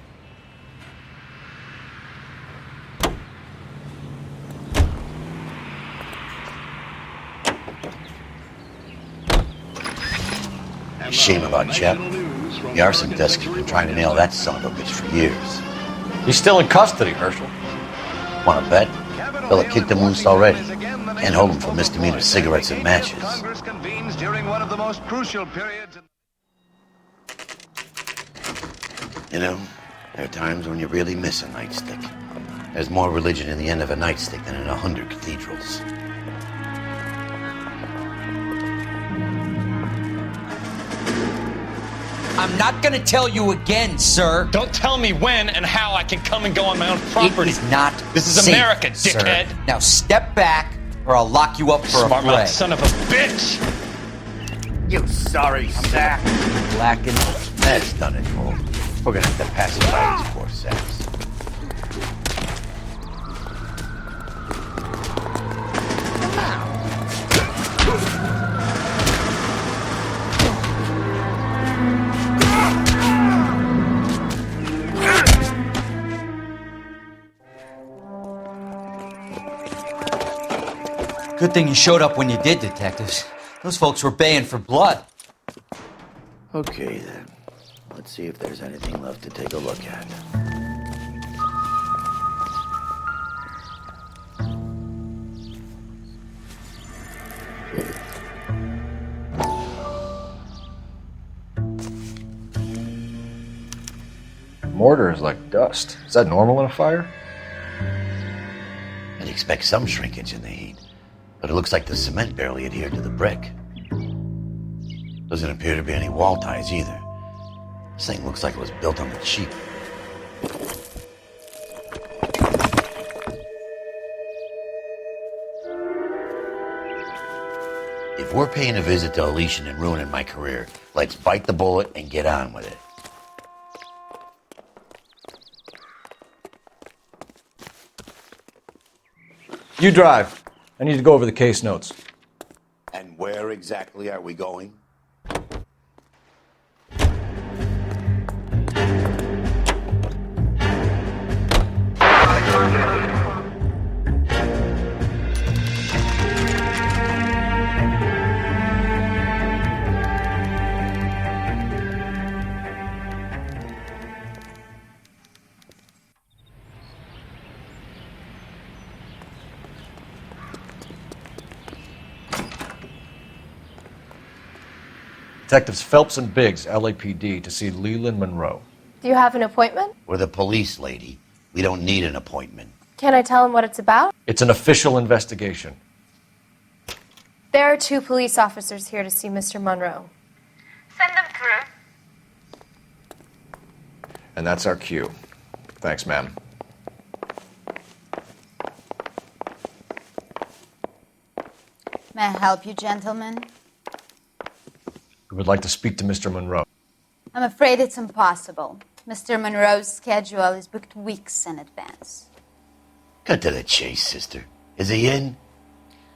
Shame about Chap. The arson desk has been trying to nail that son of a bitch for years. He's still in custody, Herschel. Want to bet? Fella kicked him loose already. Can't hold him for misdemeanor cigarettes and matches. Congress convenes during one of the most crucial periods. You know, there are times when you really miss a nightstick. There's more religion in the end of a nightstick than in 100 cathedrals. I'm not gonna tell you again, sir. Don't tell me when and how I can come and go on my own property. It is not This is safe, America, dickhead. Sir. Now step back, or I'll lock you up for Smart a fray. mouth son of a bitch! You sorry sack. Blackened. That's done it, Cole. We're gonna have to pass it by these poor sacks. Good thing you showed up when you did, detectives. Those folks were baying for blood. Okay, then. Let's see if there's anything left to take a look at. Mortar is like dust. Is that normal in a fire? I'd expect some shrinkage in the heat, but it looks like the cement barely adhered to the brick. Doesn't appear to be any wall ties either. This thing looks like it was built on the cheap. If we're paying a visit to Elysian and ruining my career, let's bite the bullet and get on with it. You drive. I need to go over the case notes. And where exactly are we going? Detectives Phelps and Biggs, LAPD, to see Leland Monroe. Do you have an appointment? We're the police, lady. We don't need an appointment. Can I tell him what it's about? It's an official investigation. There are 2 police officers here to see Mr. Monroe. Send them through. And that's our cue. Thanks, ma'am. May I help you, gentlemen? We would like to speak to Mr. Monroe. I'm afraid it's impossible. Mr. Monroe's schedule is booked weeks in advance. Cut to the chase, sister. Is he in?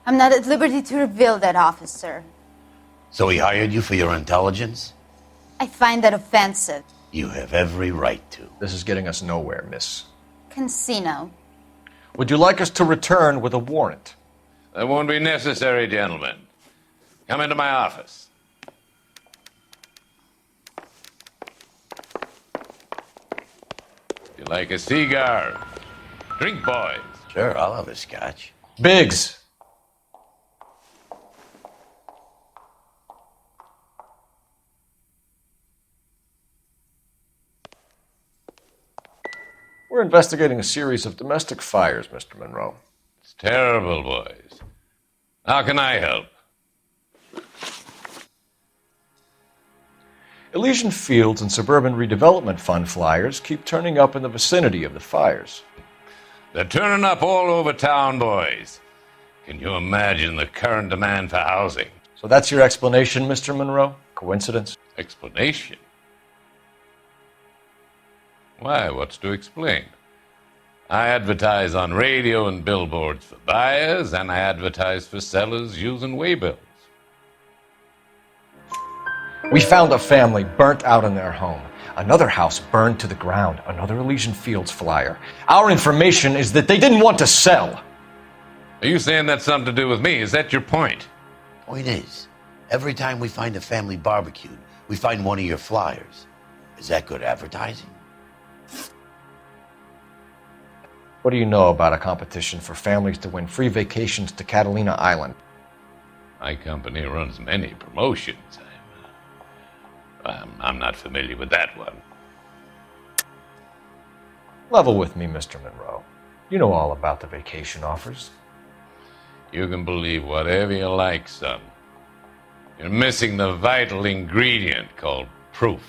I'm not at liberty to reveal that, officer. So he hired you for your intelligence? I find that offensive. You have every right to. This is getting us nowhere, miss. Casino. Would you like us to return with a warrant? That won't be necessary, gentlemen. Come into my office. You like a cigar? Drink, boys. Sure, I'll have a scotch. Biggs! We're investigating a series of domestic fires, Mr. Monroe. It's terrible, boys. How can I help? Elysian Fields and Suburban Redevelopment Fund flyers keep turning up in the vicinity of the fires. They're turning up all over town, boys. Can you imagine the current demand for housing? So that's your explanation, Mr. Monroe? Coincidence? Explanation? Why, what's to explain? I advertise on radio and billboards for buyers, and I advertise for sellers using waybills. We found a family burnt out in their home. Another house burned to the ground. Another Elysian Fields flyer. Our information is that they didn't want to sell. Are you saying that's something to do with me? Is that your point? Point is, every time we find a family barbecued, we find one of your flyers. Is that good advertising? What do you know about a competition for families to win free vacations to Catalina Island? My company runs many promotions. I'm not familiar with that one. Level with me, Mr. Monroe. You know all about the vacation offers. You can believe whatever you like, son. You're missing the vital ingredient called proof.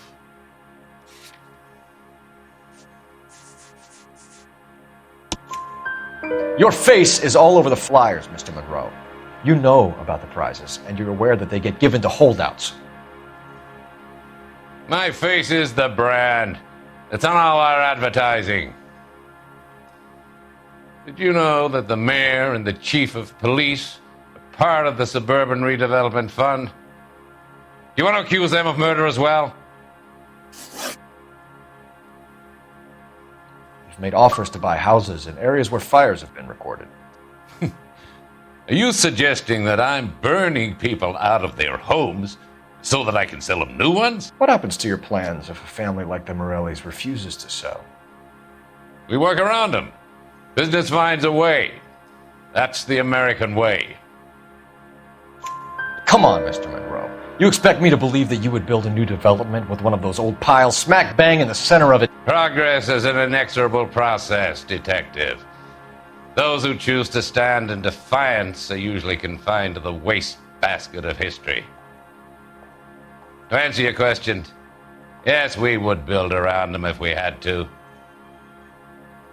Your face is all over the flyers, Mr. Monroe. You know about the prizes, and you're aware that they get given to holdouts. My face is the brand. It's on all our advertising. Did you know that the mayor and the chief of police are part of the Suburban Redevelopment Fund? Do you want to accuse them of murder as well? You've made offers to buy houses in areas where fires have been recorded. Are you suggesting that I'm burning people out of their homes so that I can sell them new ones? What happens to your plans if a family like the Morellis refuses to sell? We work around them. Business finds a way. That's the American way. Come on, Mr. Monroe. You expect me to believe that you would build a new development with one of those old piles smack bang in the center of it? Progress is an inexorable process, detective. Those who choose to stand in defiance are usually confined to the wastebasket of history. To answer your question, yes, we would build around them if we had to.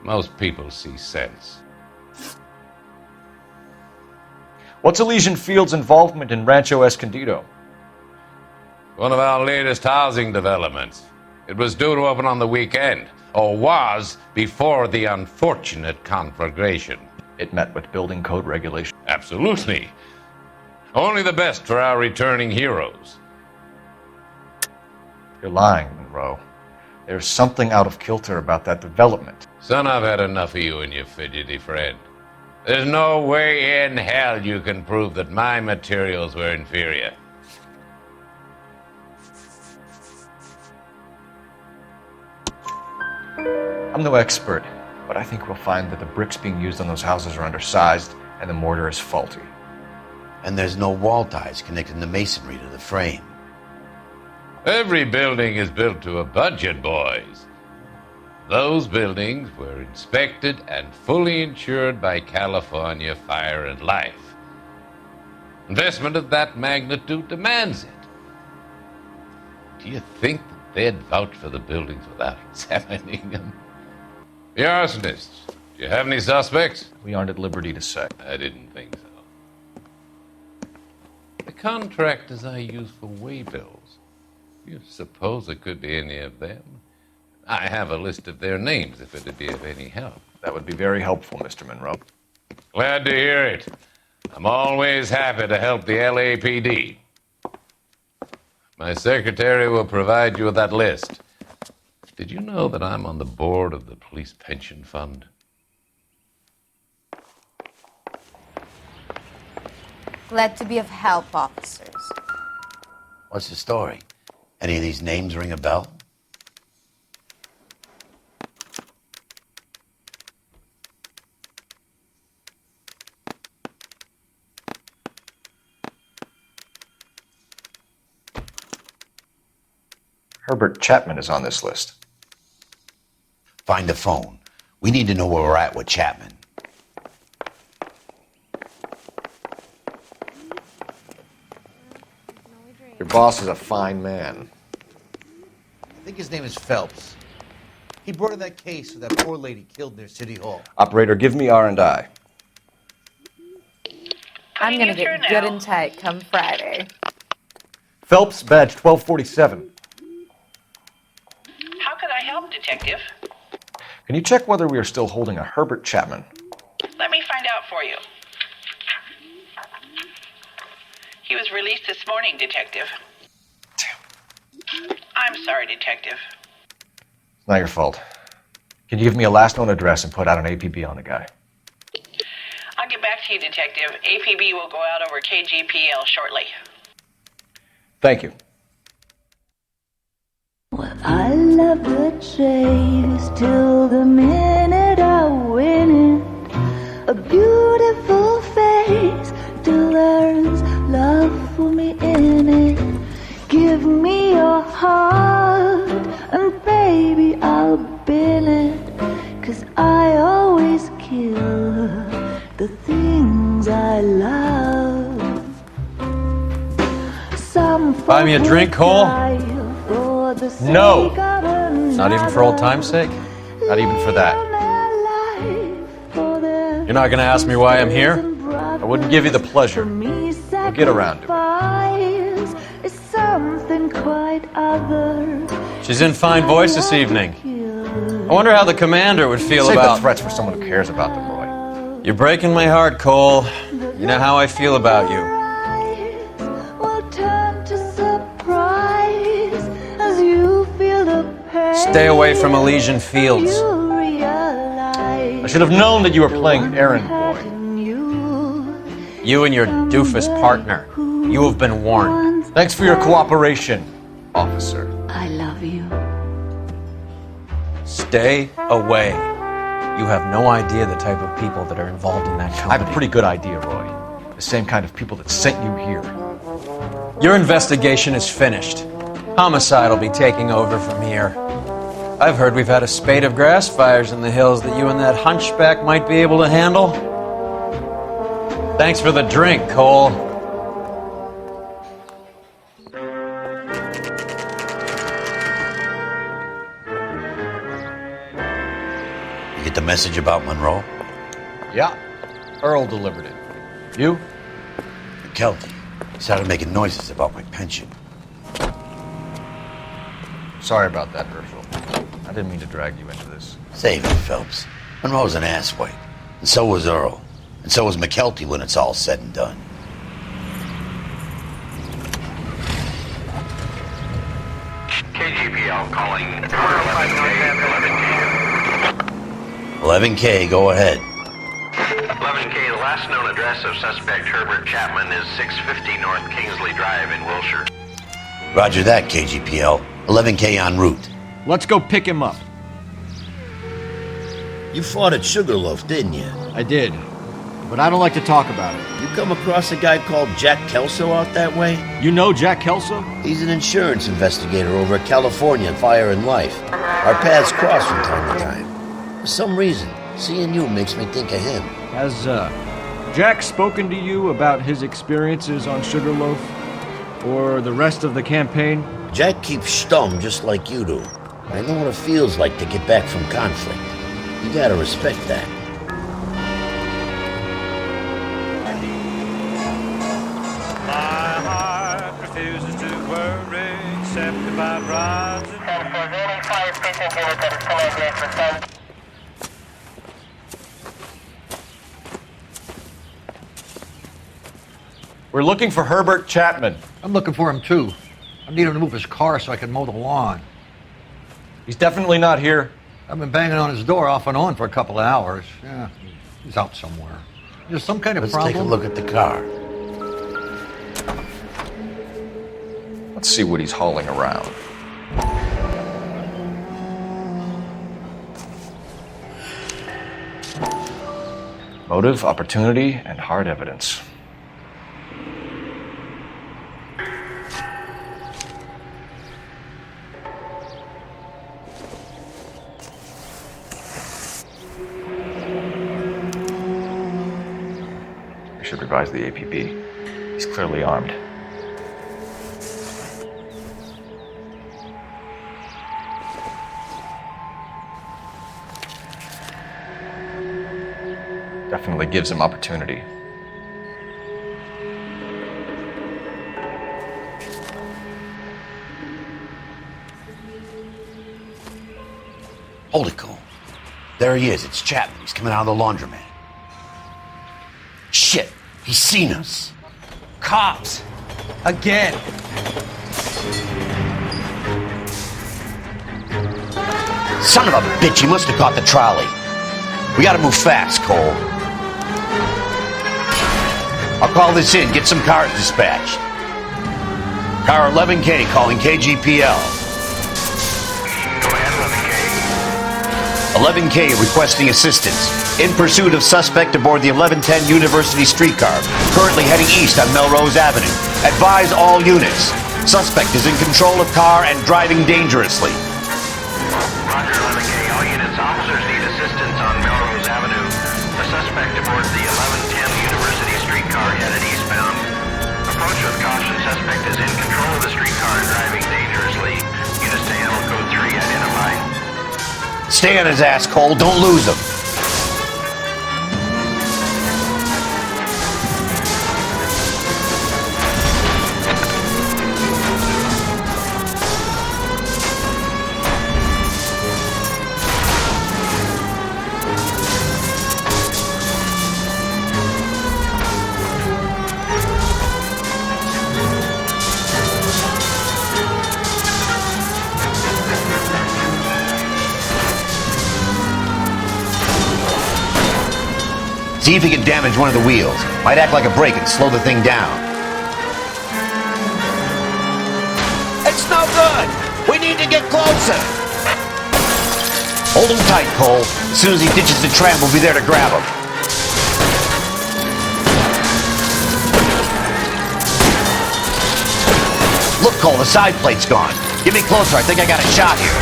Most people see sense. What's Elysian Fields' involvement in Rancho Escondido? One of our latest housing developments. It was due to open on the weekend, or was before the unfortunate conflagration. It met with building code regulations. Absolutely. Only the best for our returning heroes. You're lying, Monroe. There's something out of kilter about that development. Son, I've had enough of you and your fidgety friend. There's no way in hell you can prove that my materials were inferior. I'm no expert, but I think we'll find that the bricks being used on those houses are undersized and the mortar is faulty. And there's no wall ties connecting the masonry to the frame. Every building is built to a budget, boys. Those buildings were inspected and fully insured by California Fire and Life. Investment of that magnitude demands it. Do you think that they'd vouch for the buildings without examining them? The arsonists, do you have any suspects? We aren't at liberty to say. I didn't think so. The contractors I use for waybills, you suppose it could be any of them? I have a list of their names if it'd be of any help. That would be very helpful, Mr. Monroe. Glad to hear it. I'm always happy to help the LAPD. My secretary will provide you with that list. Did you know that I'm on the board of the police pension fund? Glad to be of help, officers. What's the story? Any of these names ring a bell? Herbert Chapman is on this list. Find the phone. We need to know where we're at with Chapman. Your boss is a fine man. I think his name is Phelps. He brought in that case of that poor lady killed near City Hall. Operator, give me R&I. I'm gonna get good and tight come Friday. Phelps, badge 1247. How could I help, Detective? Can you check whether we are still holding a Herbert Chapman? Let me find out for you. He was released this morning, Detective. Damn. I'm sorry, Detective. It's not your fault. Can you give me a last known address and put out an APB on the guy? I'll get back to you, Detective. APB will go out over KGPL shortly. Thank you. Well, I love the chase till the minute I win it. A beautiful face till there's love for me in it. Give me your heart and baby I'll bill it. 'Cause I always kill the things I love. Buy me a drink, Cole? No! Not even for old time's sake? Not even for that. You're not gonna ask me why I'm here? I wouldn't give you the pleasure. We'll get around to it. She's in fine voice this evening. I wonder how the commander would feel Save about... the threats for someone who cares about them, Roy. You're breaking my heart, Cole. You know how I feel about you. Stay away from Elysian Fields. I should have known that you were playing errand boy. You and your doofus partner. You have been warned. Thanks for your cooperation, officer. I love you. Stay away. You have no idea the type of people that are involved in that company. I have a pretty good idea, Roy. The same kind of people that sent you here. Your investigation is finished. Homicide will be taking over from here. I've heard we've had a spate of grass fires in the hills that you and that hunchback might be able to handle. Thanks for the drink, Cole. You get the message about Monroe? Yeah. Earl delivered it. You? McKelty. He started making noises about my pension. Sorry about that, Herschel. I didn't mean to drag you into this. Save it, Phelps. Monroe's an asswipe. And so was Earl. And so was McKelty when it's all said and done. KGPL calling 11K, go ahead. 11K, the last known address of suspect Herbert Chapman is 650 North Kingsley Drive in Wilshire. Roger that, KGPL. 11K en route. Let's go pick him up. You fought at Sugarloaf, didn't you? I did. But I don't like to talk about it. You come across a guy called Jack Kelso out that way? You know Jack Kelso? He's an insurance investigator over at California Fire and Life. Our paths cross from time to time. For some reason, seeing you makes me think of him. Has, Jack spoken to you about his experiences on Sugarloaf? Or the rest of the campaign? Jack keeps stum just like you do. I know what it feels like to get back from conflict. You gotta respect that. My heart refuses to worry except about rods and... We're looking for Herbert Chapman. I'm looking for him too. I need him to move his car so I can mow the lawn. He's definitely not here. I've been banging on his door off and on for a couple of hours. Yeah, he's out somewhere. There's some kind of Let's problem. take a look at the car. Let's see what he's hauling around. Motive, opportunity, and hard evidence. We should revise the APB. He's clearly armed. Definitely gives him opportunity. Hold it, Cole. There he is. It's Chapman. He's coming out of the laundromat. Shit. He's seen us. Cops. Again. Son of a bitch. He must have caught the trolley. We gotta move fast, Cole. I'll call this in. Get some cars dispatched. Car 11K calling KGPL. Go ahead, 11K requesting assistance. In pursuit of suspect aboard the 1110 University streetcar. Currently heading east on Melrose Avenue. Advise all units. Suspect is in control of car and driving dangerously. Roger, 11K. All units, officers need assistance on Melrose Avenue. The suspect aboard the 1110 University streetcar headed eastbound. Approach with caution. Suspect is in control of the streetcar and driving dangerously. Units to handle code 3 identified. Stay on his ass, Cole. Don't lose him. See if he can damage one of the wheels. Might act like a brake and slow the thing down. It's no good! We need to get closer! Hold him tight, Cole. As soon as he ditches the tram, we'll be there to grab him. Look, Cole, the side plate's gone. Get me closer. I think I got a shot here.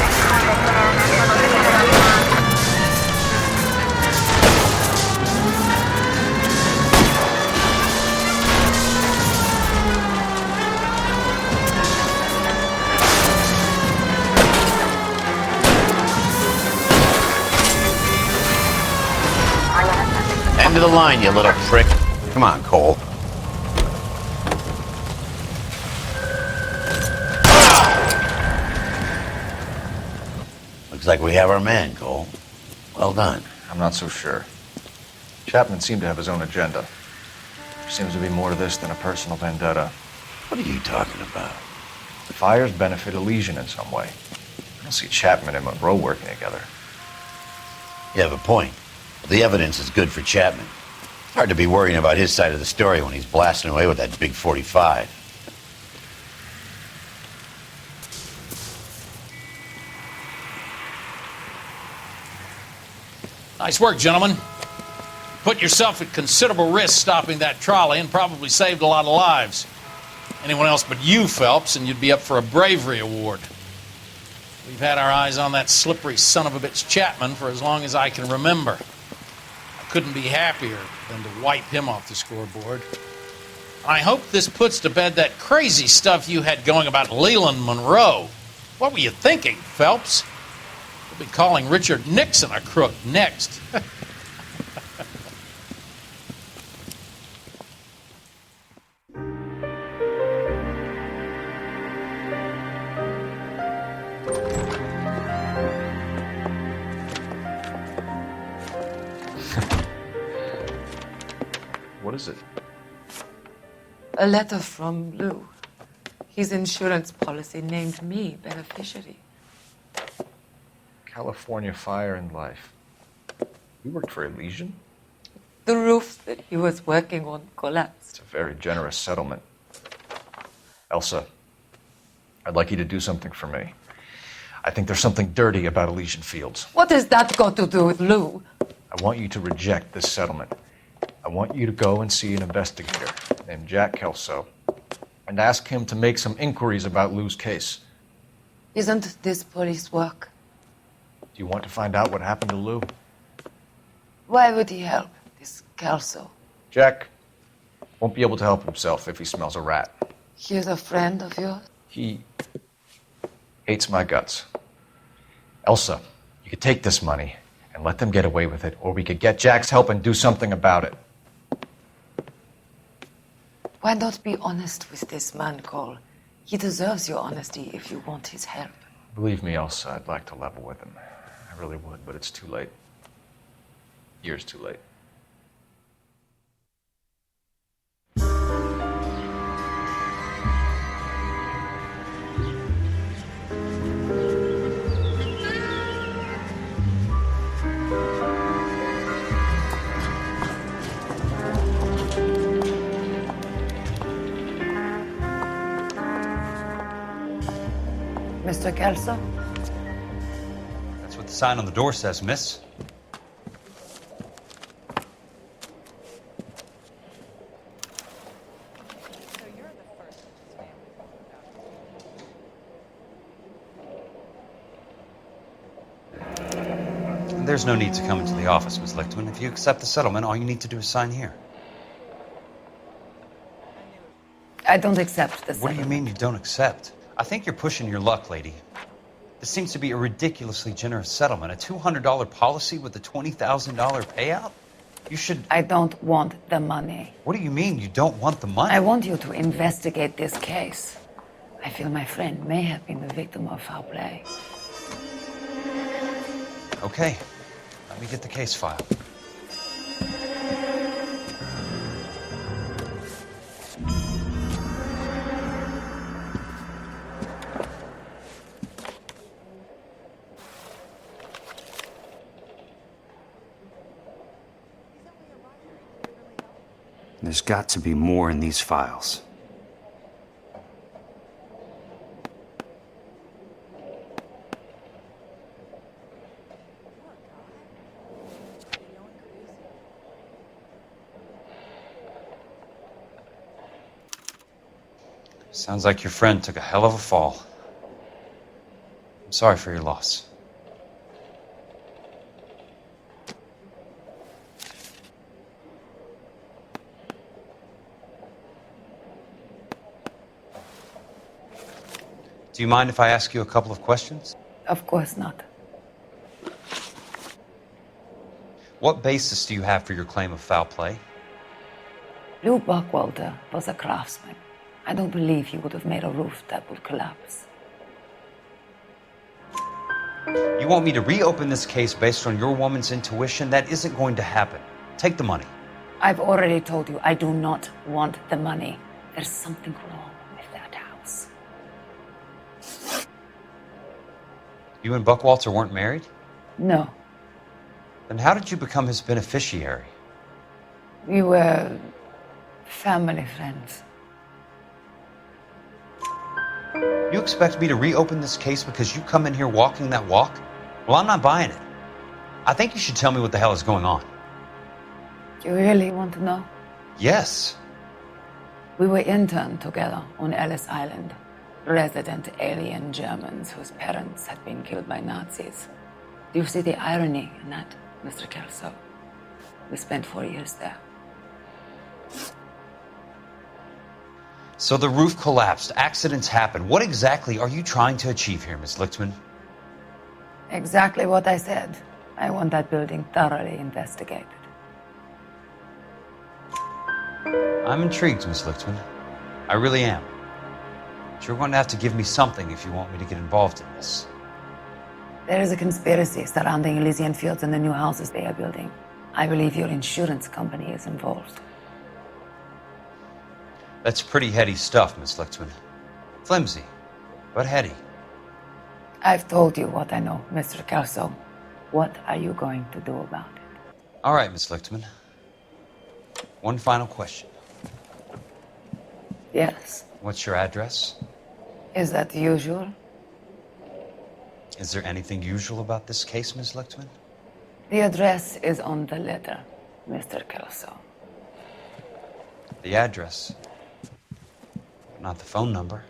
End of the line, you little prick. Come on, Cole. Looks like we have our man, Cole. Well done. I'm not so sure. Chapman seemed to have his own agenda. There seems to be more to this than a personal vendetta. What are you talking about? The fires benefit Elysian in some way. I don't see Chapman and Monroe working together. You have a point. The evidence is good for Chapman. Hard to be worrying about his side of the story when he's blasting away with that big 45. Nice work, gentlemen. Put yourself at considerable risk stopping that trolley and probably saved a lot of lives. Anyone else but you, Phelps, and you'd be up for a bravery award. We've had our eyes on that slippery son of a bitch Chapman for as long as I can remember. I couldn't be happier than to wipe him off the scoreboard. And I hope this puts to bed that crazy stuff you had going about Leland Monroe. What were you thinking, Phelps? We'll be calling Richard Nixon a crook next. What is it? A letter from Lou. His insurance policy named me beneficiary. California Fire and Life. You worked for Elysian? The roof that he was working on collapsed. It's a very generous settlement. Elsa, I'd like you to do something for me. I think there's something dirty about Elysian Fields. What has that got to do with Lou? I want you to reject this settlement. I want you to go and see an investigator named Jack Kelso and ask him to make some inquiries about Lou's case. Isn't this police work? Do you want to find out what happened to Lou? Why would he help this Kelso? Jack won't be able to help himself if he smells a rat. He is a friend of yours? He hates my guts. Elsa, you could take this money and let them get away with it, or we could get Jack's help and do something about it. Why not be honest with this man, Cole? He deserves your honesty if you want his help. Believe me, Elsa, I'd like to level with him. I really would, but it's too late. Years too late. Mr. Kelso? That's what the sign on the door says, miss. There's no need to come into the office, Miss Lichtman. If you accept the settlement, all you need to do is sign here. I don't accept the What settlement. do you mean you don't accept? I think you're pushing your luck, lady. This seems to be a ridiculously generous settlement. A $200 policy with a $20,000 payout? You should... I don't want the money. What do you mean you don't want the money? I want you to investigate this case. I feel my friend may have been the victim of foul play. Okay. Let me get the case file. There's got to be more in these files. Sounds like your friend took a hell of a fall. I'm sorry for your loss. Do you mind if I ask you a couple of questions? Of course not. What basis do you have for your claim of foul play? Lou Buckwalter was a craftsman. I don't believe he would have made a roof that would collapse. You want me to reopen this case based on your woman's intuition? That isn't going to happen. Take the money. I've already told you I do not want the money. There's something wrong with that house. You and Buckwalter weren't married? No. Then how did you become his beneficiary? We were family friends. You expect me to reopen this case because you come in here walking that walk? Well, I'm not buying it. I think you should tell me what the hell is going on. You really want to know? Yes. We were interned together on Ellis Island. Resident alien Germans whose parents had been killed by Nazis. Do you see the irony in that, Mr. Kelso? We spent 4 years there. So the roof collapsed, accidents happen. What exactly are you trying to achieve here, Miss Lichtman? Exactly what I said. I want that building thoroughly investigated. I'm intrigued, Miss Lichtman. I really am. But you're going to have to give me something if you want me to get involved in this. There is a conspiracy surrounding Elysian Fields and the new houses they are building. I believe your insurance company is involved. That's pretty heady stuff, Miss Lichtman. Flimsy, but heady. I've told you what I know, Mr. Kelso. What are you going to do about it? All right, Miss Lichtman. One final question. Yes. What's your address? Is that usual? Is there anything usual about this case, Ms. Lichtman? The address is on the letter, Mr. Kelso. The address, not the phone number.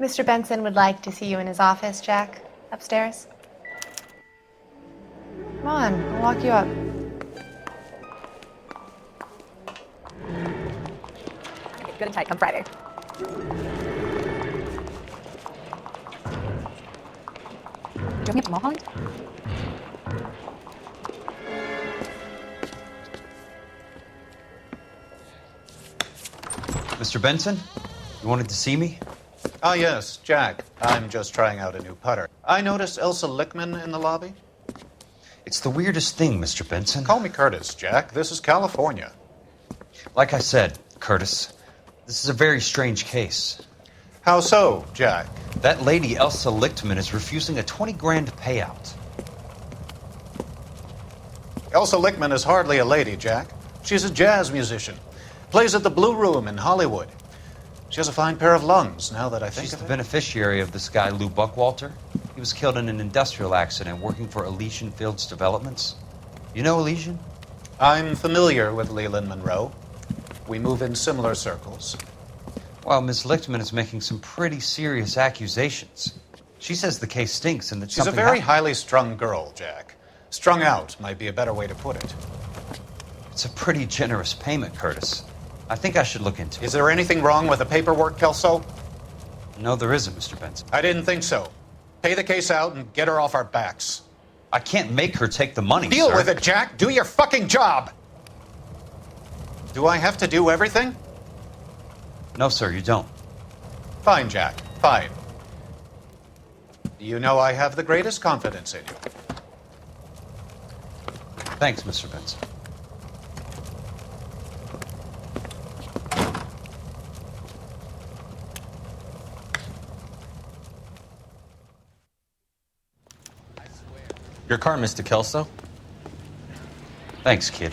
Mr. Benson would like to see you in his office, Jack. Upstairs. Come on, I'll walk you up. Okay, good and tight, come Friday. Do you want me to Mulholland? Mr. Benson, you wanted to see me? Ah, yes, Jack. I'm just trying out a new putter. I noticed Elsa Lichtman in the lobby. It's the weirdest thing, Mr. Benson. Call me Curtis, Jack. This is California. Like I said, Curtis, this is a very strange case. How so, Jack? That lady, Elsa Lichtman, is refusing a 20 grand payout. Elsa Lichtman is hardly a lady, Jack. She's a jazz musician. Plays at the Blue Room in Hollywood. She has a fine pair of lungs, now that I think She's of the it. beneficiary of this guy, Lou Buckwalter. He was killed in an industrial accident working for Elysian Fields Developments. You know Elysian? I'm familiar with Leland Monroe. We move in similar circles. Well, Miss Lichtman is making some pretty serious accusations. She says the case stinks and that She's a very highly strung girl, Jack. Strung out might be a better way to put it. It's a pretty generous payment, Curtis. I think I should look into it. Is there anything wrong with the paperwork, Kelso? No, there isn't, Mr. Benson. I didn't think so. Pay the case out and get her off our backs. I can't make her take the money, Deal sir. with it, Jack. Do your fucking job. Do I have to do everything? No, sir, you don't. Fine, Jack. Fine. You know I have the greatest confidence in you. Thanks, Mr. Benson. Your car, Mr. Kelso. Thanks, kid.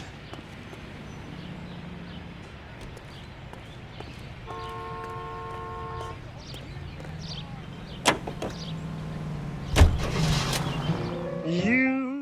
You.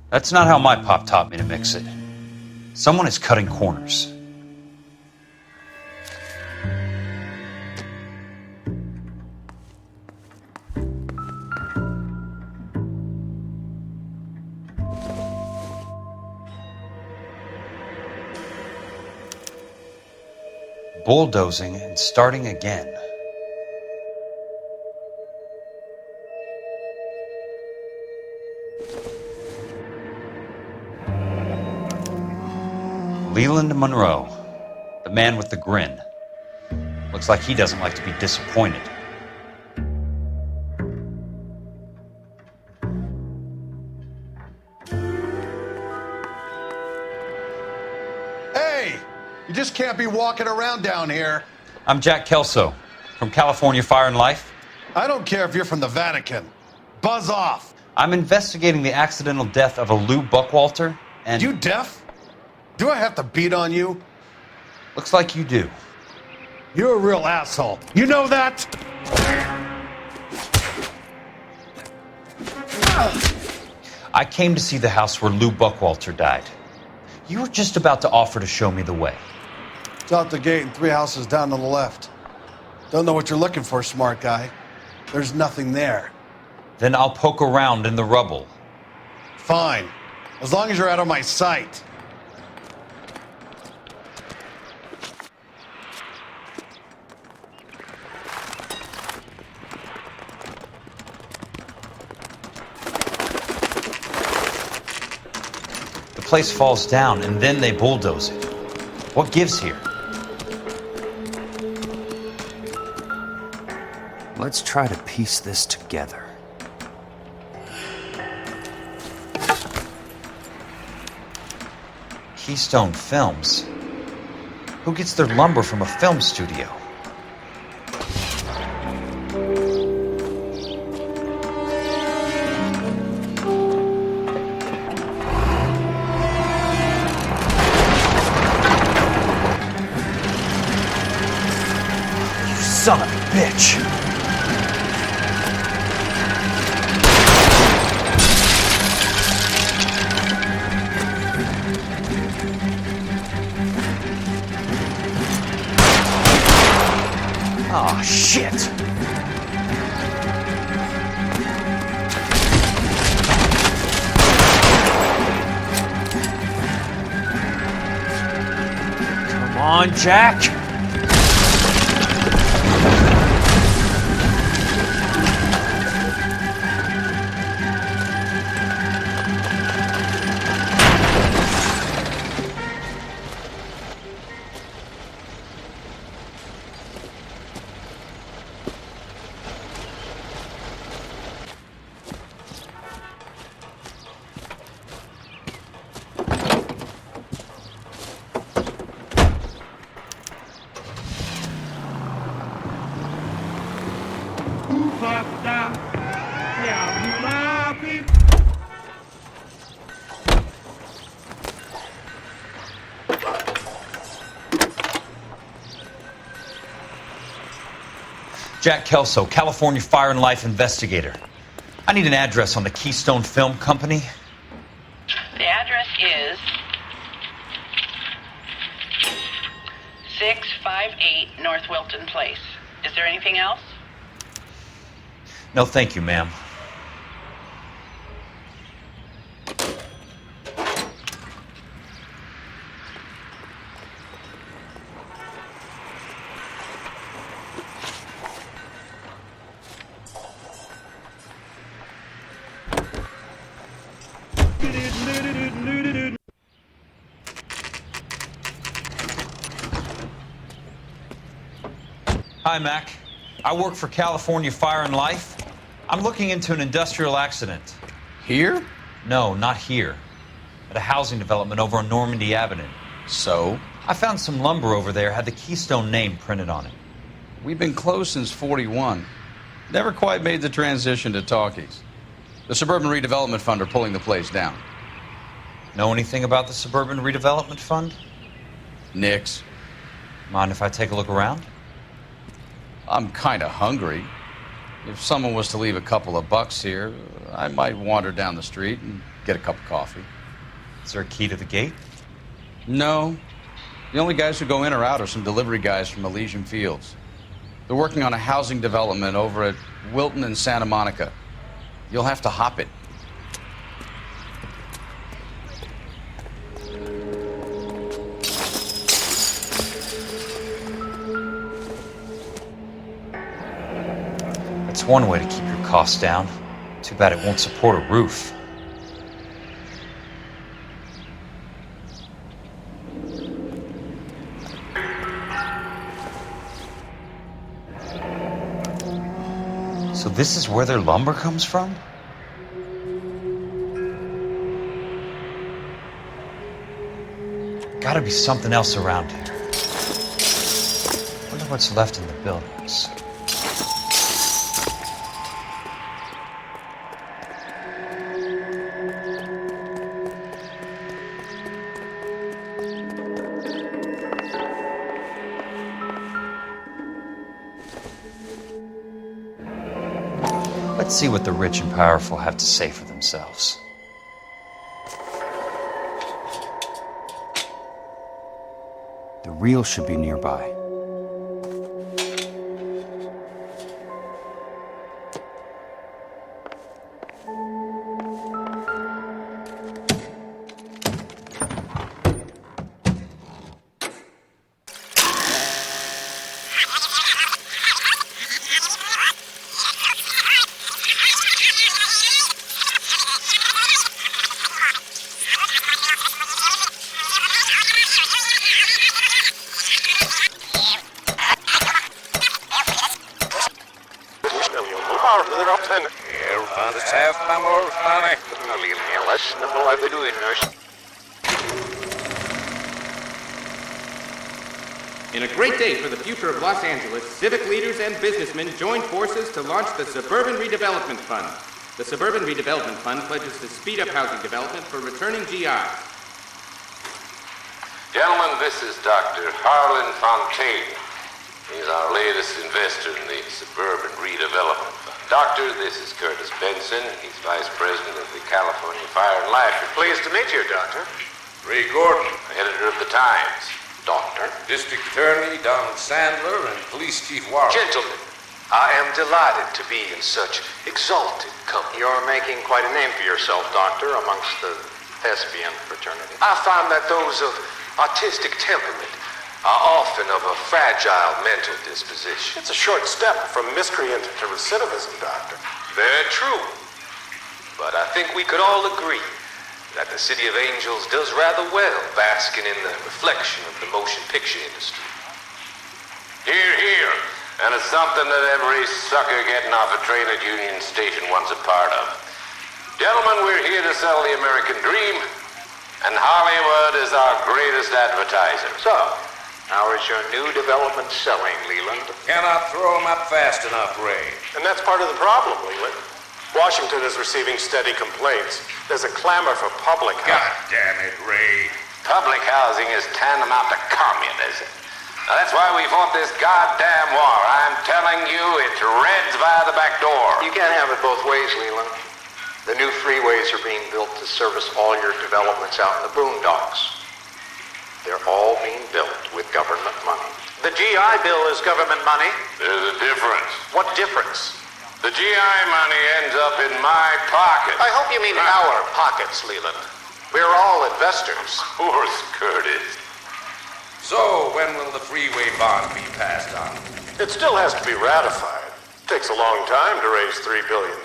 That's not how my pop taught me to mix it. Someone is cutting corners. Bulldozing and starting again. Leland Monroe, the man with the grin. Looks like he doesn't like to be disappointed. Hey! You just can't be walking around down here. I'm Jack Kelso, from California Fire and Life. I don't care if you're from the Vatican. Buzz off. I'm investigating the accidental death of a Lou Buckwalter, and... You deaf? Do I have to beat on you? Looks like you do. You're a real asshole. You know that? I came to see the house where Lou Buckwalter died. You were just about to offer to show me the way. It's out the gate and 3 houses down on the left. Don't know what you're looking for, smart guy. There's nothing there. Then I'll poke around in the rubble. Fine. As long as you're out of my sight. place falls down and then they bulldoze it. What gives here? Let's try to piece this together. Keystone Films? Who gets their lumber from a film studio? You son of a bitch! Oh, shit! Come on, Jack! Jack Kelso, California Fire and Life investigator. I need an address on the Keystone Film Company. The address is 658 North Wilton Place. Is there anything else? No, thank you, ma'am. Hi, Mac. I work for California Fire and Life. I'm looking into an industrial accident. Here? No, not here. At a housing development over on Normandy Avenue. So? I found some lumber over there, had the Keystone name printed on it. We've been closed since '41. Never quite made the transition to talkies. The Suburban Redevelopment Fund are pulling the place down. Know anything about the Suburban Redevelopment Fund? Nix. Mind if I take a look around? I'm kind of hungry. If someone was to leave a couple of bucks here, I might wander down the street and get a cup of coffee. Is there a key to the gate? No. The only guys who go in or out are some delivery guys from Elysian Fields. They're working on a housing development over at Wilton and Santa Monica. You'll have to hop it. That's one way to keep your costs down. Too bad it won't support a roof. So this is where their lumber comes from? Gotta be something else around here. Wonder what's left in the buildings. Let's see what the rich and powerful have to say for themselves. The reel should be nearby. Have my more money. In a great day for the future of Los Angeles, civic leaders and businessmen joined forces to launch the Suburban Redevelopment Fund. The Suburban Redevelopment Fund pledges to speed up housing development for returning GIs. Gentlemen, this is Dr. Harlan Fontaine. He's our latest investor in the Suburban Redevelopment Fund. Doctor, this is Curtis Benson. He's Vice President of the California Fire and Life. Pleased to meet you, Doctor. Ray Gordon, editor of the Times. Doctor. District Attorney Donald Sandler and Police Chief Warren. Gentlemen, I am delighted to be in such exalted company. You're making quite a name for yourself, Doctor, amongst the thespian fraternity. I find that those of artistic temperament are often of a fragile mental disposition. It's a short step from miscreant to recidivism, Doctor. Very true. But I think we could all agree that the City of Angels does rather well basking in the reflection of the motion picture industry. Hear, hear. And it's something that every sucker getting off a train at Union Station wants a part of. Gentlemen, we're here to sell the American dream, and Hollywood is our greatest advertiser. So, how is your new development selling, Leland? Cannot throw them up fast enough, Ray. And that's part of the problem, Leland. Washington is receiving steady complaints. There's a clamor for public housing. God damn it, Ray. Public housing is tantamount to communism. Now, that's why we fought this goddamn war. I'm telling you, it's Reds via the back door. You can't have it both ways, Leland. The new freeways are being built to service all your developments out in the boondocks. They're all being built with government money. The GI Bill is government money. There's a difference. What difference? The GI money ends up in my pocket. I hope you mean our pockets, Leland. We're all investors. Of course, Curtis. So, when will the freeway bond be passed on? It still has to be ratified. It takes a long time to raise $3 billion.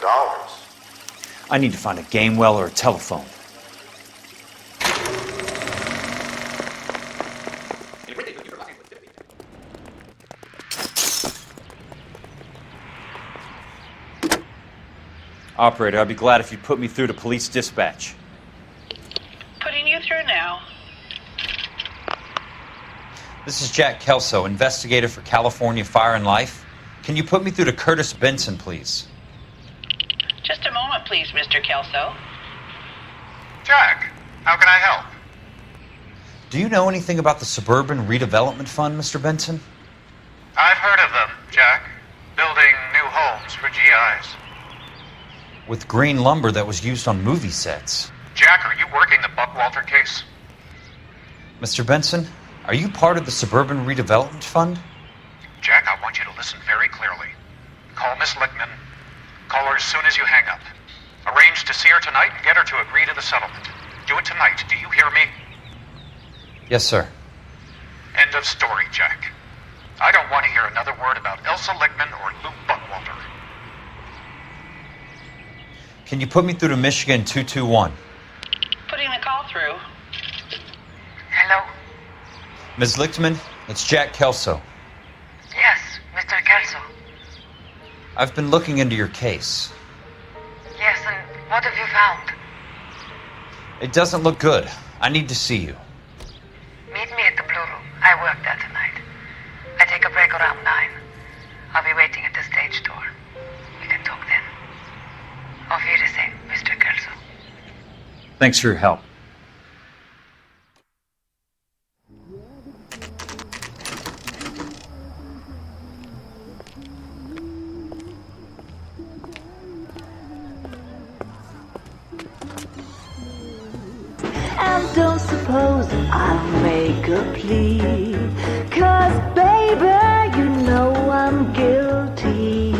I need to find a game well or a telephone. Operator, I'd be glad if you'd put me through to police dispatch. Putting you through now. This is Jack Kelso, investigator for California Fire and Life. Can you put me through to Curtis Benson, please? Just a moment, please, Mr. Kelso. Jack, how can I help? Do you know anything about the Suburban Redevelopment Fund, Mr. Benson? I've heard of them, Jack. Building new homes for GIs. With green lumber that was used on movie sets. Jack, are you working the Buckwalter case? Mr. Benson, are you part of the Suburban Redevelopment Fund? Jack, I want you to listen very clearly. Call Miss Lickman. Call her as soon as you hang up. Arrange to see her tonight and get her to agree to the settlement. Do it tonight. Do you hear me? Yes, sir. End of story, Jack. I don't want to hear another word about Elsa Lickman or Luke Buckwalter. Can you put me through to Michigan 221? Putting the call through. Hello? Ms. Lichtman, it's Jack Kelso. Yes, Mr. Kelso. I've been looking into your case. Yes, and what have you found? It doesn't look good. I need to see you. Meet me at the Blue Room. I work there tonight. I take a break around 9. I'll be waiting at the stage door. We can talk then. Auf Wiedersehen, Mr. Kelso. Thanks for your help. And don't suppose I'll make a plea, 'cause baby, you know I'm guilty.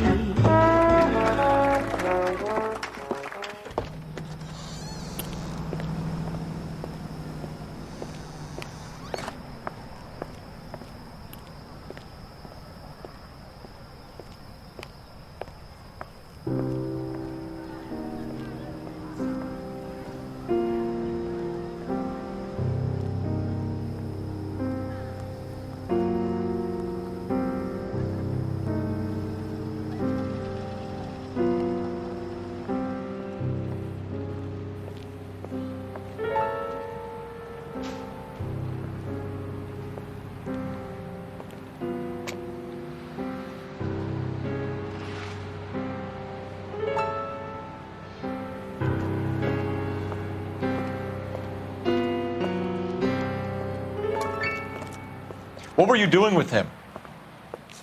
What were you doing with him?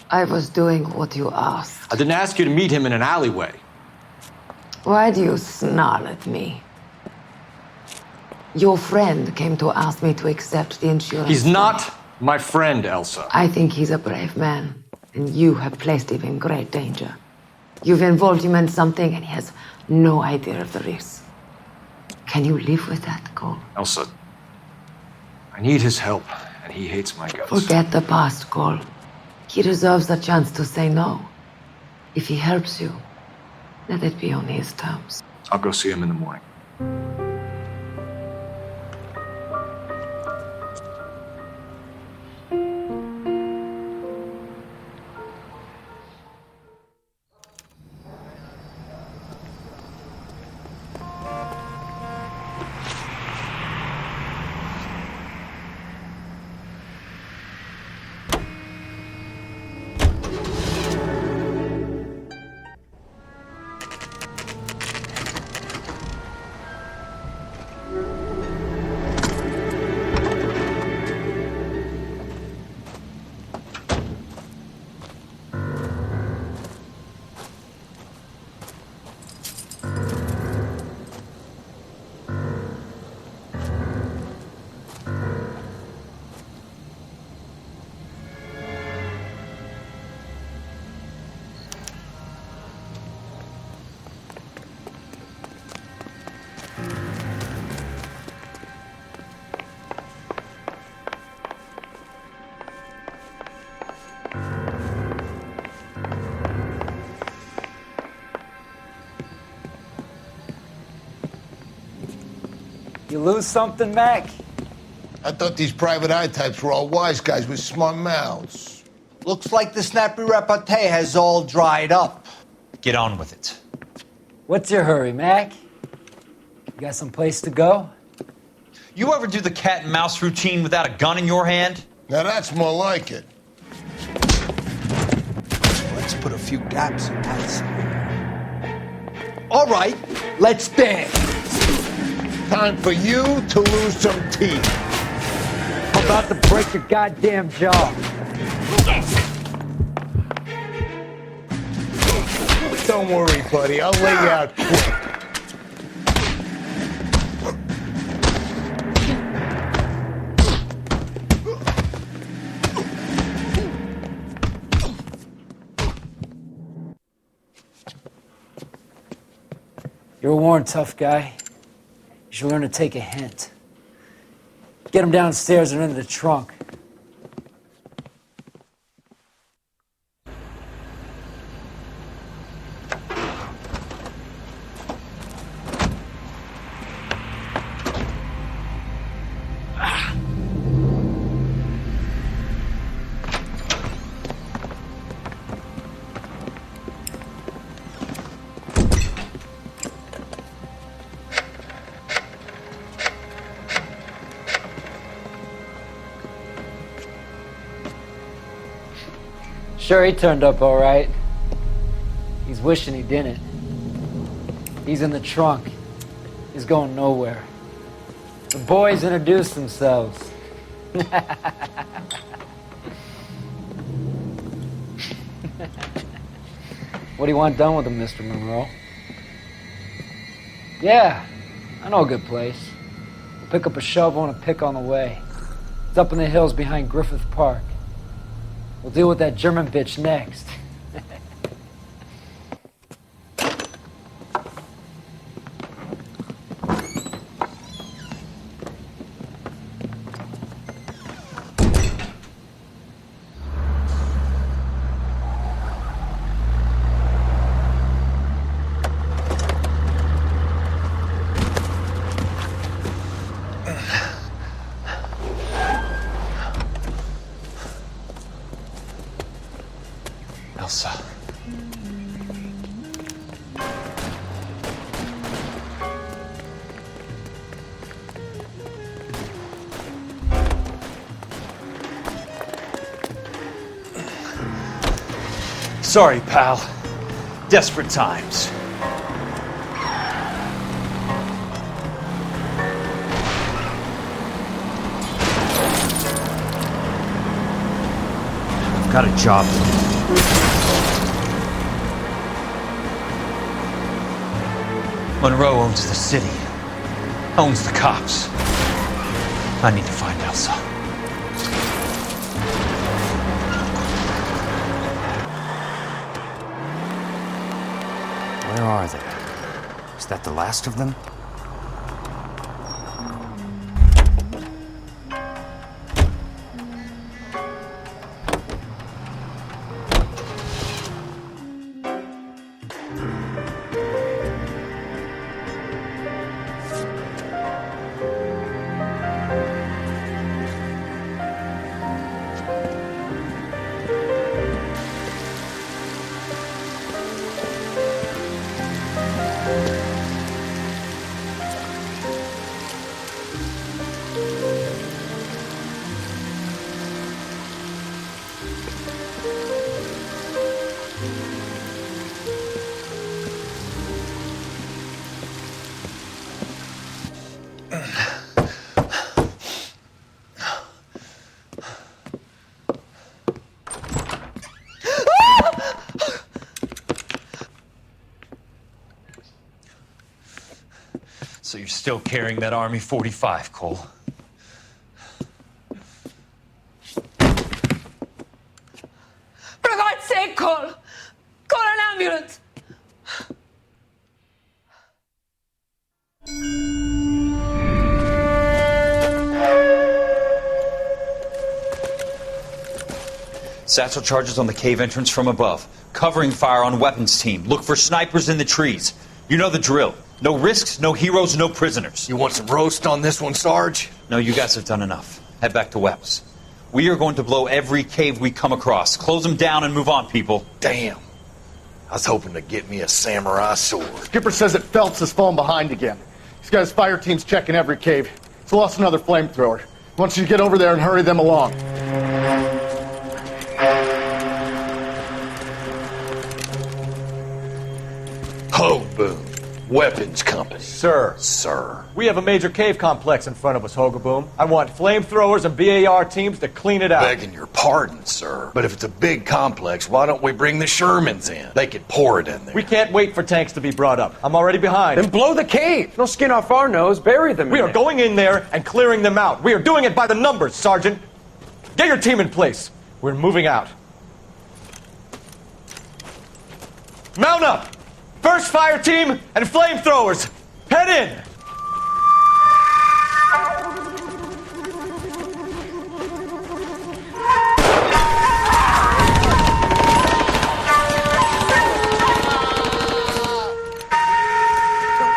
I was doing what you asked. I didn't ask you to meet him in an alleyway. Why do you snarl at me? Your friend came to ask me to accept the insurance. He's not my friend, Elsa. I think he's a brave man, and you have placed him in great danger. You've involved him in something, and he has no idea of the risk. Can you live with that, Cole? Elsa, I need his help, and he hates my guts. Forget the past, Cole. He deserves a chance to say no. If he helps you, let it be on his terms. I'll go see him in the morning. You lose something, Mac? I thought these private eye types were all wise guys with smart mouths. Looks like the snappy repartee has all dried up. Get on with it. What's your hurry, Mac? You got some place to go? You ever do the cat and mouse routine without a gun in your hand? Now that's more like it. Let's put a few gaps in that. All right, let's dance. Time for you to lose some teeth. I'm about to break your goddamn jaw. Don't worry, buddy. I'll lay you out quick. You're a worn, tough guy. You should learn to take a hint. Get him downstairs and into the trunk. Sure, he turned up all right. He's wishing he didn't. He's in the trunk. He's going nowhere. The boys introduced themselves. What do you want done with him, Mr. Monroe? Yeah, I know a good place. We'll pick up a shovel and a pick on the way. It's up in the hills behind Griffith Park. We'll deal with that German bitch next. Elsa. Sorry, pal. Desperate times. I've got a job to do. Monroe owns the city, owns the cops. I need to find Elsa. Where are they? Is that the last of them? So you're still carrying that Army 45, Cole? For God's sake, Cole! Call an ambulance! Satchel charges on the cave entrance from above. Covering fire on weapons team. Look for snipers in the trees. You know the drill. No risks, no heroes, no prisoners. You want some roast on this one, Sarge? No, you guys have done enough. Head back to Webb's. We are going to blow every cave we come across. Close them down and move on, people. Damn. I was hoping to get me a samurai sword. Skipper says that Phelps has fallen behind again. He's got his fire teams checking every cave. He's lost another flamethrower. He wants you to get over there and hurry them along. Ho, Boom. Weapons Company. Sir. Sir. We have a major cave complex in front of us, Hogaboom. I want flamethrowers and BAR teams to clean it out. Begging your pardon, sir. But if it's a big complex, why don't we bring the Shermans in? They could pour it in there. We can't wait for tanks to be brought up. I'm already behind. Then blow the cave. No skin off our nose. Bury them. We are going in there and clearing them out. We are doing it by the numbers, Sergeant. Get your team in place. We're moving out. Mount up! First fire team and flamethrowers! Head in!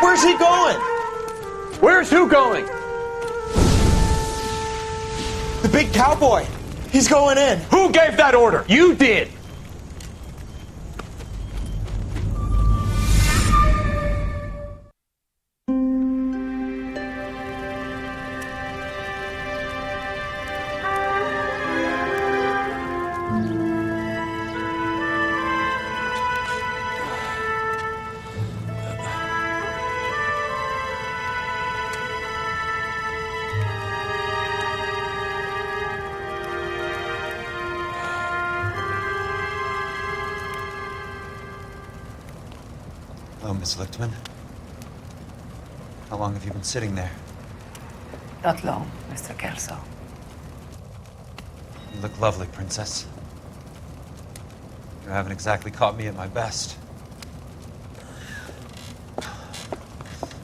Where's he going? Where's who going? The big cowboy. He's going in. Who gave that order? You did. Hello, Miss Lichtman. How long have you been sitting there? Not long, Mr. Kelso. You look lovely, Princess. You haven't exactly caught me at my best.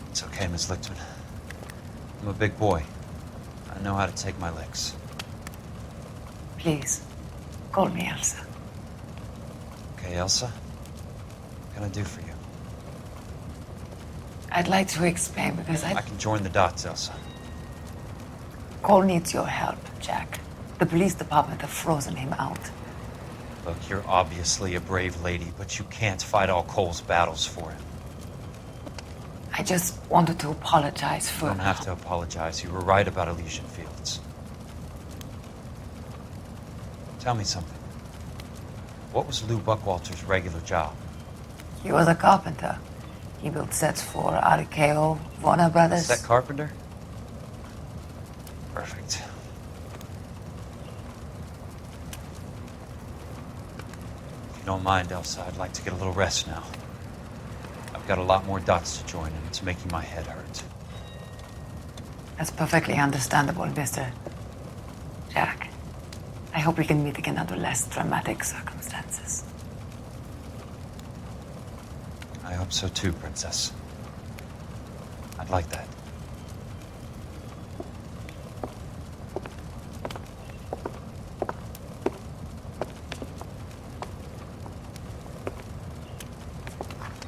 It's okay, Miss Lichtman. I'm a big boy. I know how to take my licks. Please, call me Elsa. Okay, Elsa? What can I do for you? I'd like to explain because I can join the dots, Elsa. Cole needs your help, Jack. The police department have frozen him out. Look, you're obviously a brave lady, but you can't fight all Cole's battles for him. I just wanted to apologize for... You don't have to apologize. You were right about Elysian Fields. Tell me something. What was Lou Buckwalter's regular job? He was a carpenter. He built sets for RKO, Warner Brothers. Set carpenter? Perfect. don't mind, Elsa, I'd like to get a little rest now. I've got a lot more dots to join, and it's making my head hurt. That's perfectly understandable, Mr. Jack. I hope we can meet again under less dramatic circumstances. I hope so too, Princess. I'd like that.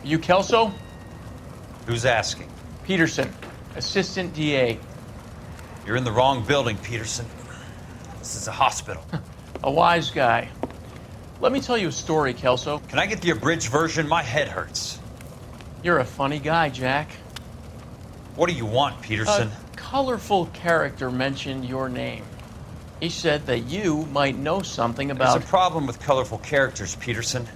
You Kelso? Who's asking? Peterson, Assistant DA. You're in the wrong building, Peterson. This is a hospital. A wise guy. Let me tell you a story, Kelso. Can I get the abridged version? My head hurts. You're a funny guy, Jack. What do you want, Peterson? A colorful character mentioned your name. He said that you might know something about... There's a problem with colorful characters, Peterson.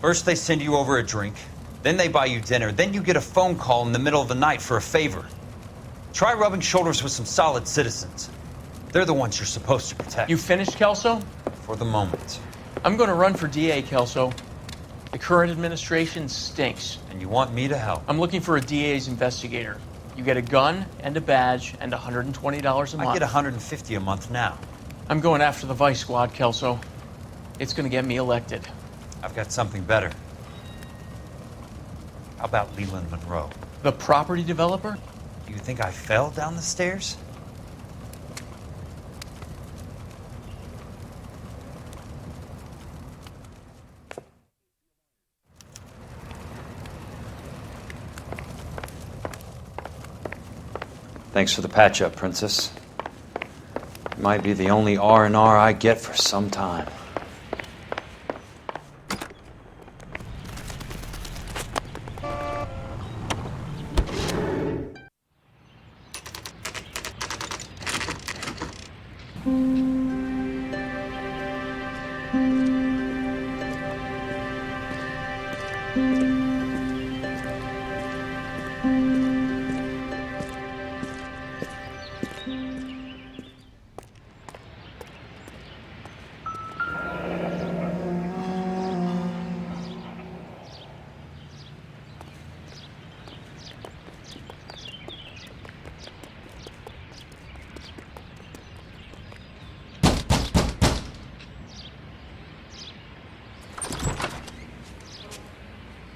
First they send you over a drink, then they buy you dinner, then you get a phone call in the middle of the night for a favor. Try rubbing shoulders with some solid citizens. They're the ones you're supposed to protect. You finished, Kelso? For the moment. I'm going to run for DA, Kelso. The current administration stinks. And you want me to help? I'm looking for a DA's investigator. You get a gun and a badge and $120 a month. I get $150 a month now. I'm going after the Vice Squad, Kelso. It's going to get me elected. I've got something better. How about Leland Monroe? The property developer? Do you think I fell down the stairs? Thanks for the patch-up, Princess. It might be the only R&R I get for some time.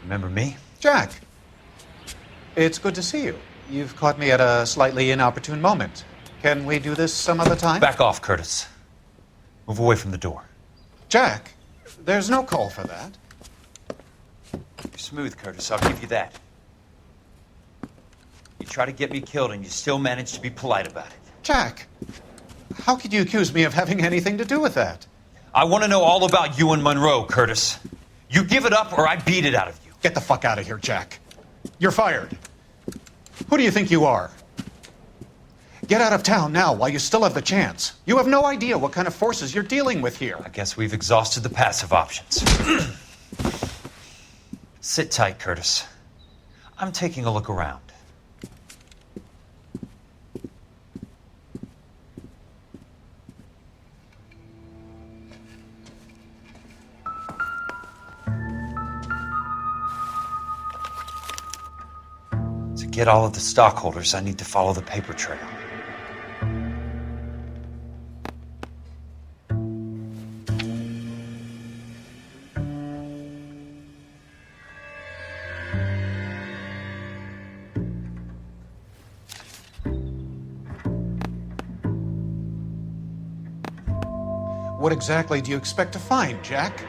Remember me? Jack. It's good to see you. You've caught me at a slightly inopportune moment. Can we do this some other time? Back off, Curtis. Move away from the door. Jack, there's no call for that. You're smooth, Curtis. I'll give you that. You try to get me killed and you still manage to be polite about it. Jack, how could you accuse me of having anything to do with that? I want to know all about you and Monroe, Curtis. You give it up or I beat it out of you. Get the fuck out of here, Jack. You're fired. Who do you think you are? Get out of town now while you still have the chance. You have no idea what kind of forces you're dealing with here. I guess we've exhausted the passive options. Sit tight, Curtis. I'm taking a look around. To get all of the stockholders, I need to follow the paper trail. What exactly do you expect to find, Jack?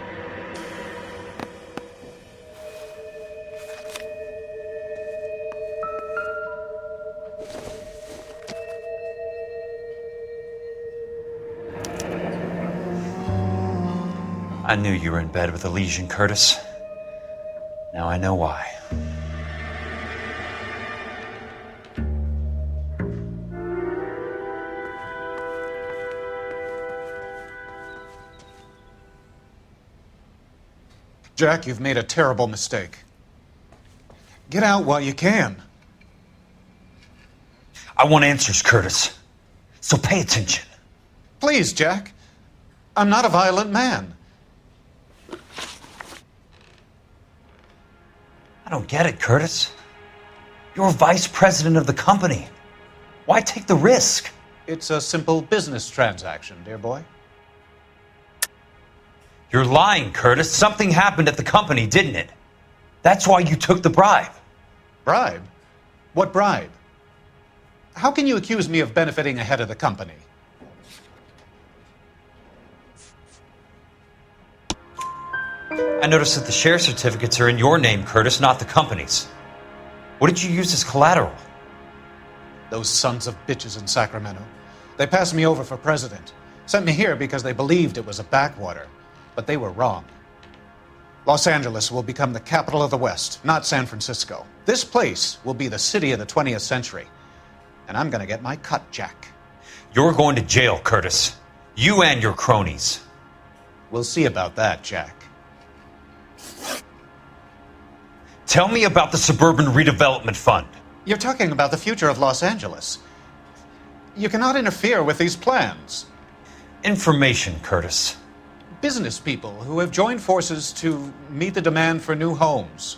I knew you were in bed with Elysian, Curtis. Now I know why. Jack, you've made a terrible mistake. Get out while you can. I want answers, Curtis. So pay attention. Please, Jack. I'm not a violent man. don't get it, Curtis. You're vice president of the company. Why take the risk? It's a simple business transaction, dear boy. You're lying, Curtis. Something happened at the company, didn't it? That's why you took the bribe. Bribe? What bribe? How can you accuse me of benefiting ahead of the company? I noticed that the share certificates are in your name, Curtis, not the company's. What did you use as collateral? Those sons of bitches in Sacramento. They passed me over for president. Sent me here because they believed it was a backwater. But they were wrong. Los Angeles will become the capital of the West, not San Francisco. This place will be the city of the 20th century. And I'm gonna get my cut, Jack. You're going to jail, Curtis. You and your cronies. We'll see about that, Jack. Tell me about the Suburban Redevelopment Fund. You're talking about the future of Los Angeles. You cannot interfere with these plans. Information, Curtis. Business people who have joined forces to meet the demand for new homes.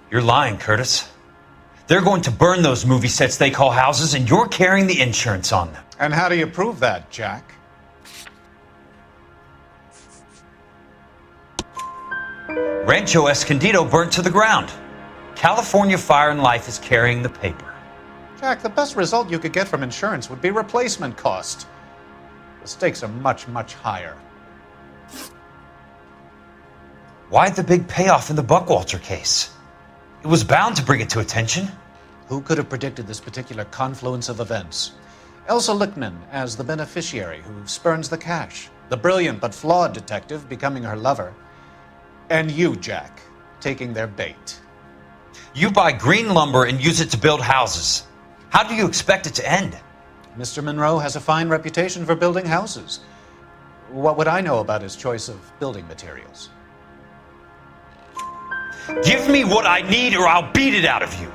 You're lying, Curtis. They're going to burn those movie sets they call houses, and you're carrying the insurance on them. And how do you prove that, Jack? Rancho Escondido burnt to the ground. California Fire and Life is carrying the paper. Jack, the best result you could get from insurance would be replacement cost. The stakes are much, much higher. Why the big payoff in the Buckwalter case? It was bound to bring it to attention. Who could have predicted this particular confluence of events? Elsa Lichtman as the beneficiary who spurns the cash. The brilliant but flawed detective becoming her lover. And you, Jack, taking their bait. You buy green lumber and use it to build houses. How do you expect it to end? Mr. Monroe has a fine reputation for building houses. What would I know about his choice of building materials? Give me what I need or I'll beat it out of you.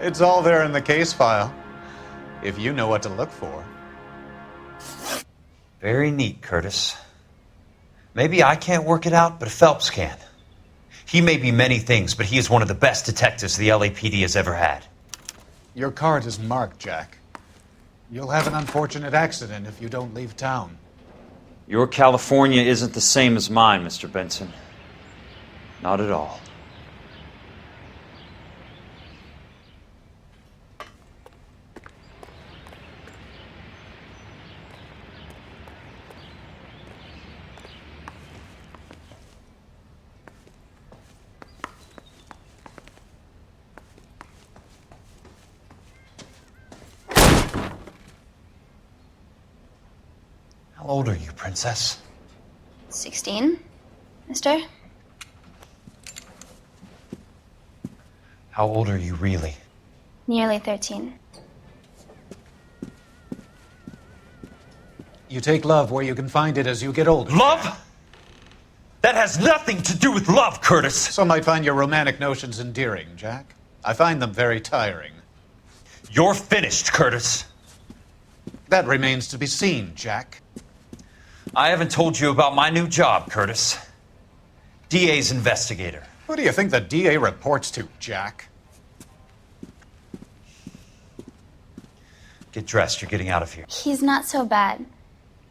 It's all there in the case file, if you know what to look for. Very neat, Curtis. Maybe I can't work it out, but Phelps can. He may be many things, but he is one of the best detectives the LAPD has ever had. Your card is marked, Jack. You'll have an unfortunate accident if you don't leave town. Your California isn't the same as mine, Mr. Benson. Not at all. How old are you, Princess? 16, mister? How old are you really? Nearly 13. You take love where you can find it as you get older. Love? That has nothing to do with love, Curtis. Some might find your romantic notions endearing, Jack. I find them very tiring. You're finished, Curtis. That remains to be seen, Jack. I haven't told you about my new job, Curtis. DA's investigator. Who do you think the DA reports to, Jack? Get dressed. You're getting out of here. He's not so bad.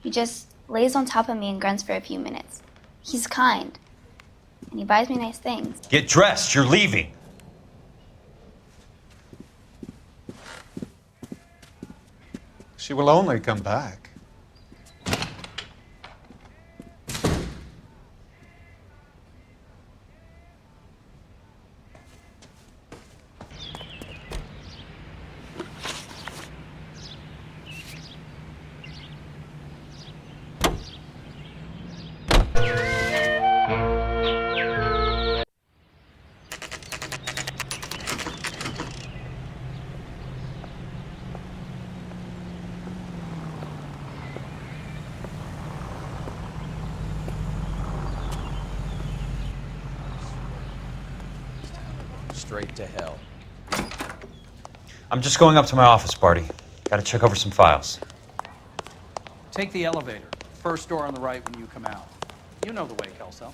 He just lays on top of me and grunts for a few minutes. He's kind. And he buys me nice things. Get dressed. You're leaving. She will only come back. Straight to hell. I'm just going up to my office, Barty. Gotta check over some files. Take the elevator. First door on the right when you come out. You know the way, Kelso.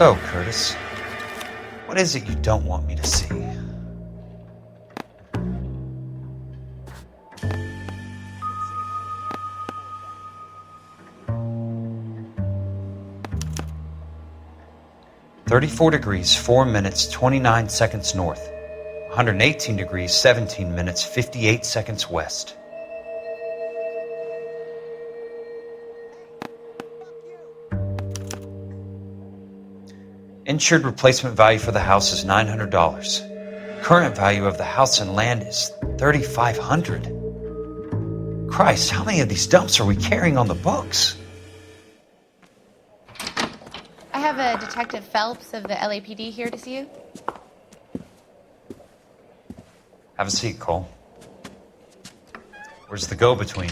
So, Curtis, what is it you don't want me to see? (34 degrees, 4 minutes, 29 seconds north. 118 degrees, 17 minutes, 58 seconds west. Insured replacement value for the house is $900. Current value of the house and land is $3,500. Christ, how many of these dumps are we carrying on the books? I have a Detective Phelps of the LAPD here to see you. Have a seat, Cole. Where's the go-between?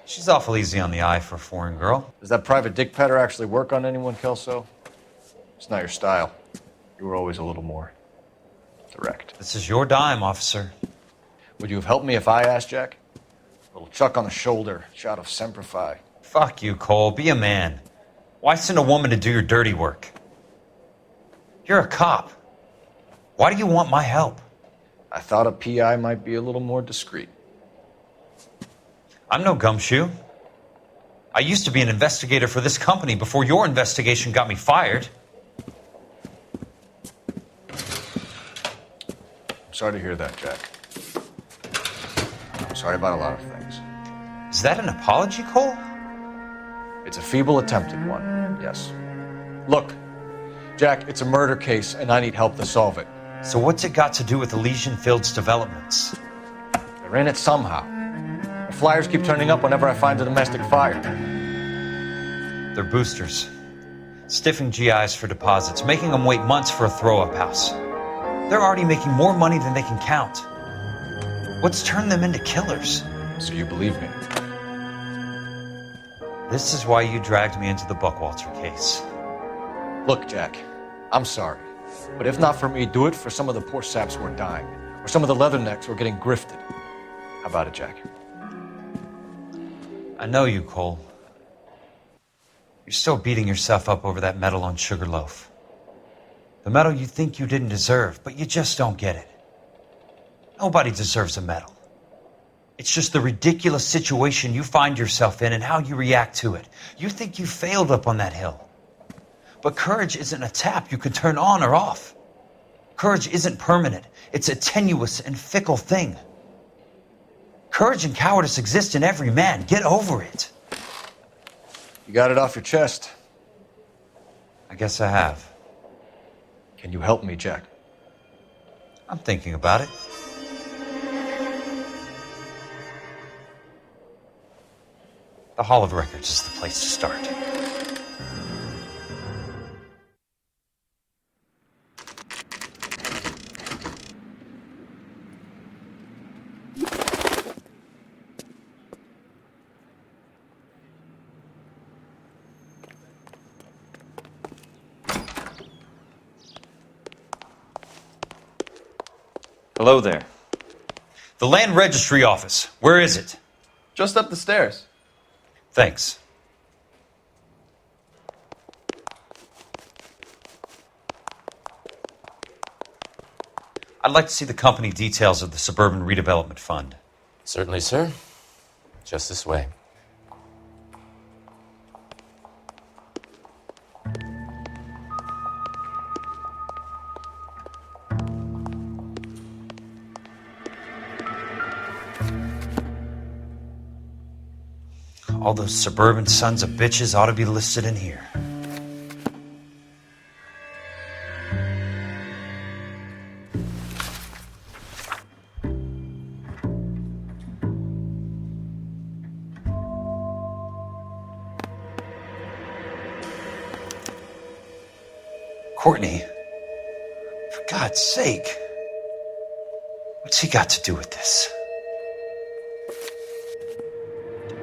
She's awful easy on the eye for a foreign girl. Does that private dick petter actually work on anyone, Kelso? It's not your style. You were always a little more direct. This is your dime, officer. Would you have helped me if I asked, Jack? A little chuck on the shoulder, shot of Semper Fi. Fuck you, Cole. Be a man. Why send a woman to do your dirty work? You're a cop. Why do you want my help? I thought a PI might be a little more discreet. I'm no gumshoe. I used to be an investigator for this company before your investigation got me fired. I'm sorry to hear that, Jack. I'm sorry about a lot of things. Is that an apology, Cole? It's a feeble attempted one, yes. Look, Jack, it's a murder case, and I need help to solve it. So what's it got to do with Elysian Fields developments? They're in it somehow. The flyers keep turning up whenever I find a domestic fire. They're boosters. Stiffing GIs for deposits, making them wait months for a throw-up house. They're already making more money than they can count. What's turned them into killers? So you believe me? This is why you dragged me into the Buckwalter case. Look, Jack, I'm sorry. But if not for me, do it for some of the poor saps who are dying. Or some of the leathernecks who are getting grifted. How about it, Jack? I know you, Cole. You're still beating yourself up over that medal on Sugarloaf. The medal you think you didn't deserve, but you just don't get it. Nobody deserves a medal. It's just the ridiculous situation you find yourself in and how you react to it. You think you failed up on that hill. But courage isn't a tap you can turn on or off. Courage isn't permanent. It's a tenuous and fickle thing. Courage and cowardice exist in every man. Get over it. You got it off your chest. I guess I have. Can you help me, Jack? I'm thinking about it. The Hall of Records is the place to start. Hello there. The Land Registry Office. Where is it? Just up the stairs. Thanks. I'd like to see the company details of the Suburban Redevelopment Fund. Certainly, sir. Just this way. All those suburban sons of bitches ought to be listed in here. Courtney, for God's sake, what's he got to do with this?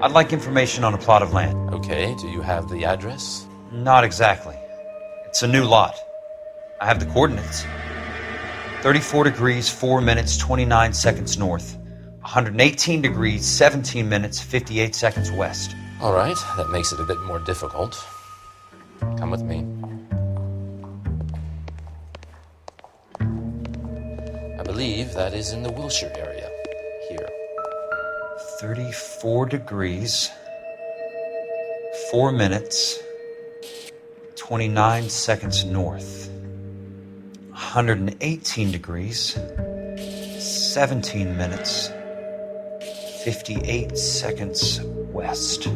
I'd like information on a plot of land. Okay, do you have the address? Not exactly. It's a new lot. I have the coordinates. 34 degrees, 4 minutes, 29 seconds north. 118 degrees, 17 minutes, 58 seconds west. All right, that makes it a bit more difficult. Come with me. believe that is in the Wilshire area. Here. 34 degrees, 4 minutes, 29 seconds north. 118 degrees, 17 minutes, 58 seconds west.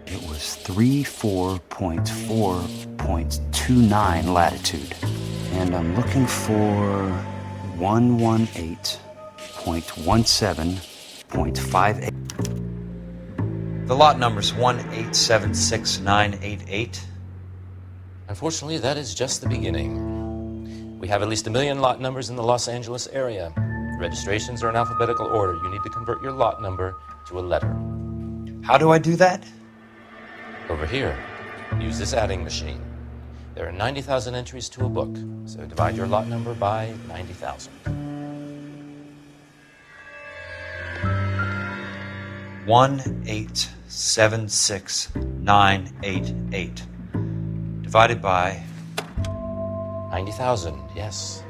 It was 34.4.29 latitude. And I'm looking for 118.17.58. The lot number's 1876988. Unfortunately, that is just the beginning. We have at least 1 million lot numbers in the Los Angeles area. Registrations are in alphabetical order. You need to convert your lot number to a letter. How do I do that? Over here, use this adding machine. There are 90,000 entries to a book, so divide your lot number by 90,000. 1876988 divided by 90,000, yes.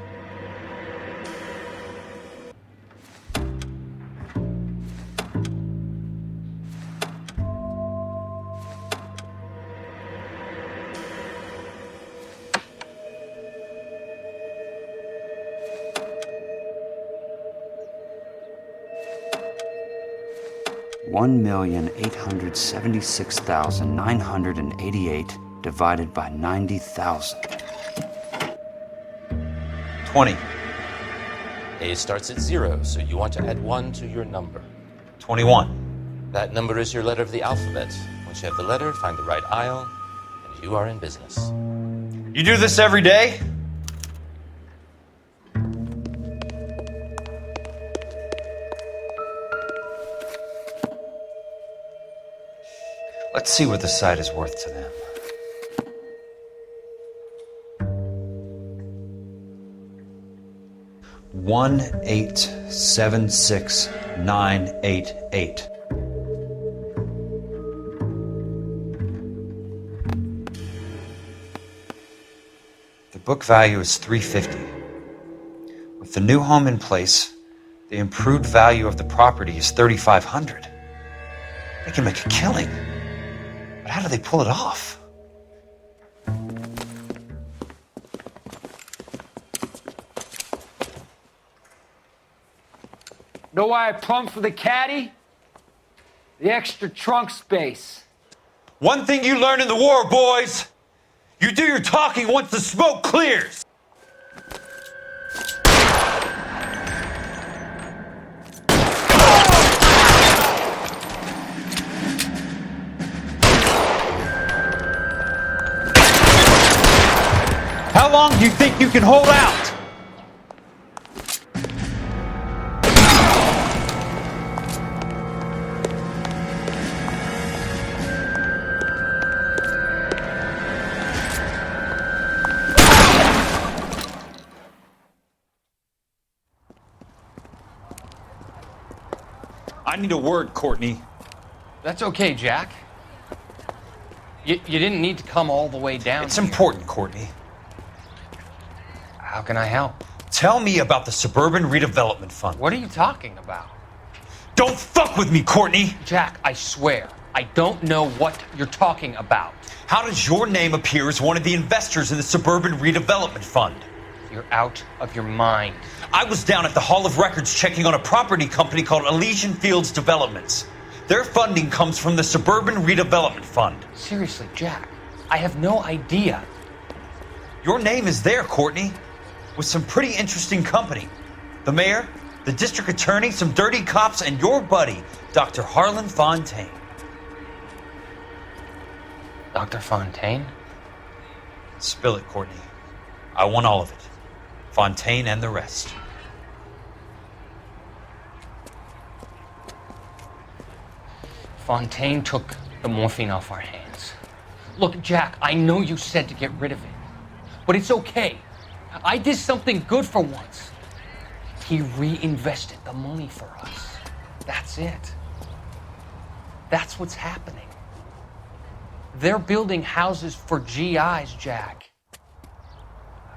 $1,876,988 divided by 90,000. 20. A starts at 0, so you want to add 1 to your number. 21. That number is your letter of the alphabet. Once you have the letter, find the right aisle, and you are in business. You do this every day? Let's see what the site is worth to them. $1,876,988. The book value is $350. With the new home in place, the improved value of the property is $3,500. They can make a killing. But how do they pull it off? Know why I plumbed for the caddy? The extra trunk space. One thing you learn in the war, boys. You do your talking once the smoke clears. How long do you think you can hold out? I need a word, Courtney. That's okay, Jack. You didn't need to come all the way down. It's important, Courtney. How can I help? Tell me about the Suburban Redevelopment Fund. What are you talking about? Don't fuck with me, Courtney! Jack, I swear, I don't know what you're talking about. How does your name appear as one of the investors in the Suburban Redevelopment Fund? You're out of your mind. I was down at the Hall of Records checking on a property company called Elysian Fields Developments. Their funding comes from the Suburban Redevelopment Fund. Seriously, Jack, I have no idea. Your name is there, Courtney, with some pretty interesting company. The mayor, the district attorney, some dirty cops, and your buddy, Dr. Harlan Fontaine. Dr. Fontaine? Spill it, Courtney. I want all of it. Fontaine and the rest. Fontaine took the morphine off our hands. Look, Jack, I know you said to get rid of it, but it's okay. I did something good for once. he reinvested the money for us. That's it. That's what's happening. They're building houses for GIs, Jack.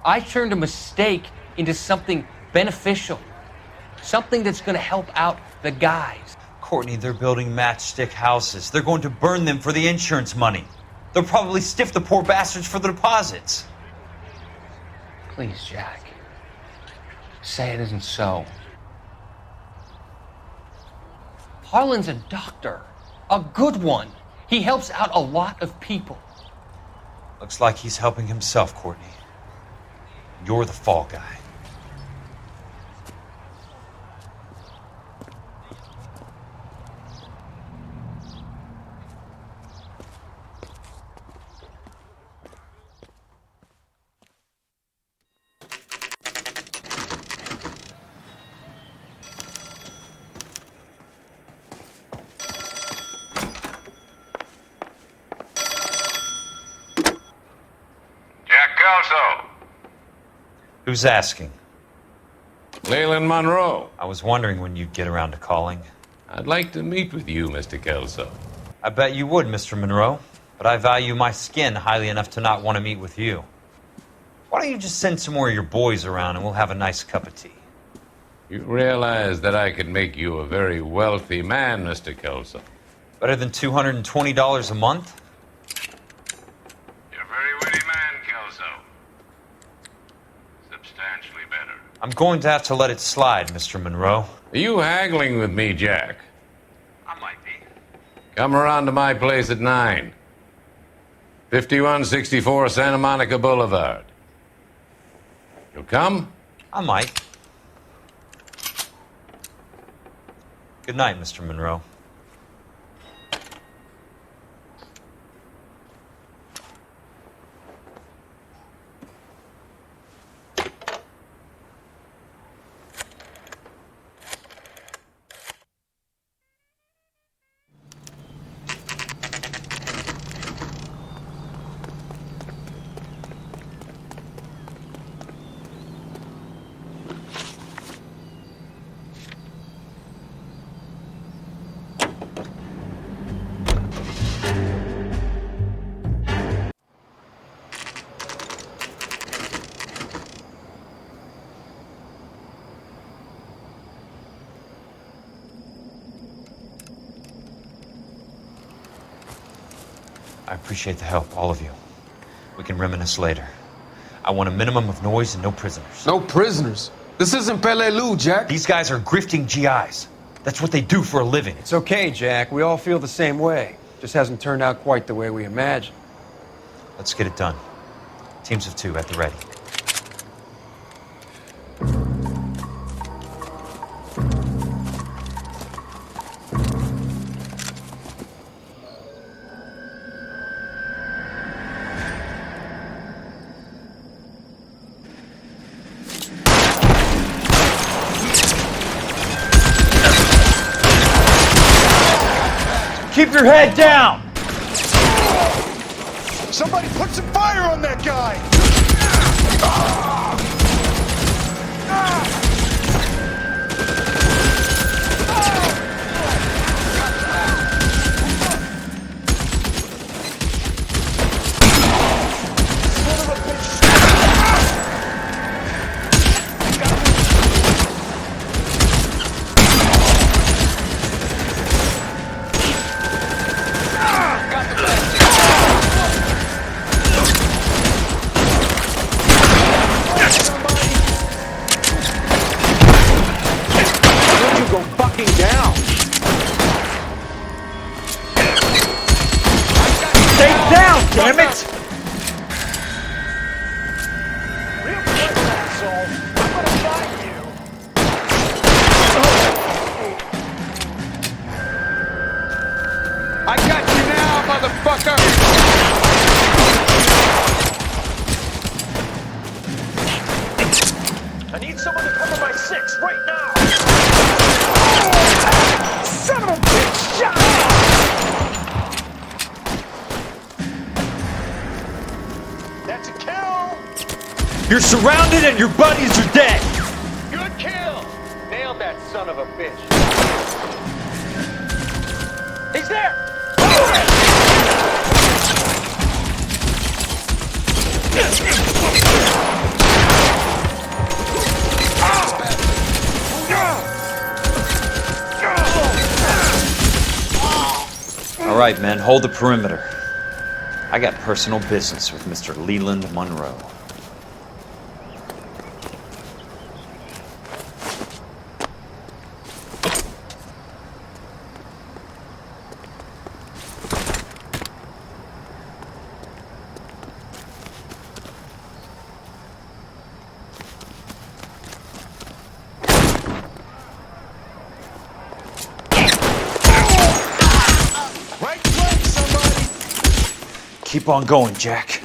I turned a mistake into something beneficial. Something that's going to help out the guys. Courtney, they're building matchstick houses. They're going to burn them for the insurance money. They'll probably stiff the poor bastards for the deposits. Please, Jack. Say it isn't so. Harlan's a doctor. A good one. He helps out a lot of people. Looks like he's helping himself, Courtney. You're the fall guy. Who's asking? Leland Monroe. I was wondering when you'd get around to calling. I'd like to meet with you, Mr. Kelso. I bet you would, Mr. Monroe. But I value my skin highly enough to not want to meet with you. Why don't you just send some more of your boys around and we'll have a nice cup of tea? You realize that I could make you a very wealthy man, Mr. Kelso. Better than $220 a month? You're a very witty man, Kelso. Substantially better. I'm going to have to let it slide, Mr. Monroe. Are you haggling with me, Jack? I might be. Come around to my place at 9. 5164 Santa Monica Boulevard. You'll come? I might. Good night, Mr. Monroe. I appreciate the help, all of you. We can reminisce later. I want a minimum of noise and no prisoners. No prisoners? This isn't Peleliu, Jack. These guys are grifting GIs. That's what they do for a living. It's okay, Jack. We all feel the same way. Just hasn't turned out quite the way we imagined. Let's get it done. Teams of 2 at the ready. Keep your head down! Somebody put some fire on that guy! Damn it! I got you now, motherfucker! I need someone to cover my 6 right now! Son of a bitch! Shut up! That's a kill! You're surrounded and your buddies are dead! Good kill! son of a bitch. He's there! All right, men, hold the perimeter. I got personal business with Mr. Leland Monroe. Keep on going, Jack.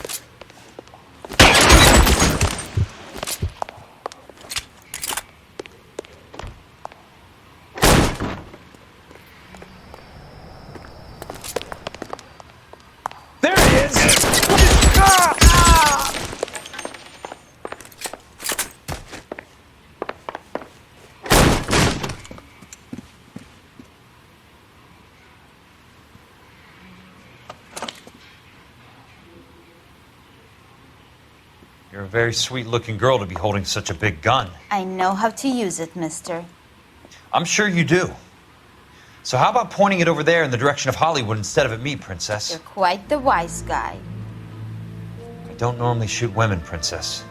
There he is! You're a very sweet-looking girl to be holding such a big gun. I know how to use it, mister. I'm sure you do. So how about pointing it over there in the direction of Hollywood instead of at me, Princess? You're quite the wise guy. I don't normally shoot women, Princess.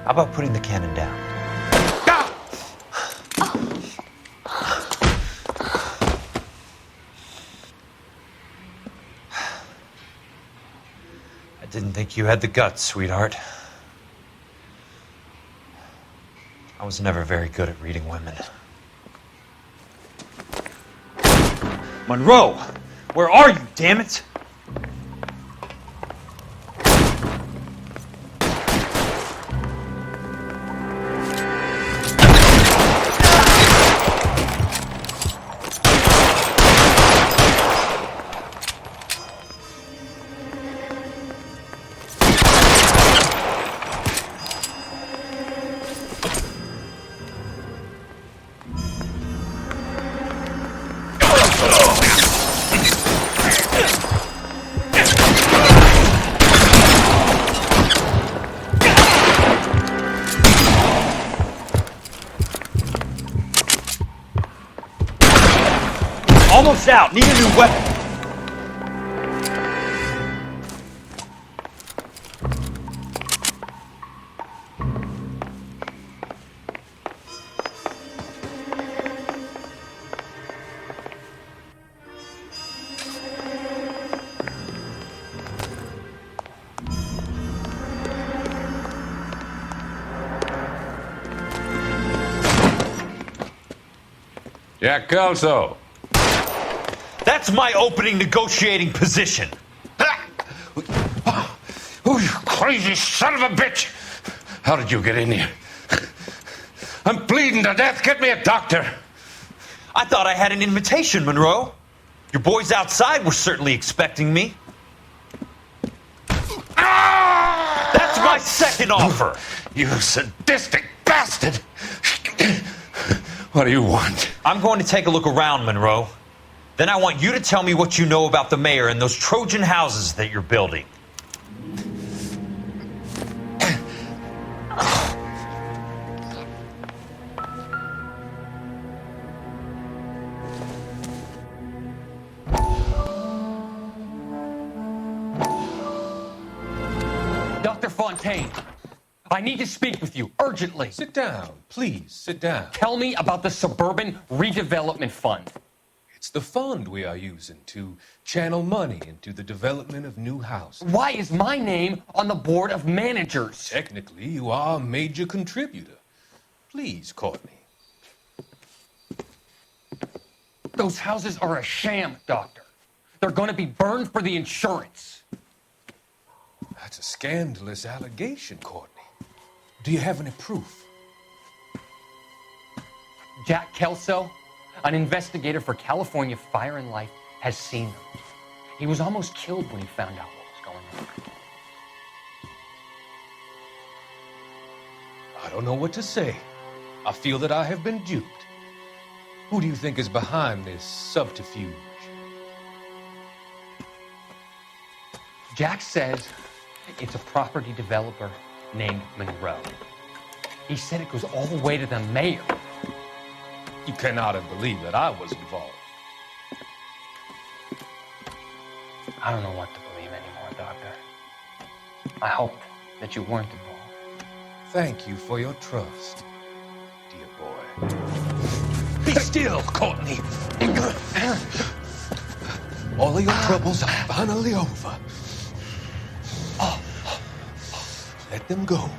How about putting the cannon down? I didn't think you had the guts, sweetheart. I was never very good at reading women. Monroe! Where are you, damn it? Almost out. Need a new weapon. Jack Kelso. That's my opening negotiating position. Oh, you crazy son of a bitch! How did you get in here? I'm bleeding to death. Get me a doctor. I thought I had an invitation, Monroe. Your boys outside were certainly expecting me. That's my second offer. You sadistic bastard! What do you want? I'm going to take a look around, Monroe. Then I want you to tell me what you know about the mayor and those Trojan houses that you're building. Dr. Fontaine, I need to speak with you urgently. Sit down, please, sit down. Tell me about the Suburban Redevelopment Fund. It's the fund we are using to channel money into the development of new houses. Why is my name on the board of managers? Technically, you are a major contributor. Please, Courtney. Those houses are a sham, Doctor. They're going to be burned for the insurance. That's a scandalous allegation, Courtney. Do you have any proof? Jack Kelso, an investigator for California Fire and Life, has seen them. He was almost killed when he found out what was going on. I don't know what to say. I feel that I have been duped. Who do you think is behind this subterfuge? Jack says it's a property developer named Monroe. He said it goes all the way to the mayor. You cannot have believed that I was involved. I don't know what to believe anymore, Doctor. I hoped that you weren't involved. Thank you for your trust, dear boy. Be still, Courtney. All of your troubles are finally over. Let them go.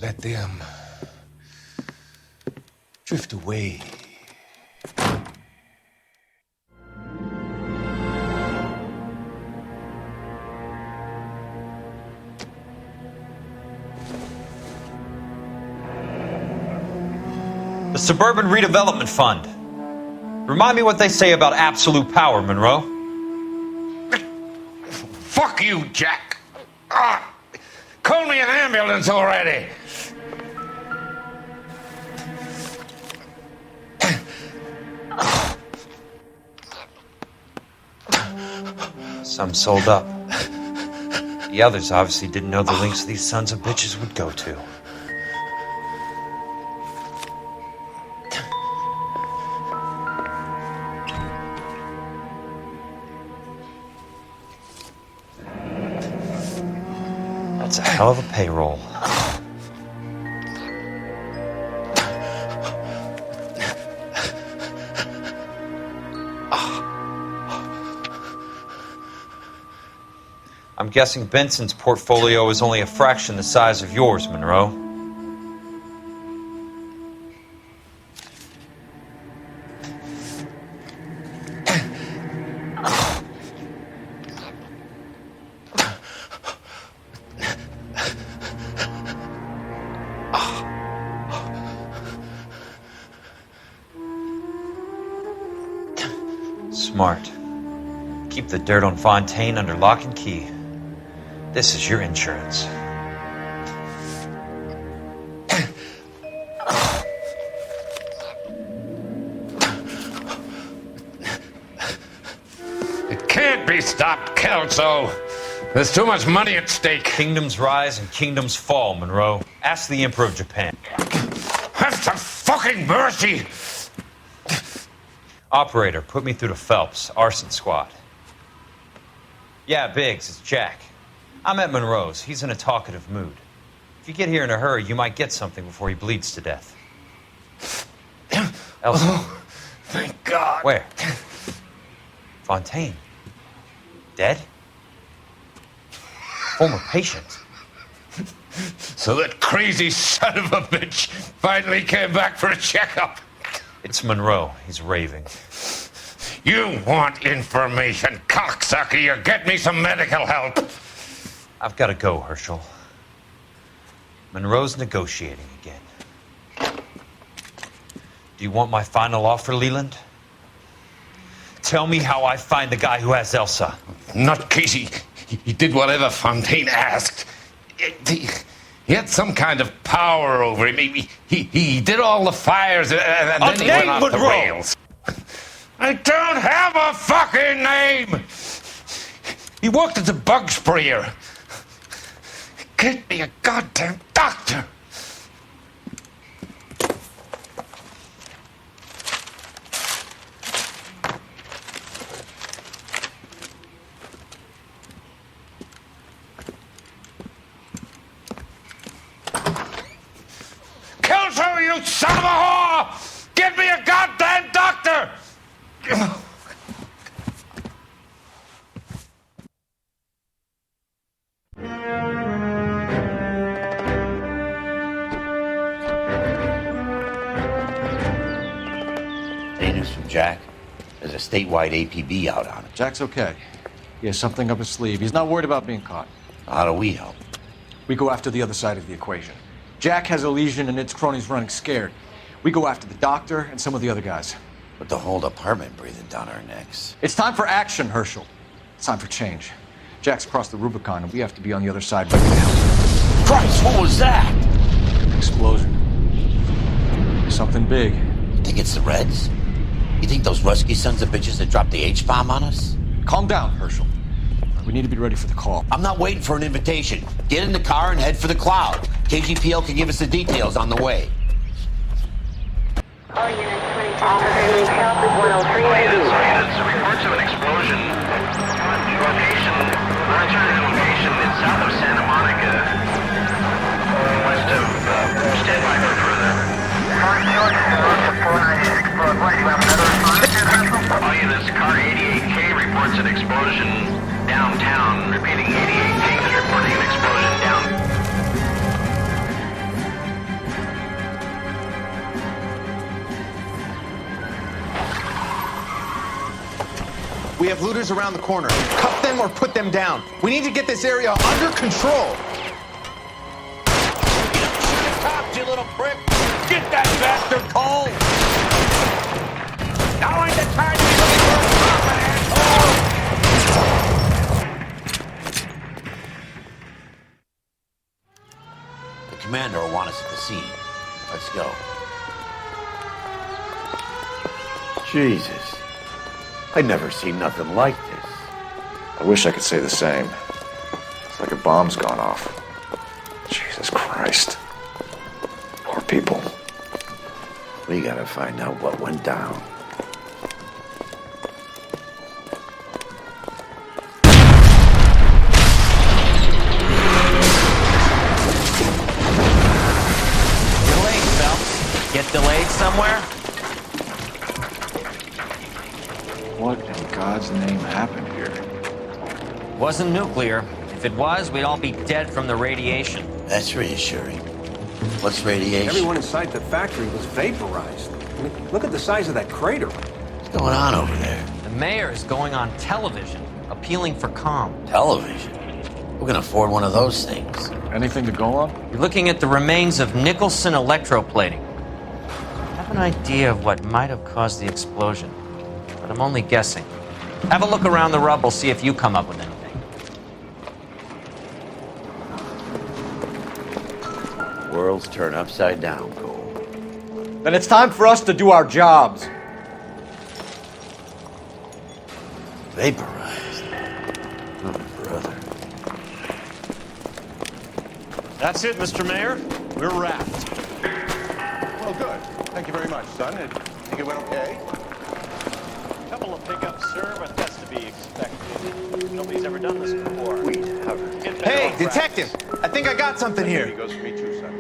Let them drift away. The Suburban Redevelopment Fund. Remind me what they say about absolute power, Monroe. Fuck you, Jack. Call me an ambulance already. Some sold up. The others obviously didn't know the lengths these sons of bitches would go to. That's a hell of a payroll. I'm guessing Benson's portfolio is only a fraction the size of yours, Monroe. Smart. Keep the dirt on Fontaine under lock and key. This is your insurance. It can't be stopped, Kelso. There's too much money at stake. Kingdoms rise and kingdoms fall, Monroe. Ask the Emperor of Japan. Have some fucking mercy! Operator, put me through to Phelps, arson squad. Yeah, Biggs, it's Jack. I'm at Monroe's. He's in a talkative mood. If you get here in a hurry, you might get something before he bleeds to death. Elsa. Oh, thank God. Where? Fontaine. Dead? Former patient. So that crazy son of a bitch finally came back for a checkup. It's Monroe. He's raving. You want information, cocksucker. You get me some medical help. I've got to go, Herschel. Monroe's negotiating again. Do you want my final offer, Leland? Tell me how I find the guy who has Elsa. Not Casey. He did whatever Fontaine asked. He had some kind of power over him. He did all the fires and then he went off the rails. I don't have a fucking name! He worked as a bug sprayer. Get me a goddamn doctor! Kelso, you son of a whore! Get me a goddamn doctor! Any news from Jack? There's a statewide APB out on it. Jack's okay. He has something up his sleeve. He's not worried about being caught. How do we help? We go after the other side of the equation. Jack has Elysian and its cronies running scared. We go after the doctor and some of the other guys. With the whole department breathing down our necks. It's time for action, Herschel. It's time for change. Jack's crossed the Rubicon, and we have to be on the other side ready to help. Christ, what was that? Explosion. Something big. You think it's the Reds? You think those Rusky sons of bitches that dropped the H-bomb on us? Calm down, Herschel. We need to be ready for the call. I'm not waiting for an invitation. Get in the car and head for the cloud. KGPL can give us the details on the way. All units, help is 103. Reports of an explosion. Location, monitoring location is south of Santa Monica. West of, stand by for further. All units, car 88K reports an explosion downtown. Repeating, 88K is reporting an explosion downtown. We have looters around the corner. Cuff them or put them down. We need to get this area under control. Cops, you little prick! Get that bastard cold! Now ain't the time to be looking for a profit, asshole! The commander will want us at the scene. Let's go. Jesus. I'd never seen nothing like this. I wish I could say the same. It's like a bomb's gone off. Jesus Christ. Poor people. We gotta find out what went down. Delayed, Phelps. Get delayed somewhere? What in God's name happened here? Wasn't nuclear. If it was, we'd all be dead from the radiation. That's reassuring. What's radiation? Everyone inside the factory was vaporized. I mean, look at the size of that crater. What's going on over there? The mayor is going on television, appealing for calm. Television? Who can afford one of those things? Anything to go on? You're looking at the remains of Nicholson Electroplating. I have an idea of what might have caused the explosion, but I'm only guessing. Have a look around the rubble, see if you come up with anything. Worlds turn upside down, Cole. Then it's time for us to do our jobs. Vaporized. Oh, brother. That's it, Mr. Mayor. We're wrapped. Well, good. Thank you very much, son. I think it went okay. A couple of pickups, sir, but that's to be expected. Nobody's ever done this before. Hey, detective! I think I got something here. Goes for me too, son.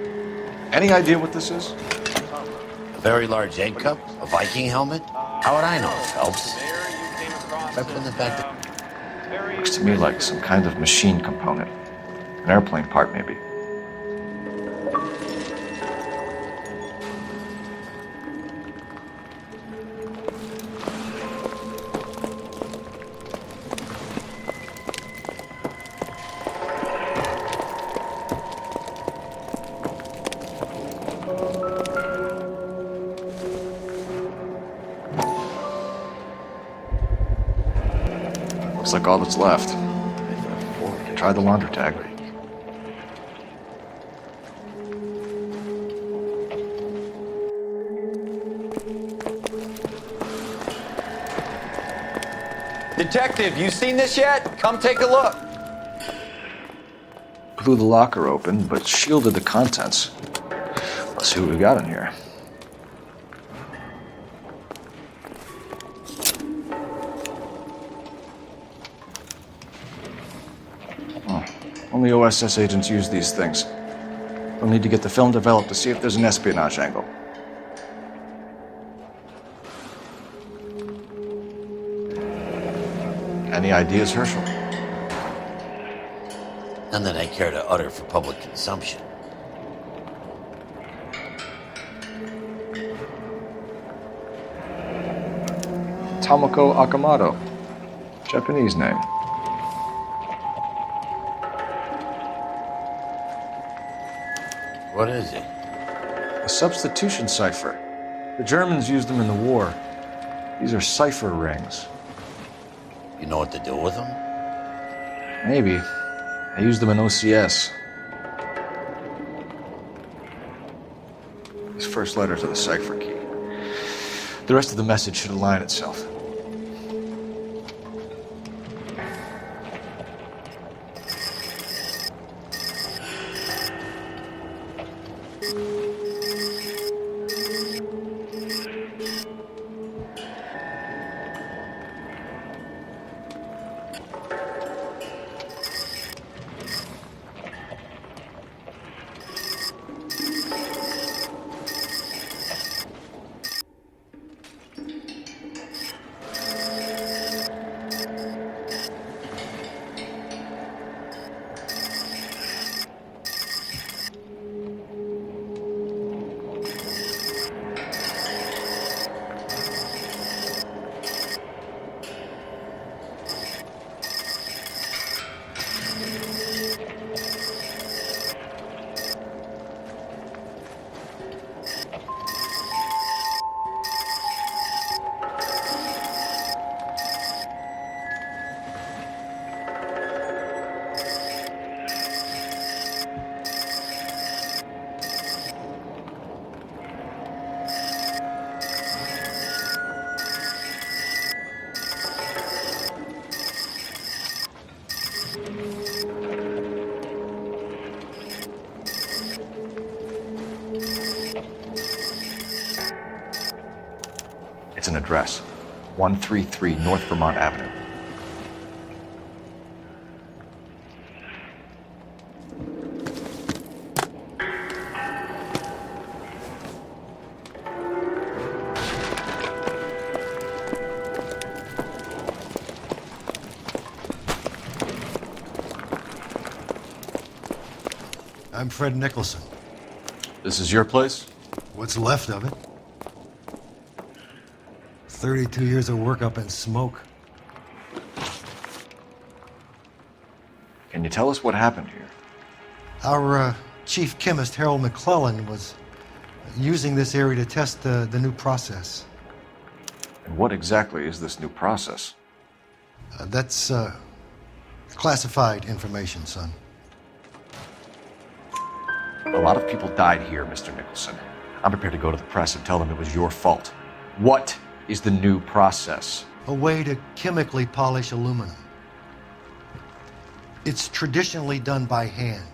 Any idea what this is? A very large egg cup? A Viking helmet? How would I know, Phelps? Try putting it back to... Looks to me like some kind of machine component. An airplane part, maybe. Looks like all that's left. Try the launder tag. Detective, you seen this yet? Come take a look. Blew the locker open, but shielded the contents. Let's see what we got in here. Only OSS agents use these things. We'll need to get the film developed to see if there's an espionage angle. Any ideas, Herschel? None that I care to utter for public consumption. Tomoko Akamoto. Japanese name. What is it? A substitution cipher. The Germans used them in the war. These are cipher rings. You know what to do with them? Maybe. I used them in OCS. His first letters are the cipher key. The rest of the message should align itself. It's an address. 133 North Vermont Avenue. I'm Fred Nicholson. This is your place? What's left of it. 32 years of work up in smoke. Can you tell us what happened here? Our chief chemist, Harold McClellan, was using this area to test the new process. And what exactly is this new process? That's classified information, son. A lot of people died here, Mr. Nicholson. I'm prepared to go to the press and tell them it was your fault. What is the new process? A way to chemically polish aluminum. It's traditionally done by hand.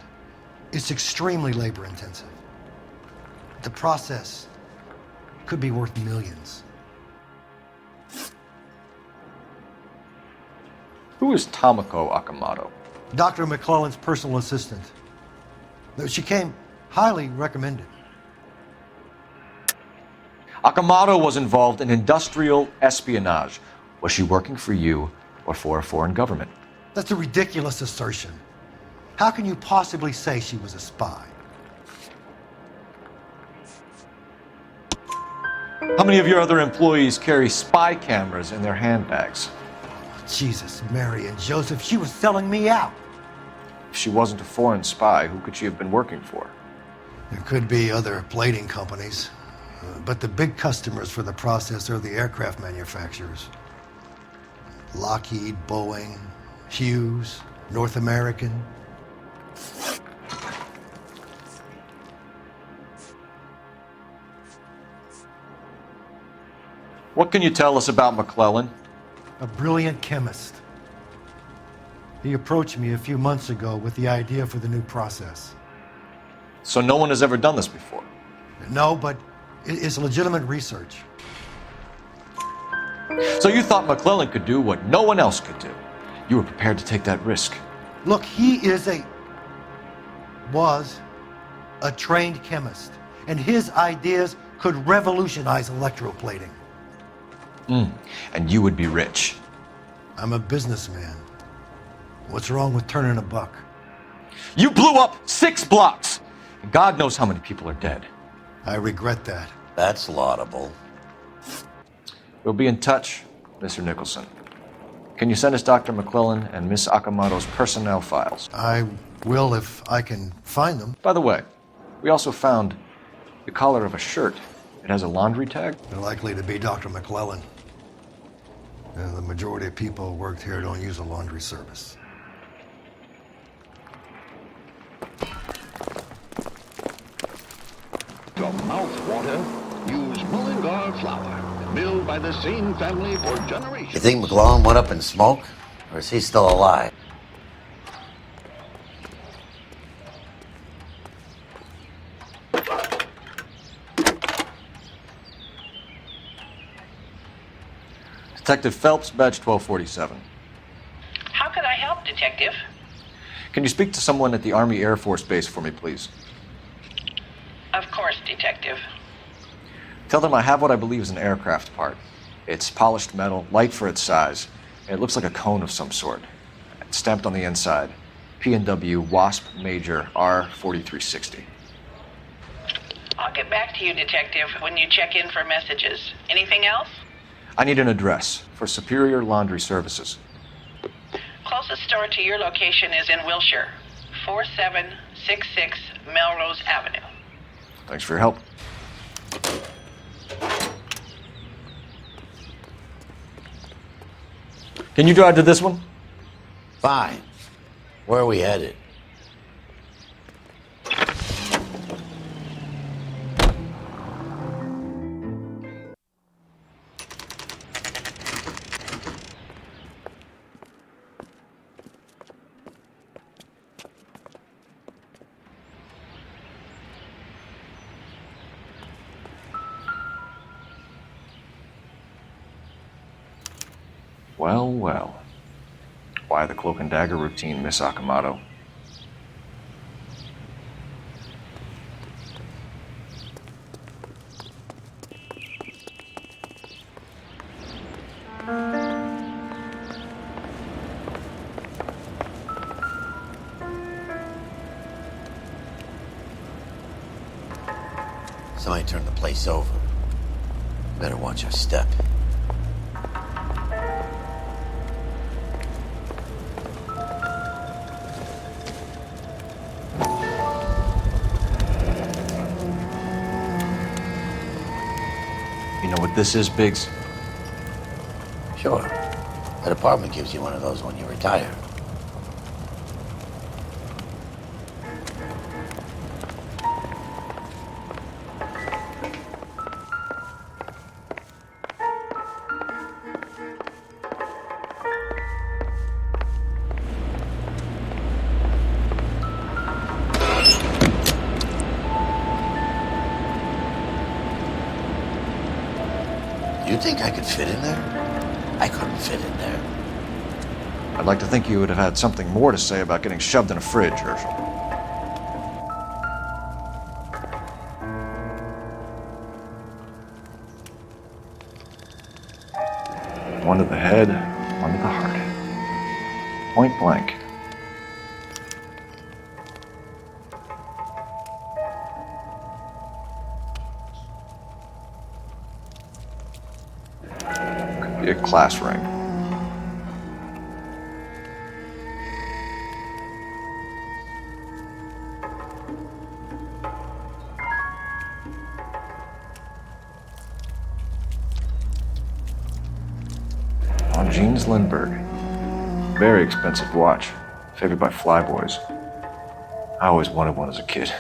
It's extremely labor intensive. The process could be worth millions. Who is Tomoko Akamoto? Dr. McClellan's personal assistant. She came highly recommended. Akamoto was involved in industrial espionage. Was she working for you or for a foreign government? That's a ridiculous assertion. How can you possibly say she was a spy? How many of your other employees carry spy cameras in their handbags? Jesus, Mary and Joseph, she was selling me out. If she wasn't a foreign spy, who could she have been working for? There could be other plating companies, but the big customers for the process are the aircraft manufacturers. Lockheed, Boeing, Hughes, North American. What can you tell us about McClellan? A brilliant chemist. He approached me a few months ago with the idea for the new process. So no one has ever done this before? No, but it's legitimate research. So you thought McClellan could do what no one else could do? You were prepared to take that risk? Look, he was a trained chemist, and his ideas could revolutionize electroplating. And you would be rich. I'm a businessman. What's wrong with turning a buck? You blew up 6 blocks! And God knows how many people are dead. I regret that. That's laudable. We'll be in touch, Mr. Nicholson. Can you send us Dr. McClellan and Miss Akamoto's personnel files? I will if I can find them. By the way, we also found the collar of a shirt. It has a laundry tag. They're likely to be Dr. McClellan. And the majority of people who worked here don't use a laundry service. mouth water, use mullingar flour, milled by the same family for generations. You think McClellan went up in smoke? Or is he still alive? Detective Phelps, badge 1247. How could I help, Detective? Can you speak to someone at the Army Air Force Base for me, please? Of course, Detective. Tell them I have what I believe is an aircraft part. It's polished metal, light for its size, and it looks like a cone of some sort. It's stamped on the inside. P&W Wasp Major R4360. I'll get back to you, Detective, when you check in for messages. Anything else? I need an address for Superior Laundry Services. Closest store to your location is in Wilshire, 4766 Melrose Avenue. Thanks for your help. Can you drive to this one? Fine. Where are we headed? Well, well. Why the cloak and dagger routine, Miss Akamoto? Somebody turned the place over. Better watch our step. You know what this is, Biggs? Sure. That apartment gives you one of those when you retire. You think I could fit in there? I couldn't fit in there. I'd like to think you would have had something more to say about getting shoved in a fridge, Herschel. One to the head, one to the heart. Point blank. Could be a class ring. On Jeans Lindbergh. Very expensive watch. Favored by flyboys. I always wanted one as a kid.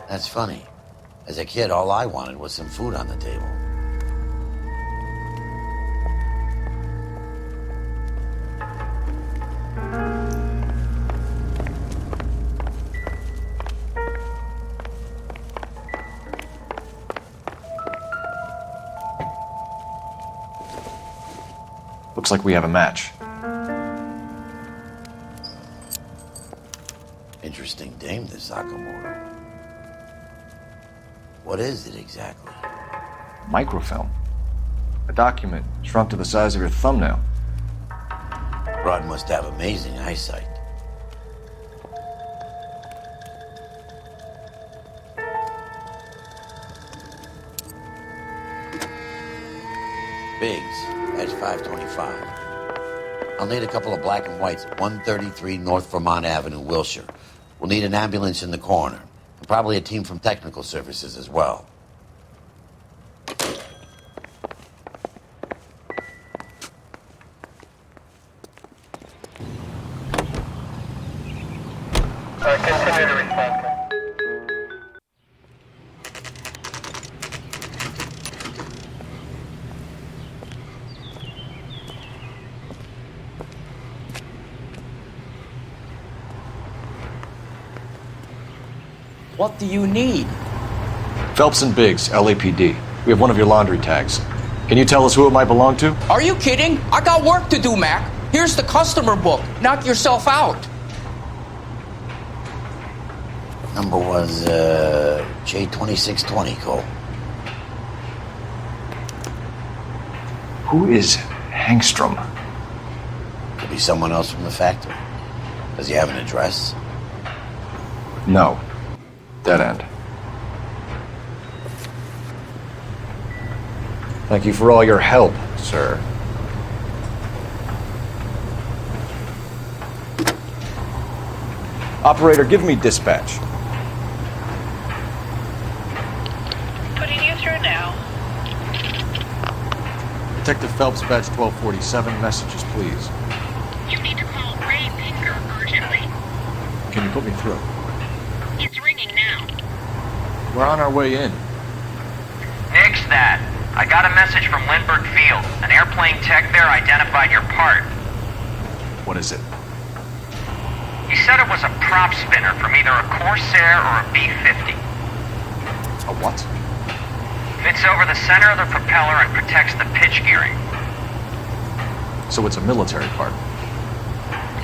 That's funny. As a kid, all I wanted was some food on the table. Looks like we have a match. Interesting dame, this Sakamoto. What is it exactly? Microfilm. A document shrunk to the size of your thumbnail. Rod must have amazing eyesight. Biggs, edge 525. I'll need a couple of black and whites at 133 North Vermont Avenue, Wilshire. We'll need an ambulance in the corner. And probably a team from technical services as well. Continue to respond. What do you need? Phelps and Biggs, LAPD. We have one of your laundry tags. Can you tell us who it might belong to? Are you kidding? I got work to do, Mac. Here's the customer book. Knock yourself out. Number was J2620, Cole. Who is Hangstrom? Could be someone else from the factory. Does he have an address? No. Dead end. Thank you for all your help, sir. Operator, give me dispatch. Putting you through now. Detective Phelps, badge 1247. Messages, please. You need to call Ray Pinker urgently. Can you put me through? It's ringing now. We're on our way in. Nix that. I got a message from Lindbergh Field. An airplane tech there identified your part. What is it? He said it was a prop spinner from either a Corsair or a B-50. A what? Fits over the center of the propeller and protects the pitch gearing. So it's a military part.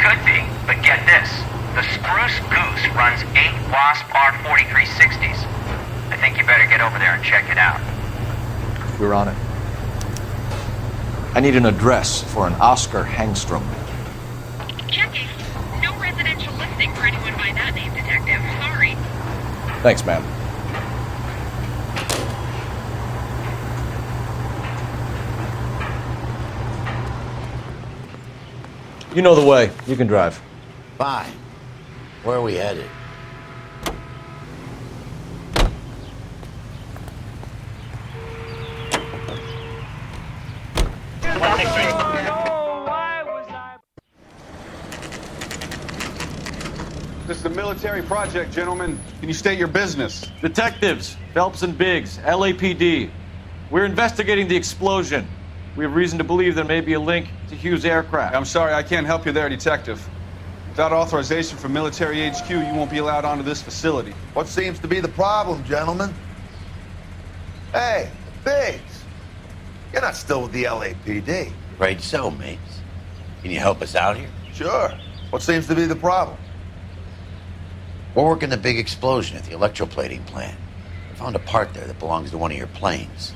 Could be, but get this. The Spruce Goose runs 8 Wasp R4360s. I think you better get over there and check it out. We're on it. I need an address for an Oscar Hangstrom. Checking. No residential listing for anyone by that name, Detective. Sorry. Thanks, ma'am. You know the way. You can drive. Fine. Where are we headed? This is a military project, gentlemen. Can you state your business? Detectives, Phelps and Biggs, LAPD. We're investigating the explosion. We have reason to believe there may be a link to Hughes' aircraft. I'm sorry, I can't help you there, Detective. Without authorization from Military HQ, you won't be allowed onto this facility. What seems to be the problem, gentlemen? Hey, Biggs. You're not still with the LAPD. Afraid so, mates. Can you help us out here? Sure. What seems to be the problem? We're working the big explosion at the electroplating plant. I found a part there that belongs to one of your planes.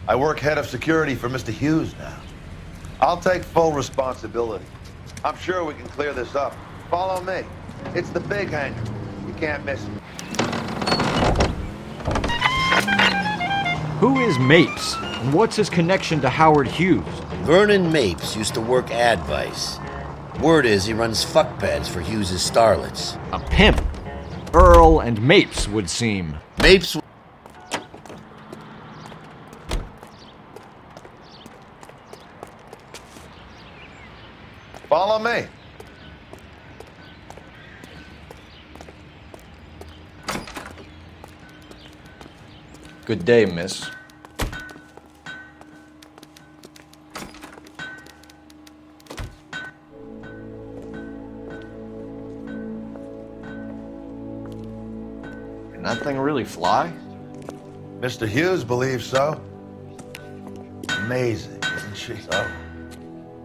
I work head of security for Mr. Hughes now. I'll take full responsibility. I'm sure we can clear this up. Follow me. It's the big hangar. You can't miss it. Who is Mapes? And what's his connection to Howard Hughes? Vernon Mapes used to work Advice. Word is he runs fuck pads for Hughes' starlets. A pimp. Earl and Mapes would seem. Mapes... Follow me. Good day, miss. Can that thing really fly? Mr. Hughes believes so. Amazing, isn't she? So,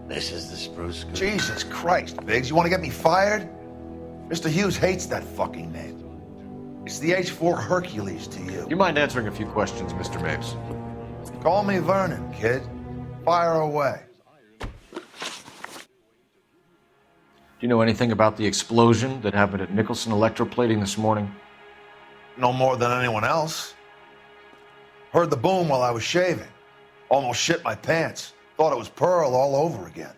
this is the Spruce Goose. Jesus Christ, Biggs, you want to get me fired? Mr. Hughes hates that fucking name. It's the H-4 Hercules to you. You mind answering a few questions, Mr. Mapes? Call me Vernon, kid. Fire away. Do you know anything about the explosion that happened at Nicholson Electroplating this morning? No more than anyone else. Heard the boom while I was shaving. Almost shit my pants. Thought it was Pearl all over again.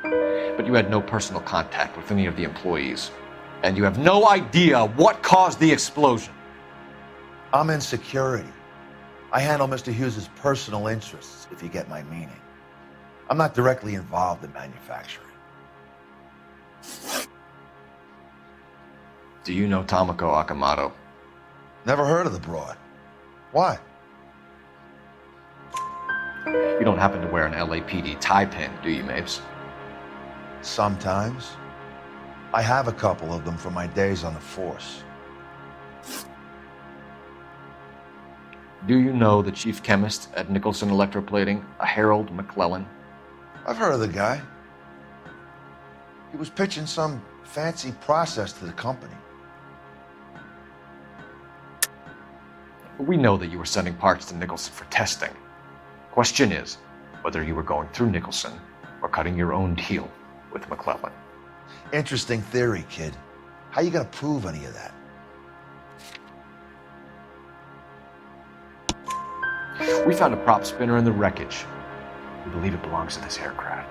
But you had no personal contact with any of the employees. And you have no idea what caused the explosion. I'm in security. I handle Mr. Hughes' personal interests, if you get my meaning. I'm not directly involved in manufacturing. Do you know Tomoko Akamoto? Never heard of the broad. Why? You don't happen to wear an LAPD tie pin, do you, Mapes? Sometimes. I have a couple of them from my days on the force. Do you know the chief chemist at Nicholson Electroplating, a Harold McClellan? I've heard of the guy. He was pitching some fancy process to the company. We know that you were sending parts to Nicholson for testing. Question is whether you were going through Nicholson or cutting your own deal with McClellan. Interesting theory, kid. How you gonna prove any of that? We found a prop spinner in the wreckage. We believe it belongs to this aircraft.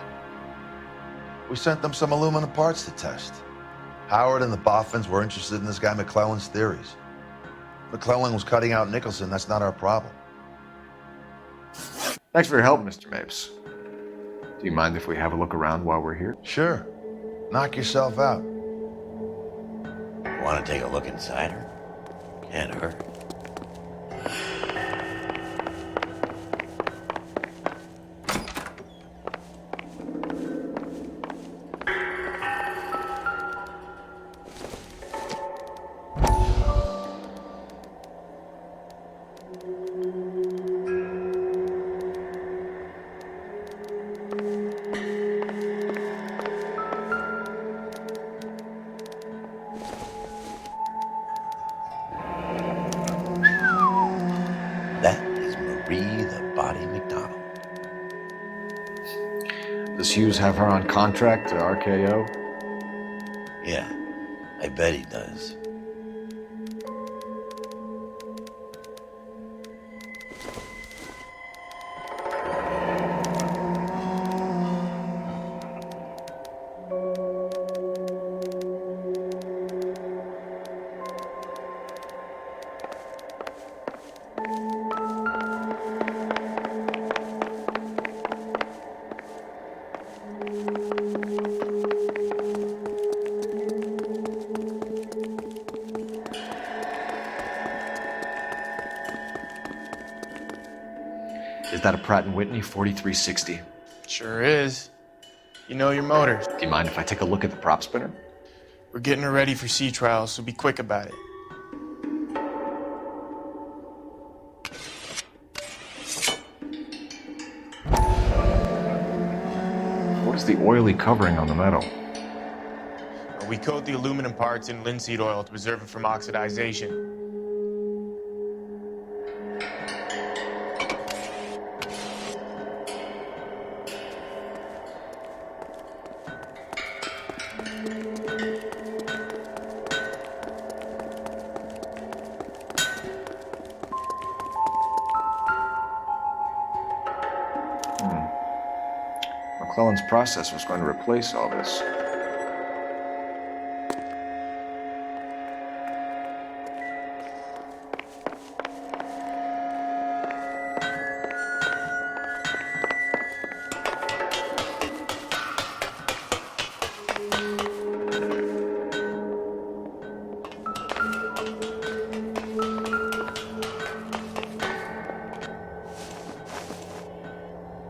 We sent them some aluminum parts to test. Howard and the Boffins were interested in this guy McClellan's theories. McClellan was cutting out Nicholson. That's not our problem. Thanks for your help, Mr. Mapes. Do you mind if we have a look around while we're here? Sure. Knock yourself out. Want to take a look inside her? Can't hurt. Does Hughes have her on contract to RKO? Yeah, I bet he does. Is that a Pratt & Whitney 4360? Sure is. You know your motors. Do you mind if I take a look at the prop spinner? We're getting her ready for sea trials, so be quick about it. What is the oily covering on the metal? We coat the aluminum parts in linseed oil to preserve it from oxidization. McClellan's process was going to replace all this.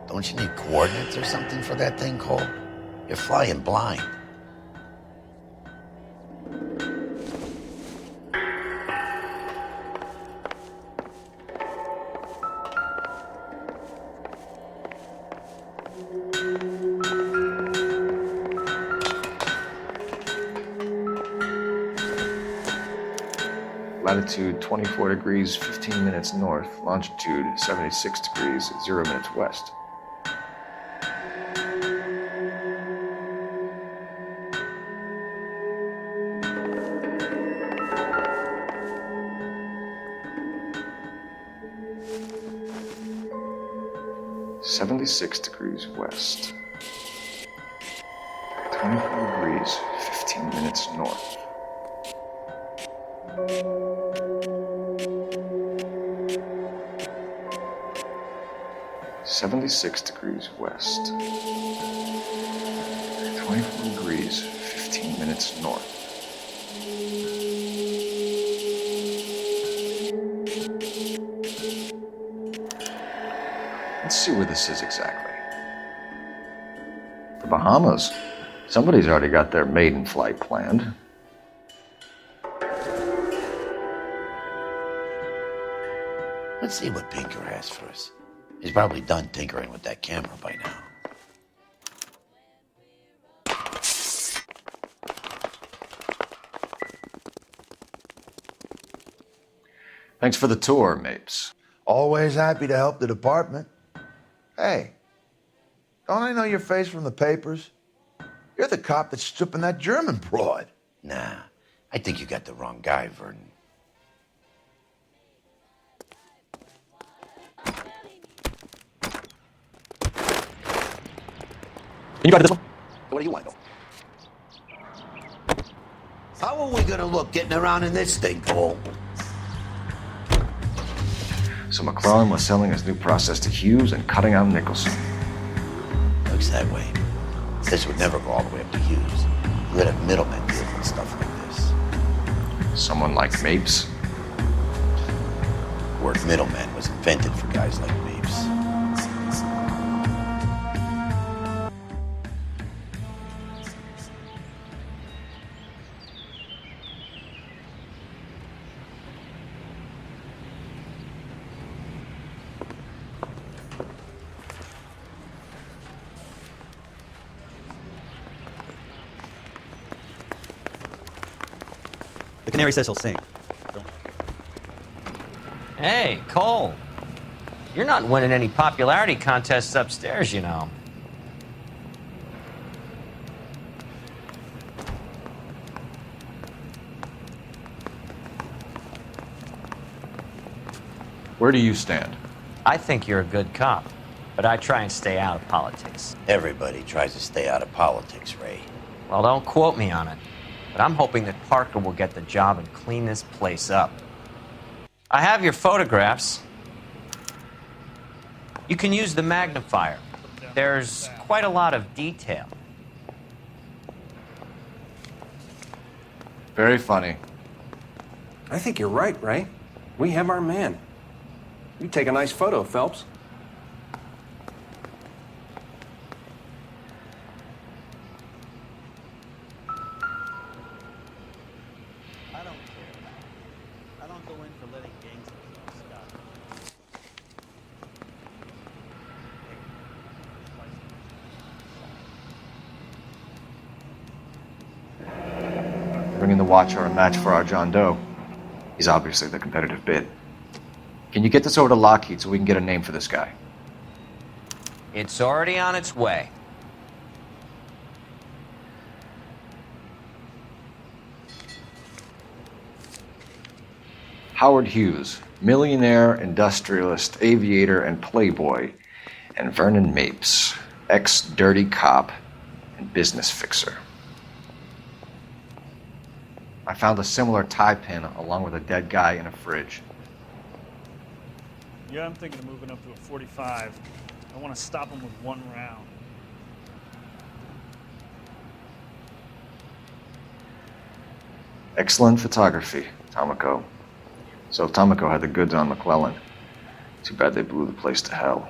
Don't you need coordinates or something for that thing, Cole? You're flying blind. Latitude 24 degrees, 15 minutes north. Longitude 76 degrees, 0 minutes west. .6 west. 24 degrees, 15 minutes north. .76 west. 24 degrees, 15 minutes north. Let's see where this is exactly. The Bahamas. Somebody's already got their maiden flight planned. Let's see what Pinker has for us. He's probably done tinkering with that camera by now. Thanks for the tour, Mapes. Always happy to help the department. Hey, don't I know your face from the papers? You're the cop that's stripping that German broad. Nah, I think you got the wrong guy, Vernon. Can you buy this one? What do you want? How are we gonna look getting around in this thing, Cole? So McClellan was selling his new process to Hughes and cutting out Nicholson. Looks that way. This would never go all the way up to Hughes. You would have middlemen dealing with stuff like this. Someone like Mapes? The word middleman was invented for guys like Mapes. The canary says he'll sing. Hey, Cole. You're not winning any popularity contests upstairs, you know. Where do you stand? I think you're a good cop, but I try and stay out of politics. Everybody tries to stay out of politics, Ray. Well, don't quote me on it, but I'm hoping that Parker will get the job and clean this place up. I have your photographs. You can use the magnifier. There's quite a lot of detail. Very funny. I think you're right, Ray. We have our man. You take a nice photo, Phelps. Bringing the Watcher a match for our John Doe. He's obviously the competitive bid. Can you get this over to Lockheed so we can get a name for this guy? It's already on its way. Howard Hughes, millionaire, industrialist, aviator, and playboy, and Vernon Mapes, ex-dirty cop and business fixer. I found a similar tie pin along with a dead guy in a fridge. Yeah, I'm thinking of moving up to a 45. I want to stop him with one round. Excellent photography, Tomoko. So Tomoko had the goods on McClellan. Too bad they blew the place to hell.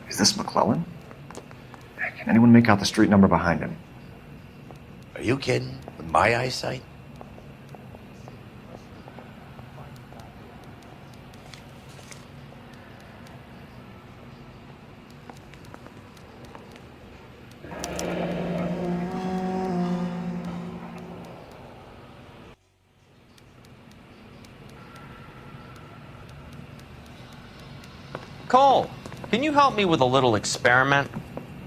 Is this McClellan? Can anyone make out the street number behind him? Are you kidding? With my eyesight? Cole, can you help me with a little experiment?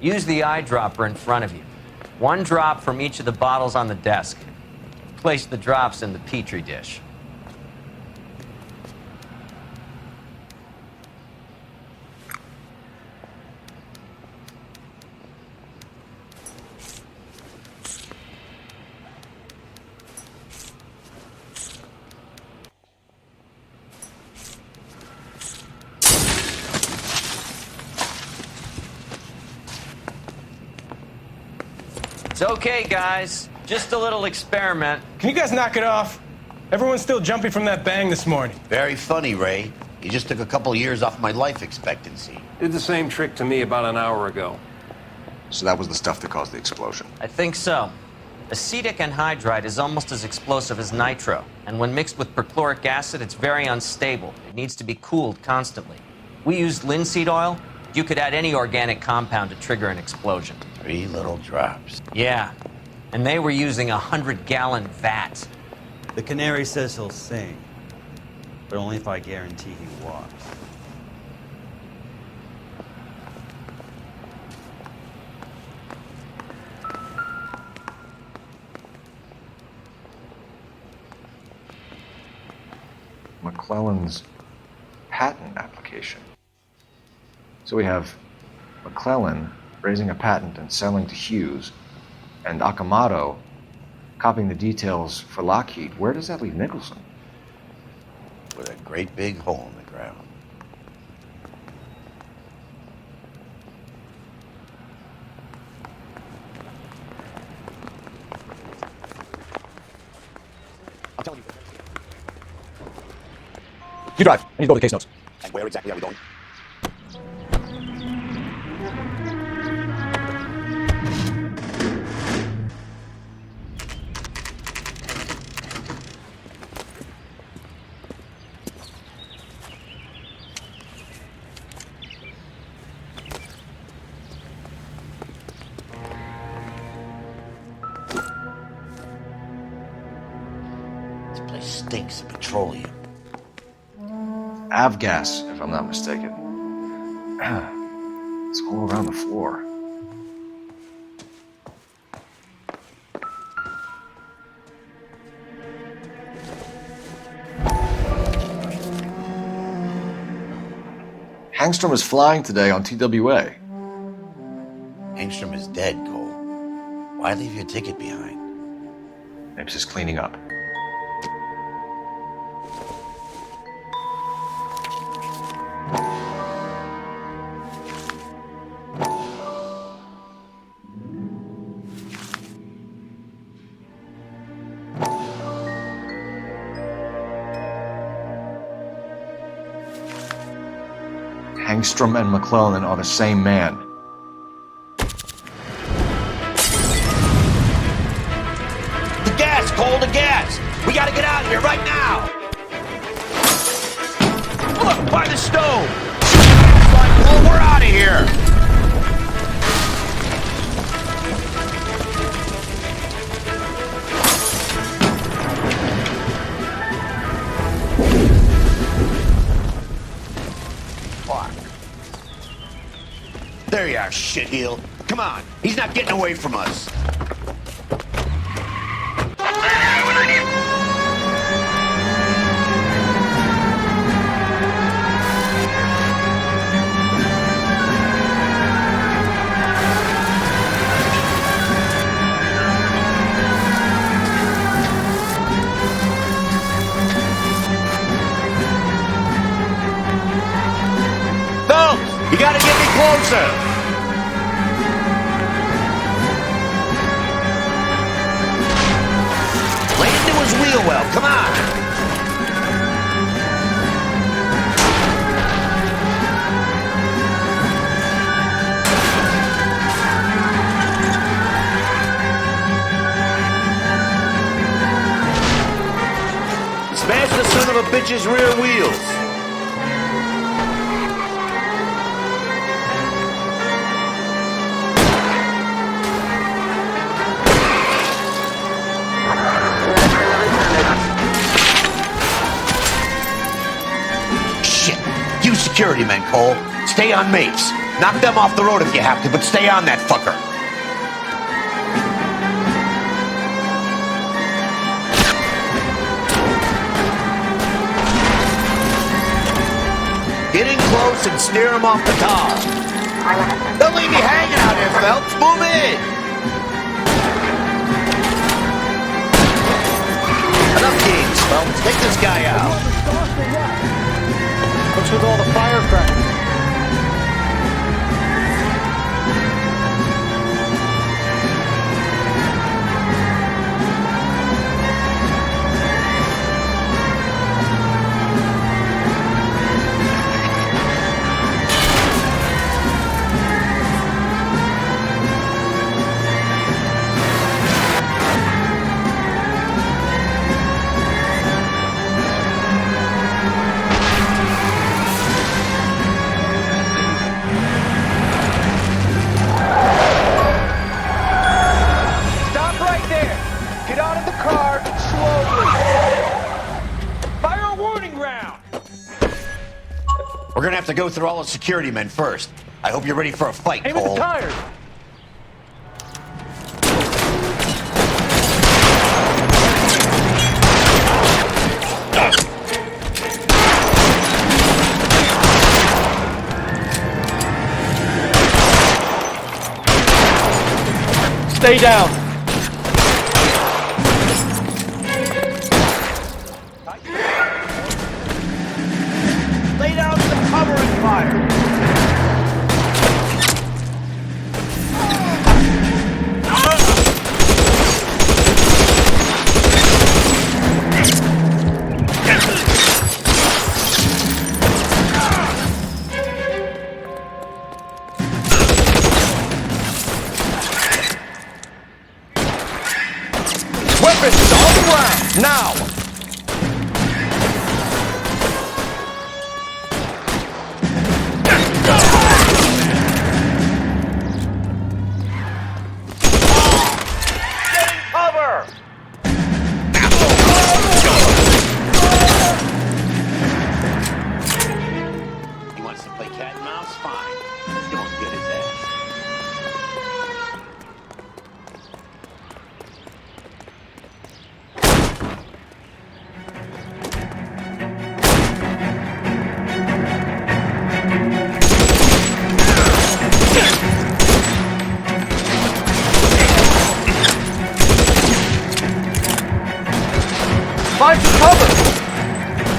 Use the eyedropper in front of you. One drop from each of the bottles on the desk. Place the drops in the Petri dish. It's okay, guys. Just a little experiment. Can you guys knock it off? Everyone's still jumpy from that bang this morning. Very funny, Ray. You just took a couple of years off my life expectancy. Did the same trick to me about an hour ago. So that was the stuff that caused the explosion. I think so. Acetic anhydride is almost as explosive as nitro, and when mixed with perchloric acid, it's very unstable. It needs to be cooled constantly. We used linseed oil. You could add any organic compound to trigger an explosion. 3 little drops. Yeah, and they were using a 100-gallon vat. The canary says he'll sing, but only if I guarantee he walks. McClellan's patent application. So we have McClellan raising a patent and selling to Hughes, and Akamoto copying the details for Lockheed. Where does that leave Nicholson? With a great big hole in the ground. I'm telling you. You drive. I need to go to the case notes. And where exactly are we going? This place stinks of petroleum. Avgas, if I'm not mistaken. It's all around the floor. Hangstrom is flying today on TWA. Hangstrom is dead, Cole. Why leave your ticket behind? Maybe just cleaning up. Hangstrom and McClellan are the same man. The gas, Cole, the gas! We gotta get out of here right now! Look, by the stove! Cole, we're out of here! There you are, shitheel. Come on, he's not getting away from us. Phelps, you gotta get me closer. His wheel well, come on! Smash the son of a bitch's rear wheels! Security men, Cole. Stay on mates. Knock them off the road if you have to, but stay on that fucker. Get in close and steer him off the tar. Don't leave me hanging out here, Phelps. Move in. Enough games, Phelps. Take this guy out. What's with all the firecrackers? We're gonna have to go through all the security men first. I hope you're ready for a fight, Aim at Cole. the tires! Stay down! Lay down some cover and fire! Weapons on the ground, now! Cover! He wants to play cat and mouse? Fine. You won't get his ass. Find some cover!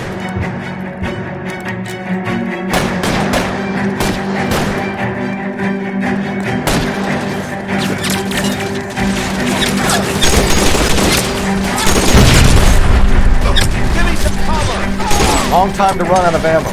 Give me some cover! Long time to run out of ammo.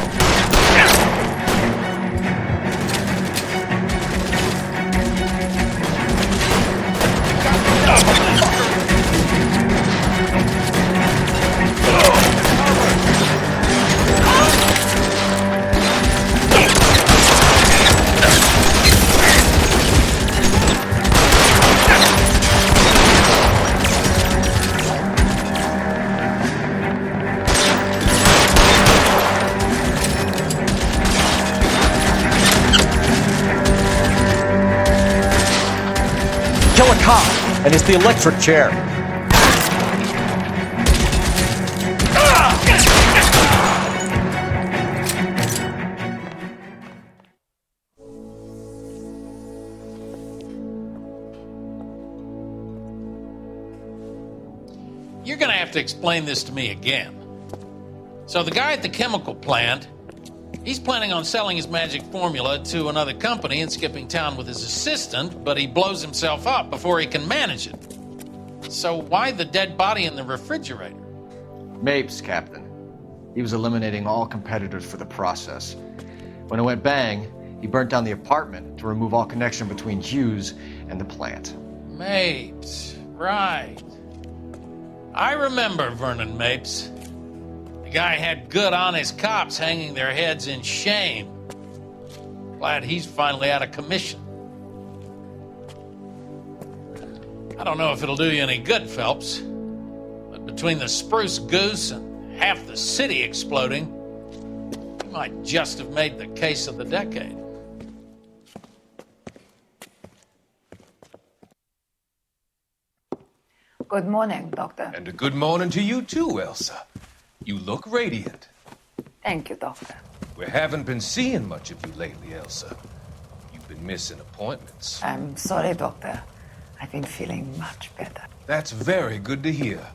Kill a cop, and it's the electric chair. You're gonna have to explain this to me again. So the guy at the chemical plant, he's planning on selling his magic formula to another company and skipping town with his assistant, but he blows himself up before he can manage it. So why the dead body in the refrigerator? Mapes, Captain. He was eliminating all competitors for the process. When it went bang, he burnt down the apartment to remove all connection between Hughes and the plant. Mapes, right. I remember Vernon Mapes. The guy had good, honest cops hanging their heads in shame. Glad he's finally out of commission. I don't know if it'll do you any good, Phelps, but between the spruce goose and half the city exploding, you might just have made the case of the decade. Good morning, Doctor. And And a good morning to you too, Elsa. You look radiant. Thank you, Doctor. We haven't been seeing much of you lately, Elsa. You've been missing appointments. I'm sorry, Doctor. I've been feeling much better. That's very good to hear.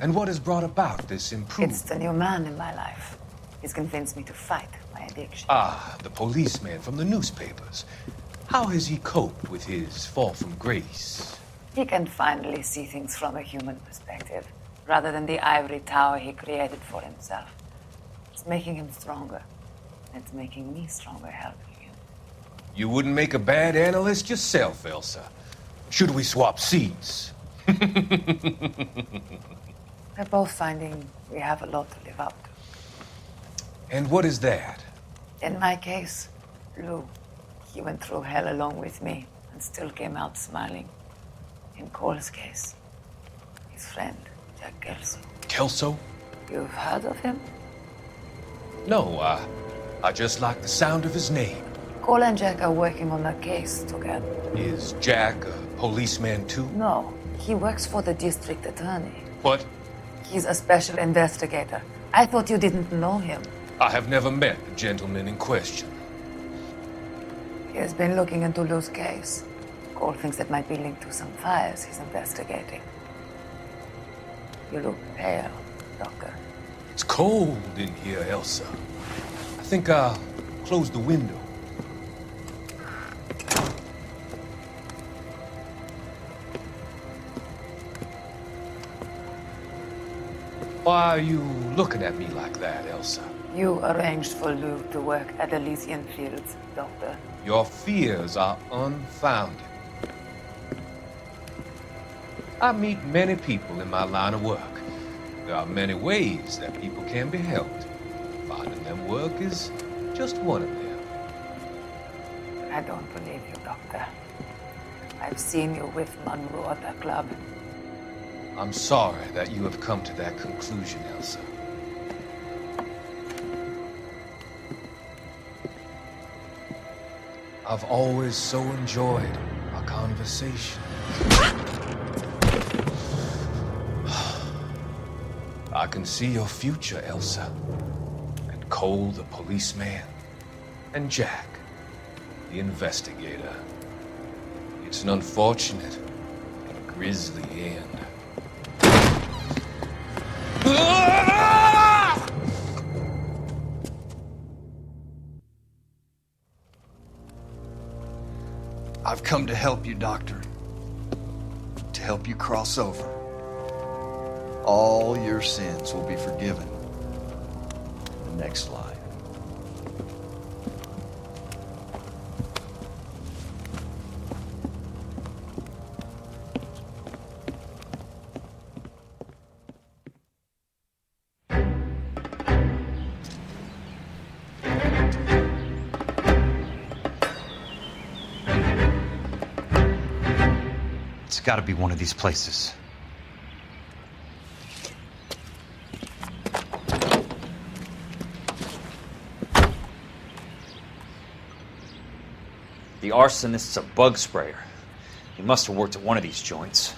And what has brought about this improvement? It's the new man in my life. He's convinced me to fight my addiction. Ah, the policeman from the newspapers. How has he coped with his fall from grace? He can finally see things from a human perspective, rather than the ivory tower he created for himself. It's making him stronger. It's making me stronger helping him. You wouldn't make a bad analyst yourself, Elsa. Should we swap seats? We're both finding we have a lot to live up to. And what is that? In my case, Lou. He went through hell along with me and still came out smiling. In Cole's case, his friend, Jack Kelso. Kelso? You've heard of him? No, I just like the sound of his name. Cole and Jack are working on a case together. Is Jack a policeman too? No, he works for the district attorney. What? He's a special investigator. I thought you didn't know him. I have never met the gentleman in question. He has been looking into Lou's case. Cole thinks it might be linked to some fires he's investigating. You look pale, Doctor. It's cold in here, Elsa. I think I'll close the window. Why are you looking at me like that, Elsa? You arranged for Lou to work at Elysian Fields, Doctor. Your fears are unfounded. I meet many people in my line of work. There are many ways that people can be helped. Finding them work is just one of them. I don't believe you, Doctor. I've seen you with Monroe at the club. I'm sorry that you have come to that conclusion, Elsa. I've always so enjoyed our conversation. I can see your future, Elsa. And Cole, the policeman. And Jack, the investigator. It's an unfortunate and grisly end. I've come to help you, Doctor. To help you cross over. All your sins will be forgiven in the next life. It's got to be one of these places. The arsonist's a bug sprayer. He must have worked at one of these joints.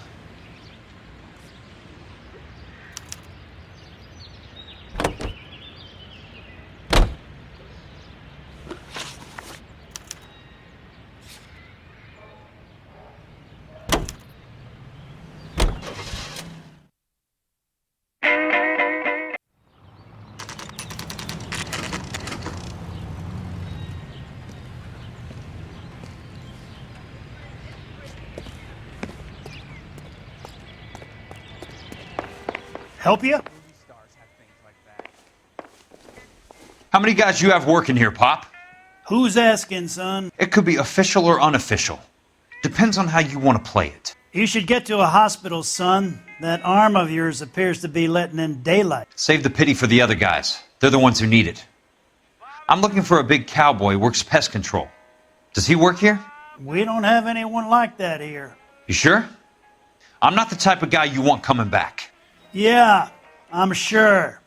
Help you? How many guys you have working here, Pop? Who's asking, son? It could be official or unofficial. Depends on how you want to play it. You should get to a hospital, son. That arm of yours appears to be letting in daylight. Save the pity for the other guys. They're the ones who need it. I'm looking for a big cowboy who works pest control. Does he work here? We don't have anyone like that here. You sure? I'm not the type of guy you want coming back. Yeah, I'm sure.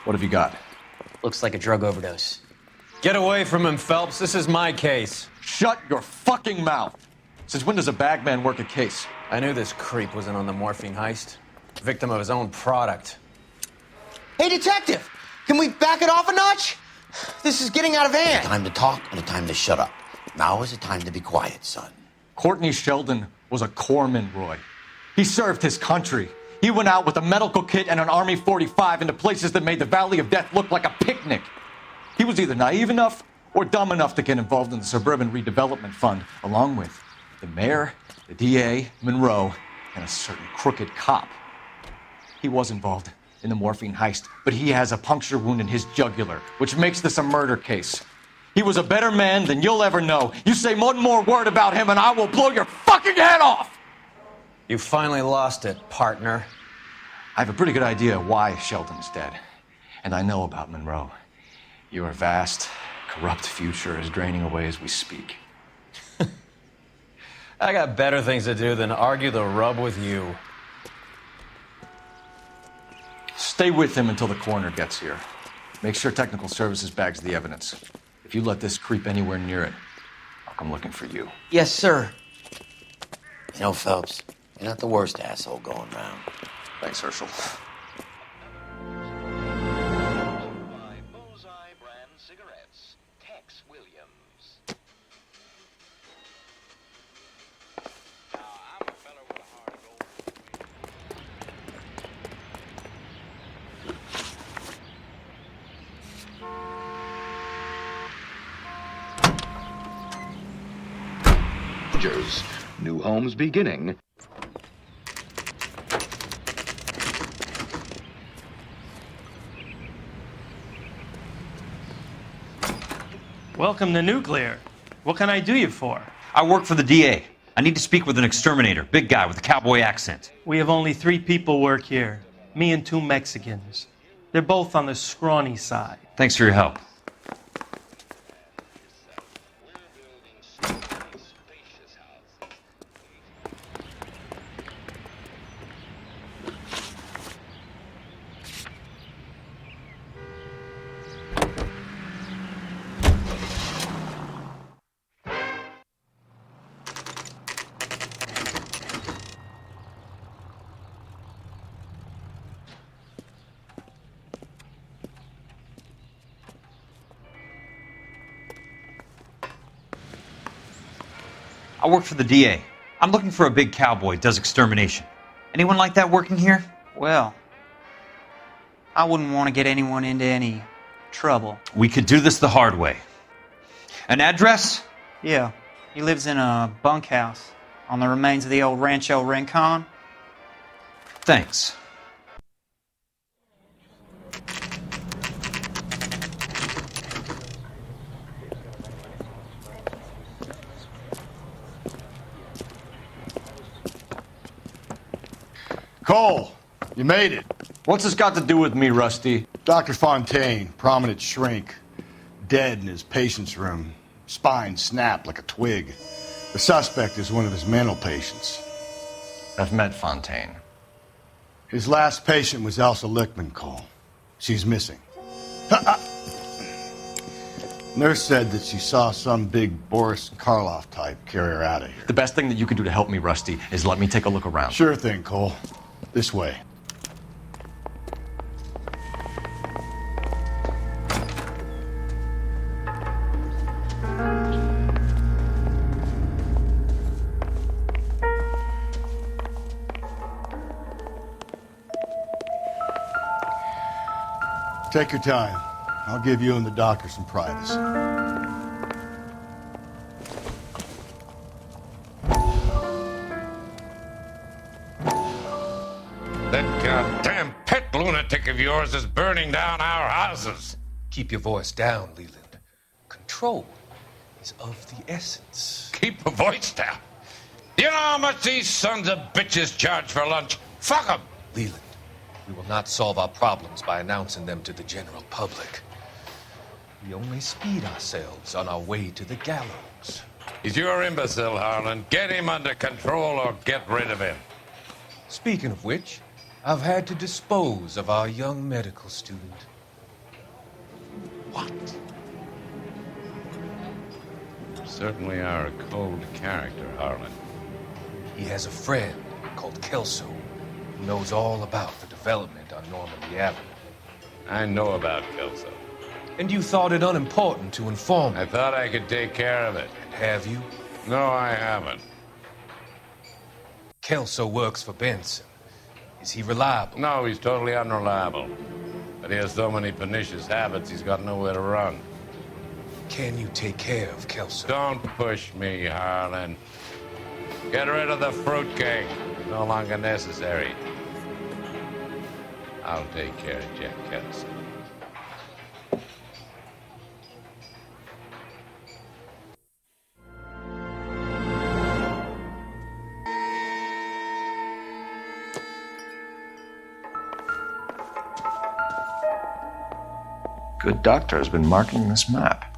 What have you got? Looks like a drug overdose. Get away from him, Phelps. This is my case. Shut your fucking mouth! Since when does a bagman work a case? I knew this creep was in on the morphine heist. Victim of his own product. Hey, detective! Can we back it off a notch? This is getting out of hand. Time to talk and a time to shut up. Now is the time to be quiet, son. Courtney Sheldon was a corpsman, Roy. He served his country. He went out with a medical kit and an Army 45 into places that made the Valley of Death look like a picnic. He was either naive enough or dumb enough to get involved in the Suburban Redevelopment Fund, along with the mayor, the DA, Monroe, and a certain crooked cop. He was involved in the morphine heist, but he has a puncture wound in his jugular, which makes this a murder case. He was a better man than you'll ever know. You say one more word about him and I will blow your fucking head off! You finally lost it, partner. I have a pretty good idea why Sheldon's dead. And I know about Monroe. Your vast, corrupt future is draining away as we speak. I got better things to do than argue the rub with you. Stay with him until the coroner gets here. Make sure technical services bags the evidence. If you let this creep anywhere near it, I'll come looking for you. Yes, sir. You know, Phelps, you're not the worst asshole going round. Thanks, Herschel. New homes beginning. Welcome to Nuclear. What can I do you for? I work for the DA. I need to speak with an exterminator, big guy with a cowboy accent. We have only 3 people work here. Me and 2 Mexicans. They're both on the scrawny side. Thanks for your help. I work for the DA. I'm looking for a big cowboy who does extermination. Anyone like that working here? Well, I wouldn't want to get anyone into any trouble. We could do this the hard way. An address? Yeah, he lives in a bunkhouse on the remains of the old Rancho Rincon. Thanks. Cole, you made it. What's this got to do with me, Rusty? Dr. Fontaine, prominent shrink, dead in his patient's room, spine snapped like a twig. The suspect is one of his mental patients. I've met Fontaine. His last patient was Elsa Lichtman, Cole. She's missing. Nurse said that she saw some big Boris Karloff type carry her out of here. The best thing that you can do to help me, Rusty, is let me take a look around. Sure thing, Cole. This way. Take your time. I'll give you and the doctor some privacy. That goddamn pet lunatic of yours is burning down our houses. Keep your voice down, Leland. Control is of the essence. Keep your voice down. Do you know how much these sons of bitches charge for lunch? Fuck them. Leland, we will not solve our problems by announcing them to the general public. We only speed ourselves on our way to the gallows. He's your imbecile, Harlan. Get him under control or get rid of him. Speaking of which, I've had to dispose of our young medical student. What? You certainly are a cold character, Harlan. He has a friend called Kelso who knows all about the development on Normandy Avenue. I know about Kelso. And you thought it unimportant to inform me. I thought I could take care of it. And have you? No, I haven't. Kelso works for Benson. Is he reliable? No, he's totally unreliable. But he has so many pernicious habits, he's got nowhere to run. Can you take care of Kelso? Don't push me, Harlan. Get rid of the fruitcake. It's no longer necessary. I'll take care of Jack Kelso. Good doctor has been marking this map.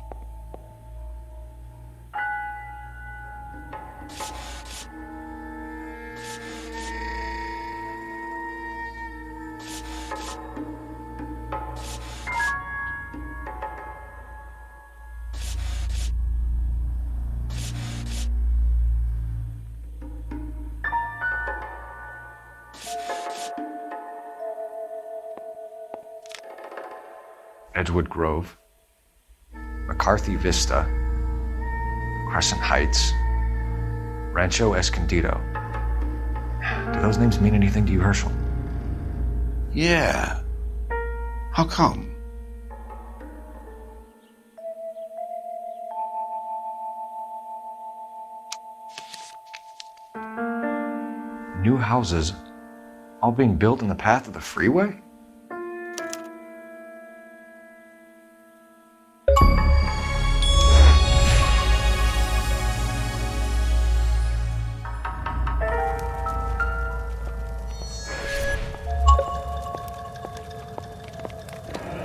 Edgewood Grove, McCarthy Vista, Crescent Heights, Rancho Escondido. Do those names mean anything to you, Herschel? Yeah. How come? New houses all being built in the path of the freeway?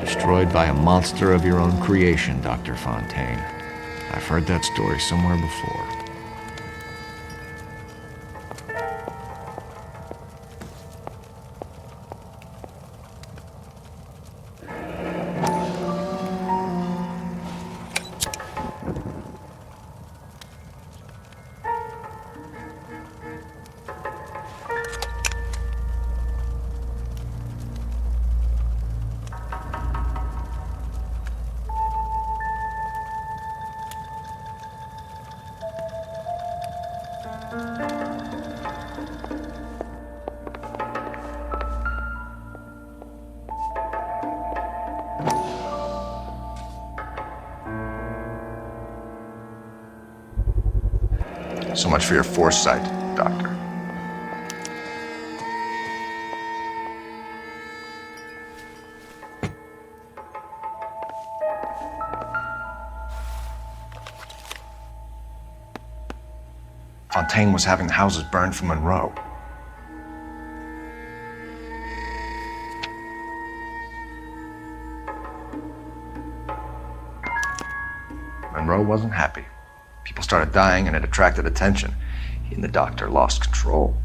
Destroyed by a monster of your own creation, Dr. Fontaine. I've heard that story somewhere before. So much for your foresight, Doctor. Fontaine was having the houses burned for Monroe. Monroe wasn't happy. People started dying and it attracted attention. He and the doctor lost control.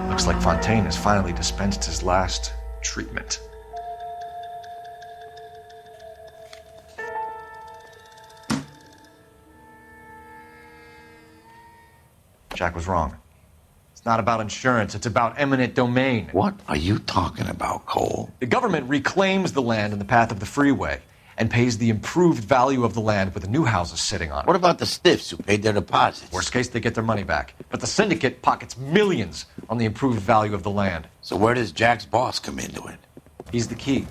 Looks like Fontaine has finally dispensed his last treatment. Jack was wrong. It's not about insurance, it's about eminent domain. What are you talking about, Cole? The government reclaims the land in the path of the freeway and pays the improved value of the land with the new houses sitting on it. What about the stiffs who paid their deposits? Worst case, they get their money back. But the syndicate pockets millions on the improved value of the land. So where does Jack's boss come into it? He's the key.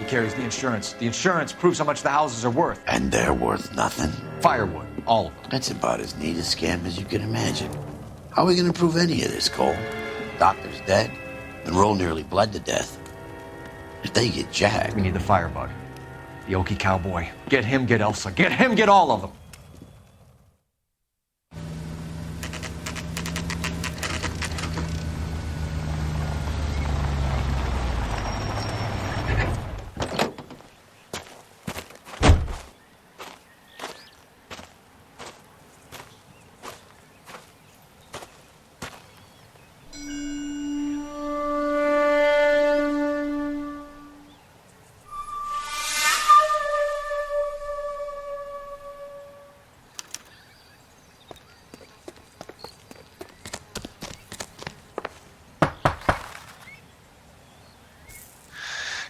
He carries the insurance. The insurance proves how much the houses are worth. And they're worth nothing? Firewood, all of them. That's about as neat a scam as you can imagine. How are we going to prove any of this, Cole? Doctor's dead. Monroe nearly bled to death. If they get Jack... We need the firebug. The Okie cowboy. Get him, get Elsa. Get him, get all of them.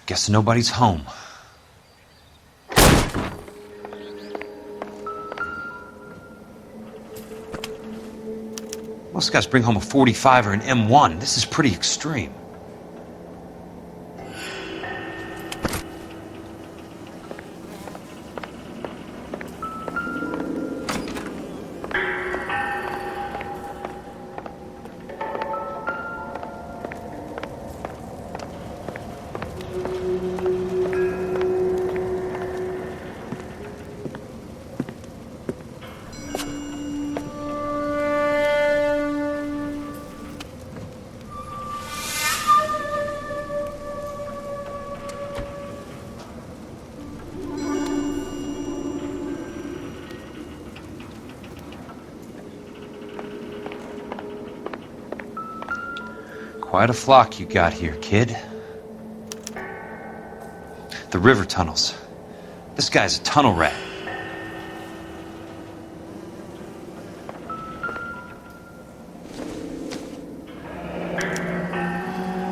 Guess nobody's home. Most guys bring home a 45 or an M1. This is pretty extreme. Quite a flock you got here, kid. The river tunnels. This guy's a tunnel rat.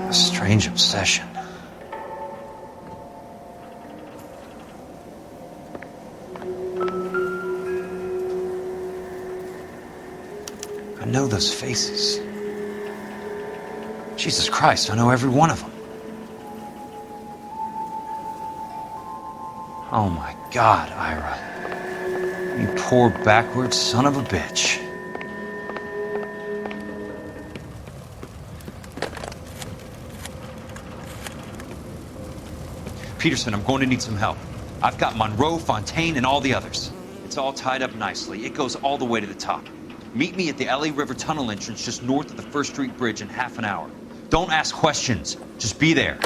A strange obsession. I know those faces. Jesus Christ, I know every one of them. Oh my God, Ira. You poor backward son of a bitch. Peterson, I'm going to need some help. I've got Monroe, Fontaine, and all the others. It's all tied up nicely. It goes all the way to the top. Meet me at the L.A. River Tunnel entrance just north of the First Street Bridge in half an hour. Don't ask questions. Just be there.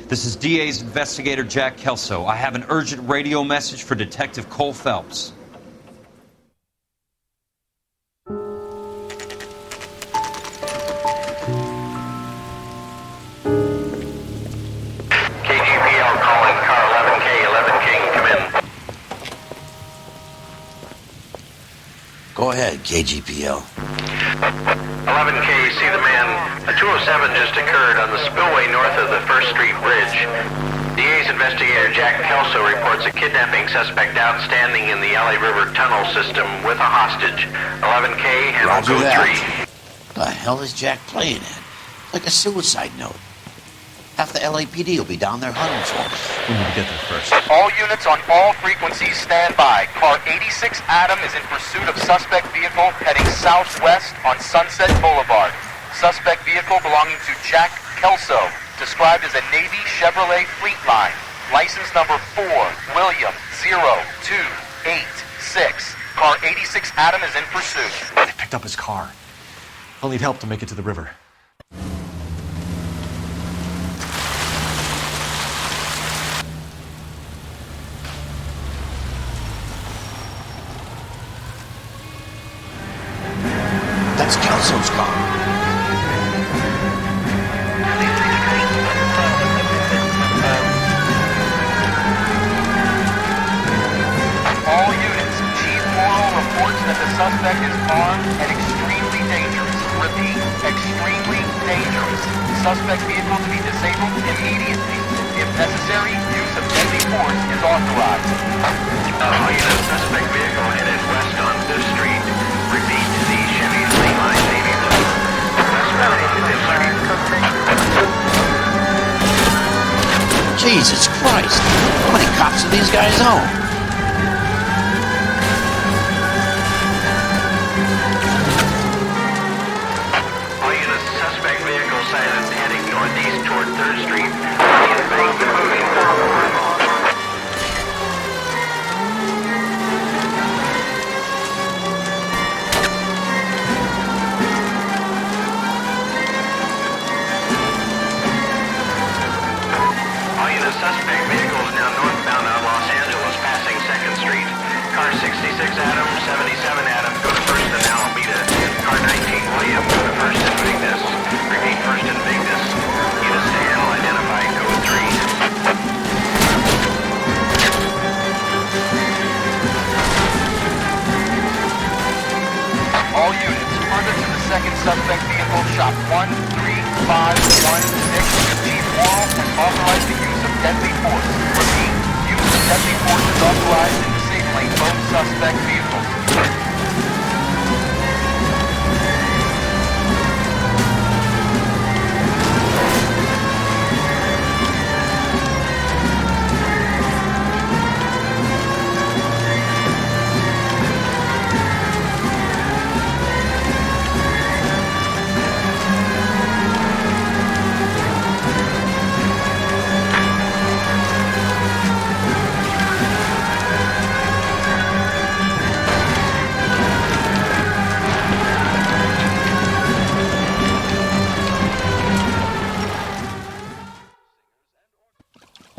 This is DA's investigator Jack Kelso. I have an urgent radio message for Detective Colephelps. Go ahead, KGPL. 11K, see the man. A 207 just occurred on the spillway north of the First Street Bridge. DA's investigator Jack Kelso reports a kidnapping suspect outstanding in the L.A. River tunnel system with a hostage. 11K, handle Roger code that. 3. The hell is Jack playing at? Like a suicide note. Half the LAPD will be down there hunting for him. We need to get there first. All units on all frequencies stand by. Car 86 Adam is in pursuit of suspect vehicle heading southwest on Sunset Boulevard. Suspect vehicle belonging to Jack Kelso, described as a Navy Chevrolet Fleetline. License number 4, William 0286. Car 86 Adam is in pursuit. They picked up his car. I'll need help to make it to the river. That's Kelso's car. All units, Chief Morrow reports that the suspect is armed and extremely dangerous. Repeat, extremely dangerous. Suspect vehicle to be disabled immediately. If necessary, use of deadly force is authorized. All units, suspect vehicle headed west on 5th Street. Repeat, the Chevy Fleetline Navy Blue. Jesus Christ! How many cops do these guys own? All units, suspect vehicle sighted heading northeast toward 3rd Street. Suspect vehicle is now northbound on Los Angeles, passing 2nd Street. Car 66 Adam, 77 Adam, go to 1st and Alameda. Car 19 William, go to 1st and Vignes. Repeat, 1st and Vignes. Units to handle identified, code 3. All units, further to the second suspect vehicle, shop 13516. Chief Morrow has authorized the use of deadly force. Repeat, use of deadly force is authorized in disabling both suspect vehicles.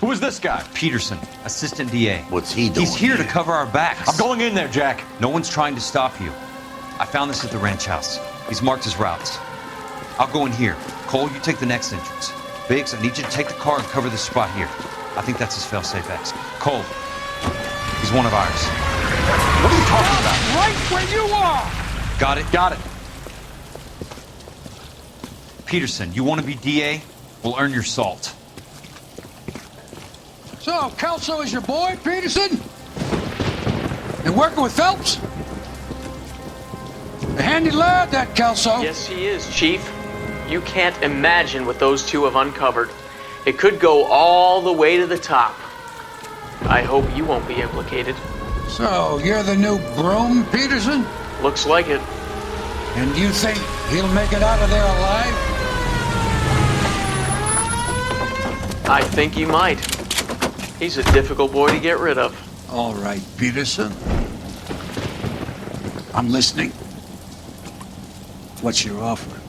Who is this guy? Peterson, assistant DA. What's he doing? He's here to cover our backs. I'm going in there, Jack. No one's trying to stop you. I found this at the ranch house. He's marked his routes. I'll go in here. Cole, you take the next entrance. Biggs, I need you to take the car and cover this spot here. I think that's his fail-safe exit. Cole, he's one of ours. What are you talking about? Right where you are! Got it? Got it. Peterson, you want to be DA? We'll earn your salt. So, Kelso is your boy, Peterson? And working with Phelps? A handy lad, that Kelso. Yes, he is, Chief. You can't imagine what those two have uncovered. It could go all the way to the top. I hope you won't be implicated. So, you're the new broom, Peterson? Looks like it. And you think he'll make it out of there alive? I think he might. He's a difficult boy to get rid of. All right, Peterson. I'm listening. What's your offer?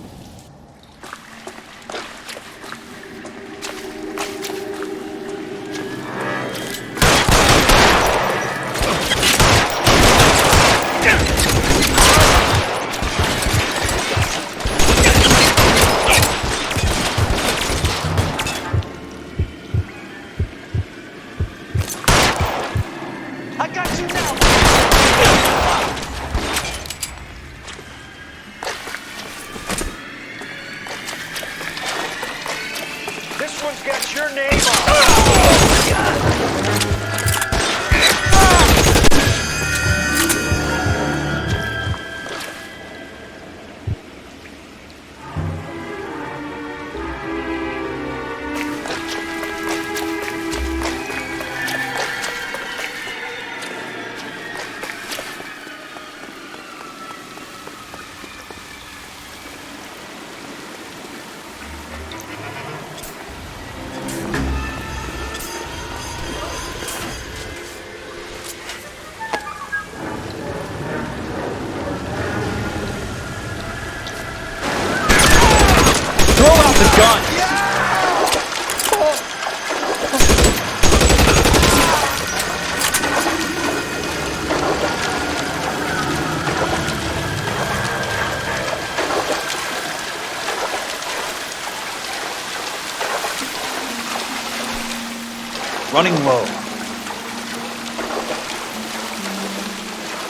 Running low.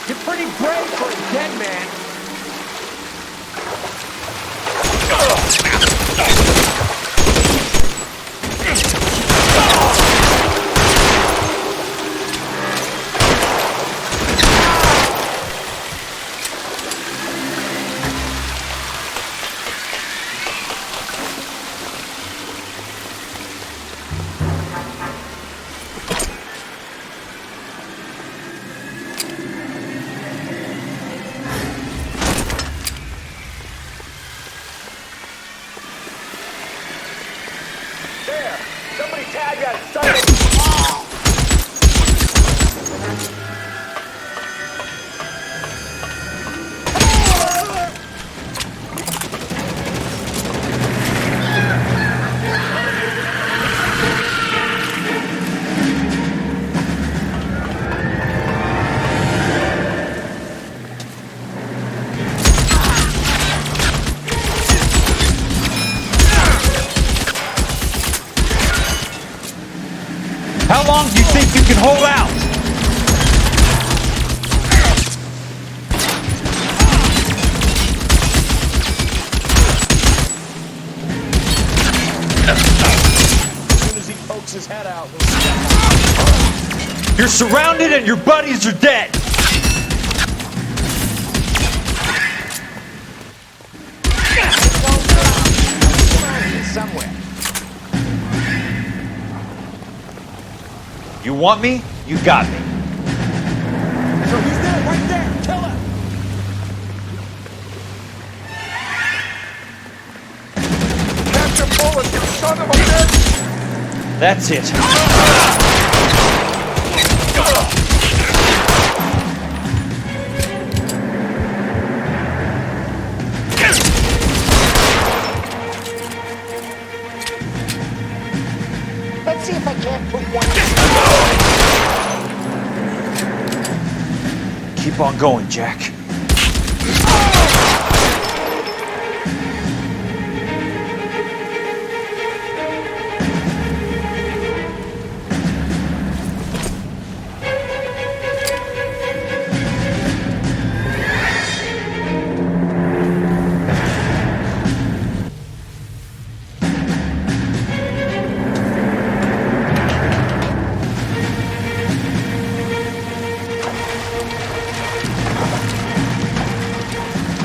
You're pretty brave for a dead man. How long do you think you can hold out? As soon as he pokes his head out. You're surrounded and your buddies are dead. Somewhere. You want me? You got me. So he's there, right there. Kill him. Catch a bullet, you son of a bitch! That's it. Let's see if I can't put one. Keep on going, Jack.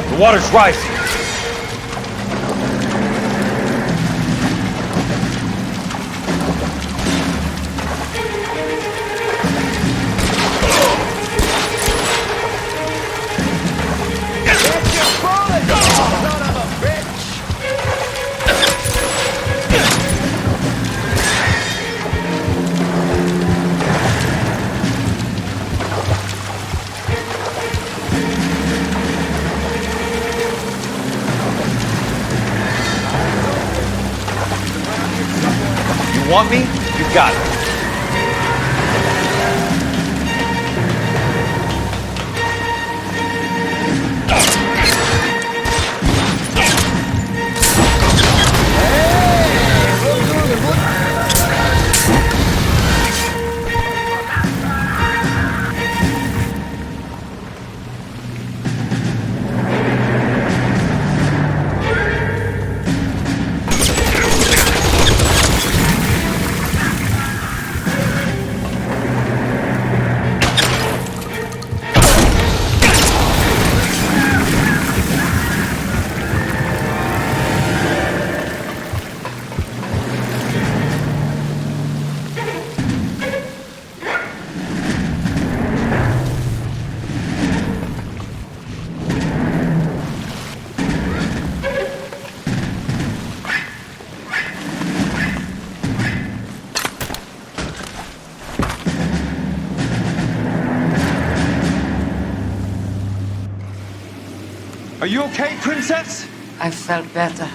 The water's rising. Want me? You got it. Are you okay, Princess? I felt better.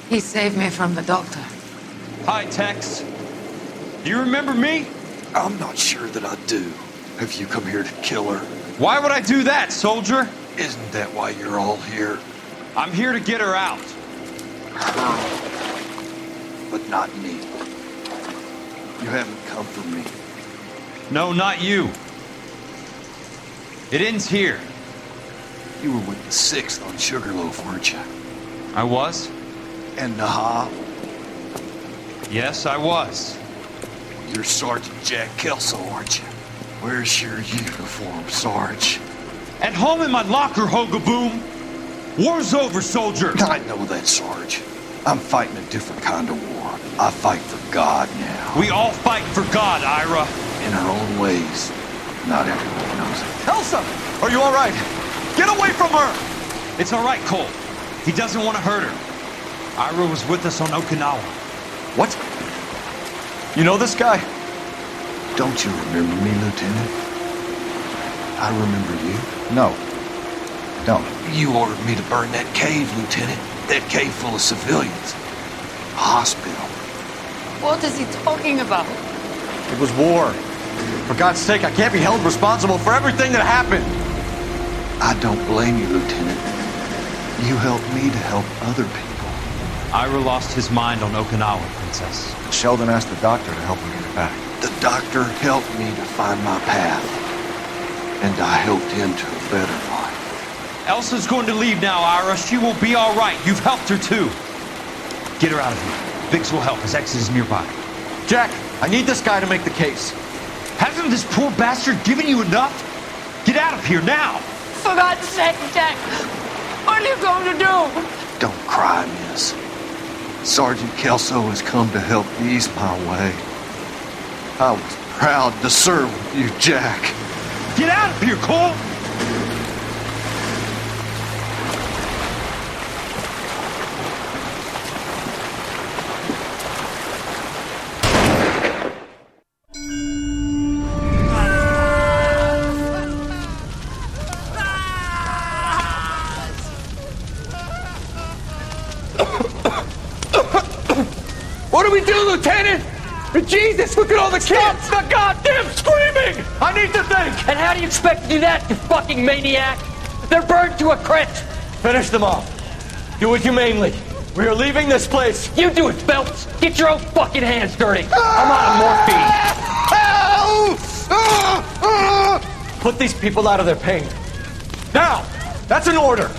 He saved me from the doctor. Hi, Tex. Do you remember me? I'm not sure that I do. Have you come here to kill her? Why would I do that, soldier? Isn't that why you're all here? I'm here to get her out. Her. But not me. You haven't come for me. No, not you. It ends here. You were with the 6th on Sugarloaf, weren't you? I was? And Naha? Yes, I was. You're Sergeant Jack Kelso, aren't you? Where's your uniform, Sarge? At home in my locker, Hogaboom. War's over, soldier. I know that, Sarge. I'm fighting a different kind of war. I fight for God now. We all fight for God, Ira. In our own ways. Not everyone knows it. Elsa! Are you all right? Get away from her! It's all right, Cole. He doesn't want to hurt her. Ira was with us on Okinawa. What? You know this guy? Don't you remember me, Lieutenant? I remember you. No. Don't. You ordered me to burn that cave, Lieutenant. That cave full of civilians. A hospital. What is he talking about? It was war. For God's sake, I can't be held responsible for everything that happened. I don't blame you, Lieutenant. You helped me to help other people. Ira lost his mind on Okinawa, Princess. Sheldon asked the doctor to help him get it back. The doctor helped me to find my path. And I helped him to a better life. Elsa's going to leave now, Ira. She will be all right. You've helped her, too. Get her out of here. Biggs will help. His exit is nearby. Jack, I need this guy to make the case. Hasn't this poor bastard given you enough? Get out of here now! For God's sake, Jack! What are you going to do? Don't cry, miss. Sergeant Kelso has come to help ease my way. I was proud to serve with you, Jack. Get out of here, Cole! What do we do, Lieutenant? Jesus, look at all the kids! Stop the goddamn screaming! I need to think! And how do you expect to do that, you fucking maniac? They're burned to a crisp! Finish them off. Do it humanely. We are leaving this place. You do it, Phelps! Get your own fucking hands dirty! I'm on morphine! Put these people out of their pain. Now! That's an order!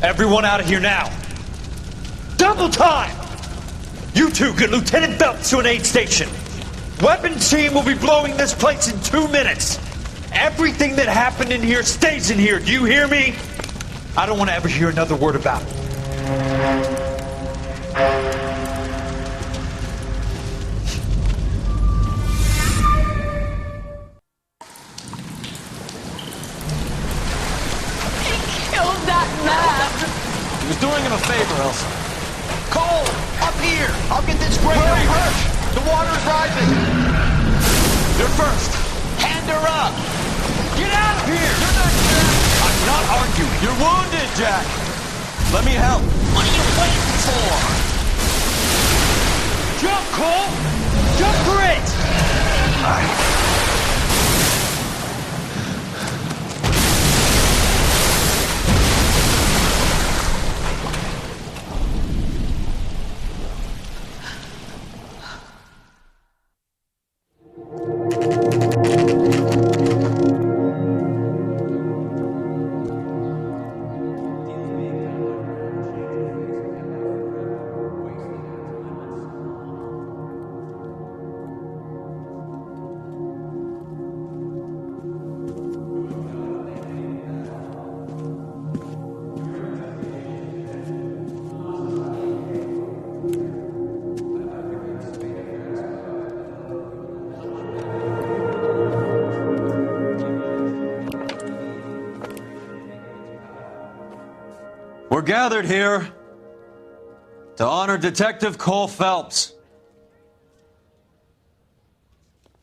Everyone out of here now. Double time! You two get Lieutenant Phelps to an aid station. Weapons team will be blowing this place in 2 minutes. Everything that happened in here stays in here. Do you hear me? I don't want to ever hear another word about it. Killed that man! He was doing him a favor, Elsa. Cole, up here! I'll get this grader. Hurry! The water's rising! You're first! Hand her up! Get out of here! You're not Jack! I'm not arguing. You're wounded, Jack! Let me help. What are you waiting for? Jump, Cole! Jump for it! We're gathered here to honor Detective Cole Phelps.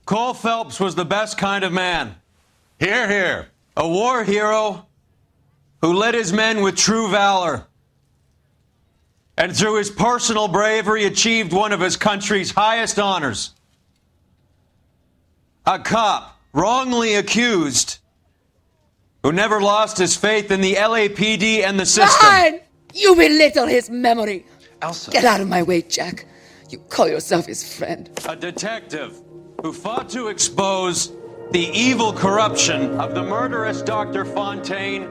Cole Phelps was the best kind of man. Hear, hear. A war hero who led his men with true valor. And through his personal bravery achieved one of his country's highest honors. A cop wrongly accused who never lost his faith in the LAPD and the system. Fine! You belittle his memory. Elsa. Get out of my way, Jack. You call yourself his friend. A detective who fought to expose the evil corruption of the murderous Dr. Fontaine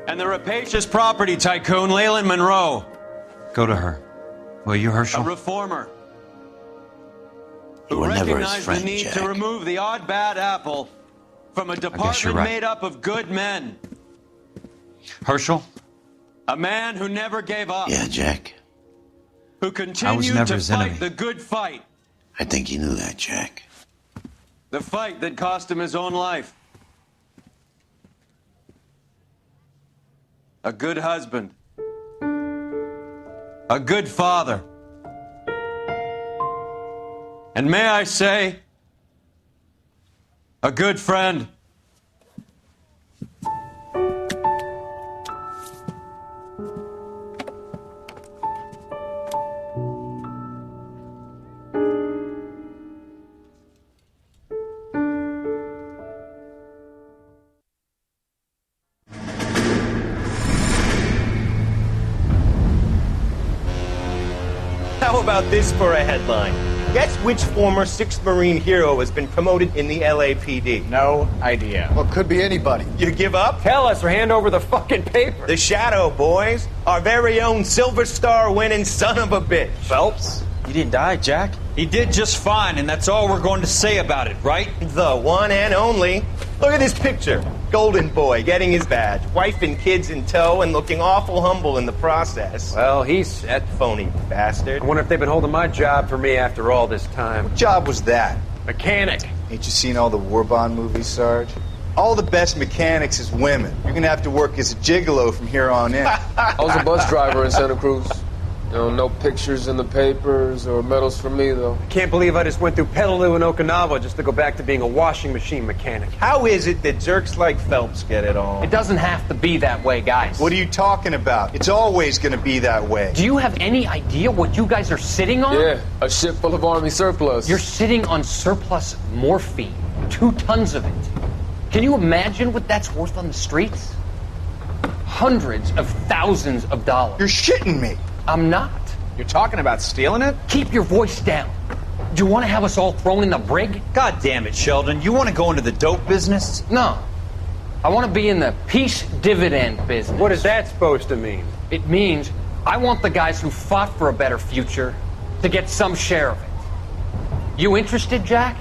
and the rapacious property tycoon Leyland Monroe. Go to her. Will you, Herschel? A reformer You who were never his recognized friend, the need Jack. to remove the odd bad apple from a you're department right. made up of good men. Herschel? A man who never gave up. Yeah, Jack. Who continued never to his fight enemy. the good fight. I think you knew that, Jack. The fight that cost him his own life. A good husband. A good father. And may I say, a good friend. about this for a headline? Guess which former 6th Marine hero has been promoted in the LAPD? No idea. Well, could be anybody. You give up? Tell us or hand over the fucking paper. The Shadow, boys. Our very own Silver Star winning son of a bitch. Phelps? He didn't die, Jack. He did just fine, and that's all we're going to say about it, right? The one and only. Look at this picture. Golden boy getting his badge, wife and kids in tow, and looking awful humble in the process. Well, he's set. Phony bastard. I wonder if they've been holding my job for me after all this time. What job was that? Mechanic. Ain't you seen all the war bond movies, Sarge? All the best mechanics is women. You're gonna have to work as a gigolo from here on in. I was a bus driver in Santa Cruz. No pictures in the papers or medals for me, though. I can't believe I just went through Petaloo and Okinawa just to go back to being a washing machine mechanic. How is it that jerks like Phelps get it all? It doesn't have to be that way, guys. What are you talking about? It's always gonna be that way. Do you have any idea what you guys are sitting on? Yeah, a ship full of Army surplus. You're sitting on surplus morphine. 2 tons of it. Can you imagine what that's worth on the streets? Hundreds of thousands of dollars. You're shitting me. I'm not. You're talking about stealing it? Keep your voice down. Do you want to have us all thrown in the brig? God damn it, Sheldon. You want to go into the dope business? No. I want to be in the peace dividend business. What is that supposed to mean? It means I want the guys who fought for a better future to get some share of it. You interested, Jack?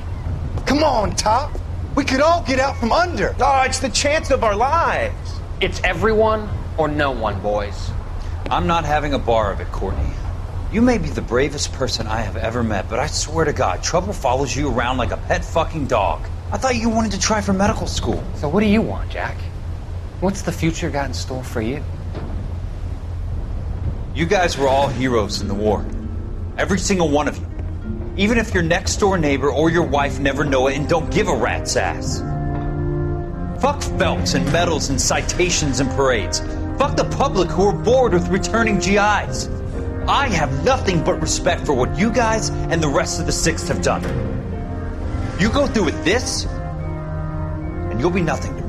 Come on, Top. We could all get out from under. Oh, it's the chance of our lives. It's everyone or no one, boys. I'm not having a bar of it, Courtney. You may be the bravest person I have ever met, but I swear to God, trouble follows you around like a pet fucking dog. I thought you wanted to try for medical school. So what do you want, Jack? What's the future got in store for you? You guys were all heroes in the war. Every single one of you. Even if your next door neighbor or your wife never know it and don't give a rat's ass. Fuck Phelps and medals and citations and parades. Fuck the public who are bored with returning GIs. I have nothing but respect for what you guys and the rest of the 6th have done. You go through with this, and you'll be nothing to me.